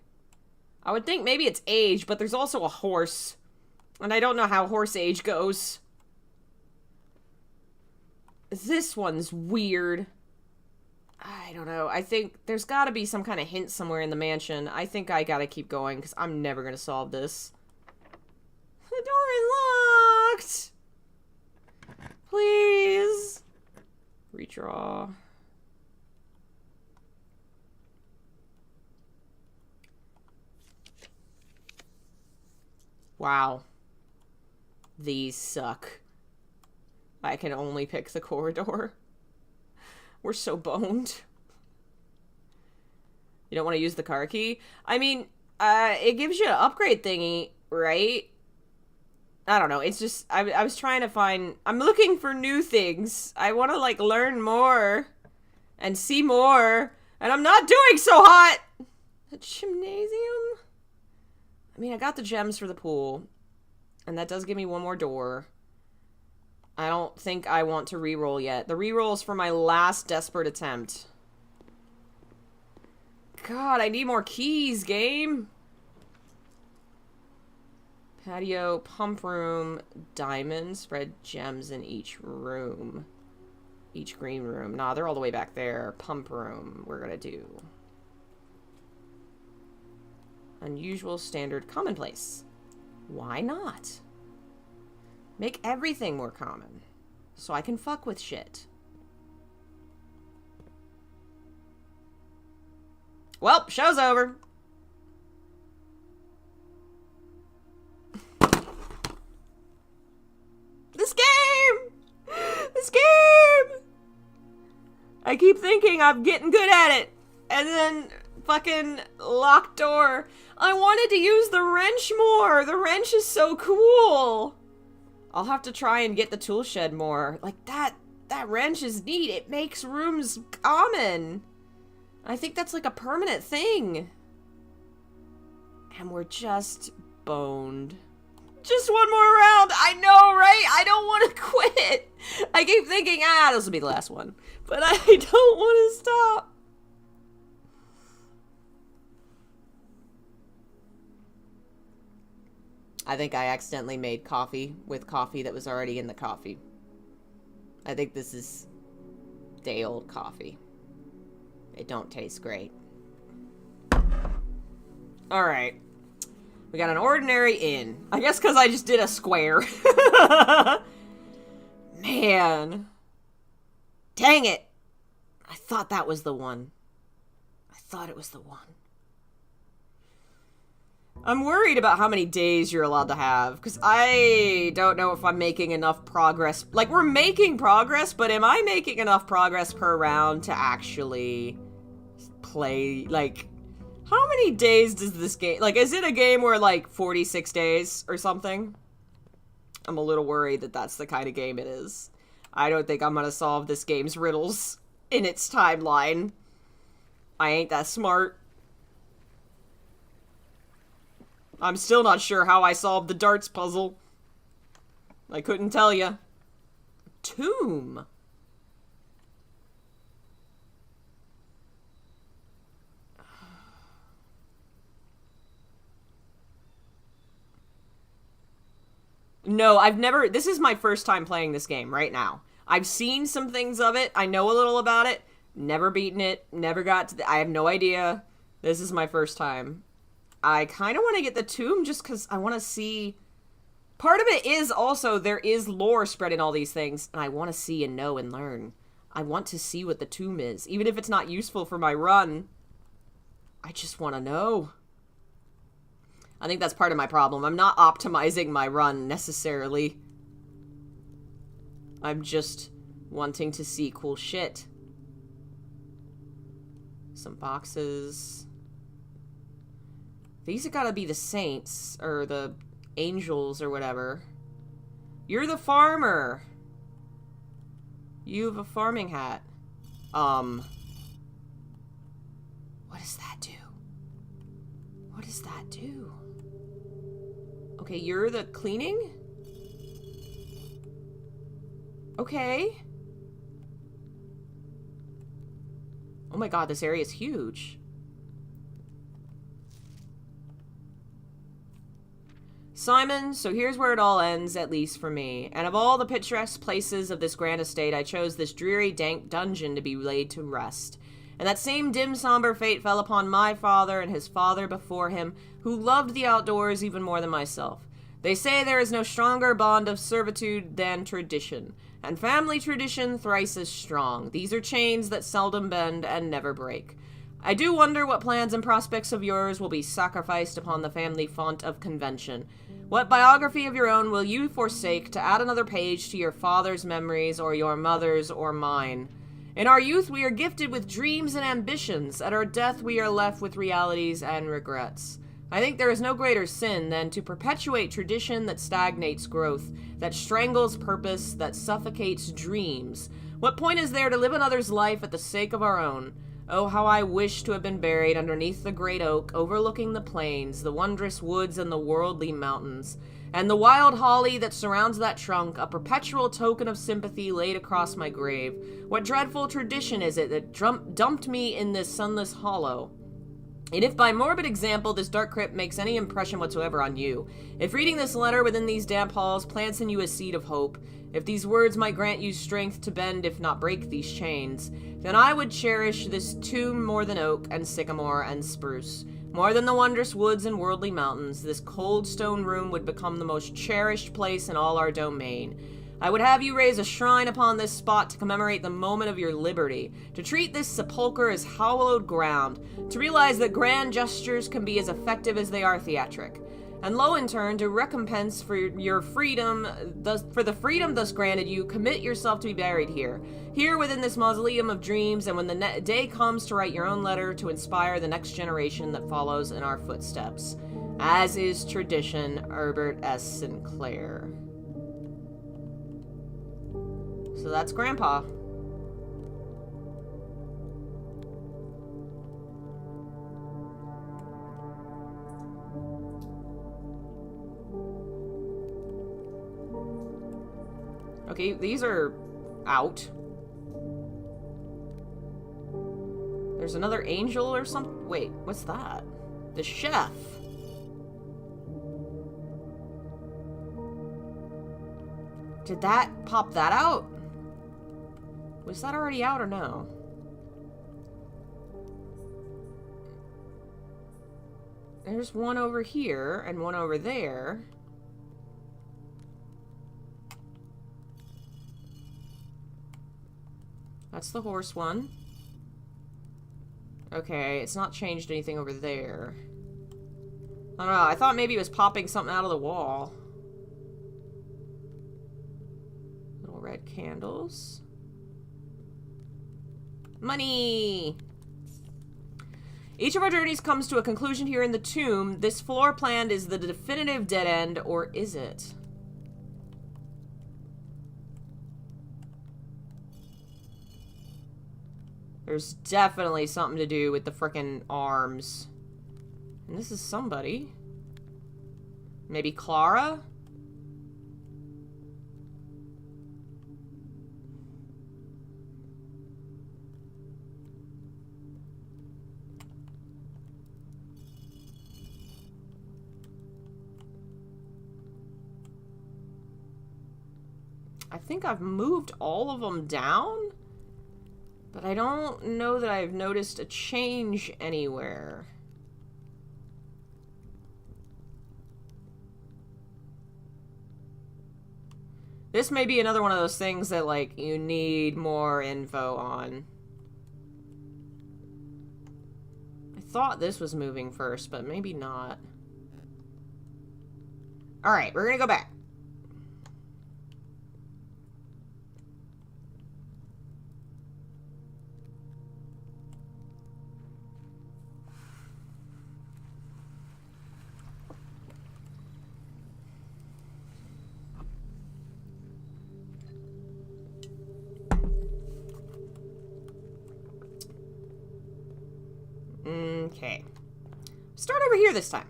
I would think maybe it's age, but there's also a horse. And I don't know how horse age goes. This one's weird. I don't know. I think there's got to be some kind of hint somewhere in the mansion. I think I got to keep going because I'm never going to solve this. The door is locked. Please. Redraw. Wow. These suck. I can only pick the corridor. We're so boned. You don't want to use the car key? I mean, it gives you an upgrade thingy, right? I don't know. It's just, I was trying to find, I'm looking for new things. I want to, like, learn more and see more. And I'm not doing so hot. The gymnasium? I mean, I got the gems for the pool. And that does give me one more door. I don't think I want to re-roll yet. The re-roll is for my last desperate attempt. God, I need more keys, game. Patio, pump room, diamonds, spread gems in each room. Each green room. Nah, they're all the way back there. Pump room, we're gonna do. Unusual, standard, commonplace. Why not? Make everything more common. So I can fuck with shit. Well, show's over. This game! This game! I keep thinking I'm getting good at it. And then fucking locked door. I wanted to use the wrench more. The wrench is so cool. I'll have to try and get the tool shed more. Like, that wrench is neat. It makes rooms common. I think that's like a permanent thing. And we're just boned. Just one more round. I know, right? I don't want to quit. I keep thinking, this will be the last one. But I don't want to stop. I think I accidentally made coffee with coffee that was already in the coffee. I think this is day old coffee. It don't taste great. Alright. We got an ordinary inn. I guess because I just did a square. Man. Dang it. I thought that was the one. I thought it was the one. I'm worried about how many days you're allowed to have, because I don't know if I'm making enough progress. Like, we're making progress, but am I making enough progress per round to actually play? Like, how many days does this game... Like, is it a game where, like, 46 days or something? I'm a little worried that that's the kind of game it is. I don't think I'm gonna solve this game's riddles in its timeline. I ain't that smart. I'm still not sure how I solved the darts puzzle. I couldn't tell you. Tomb. No, I've never... This is my first time playing this game right now. I've seen some things of it. I know a little about it. Never beaten it. Never got to... I have no idea. This is my first time. I kind of want to get the tomb just because I want to see Part of it is also there is lore spread in all these things, and I want to see and know and learn. I want to see what the tomb is. Even if it's not useful for my run, I just want to know. I think that's part of my problem. I'm not optimizing my run necessarily. I'm just wanting to see cool shit. Some boxes. These have got to be the saints, or the angels, or whatever. You're the farmer. You have a farming hat. What does that do? What does that do? Okay, you're the cleaning? Okay. Oh my god, this area is huge. Simon, so here's where it all ends, at least for me. And of all the picturesque places of this grand estate, I chose this dreary, dank dungeon to be laid to rest. And that same dim, somber fate fell upon my father and his father before him, who loved the outdoors even more than myself. They say there is no stronger bond of servitude than tradition, and family tradition thrice as strong. These are chains that seldom bend and never break. I do wonder what plans and prospects of yours will be sacrificed upon the family font of convention. What biography of your own will you forsake to add another page to your father's memories, or your mother's, or mine? In our youth, we are gifted with dreams and ambitions. At our death, we are left with realities and regrets. I think there is no greater sin than to perpetuate tradition that stagnates growth, that strangles purpose, that suffocates dreams. What point is there to live another's life at the sake of our own? Oh, how I wish to have been buried underneath the great oak, overlooking the plains, the wondrous woods, and the worldly mountains. And the wild holly that surrounds that trunk, a perpetual token of sympathy laid across my grave. What dreadful tradition is it that dumped me in this sunless hollow? And if by morbid example this dark crypt makes any impression whatsoever on you, if reading this letter within these damp halls plants in you a seed of hope, if these words might grant you strength to bend if not break these chains, then I would cherish this tomb more than oak and sycamore and spruce. More than the wondrous woods and worldly mountains, this cold stone room would become the most cherished place in all our domain. I would have you raise a shrine upon this spot to commemorate the moment of your liberty, to treat this sepulchre as hallowed ground, to realize that grand gestures can be as effective as they are theatric, and lo, in turn, to recompense for your freedom, for the freedom thus granted you, commit yourself to be buried here within this mausoleum of dreams, and when the day comes to write your own letter to inspire the next generation that follows in our footsteps. As is tradition, Herbert S. Sinclair. So that's Grandpa. Okay, these are out. There's another angel or something. Wait, what's that? The chef. Did that pop that out? Was that already out or no? There's one over here and one over there. That's the horse one. Okay, it's not changed anything over there. I don't know, I thought maybe it was popping something out of the wall. Little red candles. Money! Each of our journeys comes to a conclusion here in the tomb. This floor plan is the definitive dead end, or is it? There's definitely something to do with the frickin' arms. And this is somebody. Maybe Clara? I think I've moved all of them down, but I don't know that I've noticed a change anywhere. This may be another one of those things that, like, you need more info on. I thought this was moving first, but maybe not. Alright, we're gonna go back. Okay. Start over here this time.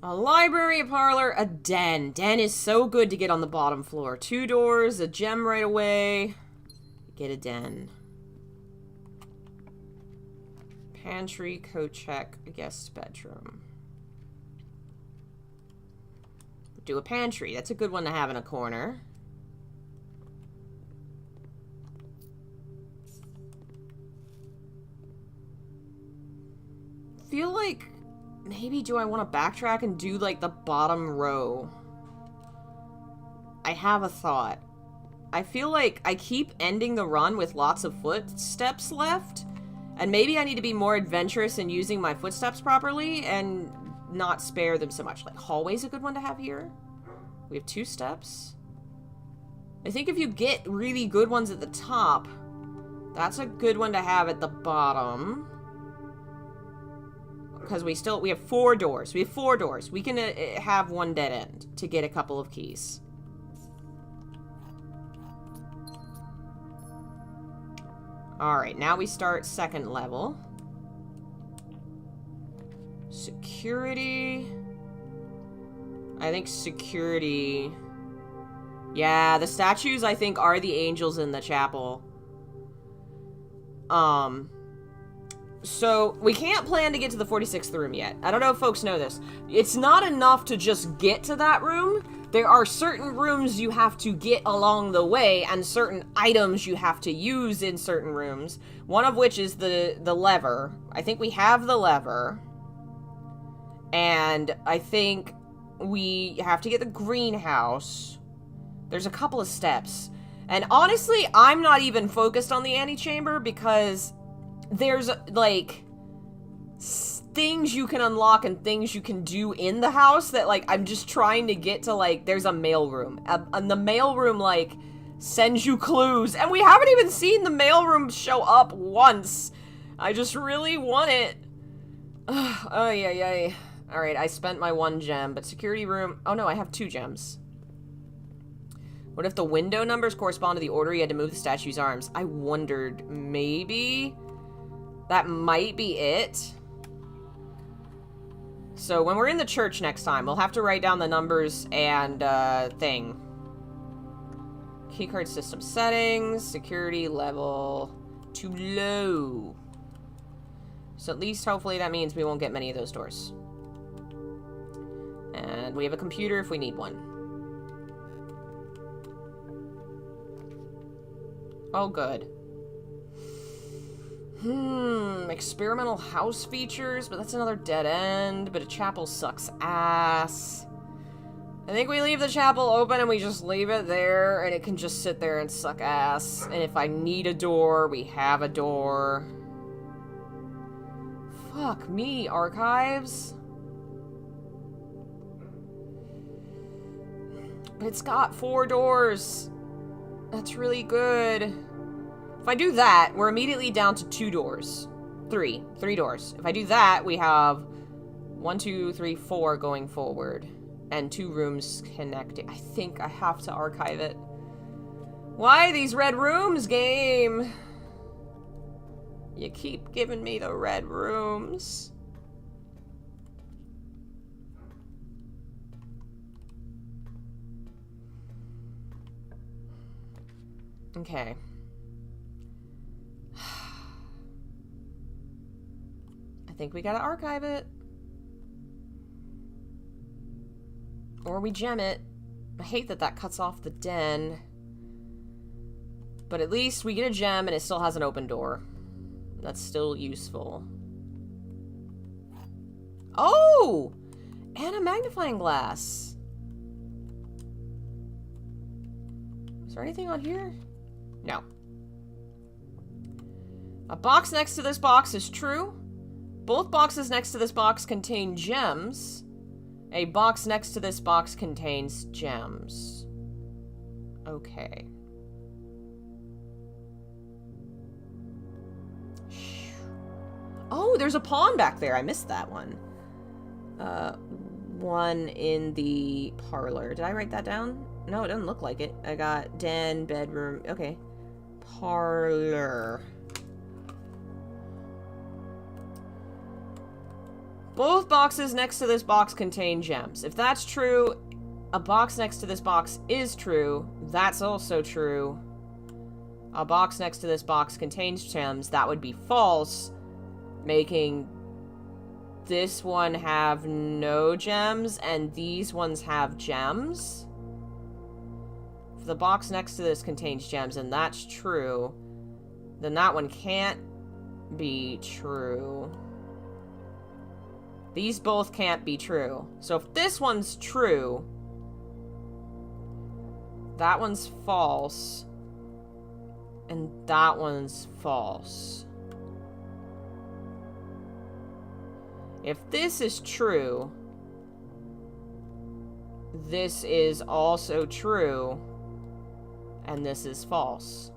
A library, a parlor, a den. Den is so good to get on the bottom floor. 2 doors, a gem right away. Get a den. Pantry, coat check, guest bedroom. Do a pantry. That's a good one to have in a corner. Feel like maybe do I want to backtrack and do like the bottom row? I have a thought. I feel like I keep ending the run with lots of footsteps left, and maybe I need to be more adventurous in using my footsteps properly and not spare them so much. Like hallway's a good one to have here. We have 2 steps. I think if you get really good ones at the top, that's a good one to have at the bottom. Because we have 4 doors. We have 4 doors. We can have 1 dead end to get a couple of keys. Alright, now we start 2nd level. Security. I think security. Yeah, the statues I think are the angels in the chapel. So, we can't plan to get to the 46th room yet. I don't know if folks know this. It's not enough to just get to that room. There are certain rooms you have to get along the way, and certain items you have to use in certain rooms. One of which is the lever. I think we have the lever. And I think we have to get the greenhouse. There's a couple of steps. And honestly, I'm not even focused on the antechamber because there's, like, things you can unlock and things you can do in the house that, like, I'm just trying to get to, like, there's a mailroom. And the mailroom, like, sends you clues. And we haven't even seen the mailroom show up once. I just really want it. Oh, yeah. Alright, I spent my 1 gem, but security room... Oh, no, I have 2 gems. What if the window numbers correspond to the order you had to move the statue's arms? I wondered, maybe... that might be it. So when we're in the church next time, we'll have to write down the numbers and, thing. Keycard system settings, security level too low. So at least hopefully that means we won't get many of those doors. And we have a computer if we need one. Oh, good. Experimental house features, but that's another dead end. But a chapel sucks ass. I think we leave the chapel open and we just leave it there, and it can just sit there and suck ass. And if I need a door, we have a door. Fuck me, archives. But it's got 4 doors. That's really good. If I do that, we're immediately down to 2 doors. 3 doors. If I do that, we have 1, 2, 3, 4 going forward. And 2 rooms connecting. I think I have to archive it. Why these red rooms, game? You keep giving me the red rooms. Okay. I think we gotta archive it. Or we gem it. I hate that that cuts off the den. But at least we get a gem and it still has an open door. That's still useful. Oh! And a magnifying glass. there anything on here? No. A box next to this box is true. Both boxes next to this box contain gems. A box next to this box contains gems. Okay. Oh, there's a pawn back there. I missed that one. One in the parlor. Did I write that down? No, it doesn't look like it. I got den, bedroom. Okay. Parlor. Both boxes next to this box contain gems. If that's true, a box next to this box is true. That's also true. A box next to this box contains gems. That would be false, making this one have no gems and these ones have gems. If the box next to this contains gems and that's true, then that one can't be true. These both can't be true. So if this one's true, that one's false, and that one's false. If this is true, this is also true, and this is false.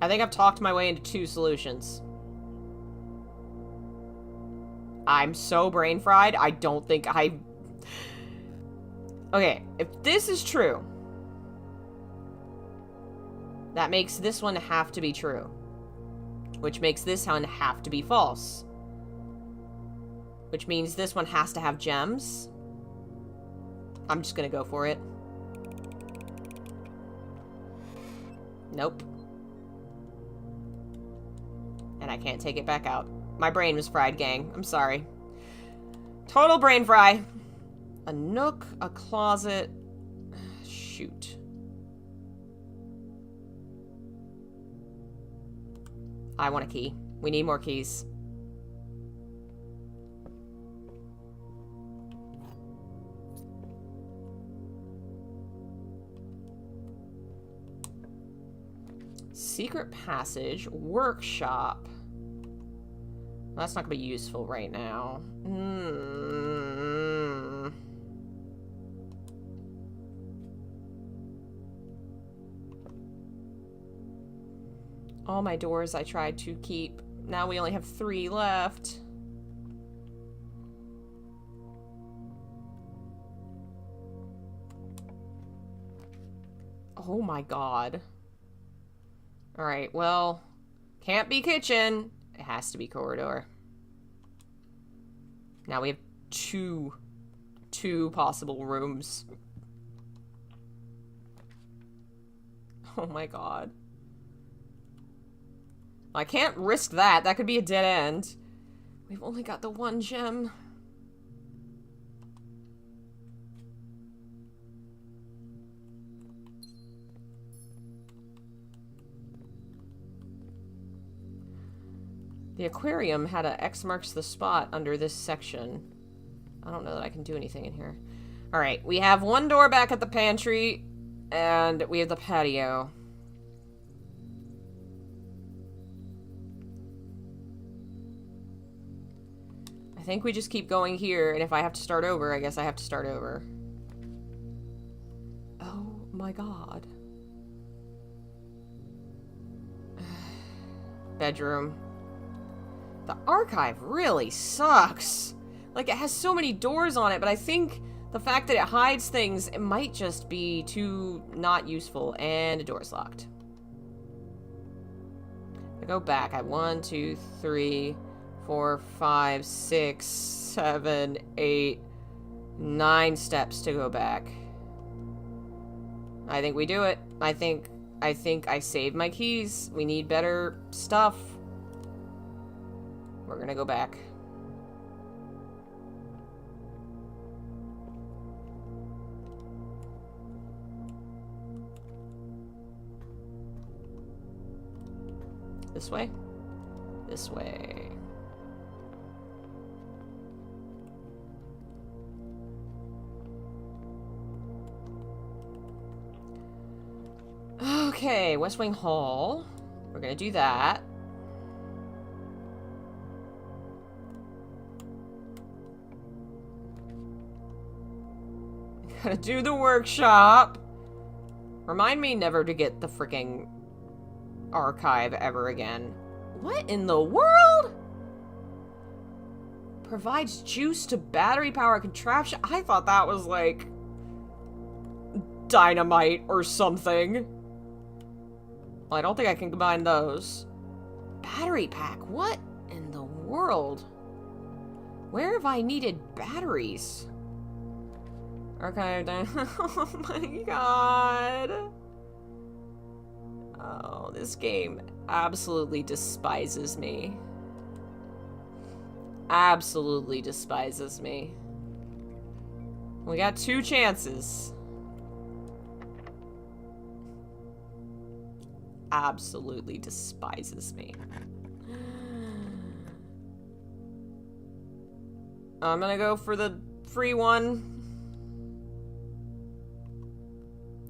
I think I've talked my way into 2 solutions. I'm so brain fried, I don't think I... Okay, if this is true, that makes this one have to be true, which makes this one have to be false, which means this one has to have gems. I'm just gonna go for it. Nope. And I can't take it back out. My brain was fried, gang. I'm sorry. Total brain fry. A nook, a closet. Shoot. I want a key. We need more keys. Secret passage, workshop. That's not gonna be useful right now. All my doors I tried to keep. Now we only have 3 left. Oh my god. Alright, well, can't be kitchen. It has to be corridor. Now we have two possible rooms. Oh my god. I can't risk that. That could be a dead end. We've only got the 1 gem. The aquarium had a X marks the spot under this section. I don't know that I can do anything in here. Alright, we have 1 door back at the pantry, and we have the patio. I think we just keep going here, and if I have to start over, I guess I have to start over. Oh my god. Bedroom. The archive really sucks. Like, it has so many doors on it, but I think the fact that it hides things, it might just be too not useful. And the door's locked. I go back. I have 1, 2, 3, 4, 5, 6, 7, 8, 9 steps to go back. I think we do it. I think I saved my keys. We need better stuff. We're gonna go back. This way? This way. Okay, West Wing Hall. We're gonna do that. Gotta do the workshop. Remind me never to get the freaking archive ever again. What in the world? Provides juice to battery power contraption. I thought that was like dynamite or something. Well, I don't think I can combine those. Battery pack. What in the world? Where have I needed batteries? Archive. Oh my god. Oh, this game absolutely despises me. Absolutely despises me. We got 2 chances. Absolutely despises me. I'm gonna go for the free one.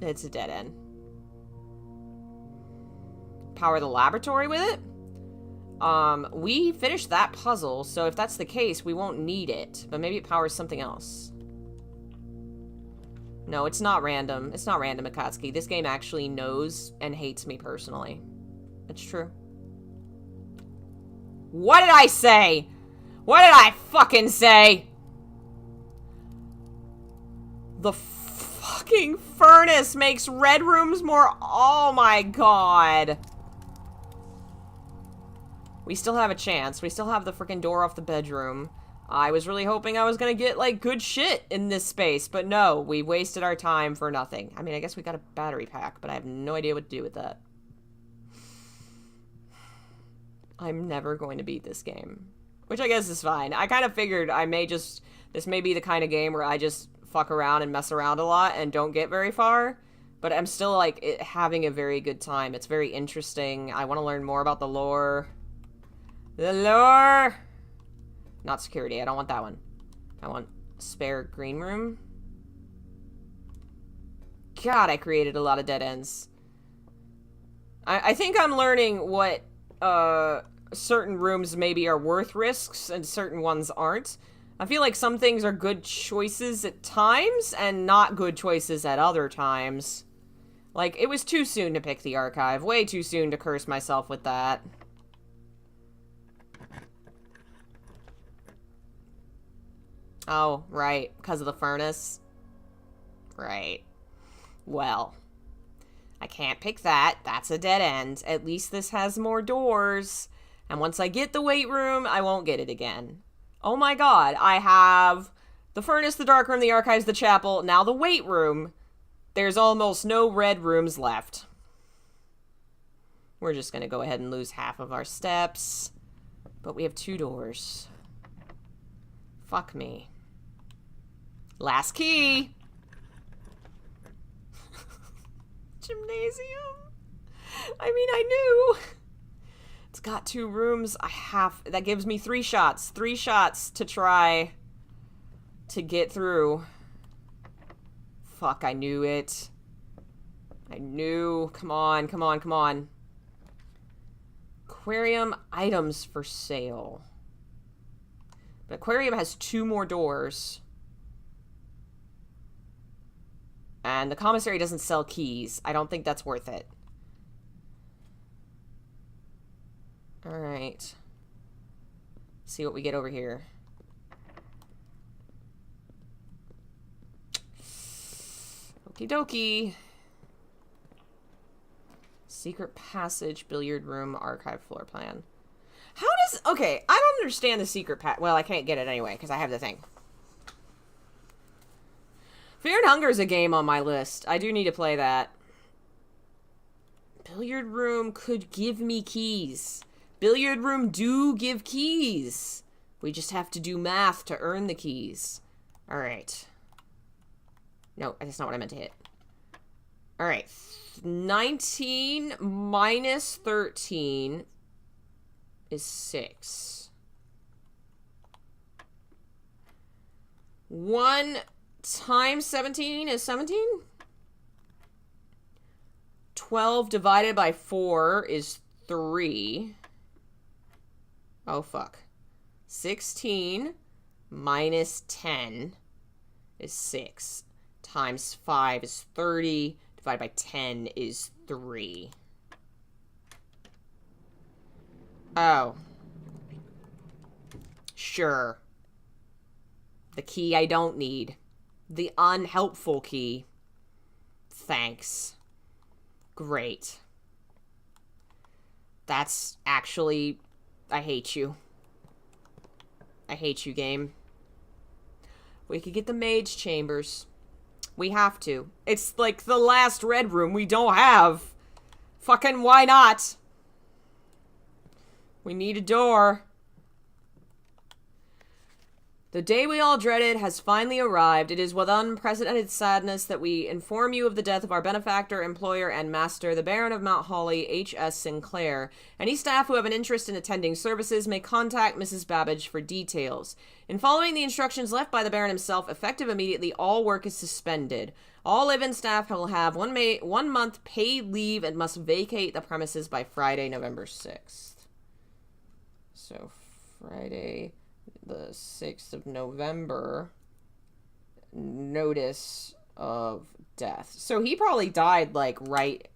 It's a dead end. Power the laboratory with it? We finished that puzzle, so if that's the case, we won't need it. But maybe it powers something else. No, it's not random. It's not random, Akatsuki. This game actually knows and hates me personally. It's true. What did I say? What did I fucking say? The fucking furnace makes red rooms more... Oh my god. We still have a chance. We still have the freaking door off the bedroom. I was really hoping I was gonna get, like, good shit in this space, but no, we wasted our time for nothing. I mean, I guess we got a battery pack, but I have no idea what to do with that. I'm never going to beat this game. Which I guess is fine. I kind of figured I may just... This may be the kind of game where I just fuck around and mess around a lot and don't get very far. But I'm still, like, having a very good time. It's very interesting. I want to learn more about the lore. The lore! Not security. I don't want that one. I want spare green room. God, I created a lot of dead ends. I think I'm learning what certain rooms maybe are worth risks and certain ones aren't. I feel like some things are good choices at times and not good choices at other times. Like, it was too soon to pick the archive. Way too soon to curse myself with that. Oh, right. Because of the furnace? Right. Well, I can't pick that. That's a dead end. At least this has more doors. And once I get the weight room, I won't get it again. Oh my god. I have the furnace, the dark room, the archives, the chapel, now the weight room. There's almost no red rooms left. We're just going to go ahead and lose half of our steps. But we have 2 doors. Fuck me. Last key! Gymnasium? I mean, I knew. It's got 2 rooms. That gives me 3 shots. 3 shots to try to get through. Fuck, I knew it. I knew. Come on, come on, come on. Aquarium items for sale. But aquarium has 2 more doors. And the commissary doesn't sell keys. I don't think that's worth it. Alright. See what we get over here. Okie dokie. Secret passage, billiard room, archive floor plan. How does... Okay, I don't understand the secret well, I can't get it anyway, because I have the thing. Fear and Hunger is a game on my list. I do need to play that. Billiard room could give me keys. Billiard room do give keys. We just have to do math to earn the keys. Alright. No, that's not what I meant to hit. Alright. 19 minus 13 is 6. 1 times 17 is 17? 12 divided by 4 is 3. Oh, fuck. 16 minus 10 is 6. Times 5 is 30. Divided by 10 is 3. Oh. Sure. The key I don't need. The unhelpful key. Thanks. Great. That's actually... I hate you. I hate you, game. We could get the mage chambers. We have to. It's like the last red room we don't have. Fucking why not? We need a door. The day we all dreaded has finally arrived. It is with unprecedented sadness that we inform you of the death of our benefactor, employer, and master, the Baron of Mount Holly, H.S. Sinclair. Any staff who have an interest in attending services may contact Mrs. Babbage for details. In following the instructions left by the Baron himself, effective immediately, all work is suspended. All live-in staff will have 1 month paid leave and must vacate the premises by Friday, November 6th. So, Friday... the 6th of November, notice of death. So he probably died, like, right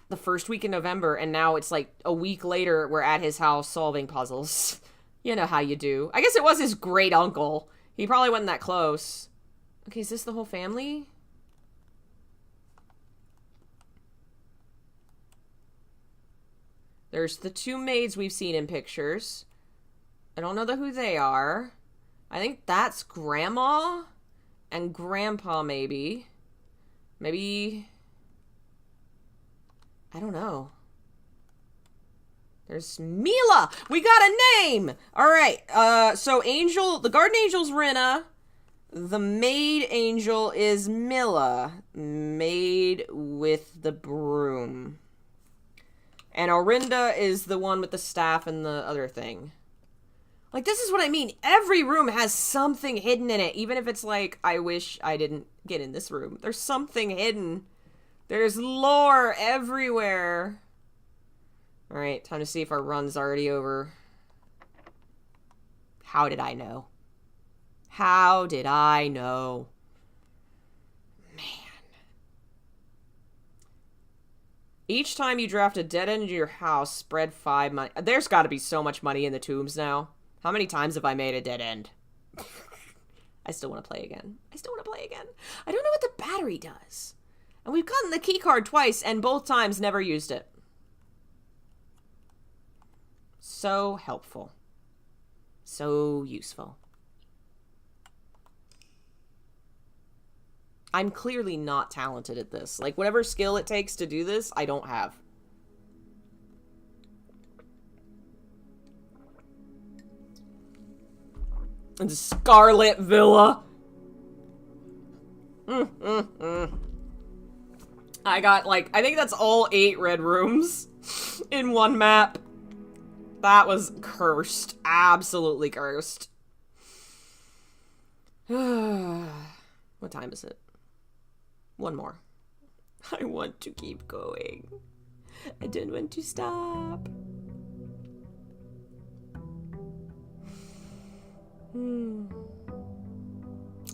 the first week in November, and now it's, like, a week later, we're at his house solving puzzles. You know how you do. I guess it was his great-uncle. He probably wasn't that close. Okay, is this the whole family? There's the 2 maids we've seen in pictures. I don't know who they are. I think that's Grandma and Grandpa, maybe. Maybe... I don't know. There's Mila! We got a name! Alright, so Angel... the Garden Angel's Rinna. The Maid Angel is Mila. Maid with the broom. And Orinda is the one with the staff and the other thing. Like, this is what I mean. Every room has something hidden in it. Even if it's like, I wish I didn't get in this room. There's something hidden. There's lore everywhere. Alright, time to see if our run's already over. How did I know? How did I know? Man. Each time you draft a dead end into your house, spread 5 money. There's got to be so much money in the tombs now. How many times have I made a dead end? I still want to play again. I still want to play again. I don't know what the battery does. And we've gotten the key card twice, and both times never used it. So helpful. So useful. I'm clearly not talented at this. Like, whatever skill it takes to do this, I don't have. And Scarlet Villa. I got, like, I think that's all 8 red rooms in one map. That was cursed. Absolutely cursed. What time is it? 1 more. I want to keep going. I don't want to stop.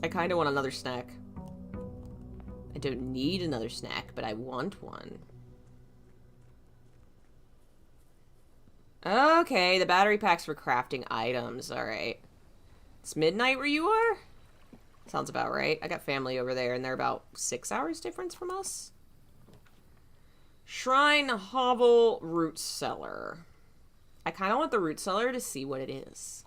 I kind of want another snack. I don't need another snack, but I want one. Okay, the battery packs for crafting items. Alright. It's midnight where you are? Sounds about right. I got family over there, and they're about 6 hours difference from us. Shrine Hovel Root Cellar. I kind of want the root cellar to see what it is.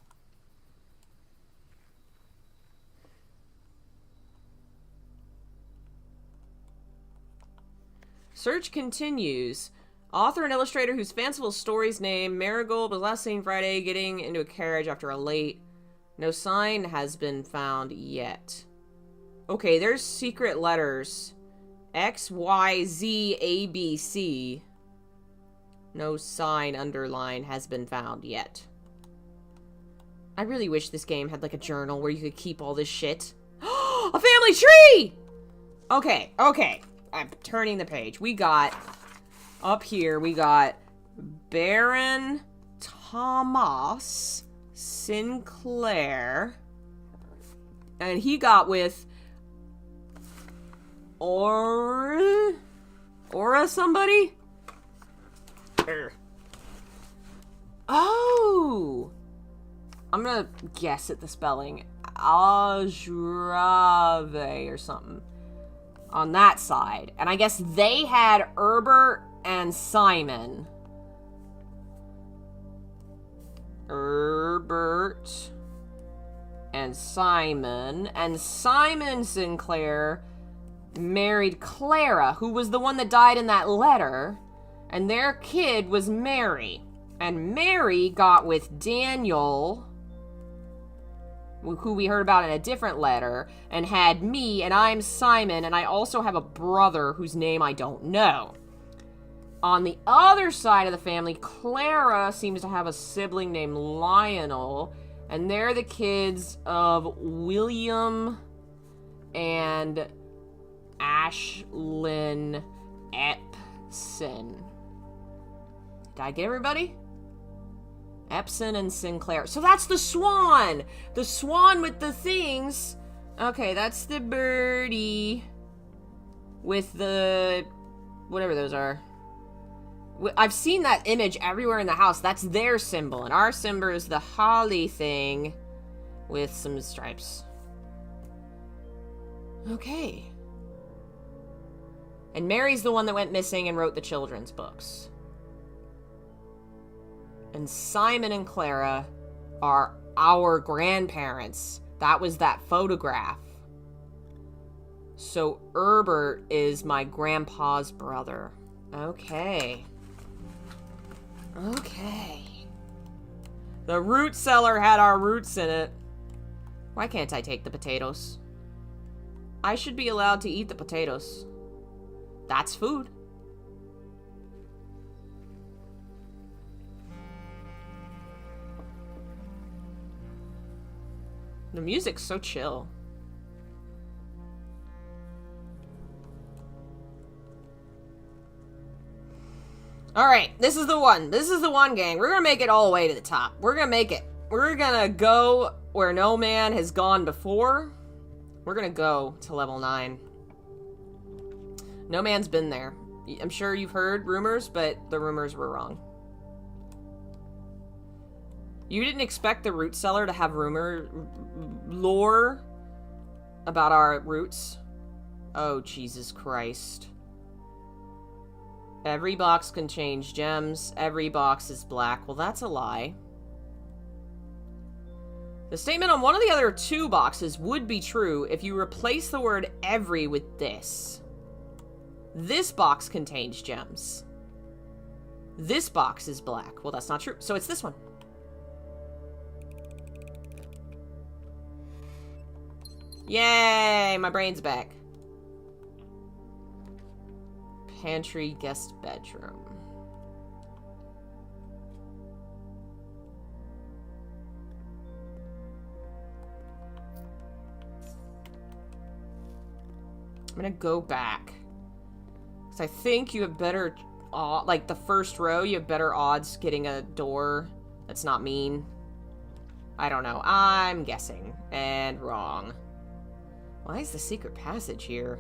Search continues. Author and illustrator whose fanciful stories name Marigold was last seen Friday getting into a carriage after a late. No sign has been found yet. Okay, there's secret letters. X, Y, Z, A, B, C. No sign underline has been found yet. I really wish this game had like a journal where you could keep all this shit. A family tree! Okay, okay. I'm turning the page. We got, up here, we got Baron Thomas Sinclair. And he got with Aura somebody? Oh! I'm gonna guess at the spelling. Ajrave or something. On that side. And I guess they had Herbert and Simon. Herbert and Simon Sinclair married Clara, who was the one that died in that letter, and their kid was Mary. And Mary got with Daniel, who we heard about in a different letter, and had me, and I'm Simon, and I also have a brother whose name I don't know. On the other side of the family, Clara seems to have a sibling named Lionel, and they're the kids of William and Ashlyn Epson. Did I get everybody? Epson and Sinclair. So that's the swan! The swan with the things. Okay, that's the birdie with the... whatever those are. I've seen that image everywhere in the house. That's their symbol. And our symbol is the holly thing with some stripes. Okay. And Mary's the one that went missing and wrote the children's books. And Simon and Clara are our grandparents. That was that photograph. So Herbert is my grandpa's brother. Okay. Okay. The root cellar had our roots in it. Why can't I take the potatoes? I should be allowed to eat the potatoes. That's food. The music's so chill. Alright, this is the one. This is the one, gang. We're gonna make it all the way to the top. We're gonna make it. We're gonna go where no man has gone before. We're gonna go to level 9. No man's been there. I'm sure you've heard rumors, but the rumors were wrong. You didn't expect the root cellar to have lore about our roots? Oh, Jesus Christ. Every box can change gems. Every box is black. Well, that's a lie. The statement on one of the other 2 boxes would be true if you replace the word every with this. This box contains gems. This box is black. Well, that's not true. So it's this one. Yay! My brain's back. Pantry, guest bedroom. I'm gonna go back. Because I think you have better... like, the first row, you have better odds getting a door that's not mean. I don't know. I'm guessing. And wrong. Why is the secret passage here?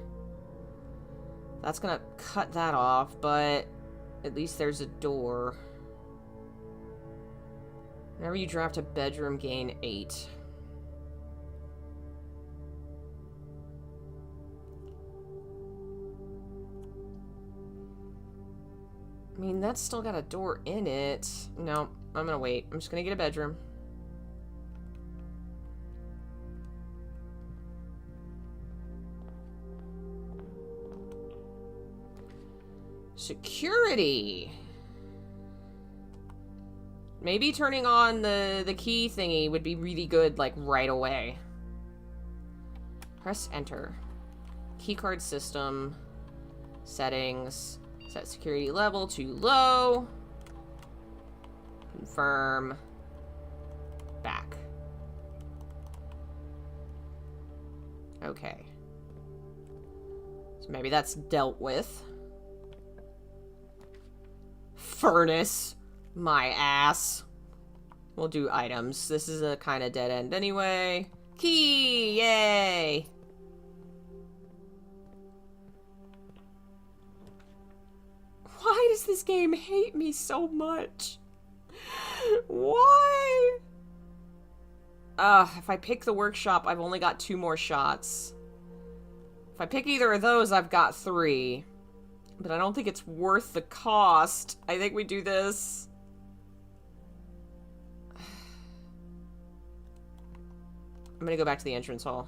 That's gonna cut that off, but at least there's a door. Whenever you draft a bedroom, gain 8. I mean, that's still got a door in it. No, I'm gonna wait. I'm just gonna get a bedroom. Security. Maybe turning on the key thingy would be really good, like, right away. Press enter. Keycard system. Settings. Set security level to low. Confirm. Back. Okay. So Maybe that's dealt with. Furnace. My ass. We'll do items. This is a kind of dead end anyway. Key! Yay! Why does this game hate me so much? Why? If I pick the workshop, I've only got 2 more shots. If I pick either of those, I've got 3. But I don't think it's worth the cost. I think we do this. I'm gonna go back to the entrance hall.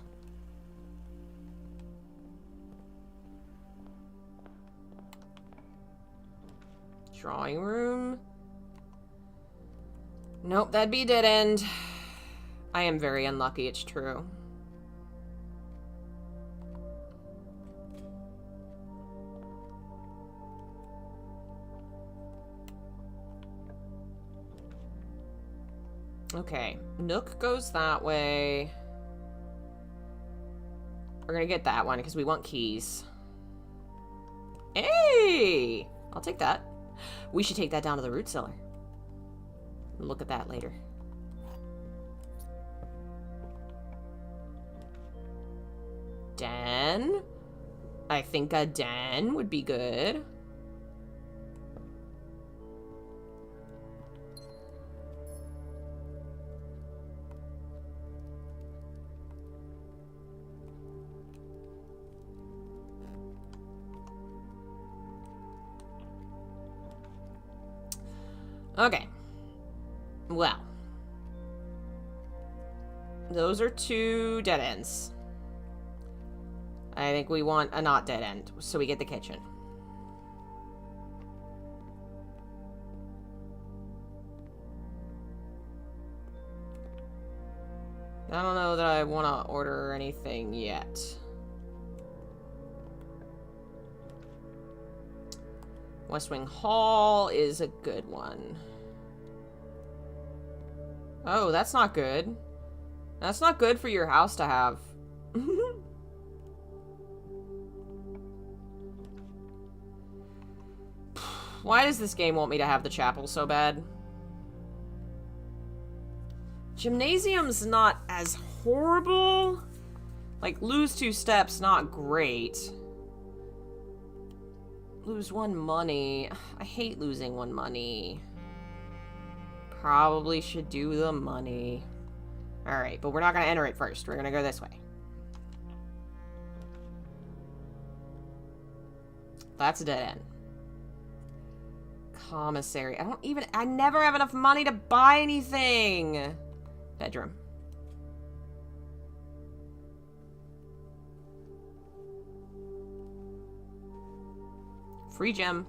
Drawing room. Nope, that'd be dead end. I am very unlucky, it's true. Okay, Nook goes that way. We're gonna get that one because we want keys. Hey! I'll take that. We should take that down to the root cellar. Look at that later. Den? I think a den would be good. Okay. Well. Those are 2 dead ends. I think we want a not dead end, so we get the kitchen. I don't know that I want to order anything yet. West Wing Hall is a good one. Oh, that's not good. That's not good for your house to have. Why does this game want me to have the chapel so bad? Gymnasium's not as horrible. Like, lose 2 steps, not great. Lose 1 money. I hate losing 1 money. Probably should do the money. Alright, but we're not going to enter it first. We're going to go this way. That's a dead end. Commissary. I never have enough money to buy anything. Bedroom. Free gem.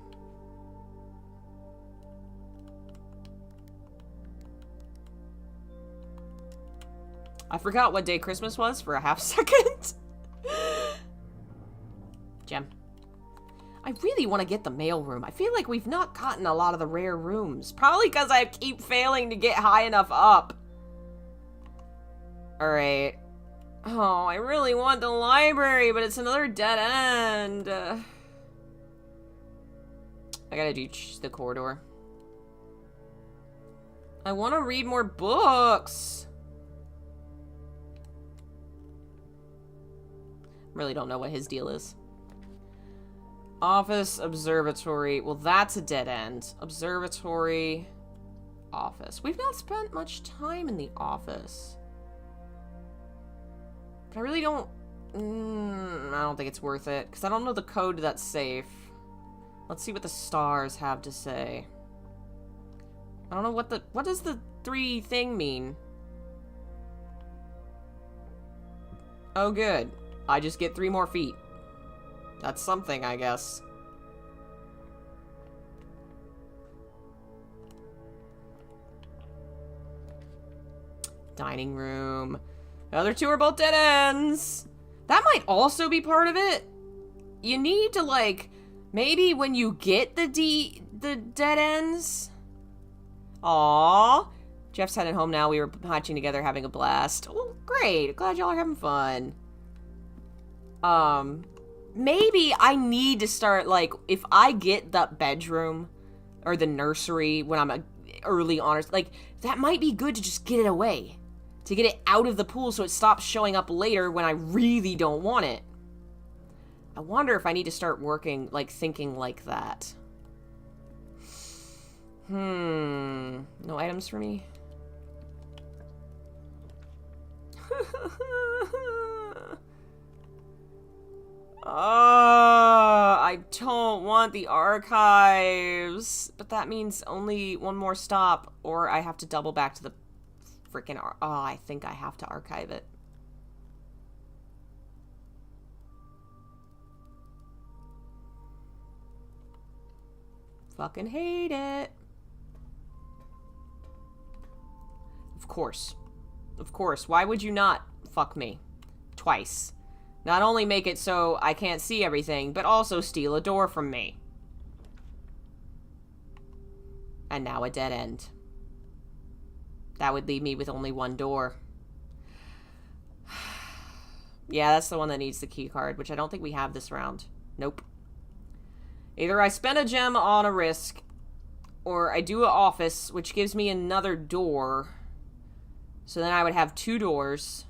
I forgot what day Christmas was for a half second. Gem. I really want to get the mailroom. I feel like we've not gotten a lot of the rare rooms. Probably because I keep failing to get high enough up. Alright. Oh, I really want the library, but it's another dead end. I gotta do the corridor. I want to read more books. Really don't know what his deal is. Office, observatory. Well, that's a dead end. Observatory, office. We've not spent much time in the office. But I really don't... I don't think it's worth it. Because I don't know the code to that safe. Let's see what the stars have to say. I don't know what the... What does the 3 thing mean? Oh, good. I just get 3 more feet. That's something, I guess. Dining room. The other 2 are both dead ends. That might also be part of it. You need to, like, maybe when you get the dead ends. Aww. Jeff's headed home now. We were watching together, having a blast. Oh, great. Glad y'all are having fun. maybe I need to start, like, if I get the bedroom or the nursery when I'm early on, like, that might be good to just get it away. To get it out of the pool so it stops showing up later when I really don't want it. I wonder if I need to start working, like, thinking like that. No items for me? I don't want the archives. But that means only one more stop, or I have to double back to the freaking I think I have to archive it. Fucking hate it. Of course. Of course. Why would you not fuck me? Twice. Not only make it so I can't see everything, but also steal a door from me. And now a dead end. That would leave me with only one door. Yeah, that's the one that needs the key card, which I don't think we have this round. Nope. Either I spend a gem on a risk, or I do an office, which gives me another door. So then I would have 2 doors.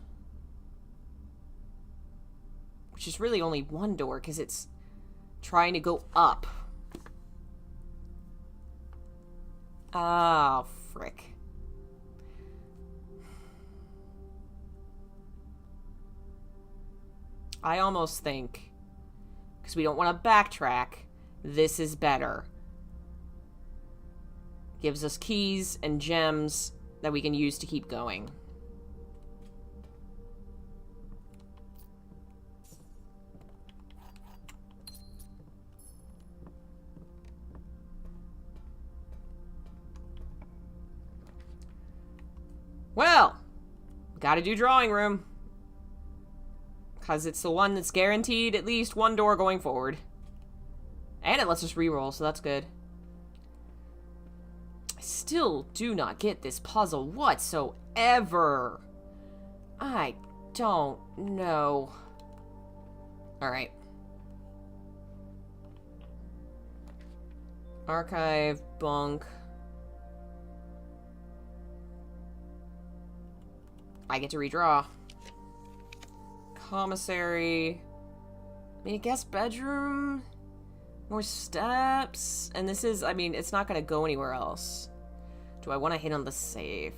Which is really only 1 door, because it's trying to go up. Oh, frick. I almost think, because we don't want to backtrack, this is better. Gives us keys and gems that we can use to keep going. Well, gotta do drawing room. Because it's the one that's guaranteed at least 1 door going forward. And it lets us reroll, so that's good. I still do not get this puzzle whatsoever. I don't know. Alright. Archive, bunk. I get to redraw. Commissary. I mean, I guess bedroom. More steps. And this is, I mean, it's not going to go anywhere else. Do I want to hit on the safe?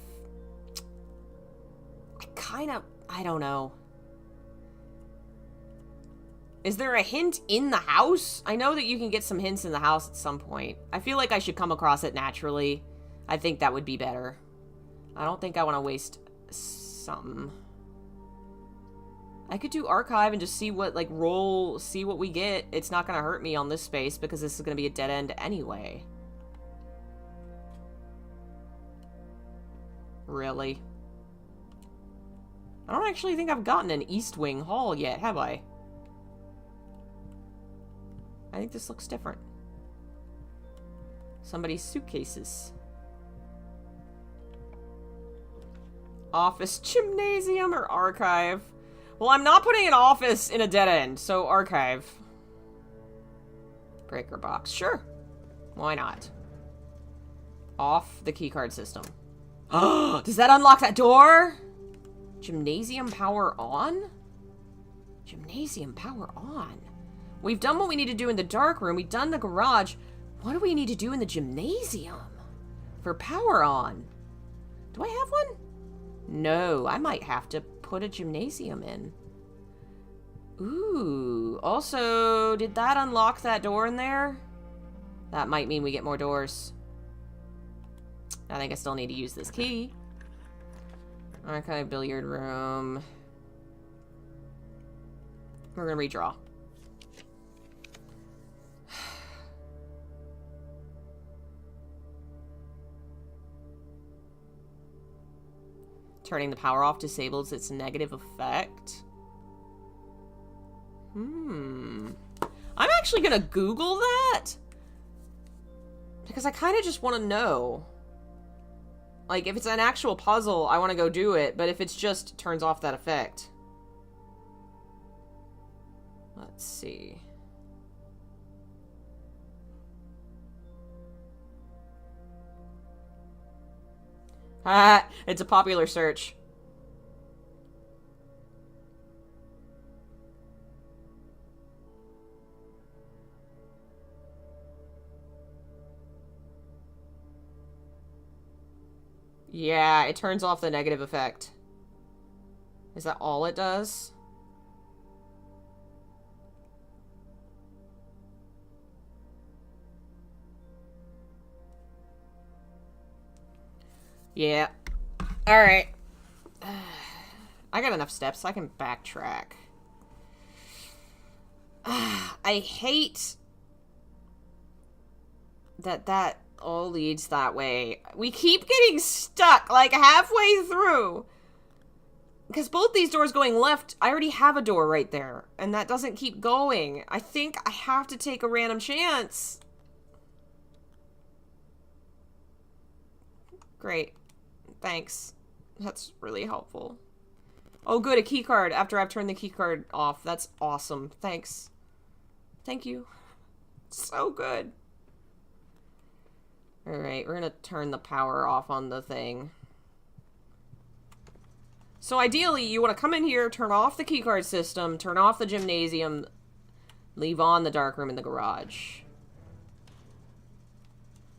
I don't know. Is there a hint in the house? I know that you can get some hints in the house at some point. I feel like I should come across it naturally. I think that would be better. I don't think I want to waste something. I could do archive and just see what, like, see what we get. It's not going to hurt me on this space because this is going to be a dead end anyway. Really? I don't actually think I've gotten an East Wing Hall yet, have I? I think this looks different. Somebody's suitcases. Office, gymnasium, or archive? Well, I'm not putting an office in a dead end, so archive. Breaker box. Sure. Why not? Off the keycard system. Oh, does that unlock that door? Gymnasium power on? Gymnasium power on. We've done what we need to do in the dark room. We've done the garage. What do we need to do in the gymnasium for power on? Do I have one? No, I might have to put a gymnasium in. Ooh. Also, did that unlock that door in there? That might mean we get more doors. I think I still need to use this key. Archive, billiard room. We're gonna redraw. Turning the power off disables its negative effect. I'm actually gonna Google that. Because I kind of just want to know. Like, if it's an actual puzzle, I want to go do it. But if it's just turns off that effect. Let's see. Ah, it's a popular search. Yeah, it turns off the negative effect. Is that all it does? Yeah. Alright. I got enough steps. I can backtrack. I hate that all leads that way. We keep getting stuck, like, halfway through. Because both these doors going left, I already have a door right there. And that doesn't keep going. I think I have to take a random chance. Great. Thanks. That's really helpful. Oh, good, a key card after I've turned the key card off. That's awesome. Thanks. Thank you. So good. Alright, we're gonna turn the power off on the thing. So ideally, you want to come in here, turn off the keycard system, turn off the gymnasium, leave on the dark room in the garage.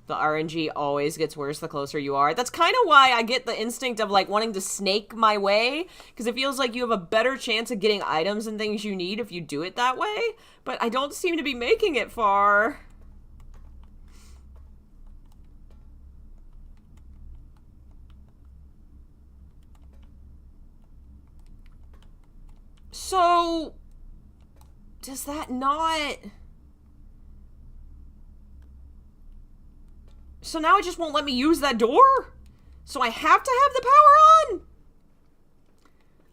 The RNG always gets worse the closer you are. That's kind of why I get the instinct of, like, wanting to snake my way, because it feels like you have a better chance of getting items and things you need if you do it that way, but I don't seem to be making it far. So, does that not... So now it just won't let me use that door? So I have to have the power on?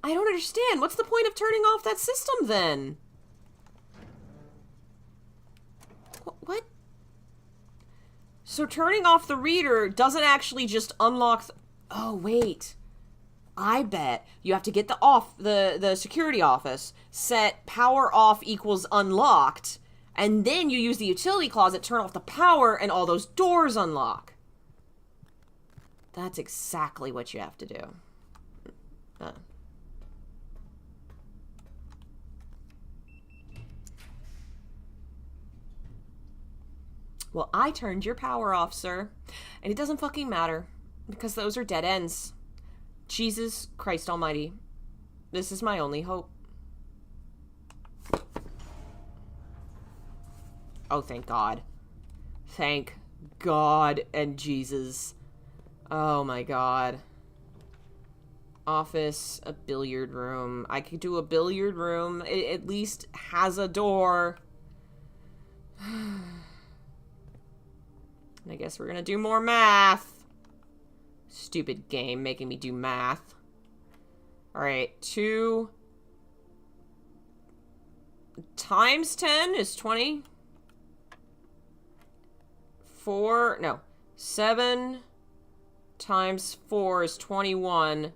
I don't understand. What's the point of turning off that system then? What? So turning off the reader doesn't actually just unlock... Oh, wait. I bet you have to get the security office, set power off equals unlocked, and then you use the utility closet, turn off the power, and all those doors unlock. That's exactly what you have to do. Well, I turned your power off, sir. And it doesn't fucking matter, because those are dead ends. Jesus Christ Almighty. This is my only hope. Oh, thank God. Thank God and Jesus. Oh my God. Office, a billiard room. I could do a billiard room. It at least has a door. I guess we're gonna do more math. Stupid game making me do math. Alright, 2 times 10 is 20. 7 times 4 is 21.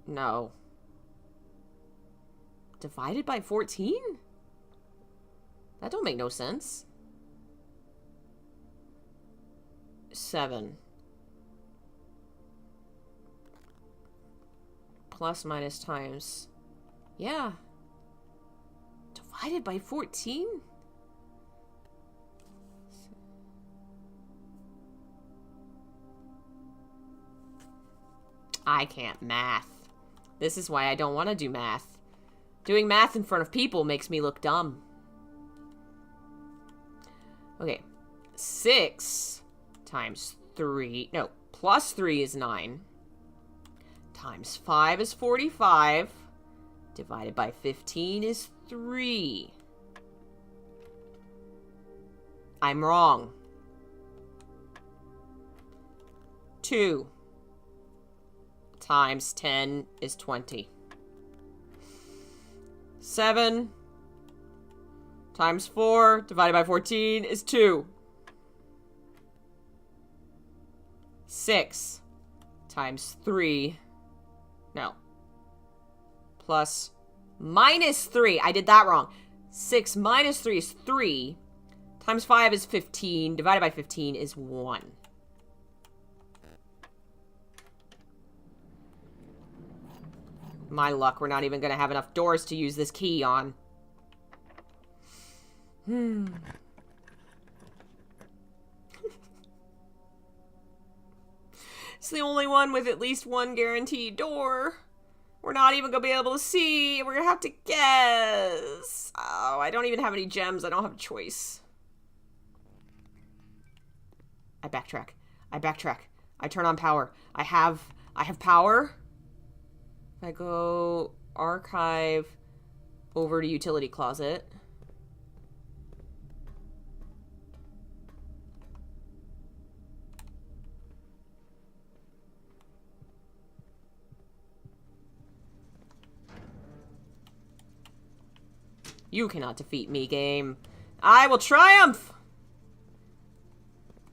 No. Divided by 14? That don't make no sense. 7. Plus, minus, times. Yeah. Divided by 14? I can't math. This is why I don't want to do math. Doing math in front of people makes me look dumb. Okay. 6 times 3. No, plus 3 is 9. Times 5 is 45. Divided by 15 is 3. I'm wrong. 2 times 10 is 20. 7 times 4 divided by 14 is 2. 6 times 3. No. Plus minus 3. I did that wrong. 6 minus 3 is 3. Times 5 is 15. Divided by 15 is 1. My luck, we're not even going to have enough doors to use this key on. It's the only one with at least one guaranteed door. We're not even going to be able to see. We're going to have to guess. Oh, I don't even have any gems. I don't have a choice. I backtrack. I backtrack. I turn on power. I have power. If I go archive over to utility closet. You cannot defeat me, game. I will triumph!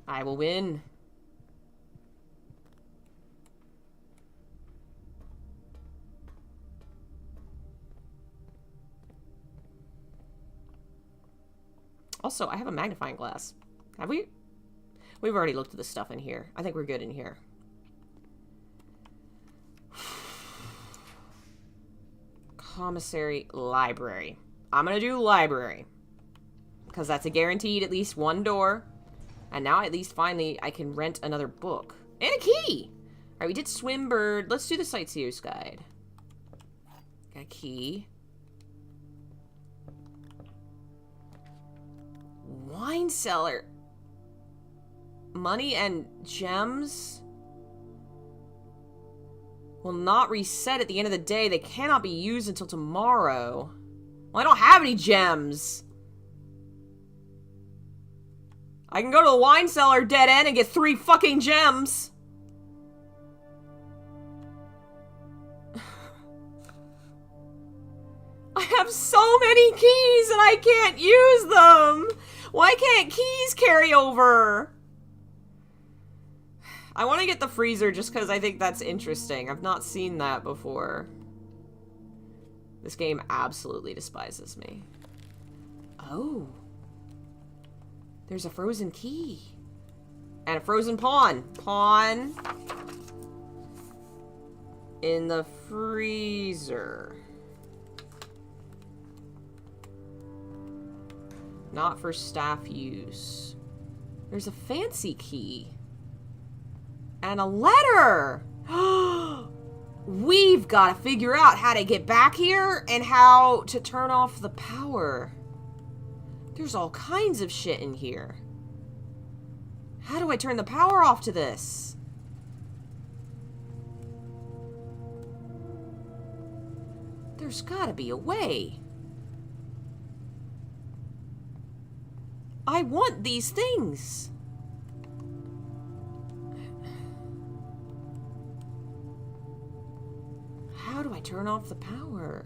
I will win. Also, I have a magnifying glass. Have we? We've already looked at the stuff in here. I think we're good in here. Commissary, library. I'm gonna do library. Because that's a guaranteed at least one door. And now at least finally I can rent another book. And a key! Alright, we did Swimbird. Let's do the Sightseer's Guide. Got a key. Wine cellar. Money and gems will not reset at the end of the day. They cannot be used until tomorrow. Well, I don't have any gems. I can go to the wine cellar dead end and get 3 fucking gems. I have so many keys and I can't use them. Why can't keys carry over? I want to get the freezer just because I think that's interesting. I've not seen that before. This game absolutely despises me. Oh. There's a frozen key. And a frozen pawn. Pawn. In the freezer. Not for staff use. There's a fancy key. And a letter! We've got to figure out how to get back here and how to turn off the power. There's all kinds of shit in here. How do I turn the power off to this? There's gotta be a way. I want these things. How do I turn off the power?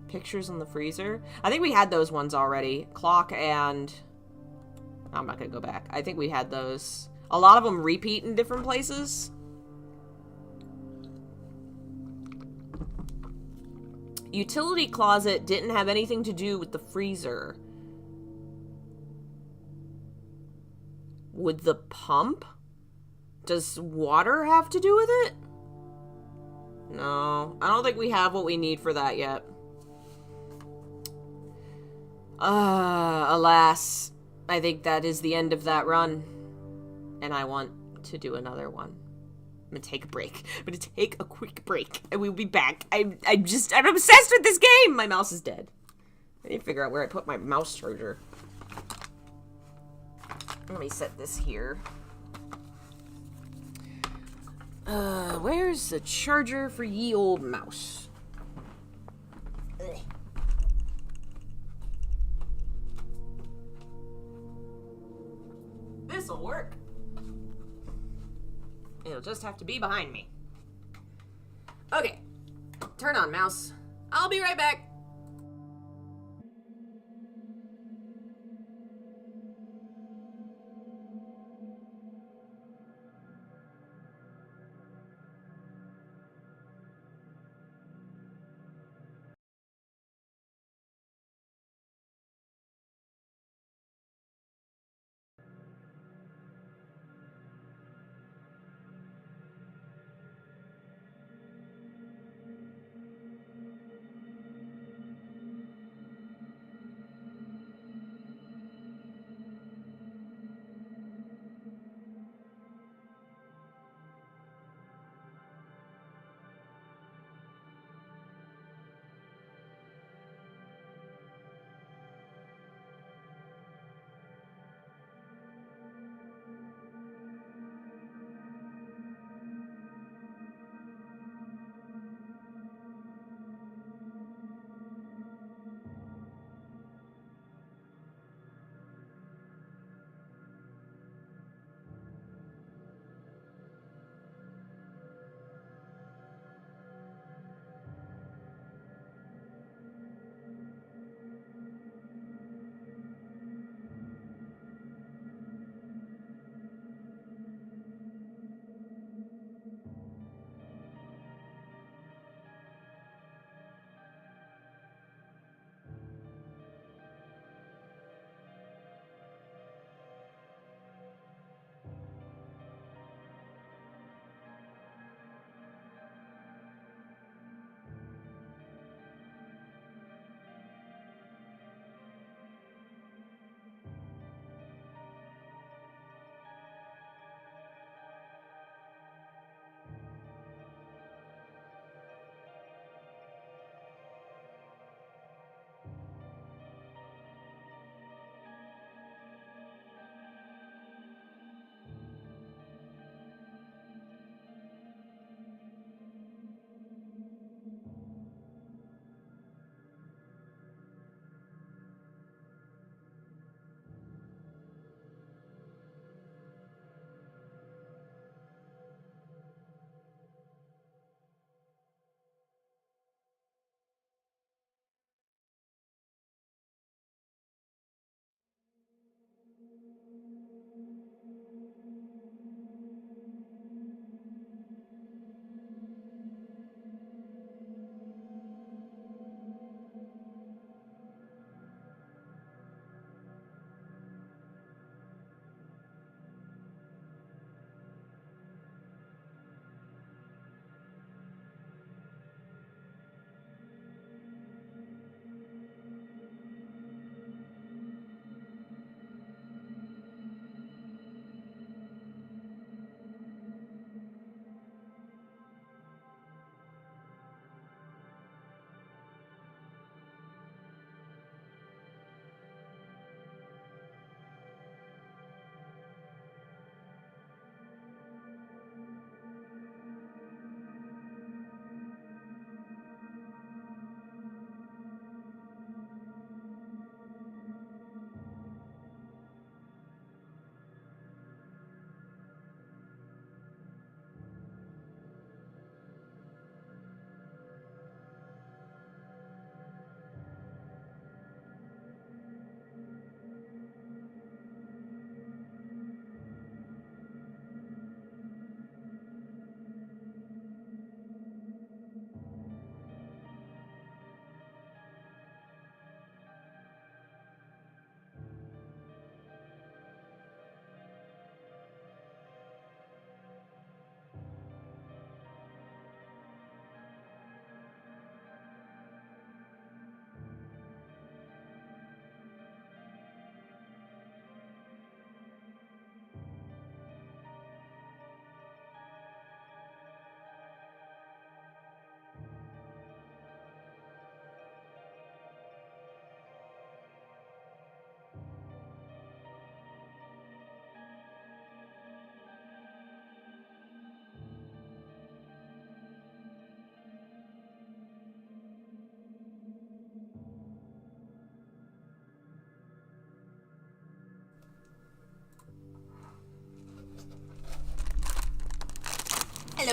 Pictures in the freezer? I think we had those ones already. Clock and... I'm not gonna go back. I think we had those. A lot of them repeat in different places. Utility closet didn't have anything to do with the freezer. Would the pump? Does water have to do with it? No, I don't think we have what we need for that yet. Alas, I think that is the end of that run. And I want to do another one. I'm gonna take a break. I'm gonna take a quick break. And we'll be back. I'm obsessed with this game! My mouse is dead. I need to figure out where I put my mouse charger. Let me set this here. Where's the charger for ye old mouse? Ugh. This'll work. It'll just have to be behind me. Okay. Turn on, mouse. I'll be right back.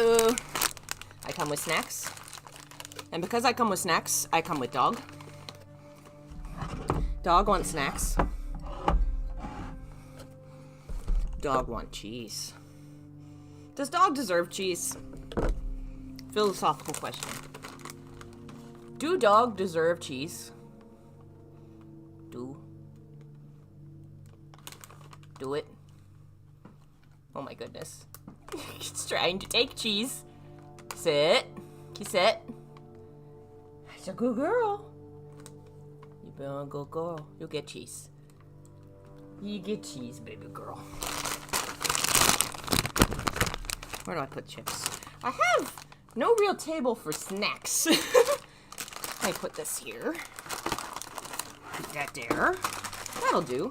Hello. I come with snacks. And because I come with snacks, I come with dog. Dog wants snacks. Dog want cheese. Does dog deserve cheese? Philosophical question. Do dog deserve cheese? Do it. Oh my goodness. It's trying to take cheese. Sit. You sit. It's a good girl. You been a good girl. You'll get cheese. You get cheese, baby girl. Where do I put chips? I have no real table for snacks. I put this here. Put that there. That'll do.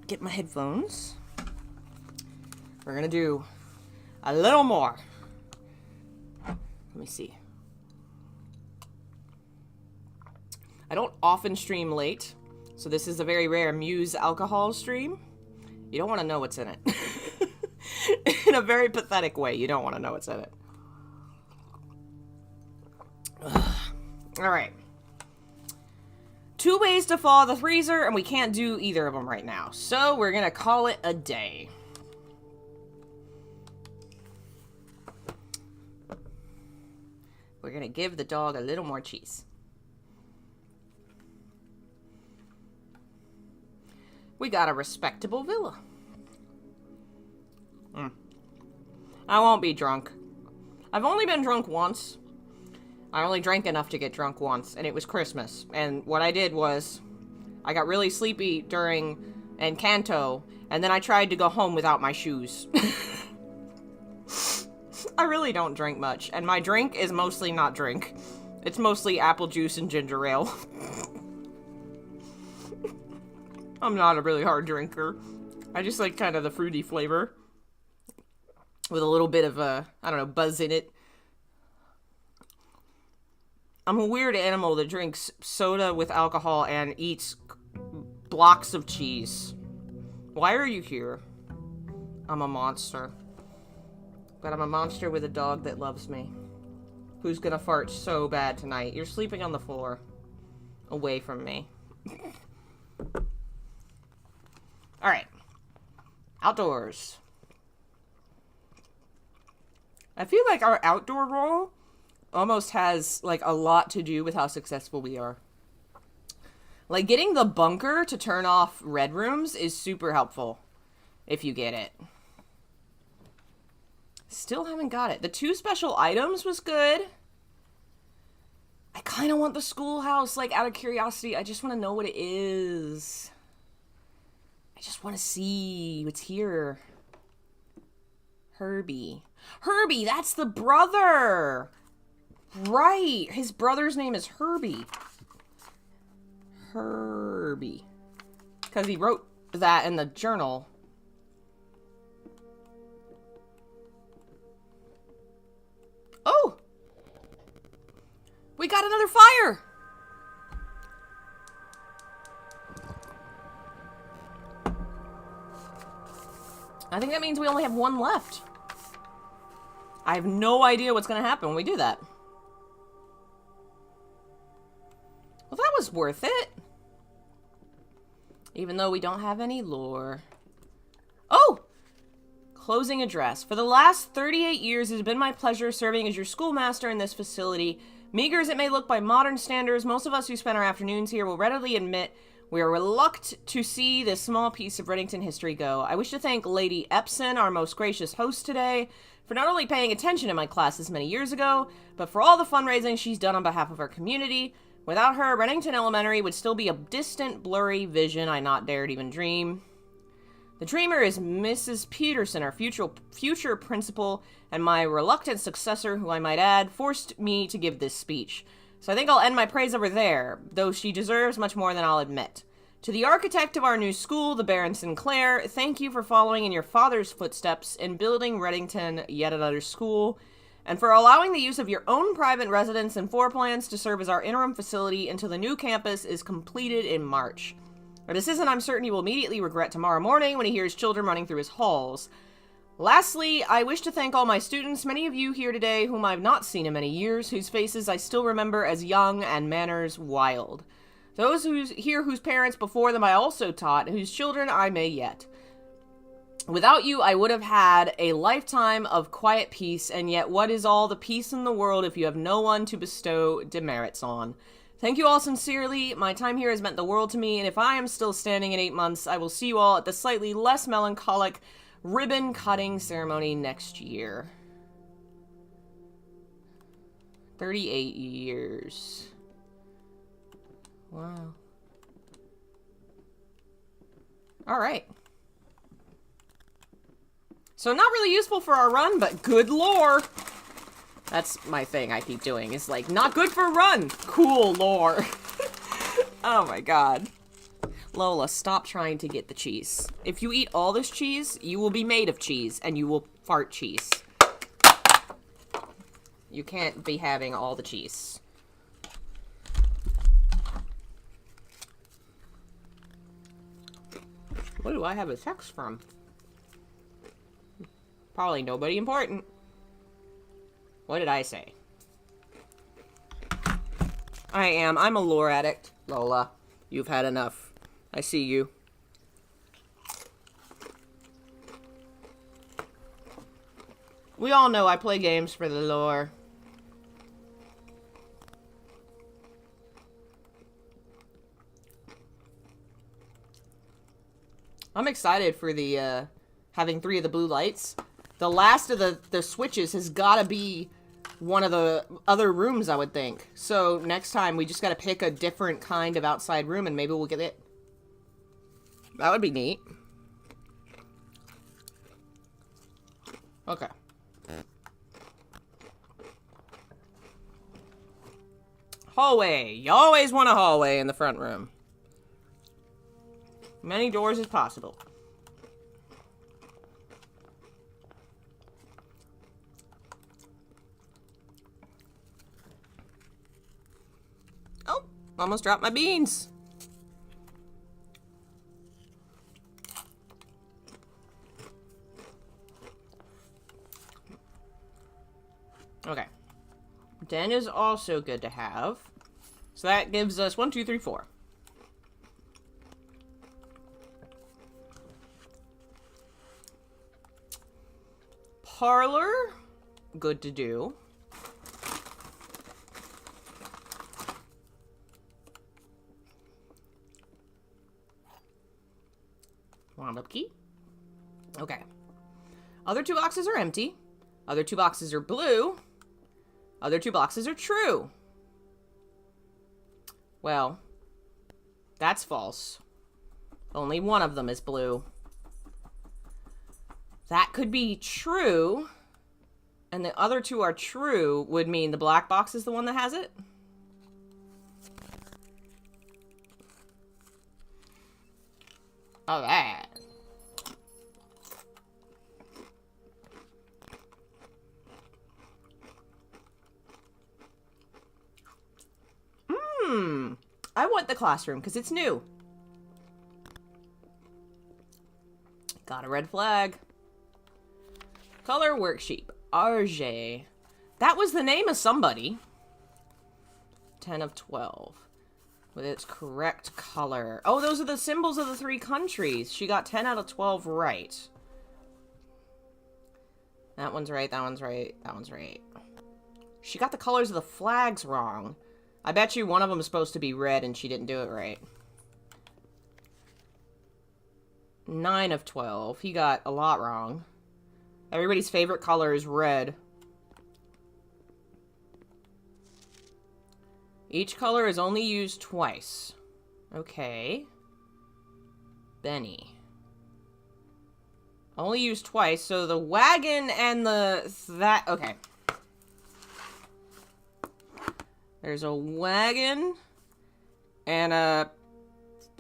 Get my headphones. We're gonna do a little more. Let me see. I don't often stream late, so this is a very rare Muse alcohol stream. You don't want to know what's in it. In a very pathetic way, you don't want to know what's in it. Alright. 2 ways to thaw the freezer, and we can't do either of them right now. So we're gonna call it a day. We're gonna give the dog a little more cheese. We got a respectable villa. I won't be drunk. I've only been drunk once. I only drank enough to get drunk once, and it was Christmas. And what I did was, I got really sleepy during Encanto, and then I tried to go home without my shoes. I really don't drink much, and my drink is mostly not drink. It's mostly apple juice and ginger ale. I'm not a really hard drinker. I just like kind of the fruity flavor. With a little bit of I don't know, buzz in it. I'm a weird animal that drinks soda with alcohol and eats blocks of cheese. Why are you here? I'm a monster. But I'm a monster with a dog that loves me. Who's gonna fart so bad tonight? You're sleeping on the floor. Away from me. Alright. Outdoors. I feel like our outdoor role almost has, like, a lot to do with how successful we are. Like, getting the bunker to turn off red rooms is super helpful. If you get it. Still haven't got it. The 2 special items was good. I kind of want the schoolhouse, like, out of curiosity. I just want to know what it is. I just want to see what's here. Herbie. Herbie, that's the brother! Right, his brother's name is Herbie. Herbie. Because he wrote that in the journal. Oh! We got another fire! I think that means we only have 1 left. I have no idea what's going to happen when we do that. Well, that was worth it. Even though we don't have any lore. Oh! Closing address. For the last 38 years, it has been my pleasure serving as your schoolmaster in this facility. Meager as it may look by modern standards, most of us who spend our afternoons here will readily admit we are reluctant to see this small piece of Reddington history go. I wish to thank Lady Epson, our most gracious host today, for not only paying attention in my classes many years ago, but for all the fundraising she's done on behalf of our community. Without her, Reddington Elementary would still be a distant, blurry vision I not dared even dream. The dreamer is Mrs. Peterson, our future principal, and my reluctant successor, who I might add, forced me to give this speech. So I think I'll end my praise over there, though she deserves much more than I'll admit. To the architect of our new school, the Baron Sinclair, thank you for following in your father's footsteps in building Reddington yet another school, and for allowing the use of your own private residence and floor plans to serve as our interim facility until the new campus is completed in March. A decision I'm certain he will immediately regret tomorrow morning when he hears children running through his halls. Lastly, I wish to thank all my students, many of you here today whom I've not seen in many years, whose faces I still remember as young and manners wild. Those whose parents before them I also taught, whose children I may yet. Without you, I would have had a lifetime of quiet peace, and yet what is all the peace in the world if you have no one to bestow demerits on? Thank you all sincerely. My time here has meant the world to me, and if I am still standing in 8 months, I will see you all at the slightly less melancholic ribbon-cutting ceremony next year. 38 years. Wow. Alright. So not really useful for our run, but good lore. That's my thing I keep doing. It's like, not good for a run. Cool lore. Oh my god. Lola, stop trying to get the cheese. If you eat all this cheese, you will be made of cheese, and you will fart cheese. You can't be having all the cheese. What do I have a text from? Probably nobody important. What did I say? I'm a lore addict. Lola, you've had enough. I see you. We all know I play games for the lore. I'm excited for the, having 3 of the blue lights. The last of the switches has gotta be one of the other rooms, I would think. So next time we just gotta pick a different kind of outside room and maybe we'll get it. That would be neat. Okay. Hallway. You always want a hallway in the front room. Many doors as possible. Oh, almost dropped my beans. Okay. Den is also good to have. So that gives us 1, 2, 3, 4. Parlor, good to do. Wound up key. Okay. Other 2 boxes are empty. Other 2 boxes are blue. Other 2 boxes are true. Well, that's false. Only one of them is blue. That could be true, and the other 2 are true, would mean the black box is the one that has it? Alright. I want the classroom, because it's new. Got a red flag. Color worksheet. RJ. That was the name of somebody. 10 of 12. With its correct color. Oh, those are the symbols of the 3 countries. She got 10 out of 12 right. That one's right, that one's right, that one's right. She got the colors of the flags wrong. I bet you one of them is supposed to be red and she didn't do it right. 9 of 12. He got a lot wrong. Everybody's favorite color is red. Each color is only used twice. Okay. Benny. Only used twice, so the wagon and that, okay. There's a wagon and a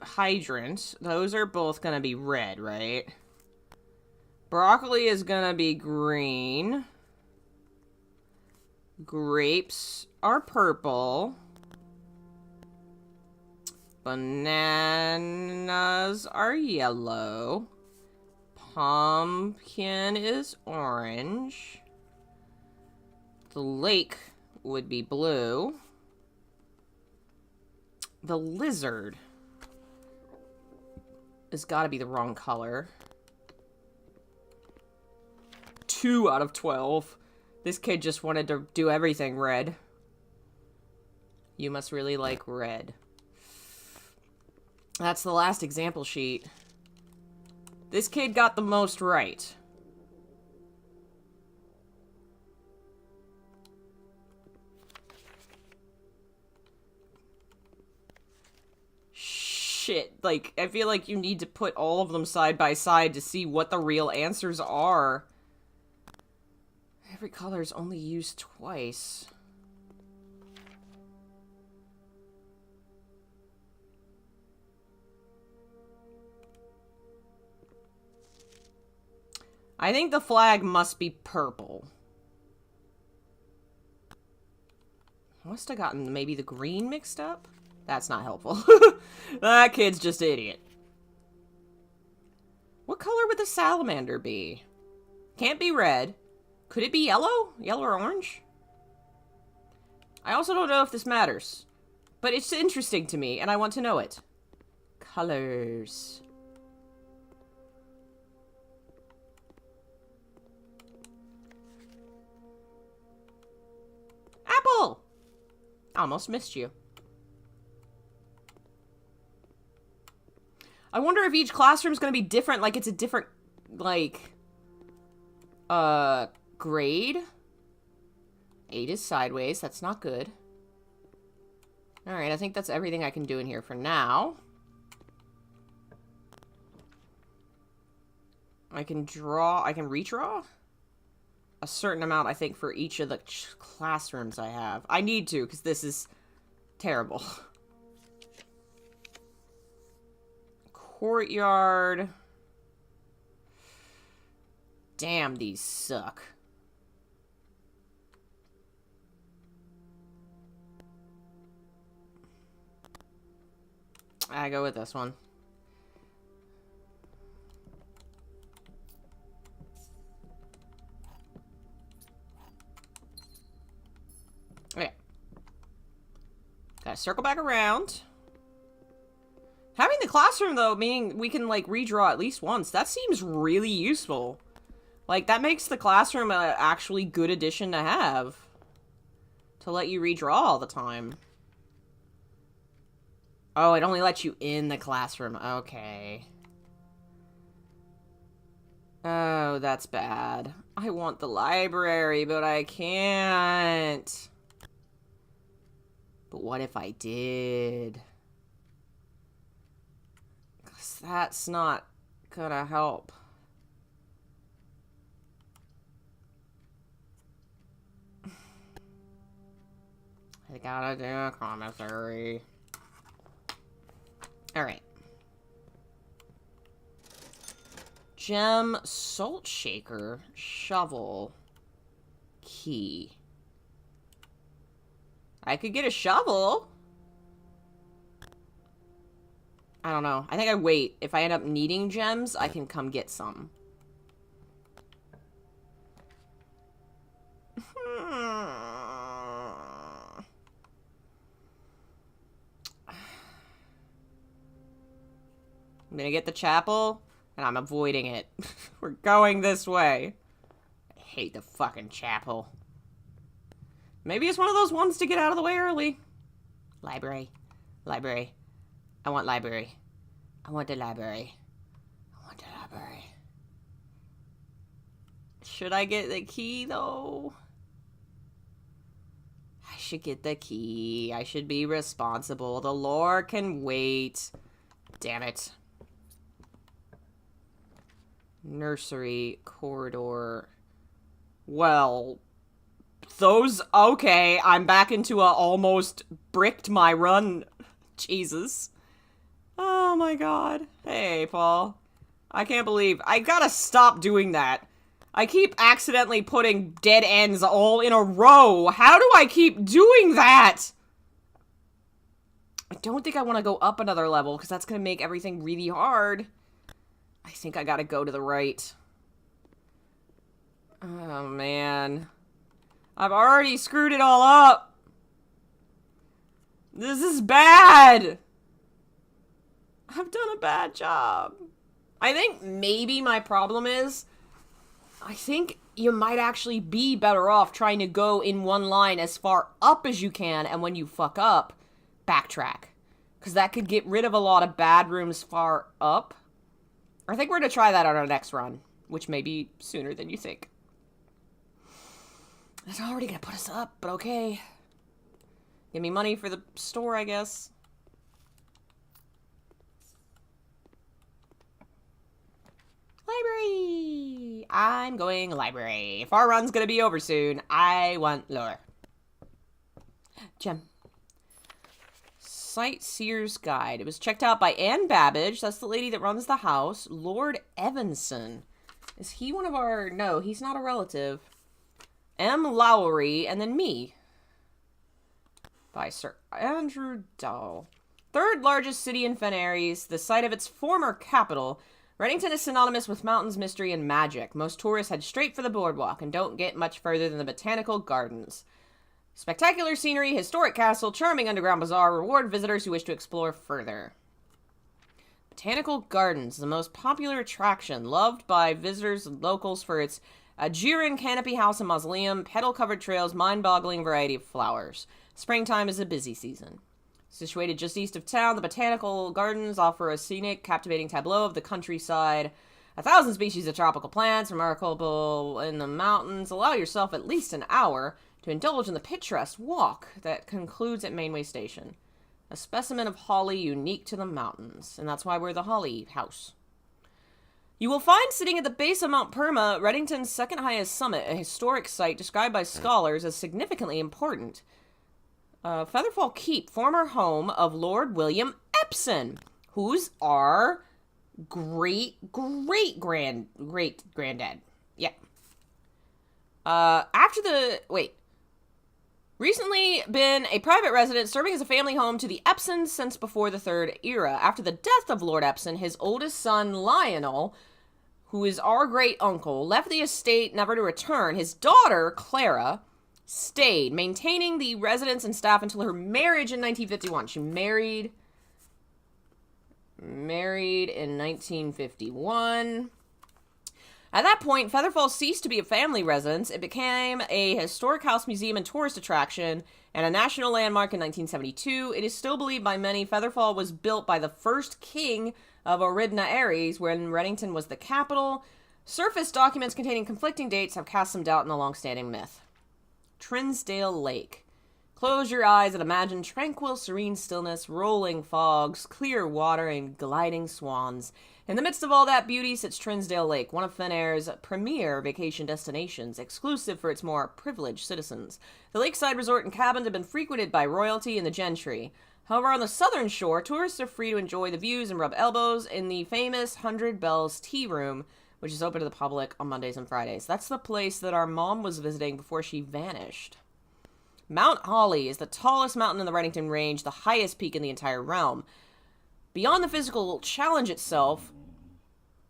hydrant. Those are both gonna be red, right? Broccoli is gonna be green. Grapes are purple. Bananas are yellow. pumpkin is orange. The lake would be blue. The lizard has got to be the wrong color. 2 out of 12. This kid just wanted to do everything red. You must really like red. That's the last example sheet. This kid got the most right. Shit, like, I feel like you need to put all of them side by side to see what the real answers are. Every color is only used twice. I think the flag must be purple. Must have gotten maybe the green mixed up? That's not helpful. That kid's just an idiot. What color would the salamander be? Can't be red. Could it be yellow? Yellow or orange? I also don't know if this matters. But it's interesting to me, and I want to know it. Colors. Apple! Almost missed you. I wonder if each classroom's gonna be different, like it's a different, like, grade. 8 is sideways, that's not good. Alright, I think that's everything I can do in here for now. I can redraw a certain amount, I think, for each of the classrooms I have. I need to, because this is terrible. Courtyard. Damn, these suck. I go with this one. Okay. Gotta circle back around. Having the classroom, though, meaning we can, like, redraw at least once, that seems really useful. Like, that makes the classroom an actually good addition to have. To let you redraw all the time. Oh, it only lets you in the classroom. Okay. Oh, that's bad. I want the library, but I can't. But what if I did? 'Cause that's not gonna help. I gotta do a commissary. Alright. Gem, salt shaker, shovel, key. I could get a shovel. I don't know. I think I wait. If I end up needing gems, I can come get some. I'm gonna get the chapel, and I'm avoiding it. We're going this way. I hate the fucking chapel. Maybe it's one of those ones to get out of the way early. Library. Library. I want library. I want the library. I want the library. Should I get the key, though? I should get the key. I should be responsible. The lore can wait. Damn it. Nursery, corridor. Well, those, okay, I'm back into a almost bricked my run. Jesus. Oh my god. Hey, Paul. I can't believe, I gotta stop doing that. I keep accidentally putting dead ends all in a row. How do I keep doing that? I don't think I want to go up another level, because that's gonna make everything really hard. I think I gotta go to the right. Oh, man. I've already screwed it all up. This is bad. I've done a bad job. I think maybe my problem is, I think you might actually be better off trying to go in one line as far up as you can, and when you fuck up, backtrack. Because that could get rid of a lot of bad rooms far up. I think we're going to try that on our next run, which may be sooner than you think. It's already going to put us up, but okay. Give me money for the store, I guess. Library! I'm going library. If our run's going to be over soon, I want lower. Gem. Sightseer's Guide. It was checked out by Anne Babbage. That's the lady that runs the house. Lord Evanson. Is he one of our... No, he's not a relative. M. Lowry, and then me. By Sir Andrew Dahl. Third largest city in Fen Aries, the site of its former capital, Reddington is synonymous with mountains, mystery, and magic. Most tourists head straight for the boardwalk and don't get much further than the botanical gardens. Spectacular scenery, historic castle, charming underground bazaar reward visitors who wish to explore further. Botanical Gardens, the most popular attraction, loved by visitors and locals for its Ajiran canopy house and mausoleum, petal-covered trails, mind-boggling variety of flowers. Springtime is a busy season. Situated just east of town, the Botanical Gardens offer a scenic, captivating tableau of the countryside. 1,000 species of tropical plants, remarkable in the mountains. Allow yourself at least an hour to indulge in the picturesque walk that concludes at Mainway Station. A specimen of holly unique to the mountains, and that's why we're the Holly House. You will find sitting at the base of Mount Perma, Reddington's second highest summit, a historic site described by scholars as significantly important. Featherfall Keep, former home of Lord William Epsom, who's our great-great-granddad. Yeah. Recently been a private residence serving as a family home to the Epsons since before the Third Era. After the death of Lord Epsom, his oldest son, Lionel, who is our great-uncle, left the estate never to return. His daughter, Clara, stayed, maintaining the residence and staff until her marriage in 1951. She married in 1951. At that point, Featherfall ceased to be a family residence. It became a historic house, museum, and tourist attraction, and a national landmark in 1972. It is still believed by many Featherfall was built by the first king of Oridna Aries, when Reddington was the capital. Surface documents containing conflicting dates have cast some doubt in the long-standing myth. Trinsdale Lake. Close your eyes and imagine tranquil, serene stillness, rolling fogs, clear water, and gliding swans. In the midst of all that beauty sits Trinsdale Lake, one of Fen Air's premier vacation destinations, exclusive for its more privileged citizens. The lakeside resort and cabins have been frequented by royalty and the gentry. However, on the southern shore, tourists are free to enjoy the views and rub elbows in the famous 100 Bells Tea Room, which is open to the public on Mondays and Fridays. That's the place that our mom was visiting before she vanished. Mount Holly is the tallest mountain in the Reddington Range, the highest peak in the entire realm. Beyond the physical challenge itself,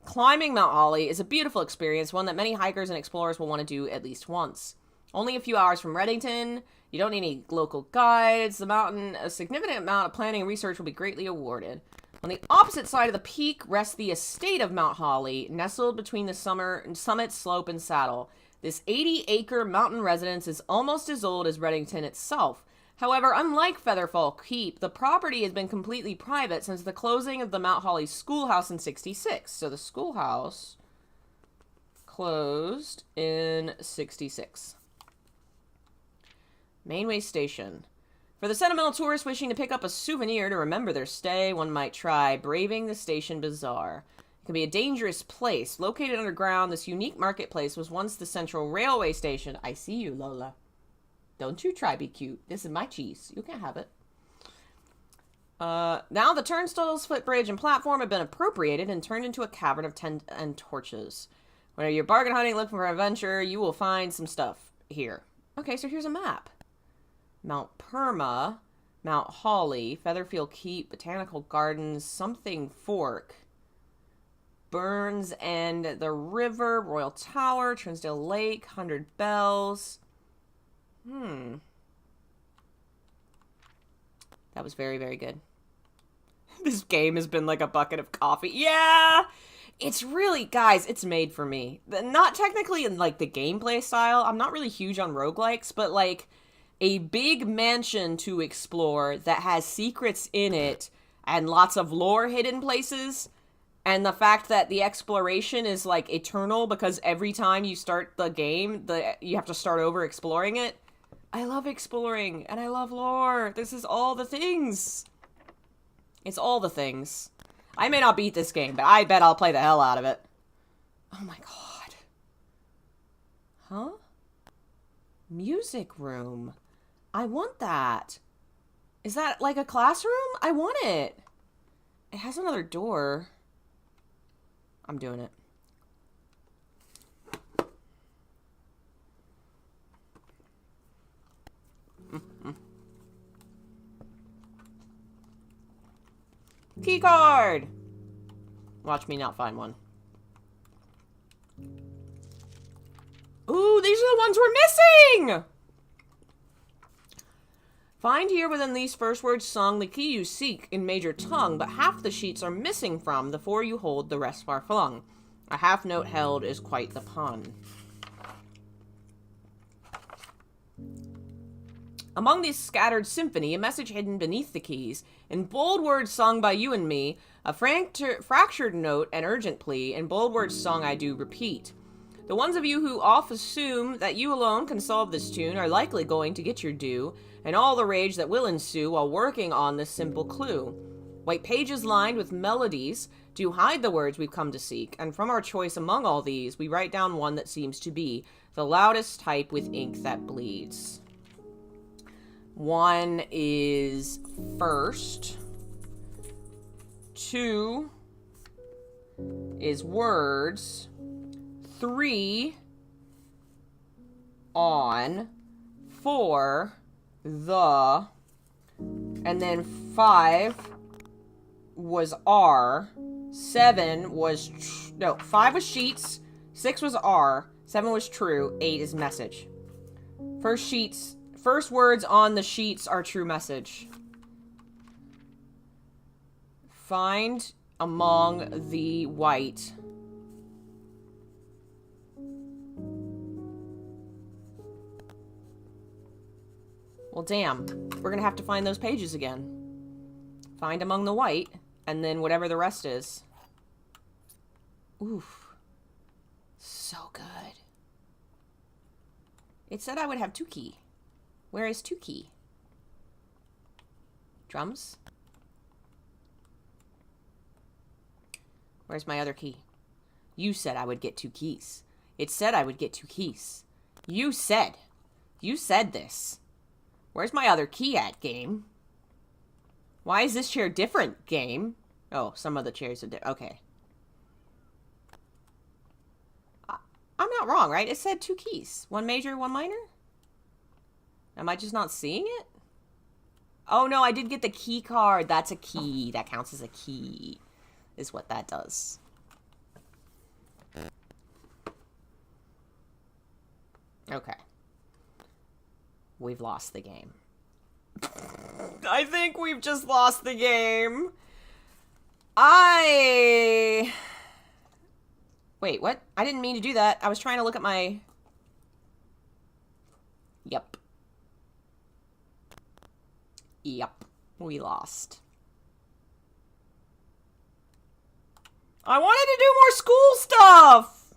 climbing Mount Holly is a beautiful experience, one that many hikers and explorers will want to do at least once. Only a few hours from Reddington, you don't need any local guides. The mountain, a significant amount of planning and research will be greatly awarded. On the opposite side of the peak rests the estate of Mount Holly, nestled between the summit, slope, and saddle. This 80-acre mountain residence is almost as old as Reddington itself. However, unlike Featherfall Keep, the property has been completely private since the closing of the Mount Holly schoolhouse in 1966. So the schoolhouse closed in 1966. Mainway Station. For the sentimental tourist wishing to pick up a souvenir to remember their stay, one might try braving the station bazaar. It can be a dangerous place. Located underground, this unique marketplace was once the central railway station. I see you, Lola. Don't you try be cute. This is my cheese. You can't have it. Now the turnstiles, footbridge, and platform have been appropriated and turned into a cavern of tent and torches. Whether you're bargain hunting, looking for adventure, you will find some stuff here. Okay, so here's a map. Mount Perma, Mount Holly, Featherfield Keep, Botanical Gardens, something Fork. Burns and the River, Royal Tower, Trinsdale Lake, 100 Bells. That was very, very good. This game has been like a bucket of coffee. Yeah! It's really, guys, it's made for me. Not technically in, like, the gameplay style. I'm not really huge on roguelikes, but, like, a big mansion to explore that has secrets in it and lots of lore hidden places. And the fact that the exploration is, like, eternal because every time you start the game, you have to start over exploring it. I love exploring, and I love lore. This is all the things. It's all the things. I may not beat this game, but I bet I'll play the hell out of it. Oh my god. Huh? Music room. I want that. Is that like a classroom? I want it. It has another door. I'm doing it. Key card! Watch me not find one. Ooh, these are the ones we're missing! Find here within these first words sung the key you seek in major tongue, but half the sheets are missing from the four you hold, the rest far flung. A half note held is quite the pun. Among this scattered symphony, a message hidden beneath the keys. In bold words sung by you and me, a fractured note, an urgent plea, in bold words sung I do repeat. The ones of you who oft assume that you alone can solve this tune are likely going to get your due, and all the rage that will ensue while working on this simple clue. White pages lined with melodies do hide the words we've come to seek, and from our choice among all these, we write down one that seems to be the loudest type with ink that bleeds. One is first. 2 is words. 3 on. 4 the. And then 5 was R. 7 was 5 was sheets. 6 was R. 7 was true. 8 is message. First words on the sheets are true message. Find among the white. Well, damn. We're gonna have to find those pages again. Find among the white, and then whatever the rest is. Oof. So good. It said I would have 2 key. Where is 2 key? Drums? Where's my other key? You said I would get 2 keys. It said I would get 2 keys. You said this. Where's my other key at, game? Why is this chair different, game? Oh, some of the chairs are different. Okay. I'm not wrong, right? It said 2 keys. 1 major, 1 minor? Am I just not seeing it? Oh, no, I did get the key card. That's a key. That counts as a key, is what that does. Okay. We've lost the game. I think we've just lost the game. Wait, what? I didn't mean to do that. I was trying to look at my... Yep. Yep. We lost. I wanted to do more school stuff!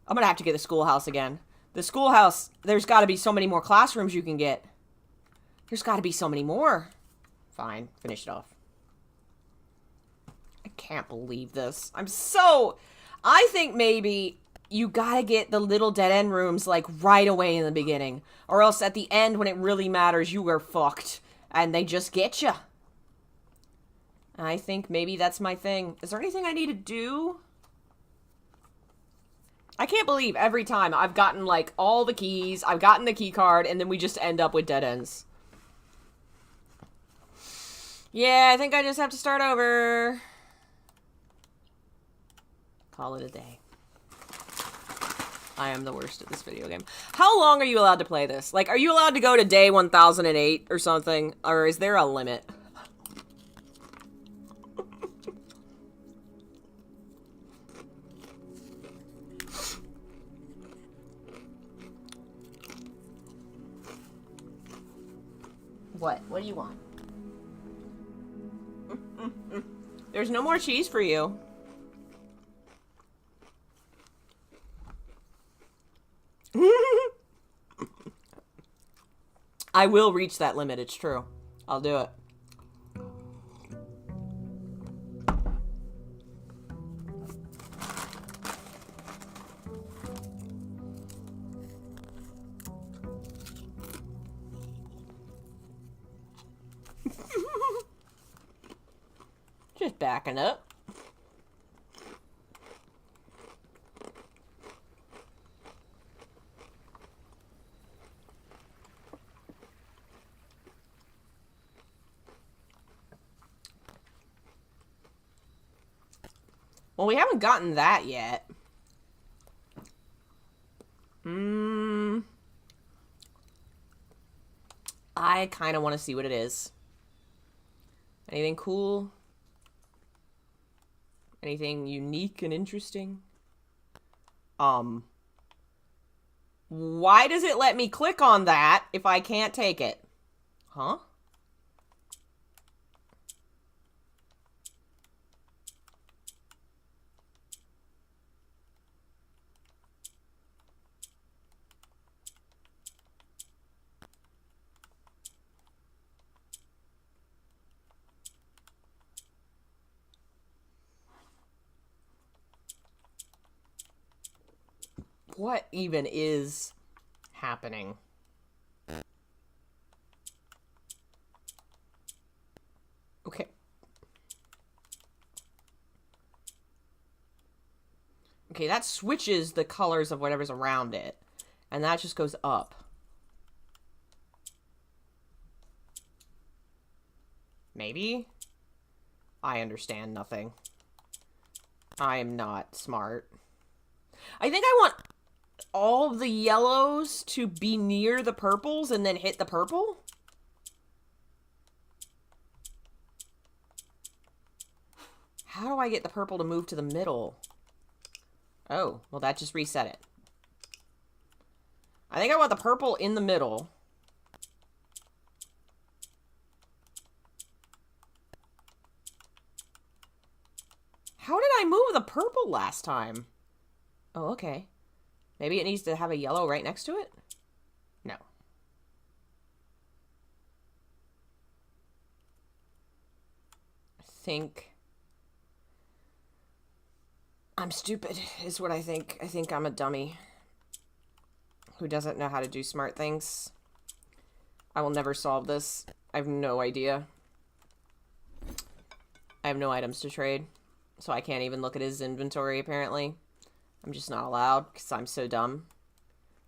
I'm gonna have to get the schoolhouse again. The schoolhouse, there's gotta be so many more classrooms you can get. There's gotta be so many more. Fine, finish it off. I can't believe this. I think maybe you gotta get the little dead-end rooms, like, right away in the beginning. Or else at the end, when it really matters, you are fucked. And they just get you. I think maybe that's my thing. Is there anything I need to do? I can't believe every time I've gotten, like, all the keys, I've gotten the key card, and then we just end up with dead ends. Yeah, I think I just have to start over. call it a day. I am the worst at this video game. How long are you allowed to play this? Like, are you allowed to go to day 1008 or something? Or is there a limit? What? What do you want? There's no more cheese for you. I will reach that limit, it's true. I'll do it. Just backing up. Well, we haven't gotten that yet. I kind of want to see what it is. Anything cool? Anything unique and interesting? Why does it let me click on that if I can't take it? Huh? What even is happening? Okay. Okay, that switches the colors of whatever's around it. And that just goes up. Maybe? I understand nothing. I am not smart. I think I want all the yellows to be near the purples and then hit the purple? How do I get the purple to move to the middle? Oh, well that just reset it. I think I want the purple in the middle. How did I move the purple last time? Oh, okay. Maybe it needs to have a yellow right next to it? No. I think I'm stupid, is what I think. I think I'm a dummy who doesn't know how to do smart things. I will never solve this. I have no idea. I have no items to trade, so I can't even look at his inventory, apparently. I'm just not allowed because I'm so dumb.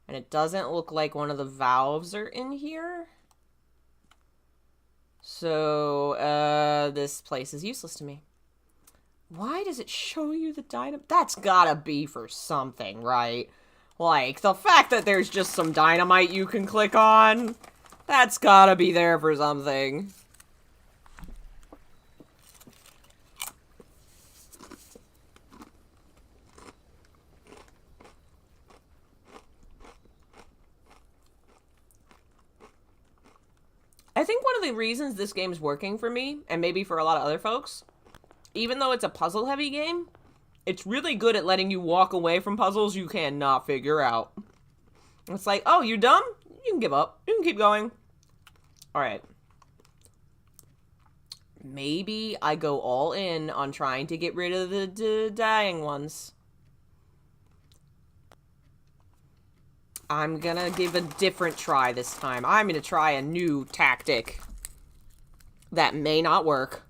And it doesn't look like one of the valves are in here. So, this place is useless to me. Why does it show you the dynamite? That's gotta be for something, right? Like, the fact that there's just some dynamite you can click on, that's gotta be there for something. I think one of the reasons this game's working for me, and maybe for a lot of other folks, even though it's a puzzle-heavy game, it's really good at letting you walk away from puzzles you cannot figure out. It's like, oh, you're dumb? You can give up. You can keep going. Alright. Maybe I go all in on trying to get rid of the dying ones. I'm gonna give a different try this time. I'm gonna try a new tactic that may not work.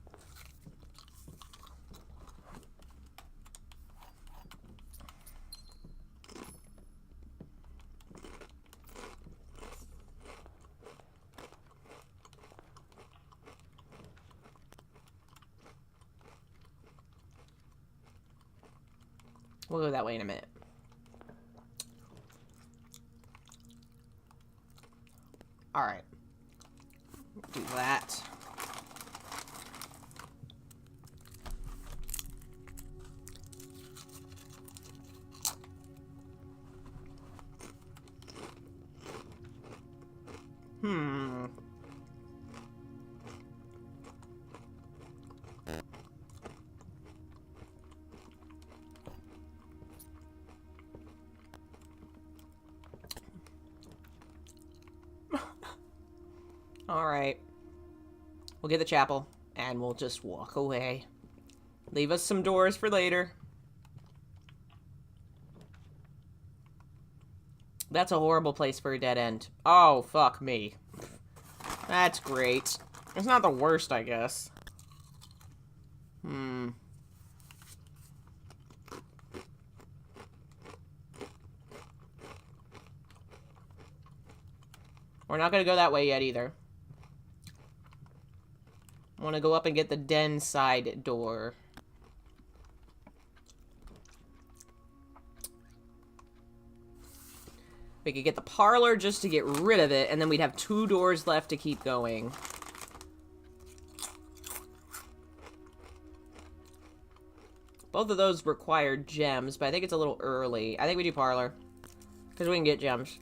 We'll go that way in a minute. Alright. Do that. Alright. We'll get the chapel, and we'll just walk away. Leave us some doors for later. That's a horrible place for a dead end. Oh, fuck me. That's great. It's not the worst, I guess. We're not gonna go that way yet, either. I want to go up and get the den side door. We could get the parlor just to get rid of it, and then we'd have 2 doors left to keep going. Both of those require gems, but I think it's a little early. I think we do parlor, because we can get gems.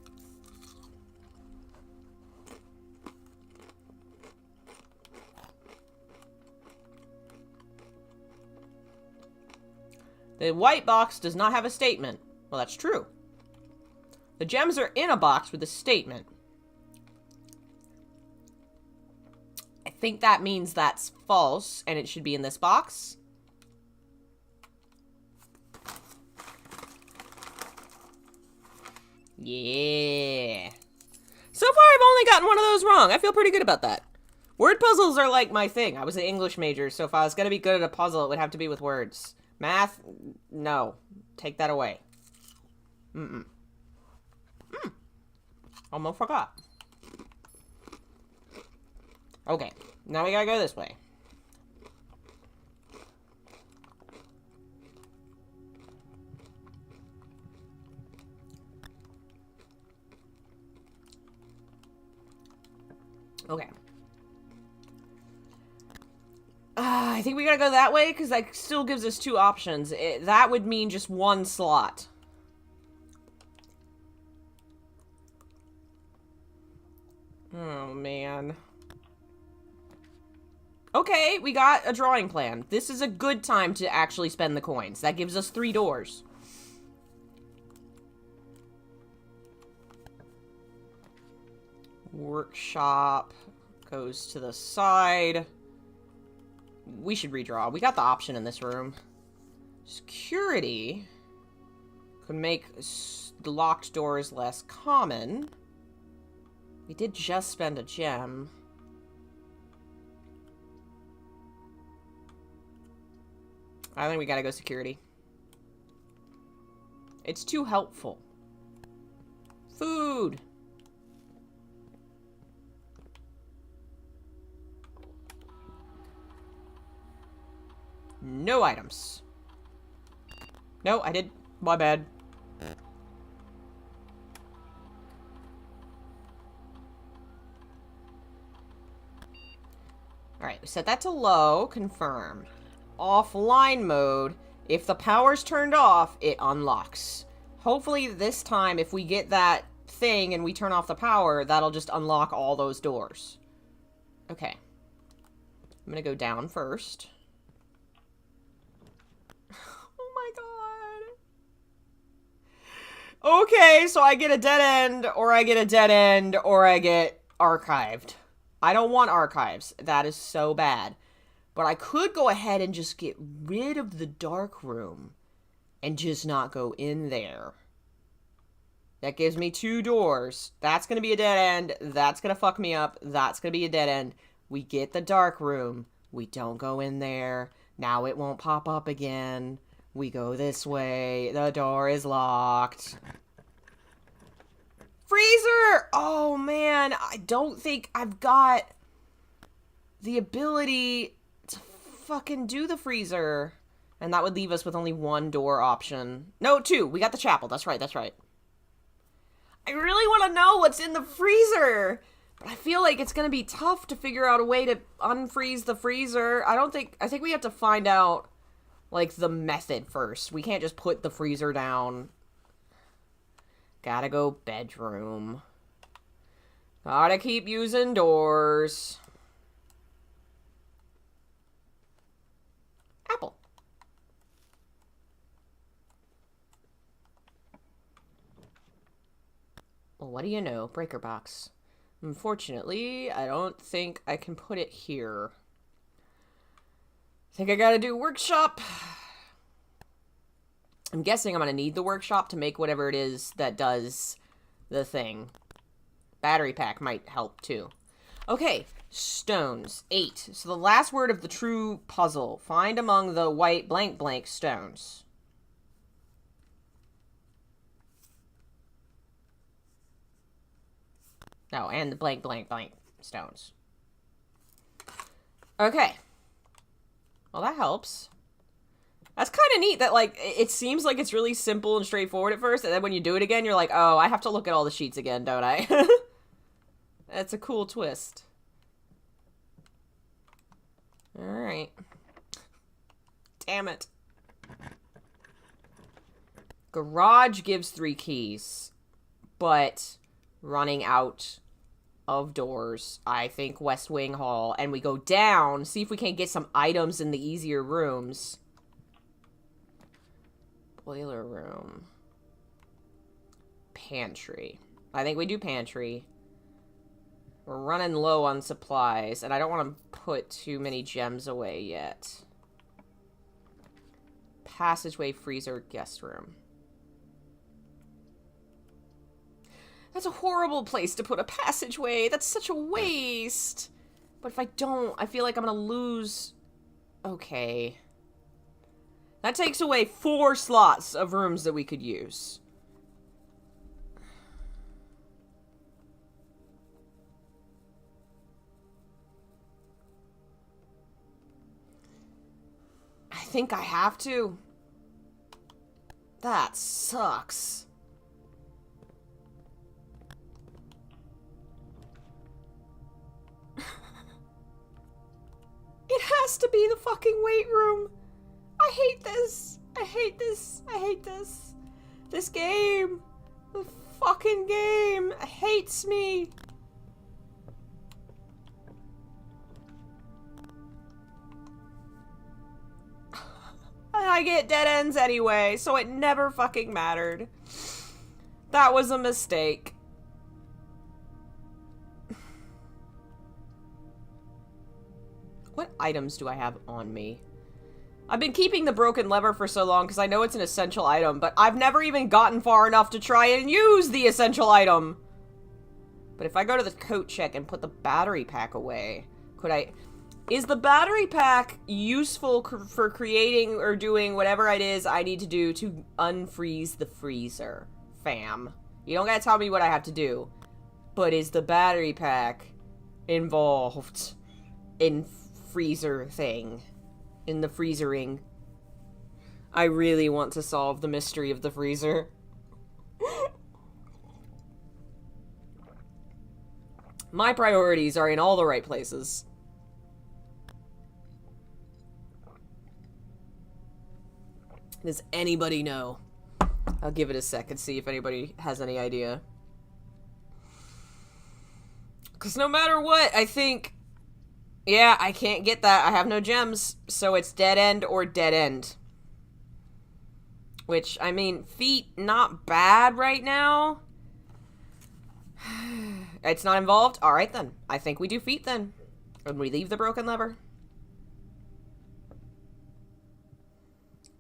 The white box does not have a statement. Well, that's true. The gems are in a box with a statement. I think that means that's false, and it should be in this box. Yeah. So far, I've only gotten one of those wrong. I feel pretty good about that. Word puzzles are like my thing. I was an English major, so if I was going to be good at a puzzle, it would have to be with words. Math? No. Take that away. Almost forgot. Okay. Now we gotta go this way. Okay. I think we gotta go that way, because that still gives us 2 options. That would mean just 1 slot. Oh, man. Okay, we got a drawing plan. This is a good time to actually spend the coins. That gives us 3 doors. Workshop goes to the side. We should redraw. We got the option in this room. Security could make the locked doors less common. We did just spend a gem. I think we gotta go security. It's too helpful. Food! No items. No, I did. My bad. Alright, we set that to low. Confirm. Offline mode. If the power's turned off, it unlocks. Hopefully this time, if we get that thing and we turn off the power, that'll just unlock all those doors. Okay. I'm gonna go down first. Oh my god. Okay, so I get a dead end, or I get a dead end, or I get archived. I don't want archives. That is so bad. But I could go ahead and just get rid of the dark room and just not go in there. That gives me 2 doors. That's going to be a dead end. That's going to fuck me up. That's going to be a dead end. We get the dark room. We don't go in there. Now it won't pop up again. We go this way. The door is locked. Freezer! Oh, man. I don't think I've got the ability to fucking do the freezer. And that would leave us with only one door option. No, two. We got the chapel. That's right, that's right. I really want to know what's in the freezer. But I feel like it's going to be tough to figure out a way to unfreeze the freezer. I think we have to find out, like, the method first. We can't just put the freezer down. Gotta go bedroom. Gotta keep using doors. Apple. Well, what do you know? Breaker box. Unfortunately, I don't think I can put it here. I think I gotta do workshop. I'm guessing I'm gonna need the workshop to make whatever it is that does the thing. Battery pack might help too. Okay, stones. 8. So the last word of the true puzzle. Find among the white blank blank stones. No, and the blank blank blank stones. Okay. Well, that helps. That's kind of neat that, like, it seems like it's really simple and straightforward at first, and then when you do it again, you're like, oh, I have to look at all the sheets again, don't I? That's a cool twist. Alright. Damn it. Garage gives 3 keys, but running out of doors. I think West Wing Hall, and we go down, see if we can get some items in the easier rooms. Boiler room. Pantry. I think we do pantry. We're running low on supplies, and I don't want to put too many gems away yet. Passageway, freezer, guest room. That's a horrible place to put a passageway. That's such a waste. But if I don't, I feel like I'm going to lose. Okay. That takes away 4 slots of rooms that we could use. I think I have to. That sucks. It has to be the fucking weight room. I hate this. I hate this. I hate this. This game. The fucking game hates me. I get dead ends anyway, so it never fucking mattered. That was a mistake. What items do I have on me? I've been keeping the broken lever for so long because I know it's an essential item, but I've never even gotten far enough to try and use the essential item. But if I go to the coat check and put the battery pack away, could I... Is the battery pack useful for creating or doing whatever it is I need to do to unfreeze the freezer, fam? You don't gotta tell me what I have to do. But is the battery pack involved in freezer thing? In the freezering? I really want to solve the mystery of the freezer. My priorities are in all the right places. Does anybody know? I'll give it a sec and see if anybody has any idea. Because no matter what, I think... Yeah, I can't get that. I have no gems. So it's dead end or dead end. Which, I mean, feet, not bad right now. It's not involved? Alright then. I think we do feet then. And we leave the broken lever.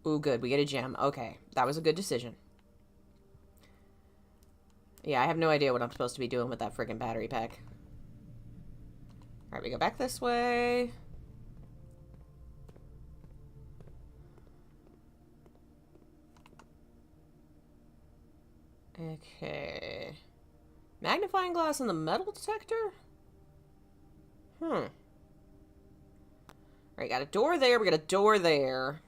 Ooh, good. We get a gem. Okay. That was a good decision. Yeah, I have no idea what I'm supposed to be doing with that friggin' battery pack. Alright, we go back this way. Okay. Magnifying glass in the metal detector? Alright, got a door there. We got a door there.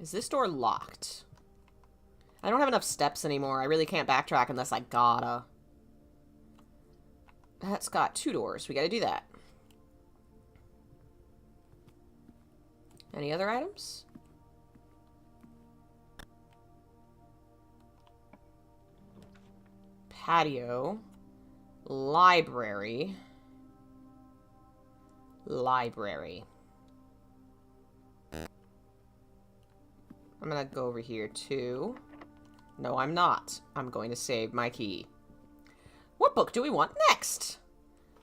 Is this door locked? I don't have enough steps anymore. I really can't backtrack unless I gotta. That's got 2 doors. We gotta do that. Any other items? Patio. Library. Library. I'm gonna go over here too. No, I'm not. I'm going to save my key. What book do we want next?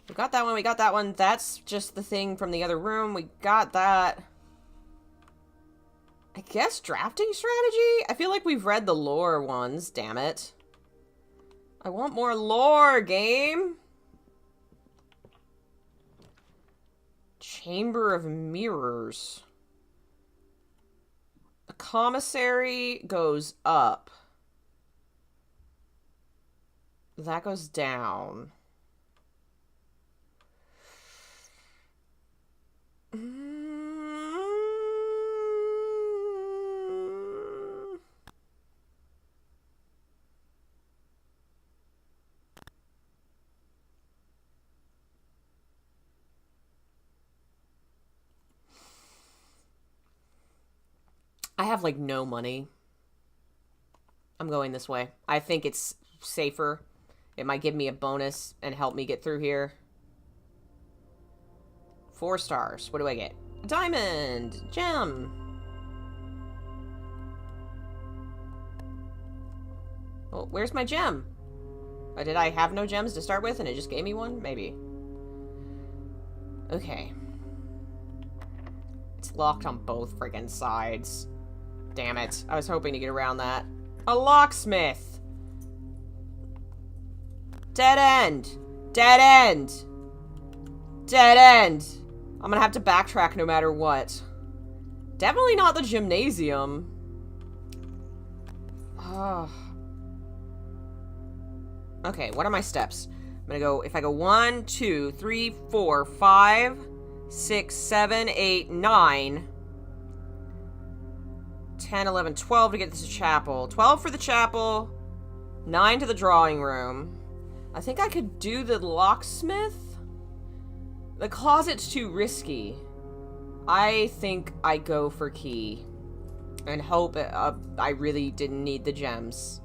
We got that one, we got that one. That's just the thing from the other room. We got that. I guess drafting strategy? I feel like we've read the lore ones, damn it. I want more lore, game. Chamber of Mirrors. The commissary goes up. That goes down. I have, like, no money. I'm going this way. I think it's safer. It might give me a bonus and help me get through here. 4 stars. What do I get? Diamond! Gem! Well, where's my gem? Did I have no gems to start with and it just gave me one? Maybe. Okay. It's locked on both friggin' sides. Damn it. I was hoping to get around that. A locksmith! Dead end! Dead end! Dead end! I'm gonna have to backtrack no matter what. Definitely not the gymnasium. Oh. Okay, what are my steps? I'm gonna go, if I go 1, 2, 3, 4, 5, 6, 7, 8, 9, 10, 11, 12 to get to the chapel. 12 for the chapel, 9 to the drawing room. I think I could do the locksmith. The closet's too risky. I think I go for key. And hope I really didn't need the gems.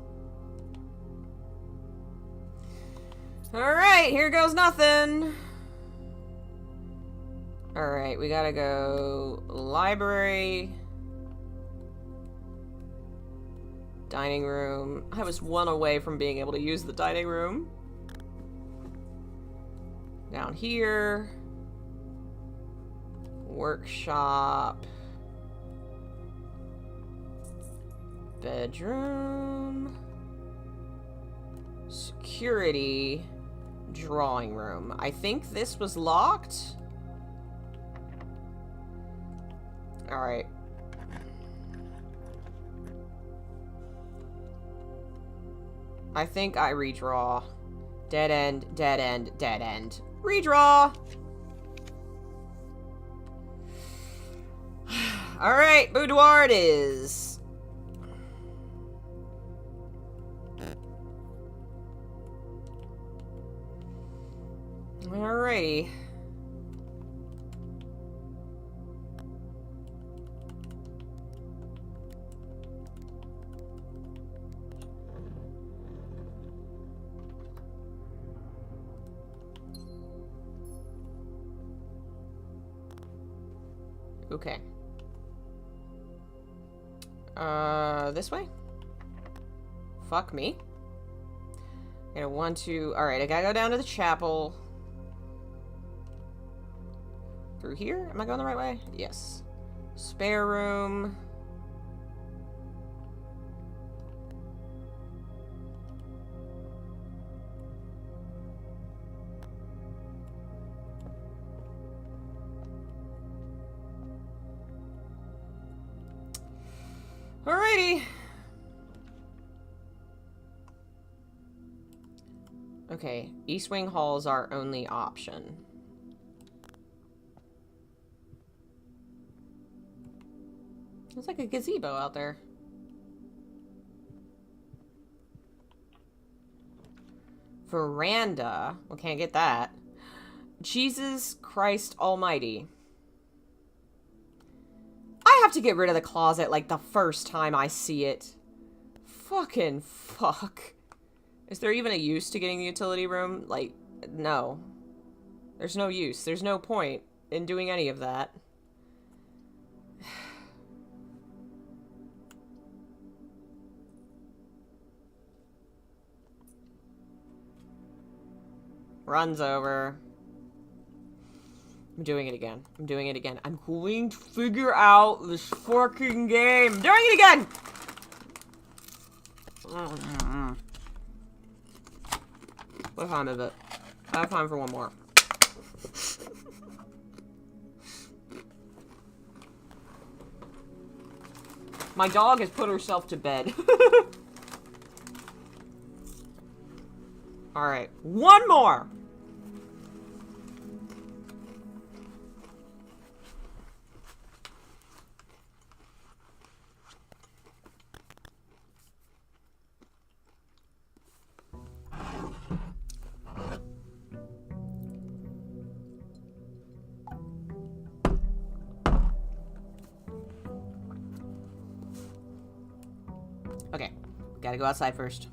Alright, here goes nothing. Alright, we gotta go library. Dining room. I was 1 away from being able to use the dining room. Down here. Workshop. Bedroom. Security. Drawing room. I think this was locked. Alright. I think I redraw. Dead end, dead end, dead end. Redraw! Alright, boudoir it is. Alrighty. Okay. This way? Fuck me. I gotta 1, 2... Alright, I gotta go down to the chapel. Through here? Am I going the right way? Yes. Spare room. Alrighty. Okay, East Wing Hall is our only option. There's like a gazebo out there. Veranda. We can't get that. Jesus Christ Almighty. I have to get rid of the closet like the first time I see it. Fucking fuck. Is there even a use to getting the utility room? Like, no. There's no use. There's no point in doing any of that. Runs over. I'm doing it again. I'm doing it again. I'm going to figure out this fucking game. I'm doing it again! What time is it? I have time for one more. My dog has put herself to bed. Alright, one more! Okay, gotta go outside first.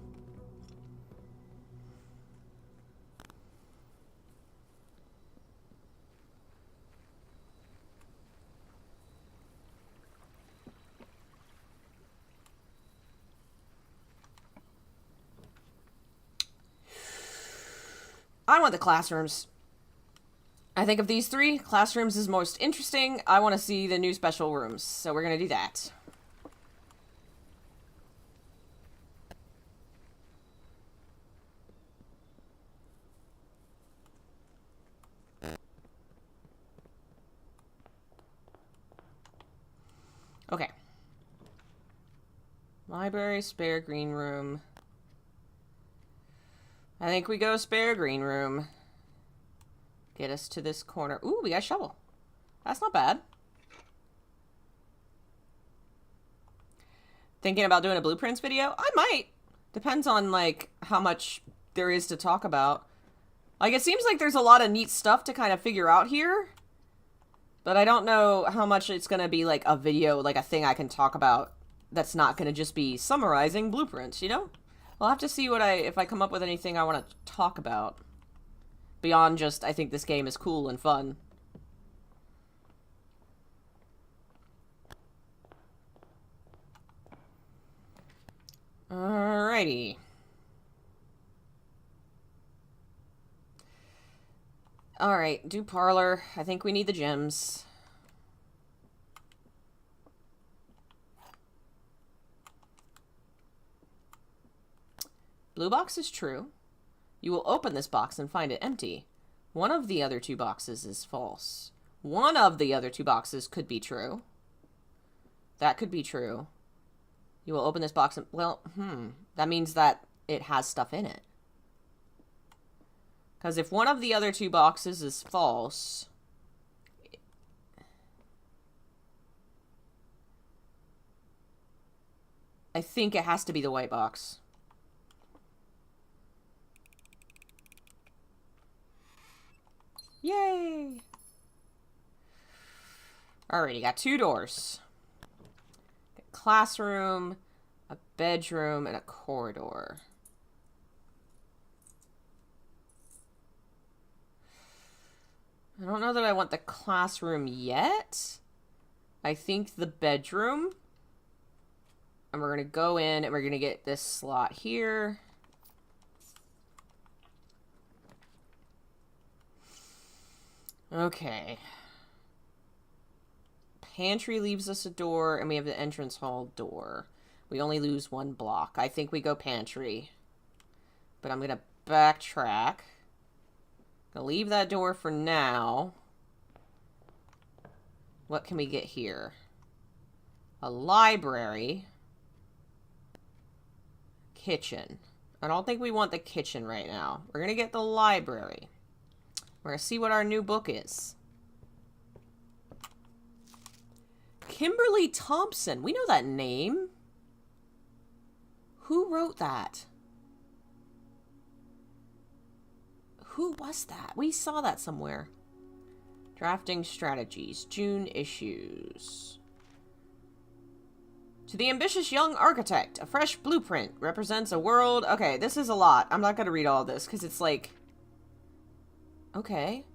I want the classrooms. I think of these three, classrooms is most interesting. I want to see the new special rooms, so we're gonna do that. Okay. Library, spare green room. I think we go spare green room. Get us to this corner. Ooh, we got a shovel. That's not bad. Thinking about doing a blueprints video? I might. Depends on, like, how much there is to talk about. Like, it seems like there's a lot of neat stuff to kind of figure out here. But I don't know how much it's going to be, like, a video, like, a thing I can talk about that's not going to just be summarizing blueprints, you know? I'll have to see what if I come up with anything I want to talk about. Beyond just, I think this game is cool and fun. Alrighty. Alright, do parlor. I think we need the gems. Blue box is true. You will open this box and find it empty. One of the other two boxes is false. One of the other two boxes could be true. That could be true. You will open this box and... Well, that means that it has stuff in it. Because if one of the other two boxes is false... I think it has to be the white box. Yay! Alrighty, got two doors. A classroom, a bedroom, and a corridor. I don't know that I want the classroom yet. I think the bedroom. And we're going to go in and we're going to get this slot here. Okay. Pantry leaves us a door, and we have the entrance hall door. We only lose one block. I think we go pantry. But I'm going to backtrack. Gonna leave that door for now. What can we get here? A library. Kitchen. I don't think we want the kitchen right now. We're going to get the library. We're going to see what our new book is. Kimberly Thompson. We know that name. Who wrote that? Who was that? We saw that somewhere. Drafting strategies. June issues. To the ambitious young architect, a fresh blueprint represents a world... Okay, this is a lot. I'm not going to read all this because it's like... Okay.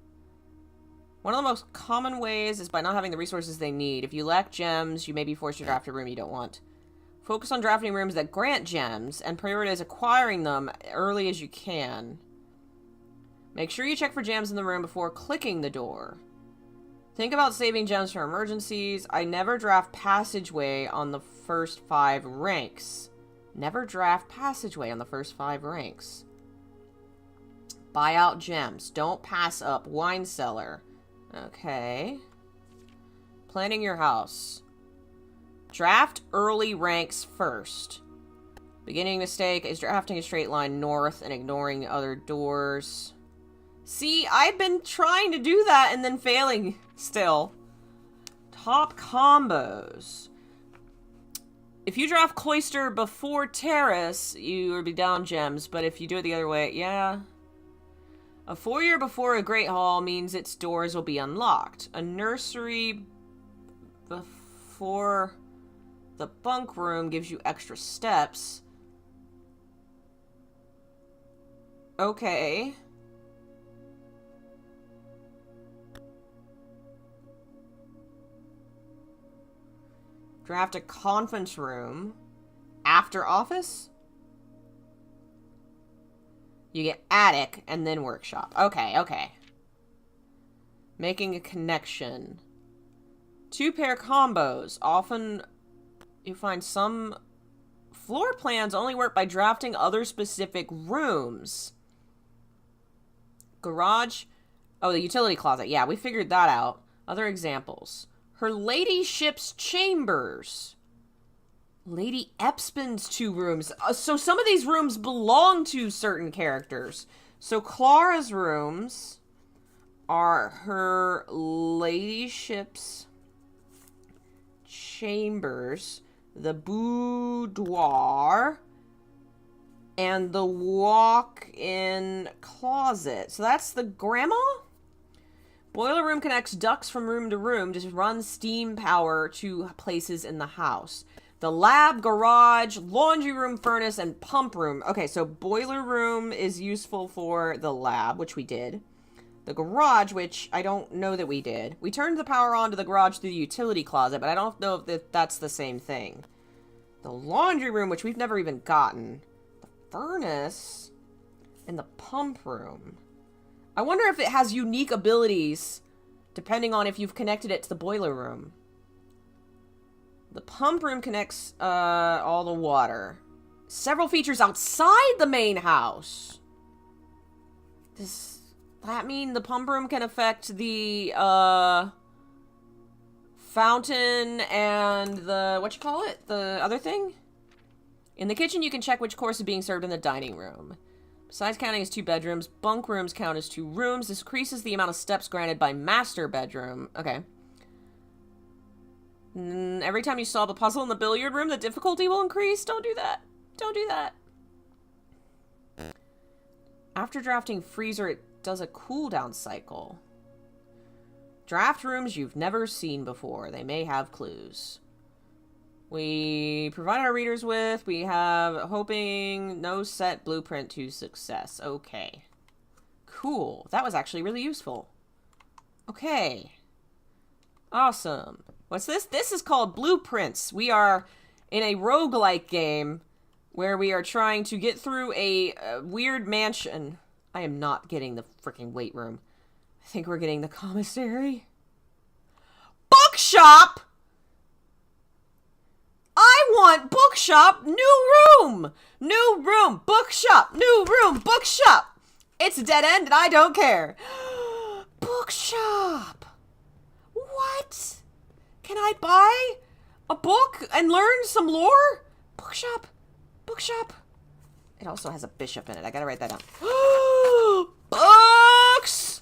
One of the most common ways is by not having the resources they need. If you lack gems, you may be forced to draft a room you don't want. Focus on drafting rooms that grant gems and prioritize acquiring them early as you can. Make sure you check for gems in the room before clicking the door. Think about saving gems for emergencies. I never draft passageway on the first 5 ranks. Never draft passageway on the first 5 ranks. Buy out gems. Don't pass up wine cellar. Okay. Planning your house. Draft early ranks first. Beginning mistake is drafting a straight line north and ignoring other doors. See, I've been trying to do that and then failing still. Top combos. If you draft Cloister before Terrace, you will be down gems. But if you do it the other way, yeah. A foyer before a Great Hall means its doors will be unlocked. A nursery before the bunk room gives you extra steps. Okay. Draft a conference room after office? You get attic and then workshop. Okay, okay. Making a connection. 2-pair combos. Often you find some floor plans only work by drafting other specific rooms. Garage. Oh, the utility closet. Yeah, we figured that out. Other examples. Her ladyship's chambers. Lady Epspin's 2 rooms. So some of these rooms belong to certain characters. So Clara's rooms are her ladyship's chambers, the boudoir, and the walk-in closet. So that's the grandma? Boiler room connects ducts from room to room to run steam power to places in the house. The lab, garage, laundry room, furnace, and pump room. Okay, so boiler room is useful for the lab, which we did. The garage, which I don't know that we did. We turned the power on to the garage through the utility closet, but I don't know if that's the same thing. The laundry room, which we've never even gotten. The furnace, and the pump room. I wonder if it has unique abilities depending on if you've connected it to the boiler room. The pump room connects all the water. Several features outside the main house. Does that mean the pump room can affect the fountain and the, the other thing? In the kitchen, you can check which course is being served in the dining room. Besides counting as 2 bedrooms, bunk rooms count as 2 rooms. This increases the amount of steps granted by master bedroom. Okay. Every time you solve a puzzle in the billiard room, the difficulty will increase. Don't do that. Don't do that. After drafting freezer, it does a cooldown cycle. Draft rooms you've never seen before. They may have clues. We provide our readers with, we have hoping no set blueprint to success. Okay. Cool. That was actually really useful. Okay. Awesome. What's this? This is called Blueprints. We are in a roguelike game where we are trying to get through a weird mansion. I am not getting the freaking weight room. I think we're getting the commissary. Bookshop! I want bookshop, new room! New room, bookshop, new room, bookshop! It's a dead end and I don't care. Bookshop! What? Can I buy a book and learn some lore? Bookshop, bookshop. It also has a bishop in it. I gotta write that down. Books!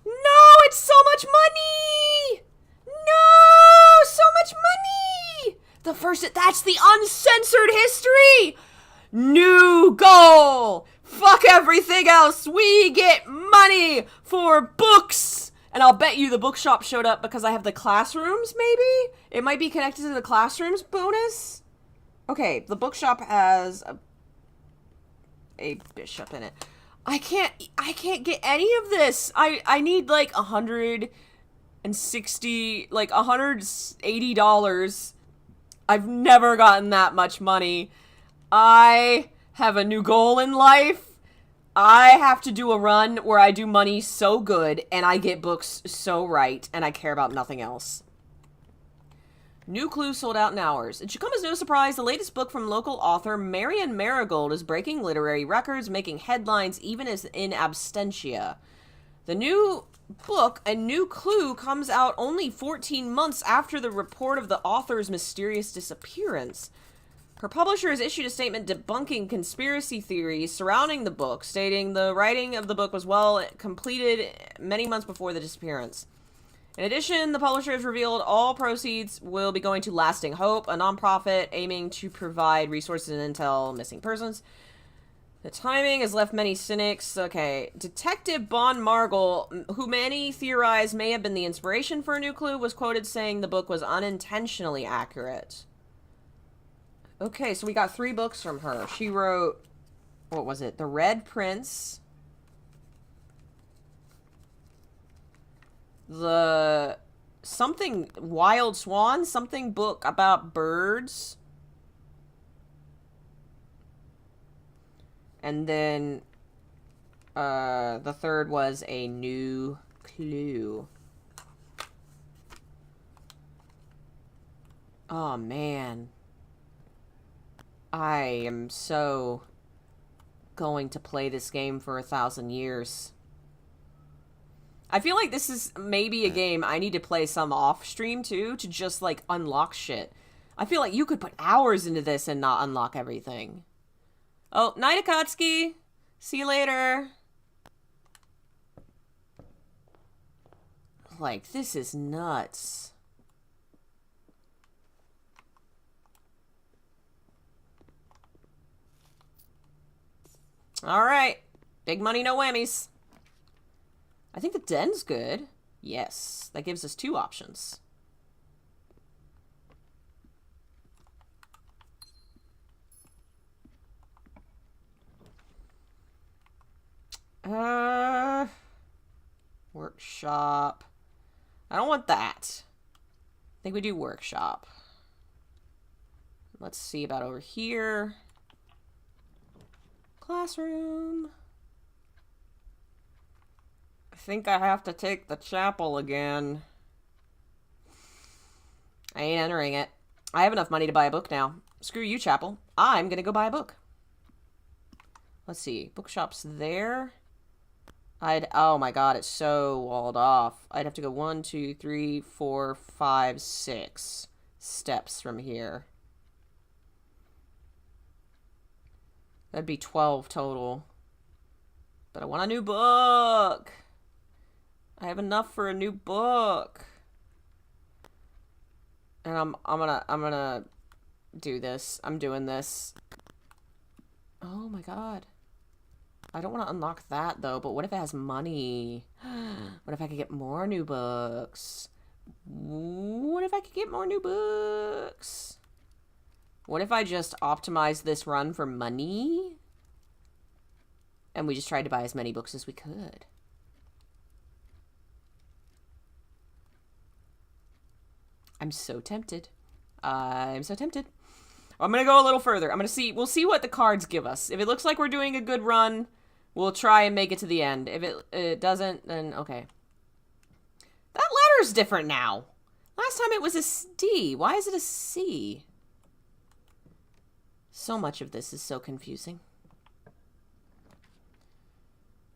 No, it's so much money! No, so much money! first. That's the uncensored history! New goal! Fuck everything else! We get money for books! And I'll bet you the bookshop showed up because I have the classrooms, maybe? It might be connected to the classrooms bonus? Okay, the bookshop has a bishop in it. I can't get any of this. I need like $160, like $180. I've never gotten that much money. I have a new goal in life. I have to do a run where I do money so good and I get books so right and I care about nothing else. New clue sold out in hours. It should come as no surprise, the latest book from local author Marion Marigold is breaking literary records, making headlines even as in absentia. The new book, A New Clue, comes out only 14 months after the report of the author's mysterious disappearance. Her publisher has issued a statement debunking conspiracy theories surrounding the book, stating the writing of the book was well completed many months before the disappearance. In addition, the publisher has revealed all proceeds will be going to Lasting Hope, a nonprofit aiming to provide resources and intel missing persons. The timing has left many cynics. Okay. Detective Bon Margle, who many theorize may have been the inspiration for A New Clue, was quoted saying the book was unintentionally accurate. Okay, so we got 3 books from her. She wrote, what was it? The Red Prince. The something Wild Swan, something book about birds. And then the third was A New Clue. Oh man. I am so going to play this game for 1,000 years. I feel like this is maybe a game I need to play some off stream too, to just like unlock shit. I feel like you could put hours into this and not unlock everything. Oh, night Akatsuki. See you later. Like, this is nuts. Alright. Big money, no whammies. I think the den's good. Yes. That gives us 2 options. Workshop. I don't want that. I think we do workshop. Let's see about over here. Classroom. I think I have to take the chapel again. I ain't entering it. I have enough money to buy a book now. Screw you, chapel. I'm gonna go buy a book. Let's see. Bookshop's there. Oh my god, it's so walled off. I'd have to go 1, 2, 3, 4, 5, 6 steps from here. That'd be 12 total. But I want a new book. I have enough for a new book. And I'm gonna do this. I'm doing this. Oh my god. I don't want to unlock that though, but what if it has money? What if I could get more new books? What if I could get more new books? What if I just optimized this run for money? And we just tried to buy as many books as we could. I'm so tempted. I'm so tempted. I'm going to go a little further. I'm going to see. We'll see what the cards give us. If it looks like we're doing a good run, we'll try and make it to the end. If it doesn't, then okay. That letter's different now. Last time it was a D. Why is it a C? So much of this is so confusing.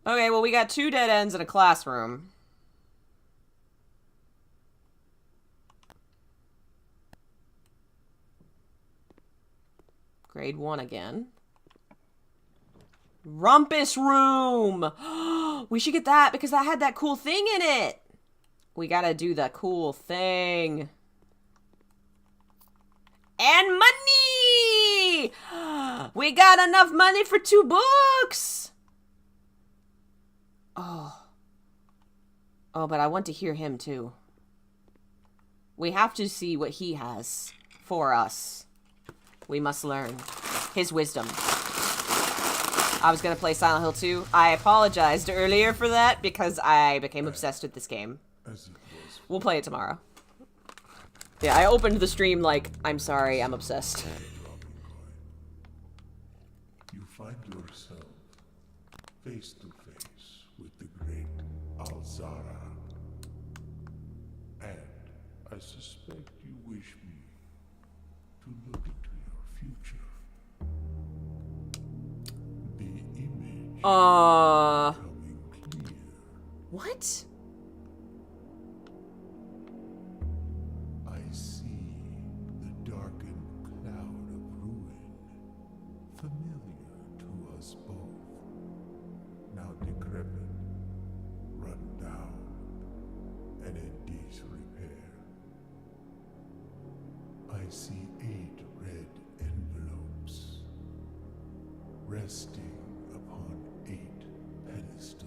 Okay, well, we got 2 dead ends in a classroom. Grade 1 again. Rumpus Room! We should get that because that had that cool thing in it. We gotta do the cool thing. And money! We got enough money for 2 books! Oh. Oh, but I want to hear him too. We have to see what he has for us. We must learn his wisdom. I was going to play Silent Hill 2. I apologized earlier for that because I became obsessed with this game. We'll play it tomorrow. Yeah, I opened the stream like, I'm sorry, I'm obsessed. You find yourself face to face with the great Alzara. And I suspect you wish me to look into your future. The image becoming clear. What? I see the darkened cloud of ruin, familiar to us both, now decrepit, run down, and in disrepair. I see 8 red envelopes, resting upon 8 pedestals.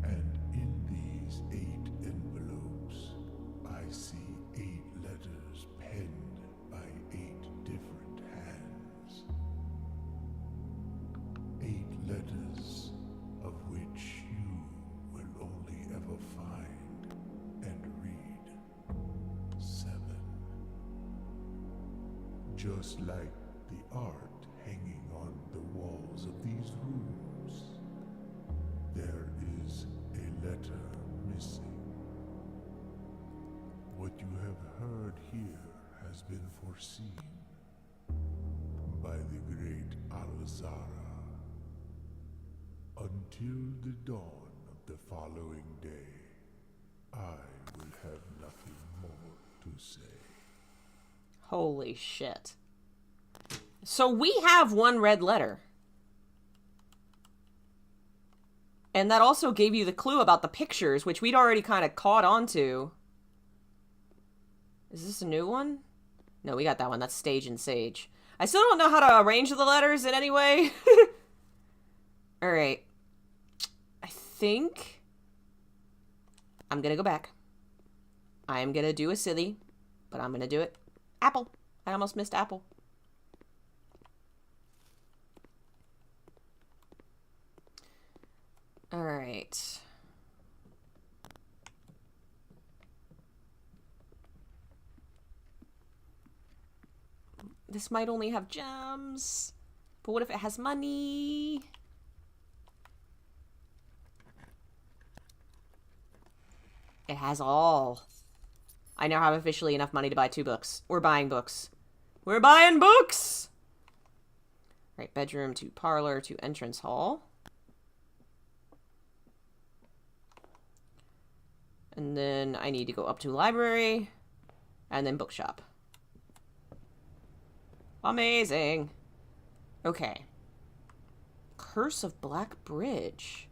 And in these 8 envelopes, I see 8 letters penned by 8 different hands. 8 letters of which you will only ever find and read 7. Just like the art hanging on the walls of these rooms, there is a letter missing. What you have heard here has been foreseen by the great Alzara. Until the dawn of the following day, I will have nothing more to say. Holy shit. So we have 1 red letter. And that also gave you the clue about the pictures, which we'd already kind of caught on to. Is this a new one? No, we got that one. That's Stage and Sage. I still don't know how to arrange the letters in any way. Alright. I think I'm gonna go back. I am gonna do a silly, but I'm gonna do it. Apple. I almost missed Apple. Alright. This might only have gems. But what if it has money? It has all. I now have officially enough money to buy 2 books. We're buying books. We're buying books! Right, bedroom to parlor to entrance hall. And then I need to go up to library. And then bookshop. Amazing. Okay. Curse of Black Bridge.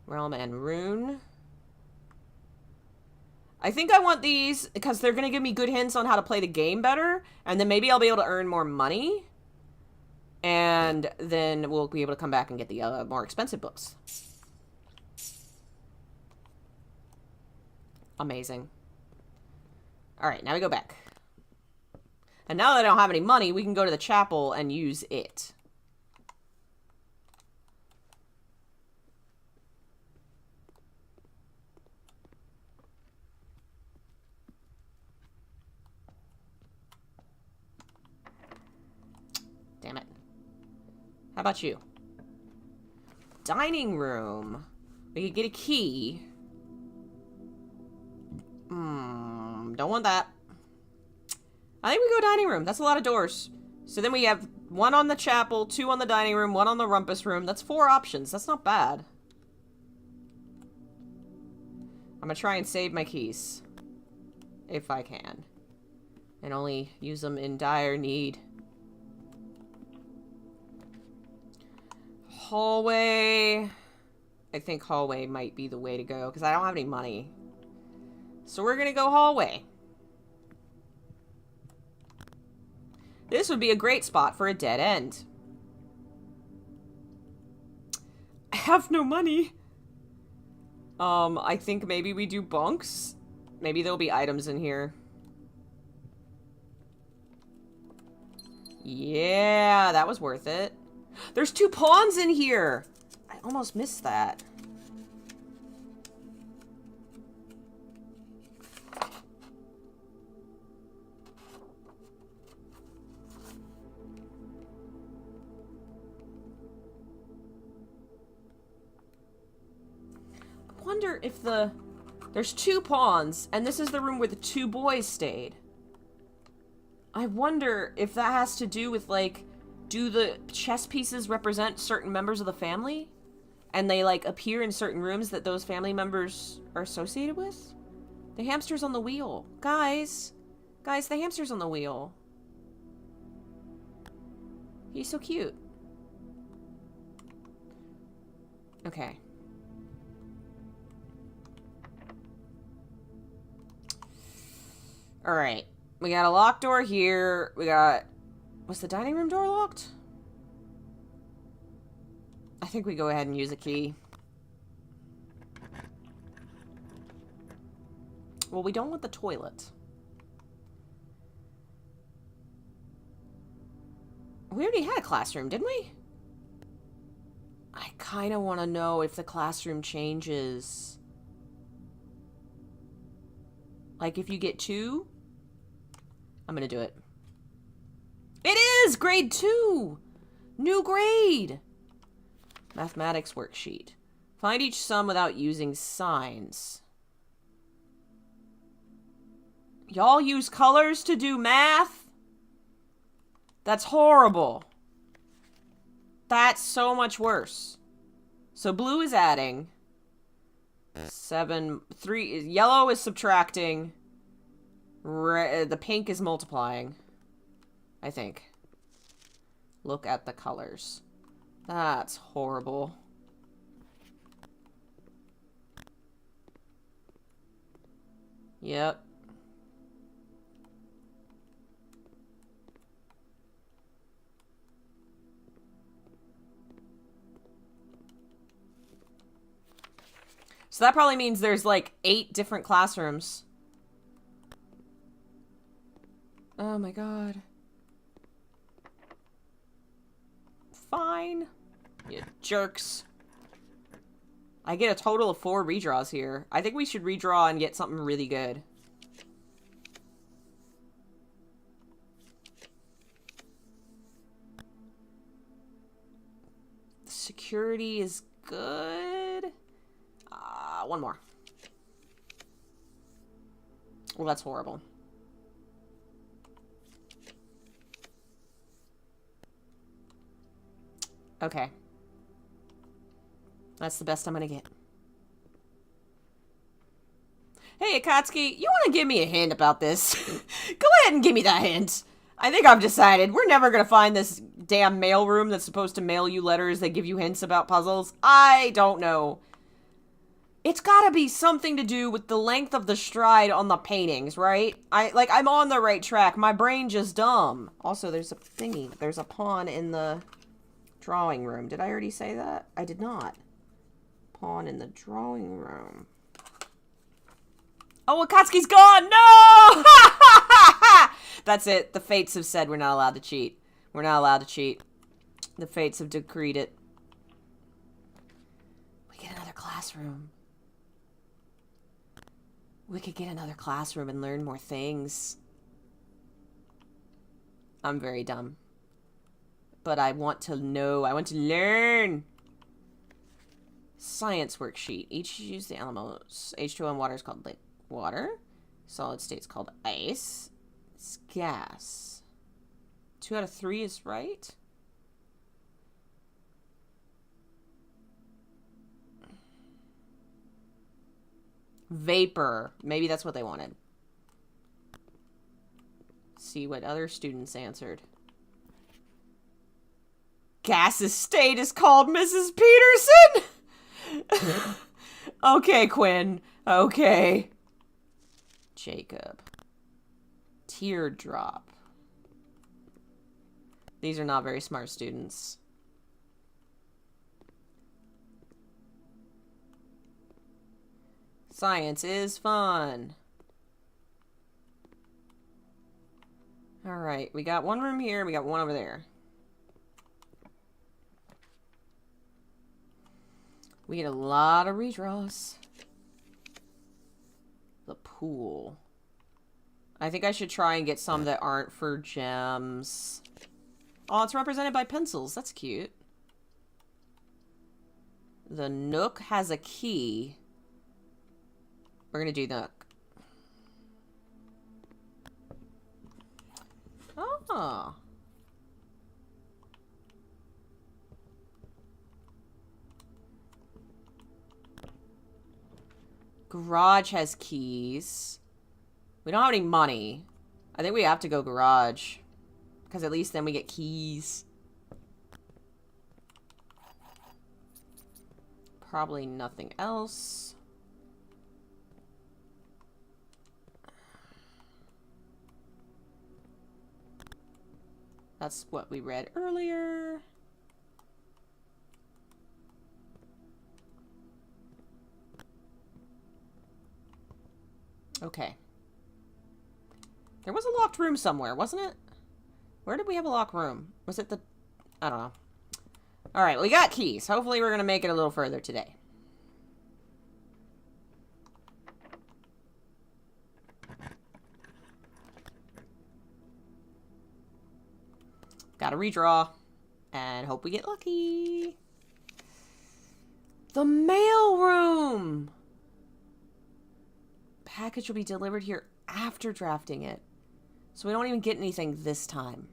Realm and Rune. I think I want these because they're going to give me good hints on how to play the game better. And then maybe I'll be able to earn more money. And then we'll be able to come back and get the more expensive books. Amazing. Alright, now we go back. And now that I don't have any money, we can go to the chapel and use it. Damn it. How about you? Dining room. We could get a key. Don't want that. I think we go dining room. That's a lot of doors. So then we have 1 on the chapel, 2 on the dining room, 1 on the rumpus room. That's 4 options. That's not bad. I'm gonna try and save my keys. If I can. And only use them in dire need. Hallway. I think hallway might be the way to go, because I don't have any money. So we're gonna go hallway. This would be a great spot for a dead end. I have no money. I think maybe we do bunks. Maybe there'll be items in here. Yeah, that was worth it. There's 2 pawns in here. I almost missed that. I wonder if there's 2 pawns, and this is the room where the 2 boys stayed. I wonder if that has to do with, like, do the chess pieces represent certain members of the family? And they, like, appear in certain rooms that those family members are associated with? The hamster's on the wheel. Guys! Guys, the hamster's on the wheel. He's so cute. Okay. Alright. We got a locked door here. We got... Was the dining room door locked? I think we go ahead and use a key. Well, we don't want the toilet. We already had a classroom, didn't we? I kind of want to know if the classroom changes. Like, if you get 2... I'm gonna do it. It is! Grade 2! New grade! Mathematics worksheet. Find each sum without using signs. Y'all use colors to do math? That's horrible. That's so much worse. So blue is adding. 3 yellow is subtracting. The pink is multiplying. I think. Look at the colors. That's horrible. Yep. So that probably means there's like 8 different classrooms. Oh my god. Fine. You jerks. I get a total of 4 redraws here. I think we should redraw and get something really good. Security is good. 1 more. Well, that's horrible. Okay. That's the best I'm gonna get. Hey, Akatsuki, you want to give me a hint about this? Go ahead and give me that hint. I think I've decided we're never gonna find this damn mail room that's supposed to mail you letters that give you hints about puzzles. I don't know. It's gotta be something to do with the length of the stride on the paintings, right? I'm on the right track. My brain just dumb. Also, there's a thingy. There's a pawn in the drawing room. Did I already say that? I did not. Pawn in the drawing room. Oh, Akatsuki's gone! No! That's it. The fates have said we're not allowed to cheat. We're not allowed to cheat. The fates have decreed it. We get another classroom. We could get another classroom and learn more things. I'm very dumb. But I want to know. I want to learn. Science worksheet. Each use the elements. H2O in water is called like water. Solid state's called ice. It's gas. 2 out of 3 is right. Vapor. Maybe that's what they wanted. See what other students answered. Gas's state is called Mrs. Peterson? Okay, Quinn. Okay. Jacob. Teardrop. These are not very smart students. Science is fun. Alright, we got one room here, we got one over there. We get a lot of redraws. The pool. I think I should try and get some that aren't for gems. Oh, it's represented by pencils. That's cute. The Nook has a key. We're gonna do Nook. Oh. Garage has keys. We don't have any money. I think we have to go garage. Because at least then we get keys. Probably nothing else. That's what we read earlier. Okay. There was a locked room somewhere, wasn't it? Where did we have a locked room? Was it the... I don't know. Alright, we got keys. Hopefully we're going to make it a little further today. Gotta redraw. And hope we get lucky. The mail room! Package will be delivered here after drafting it. So we don't even get anything this time.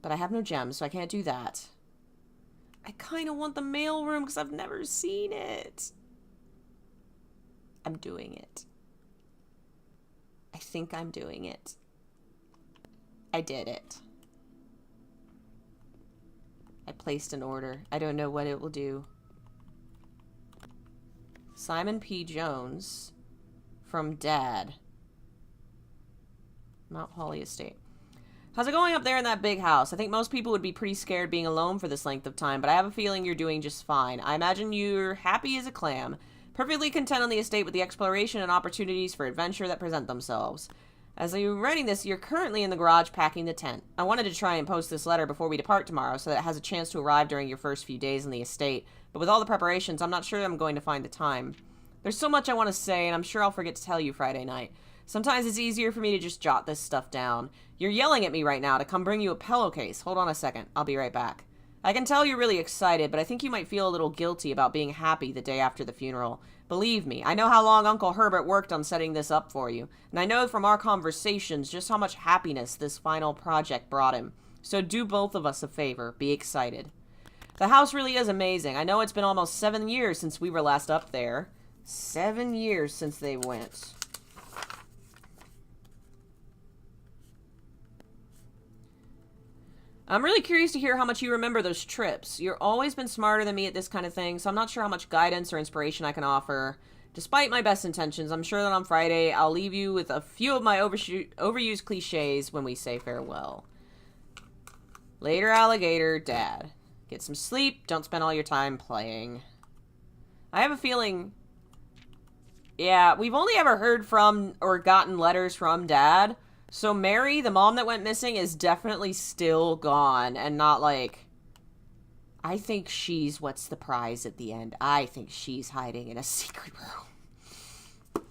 But I have no gems, so I can't do that. I kind of want the mail room because I've never seen it. I'm doing it. I think I'm doing it. I did it. I placed an order. I don't know what it will do. Simon P. Jones from Dad. Mount Holly Estate. How's it going up there in that big house? I think most people would be pretty scared being alone for this length of time, but I have a feeling you're doing just fine. I imagine you're happy as a clam, perfectly content on the estate with the exploration and opportunities for adventure that present themselves. As you're writing this, you're currently in the garage packing the tent. I wanted to try and post this letter before we depart tomorrow so that it has a chance to arrive during your first few days on the estate, but with all the preparations, I'm not sure I'm going to find the time. There's so much I want to say, and I'm sure I'll forget to tell you Friday night. Sometimes it's easier for me to just jot this stuff down. You're yelling at me right now to come bring you a pillowcase. Hold on a second. I'll be right back. I can tell you're really excited, but I think you might feel a little guilty about being happy the day after the funeral. Believe me, I know how long Uncle Herbert worked on setting this up for you, and I know from our conversations just how much happiness this final project brought him. So do both of us a favor. Be excited. The house really is amazing. I know it's been almost 7 years since we were last up there. 7 years since they went. I'm really curious to hear how much you remember those trips. You've always been smarter than me at this kind of thing, so I'm not sure how much guidance or inspiration I can offer. Despite my best intentions, I'm sure that on Friday I'll leave you with a few of my overused cliches when we say farewell. Later, alligator, Dad. Get some sleep. Don't spend all your time playing. I have a feeling... Yeah, we've only ever heard from or gotten letters from Dad. So Mary, the mom that went missing, is definitely still gone and not like... I think she's what's the prize at the end. I think she's hiding in a secret room.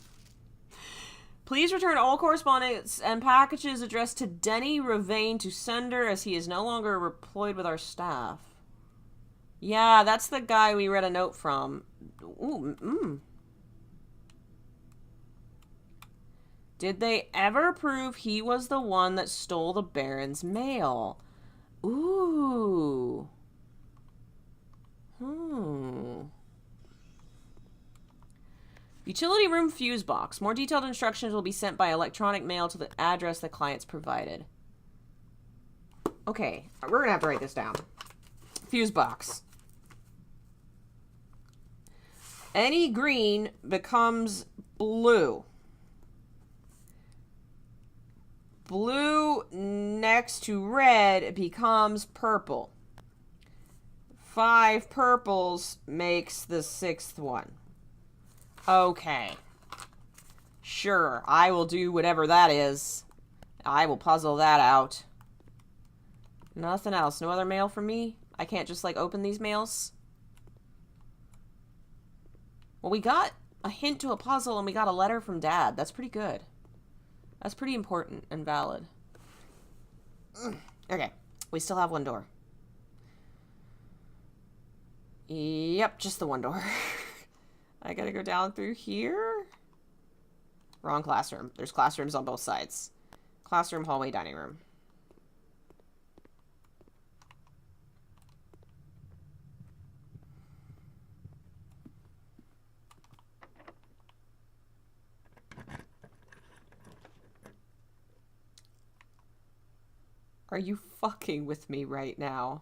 Please return all correspondence and packages addressed to Denny Ravane to sender as he is no longer employed with our staff. Yeah, that's the guy we read a note from. Ooh, Did they ever prove he was the one that stole the Baron's mail? Ooh. Utility room fuse box. More detailed instructions will be sent by electronic mail to the address the client's provided. Okay, we're gonna have to write this down. Fuse box. Any green becomes blue. blue next to red becomes purple. 5 purples makes the 6th one. Okay. Sure, I will do whatever that is. I will puzzle that out. Nothing else. No other mail for me? I can't just, like, open these mails? Well, we got a hint to a puzzle and we got a letter from Dad. That's pretty good. That's pretty important and valid. Okay. We still have one door. Yep, just the one door. I gotta go down through here. Wrong classroom. There's classrooms on both sides. Classroom, hallway, dining room. Are you fucking with me right now?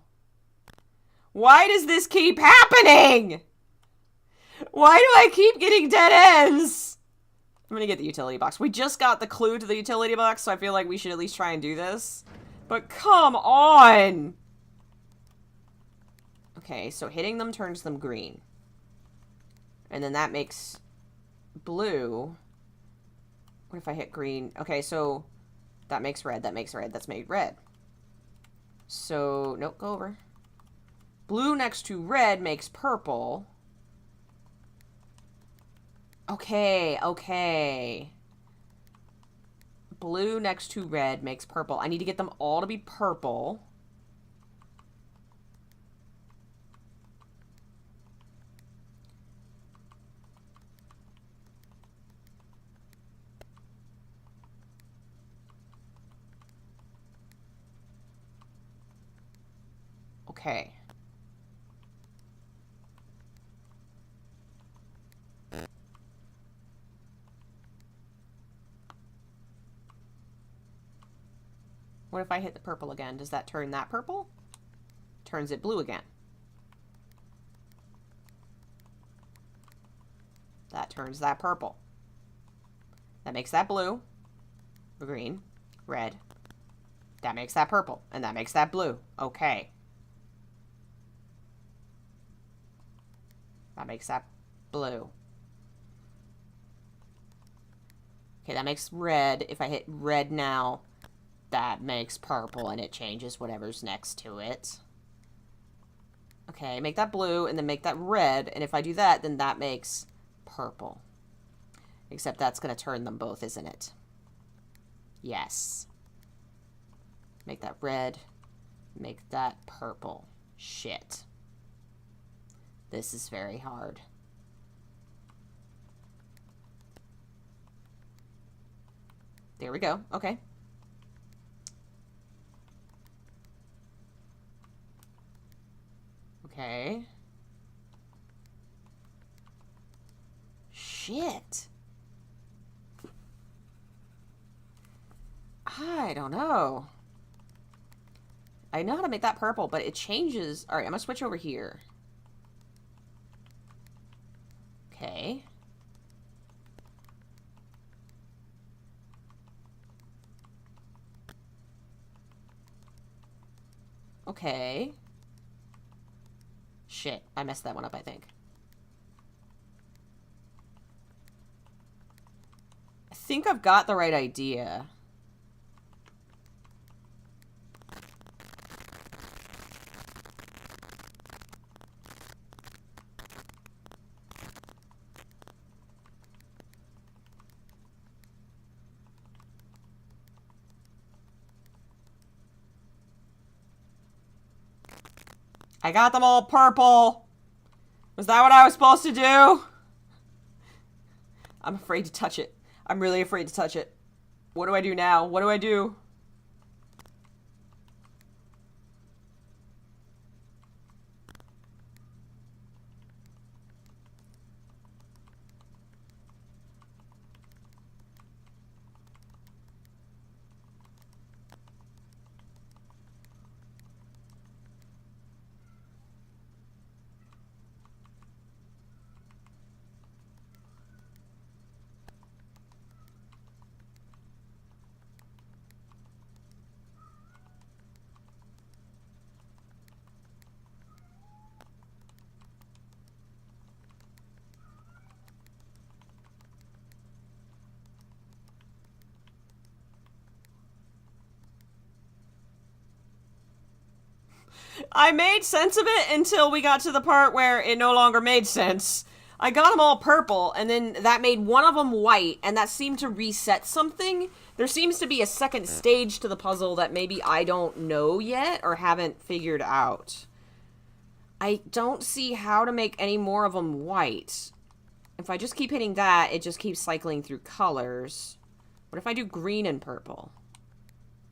Why does this keep happening? Why do I keep getting dead ends? I'm gonna get the utility box. We just got the clue to the utility box, so I feel like we should at least try and do this. But come on! Okay, so hitting them turns them green. And then that makes blue. What if I hit green? Okay, so that makes red, that makes red, that's made red. So, nope, go over. Blue next to red makes purple. Okay, okay. Blue next to red makes purple. I need to get them all to be purple. Okay. What if I hit the purple again? Does that turn that purple? Turns it blue again. That turns that purple. That makes that blue. Green. Red. That makes that purple. And that makes that blue. Okay. That makes that blue. Okay, that makes red. If I hit red now, that makes purple, and it changes whatever's next to it. Okay, make that blue, and then make that red, and if I do that, then that makes purple. Except that's going to turn them both, isn't it? Yes. Make that red. Make that purple. Shit. This is very hard. There we go. Okay. Okay. Shit. I don't know. I know how to make that purple, but it changes. Alright, I'm gonna switch over here. Okay. Okay. Shit, I messed that one up, I think. I think I've got the right idea. I got them all purple. Was that what I was supposed to do? I'm afraid to touch it. I'm really afraid to touch it. What do I do now? What do I do? I made sense of it until we got to the part where it no longer made sense. I got them all purple, and then that made one of them white, and that seemed to reset something. There seems to be a second stage to the puzzle that maybe I don't know yet or haven't figured out. I don't see how to make any more of them white. If I just keep hitting that, it just keeps cycling through colors. What if I do green and purple?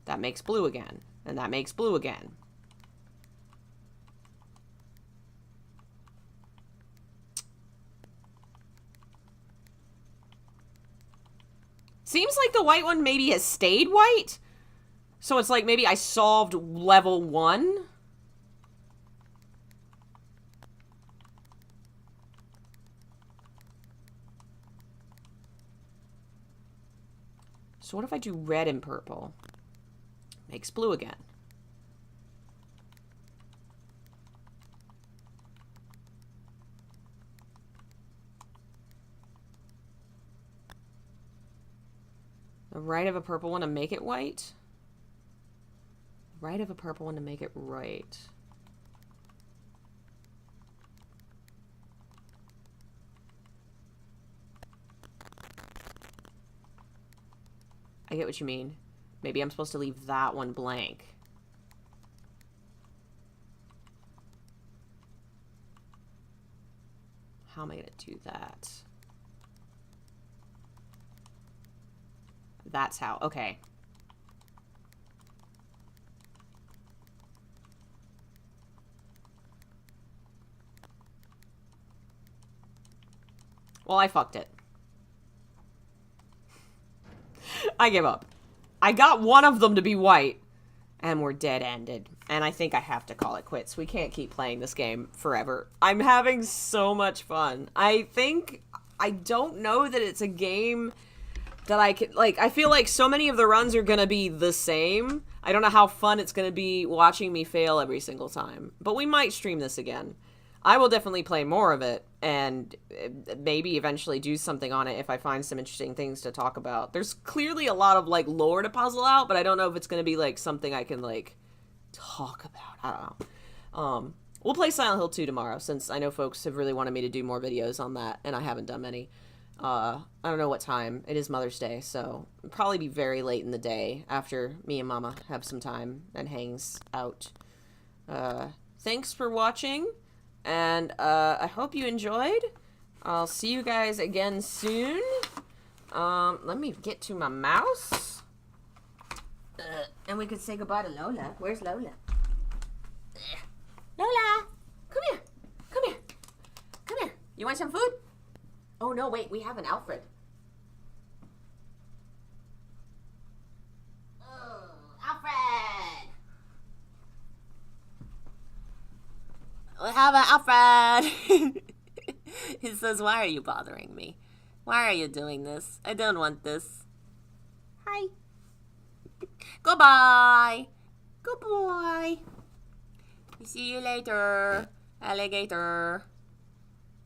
That makes blue again, and that makes blue again. Seems like the white one maybe has stayed white. So it's like maybe I solved level 1. So what if I do red and purple? Makes blue again. The right of a purple one to make it white. Right of a purple one to make it right. I get what you mean. Maybe I'm supposed to leave that one blank. How am I going to do that? That's how. Okay. Well, I fucked it. I give up. I got one of them to be white, and we're dead-ended. And I think I have to call it quits. We can't keep playing this game forever. I'm having so much fun. I don't know that it's a game that I can, like, I feel like so many of the runs are gonna be the same. I don't know how fun it's gonna be watching me fail every single time. But we might stream this again. I will definitely play more of it, and maybe eventually do something on it if I find some interesting things to talk about. There's clearly a lot of, like, lore to puzzle out, but I don't know if it's going to be, like, something I can, like, talk about. I don't know. We'll play Silent Hill 2 tomorrow, since I know folks have really wanted me to do more videos on that, and I haven't done many. I don't know what time. It is Mother's Day, so it'll probably be very late in the day after me and Mama have some time and hangs out. Thanks for watching. And, I hope you enjoyed. I'll see you guys again soon. Let me get to my mouse. And we can say goodbye to Lola. Where's Lola? Lola! Come here. Come here. Come here. You want some food? Oh, no, wait. We have an Alfred. Oh, Alfred! We have an Alfred. He says, why are you bothering me? Why are you doing this? I don't want this. Hi. Goodbye. Goodbye. See you later, alligator.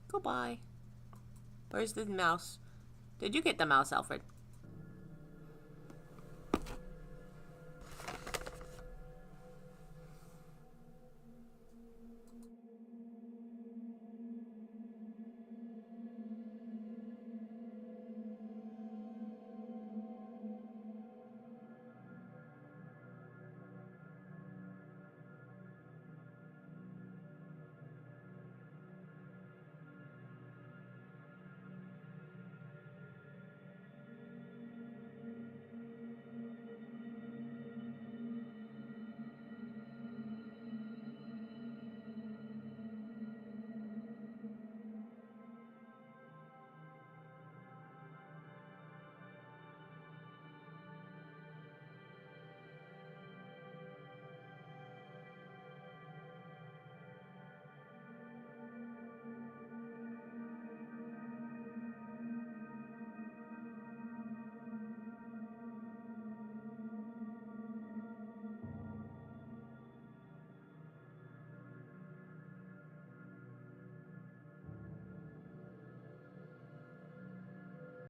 Goodbye. Where's the mouse? Did you get the mouse, Alfred?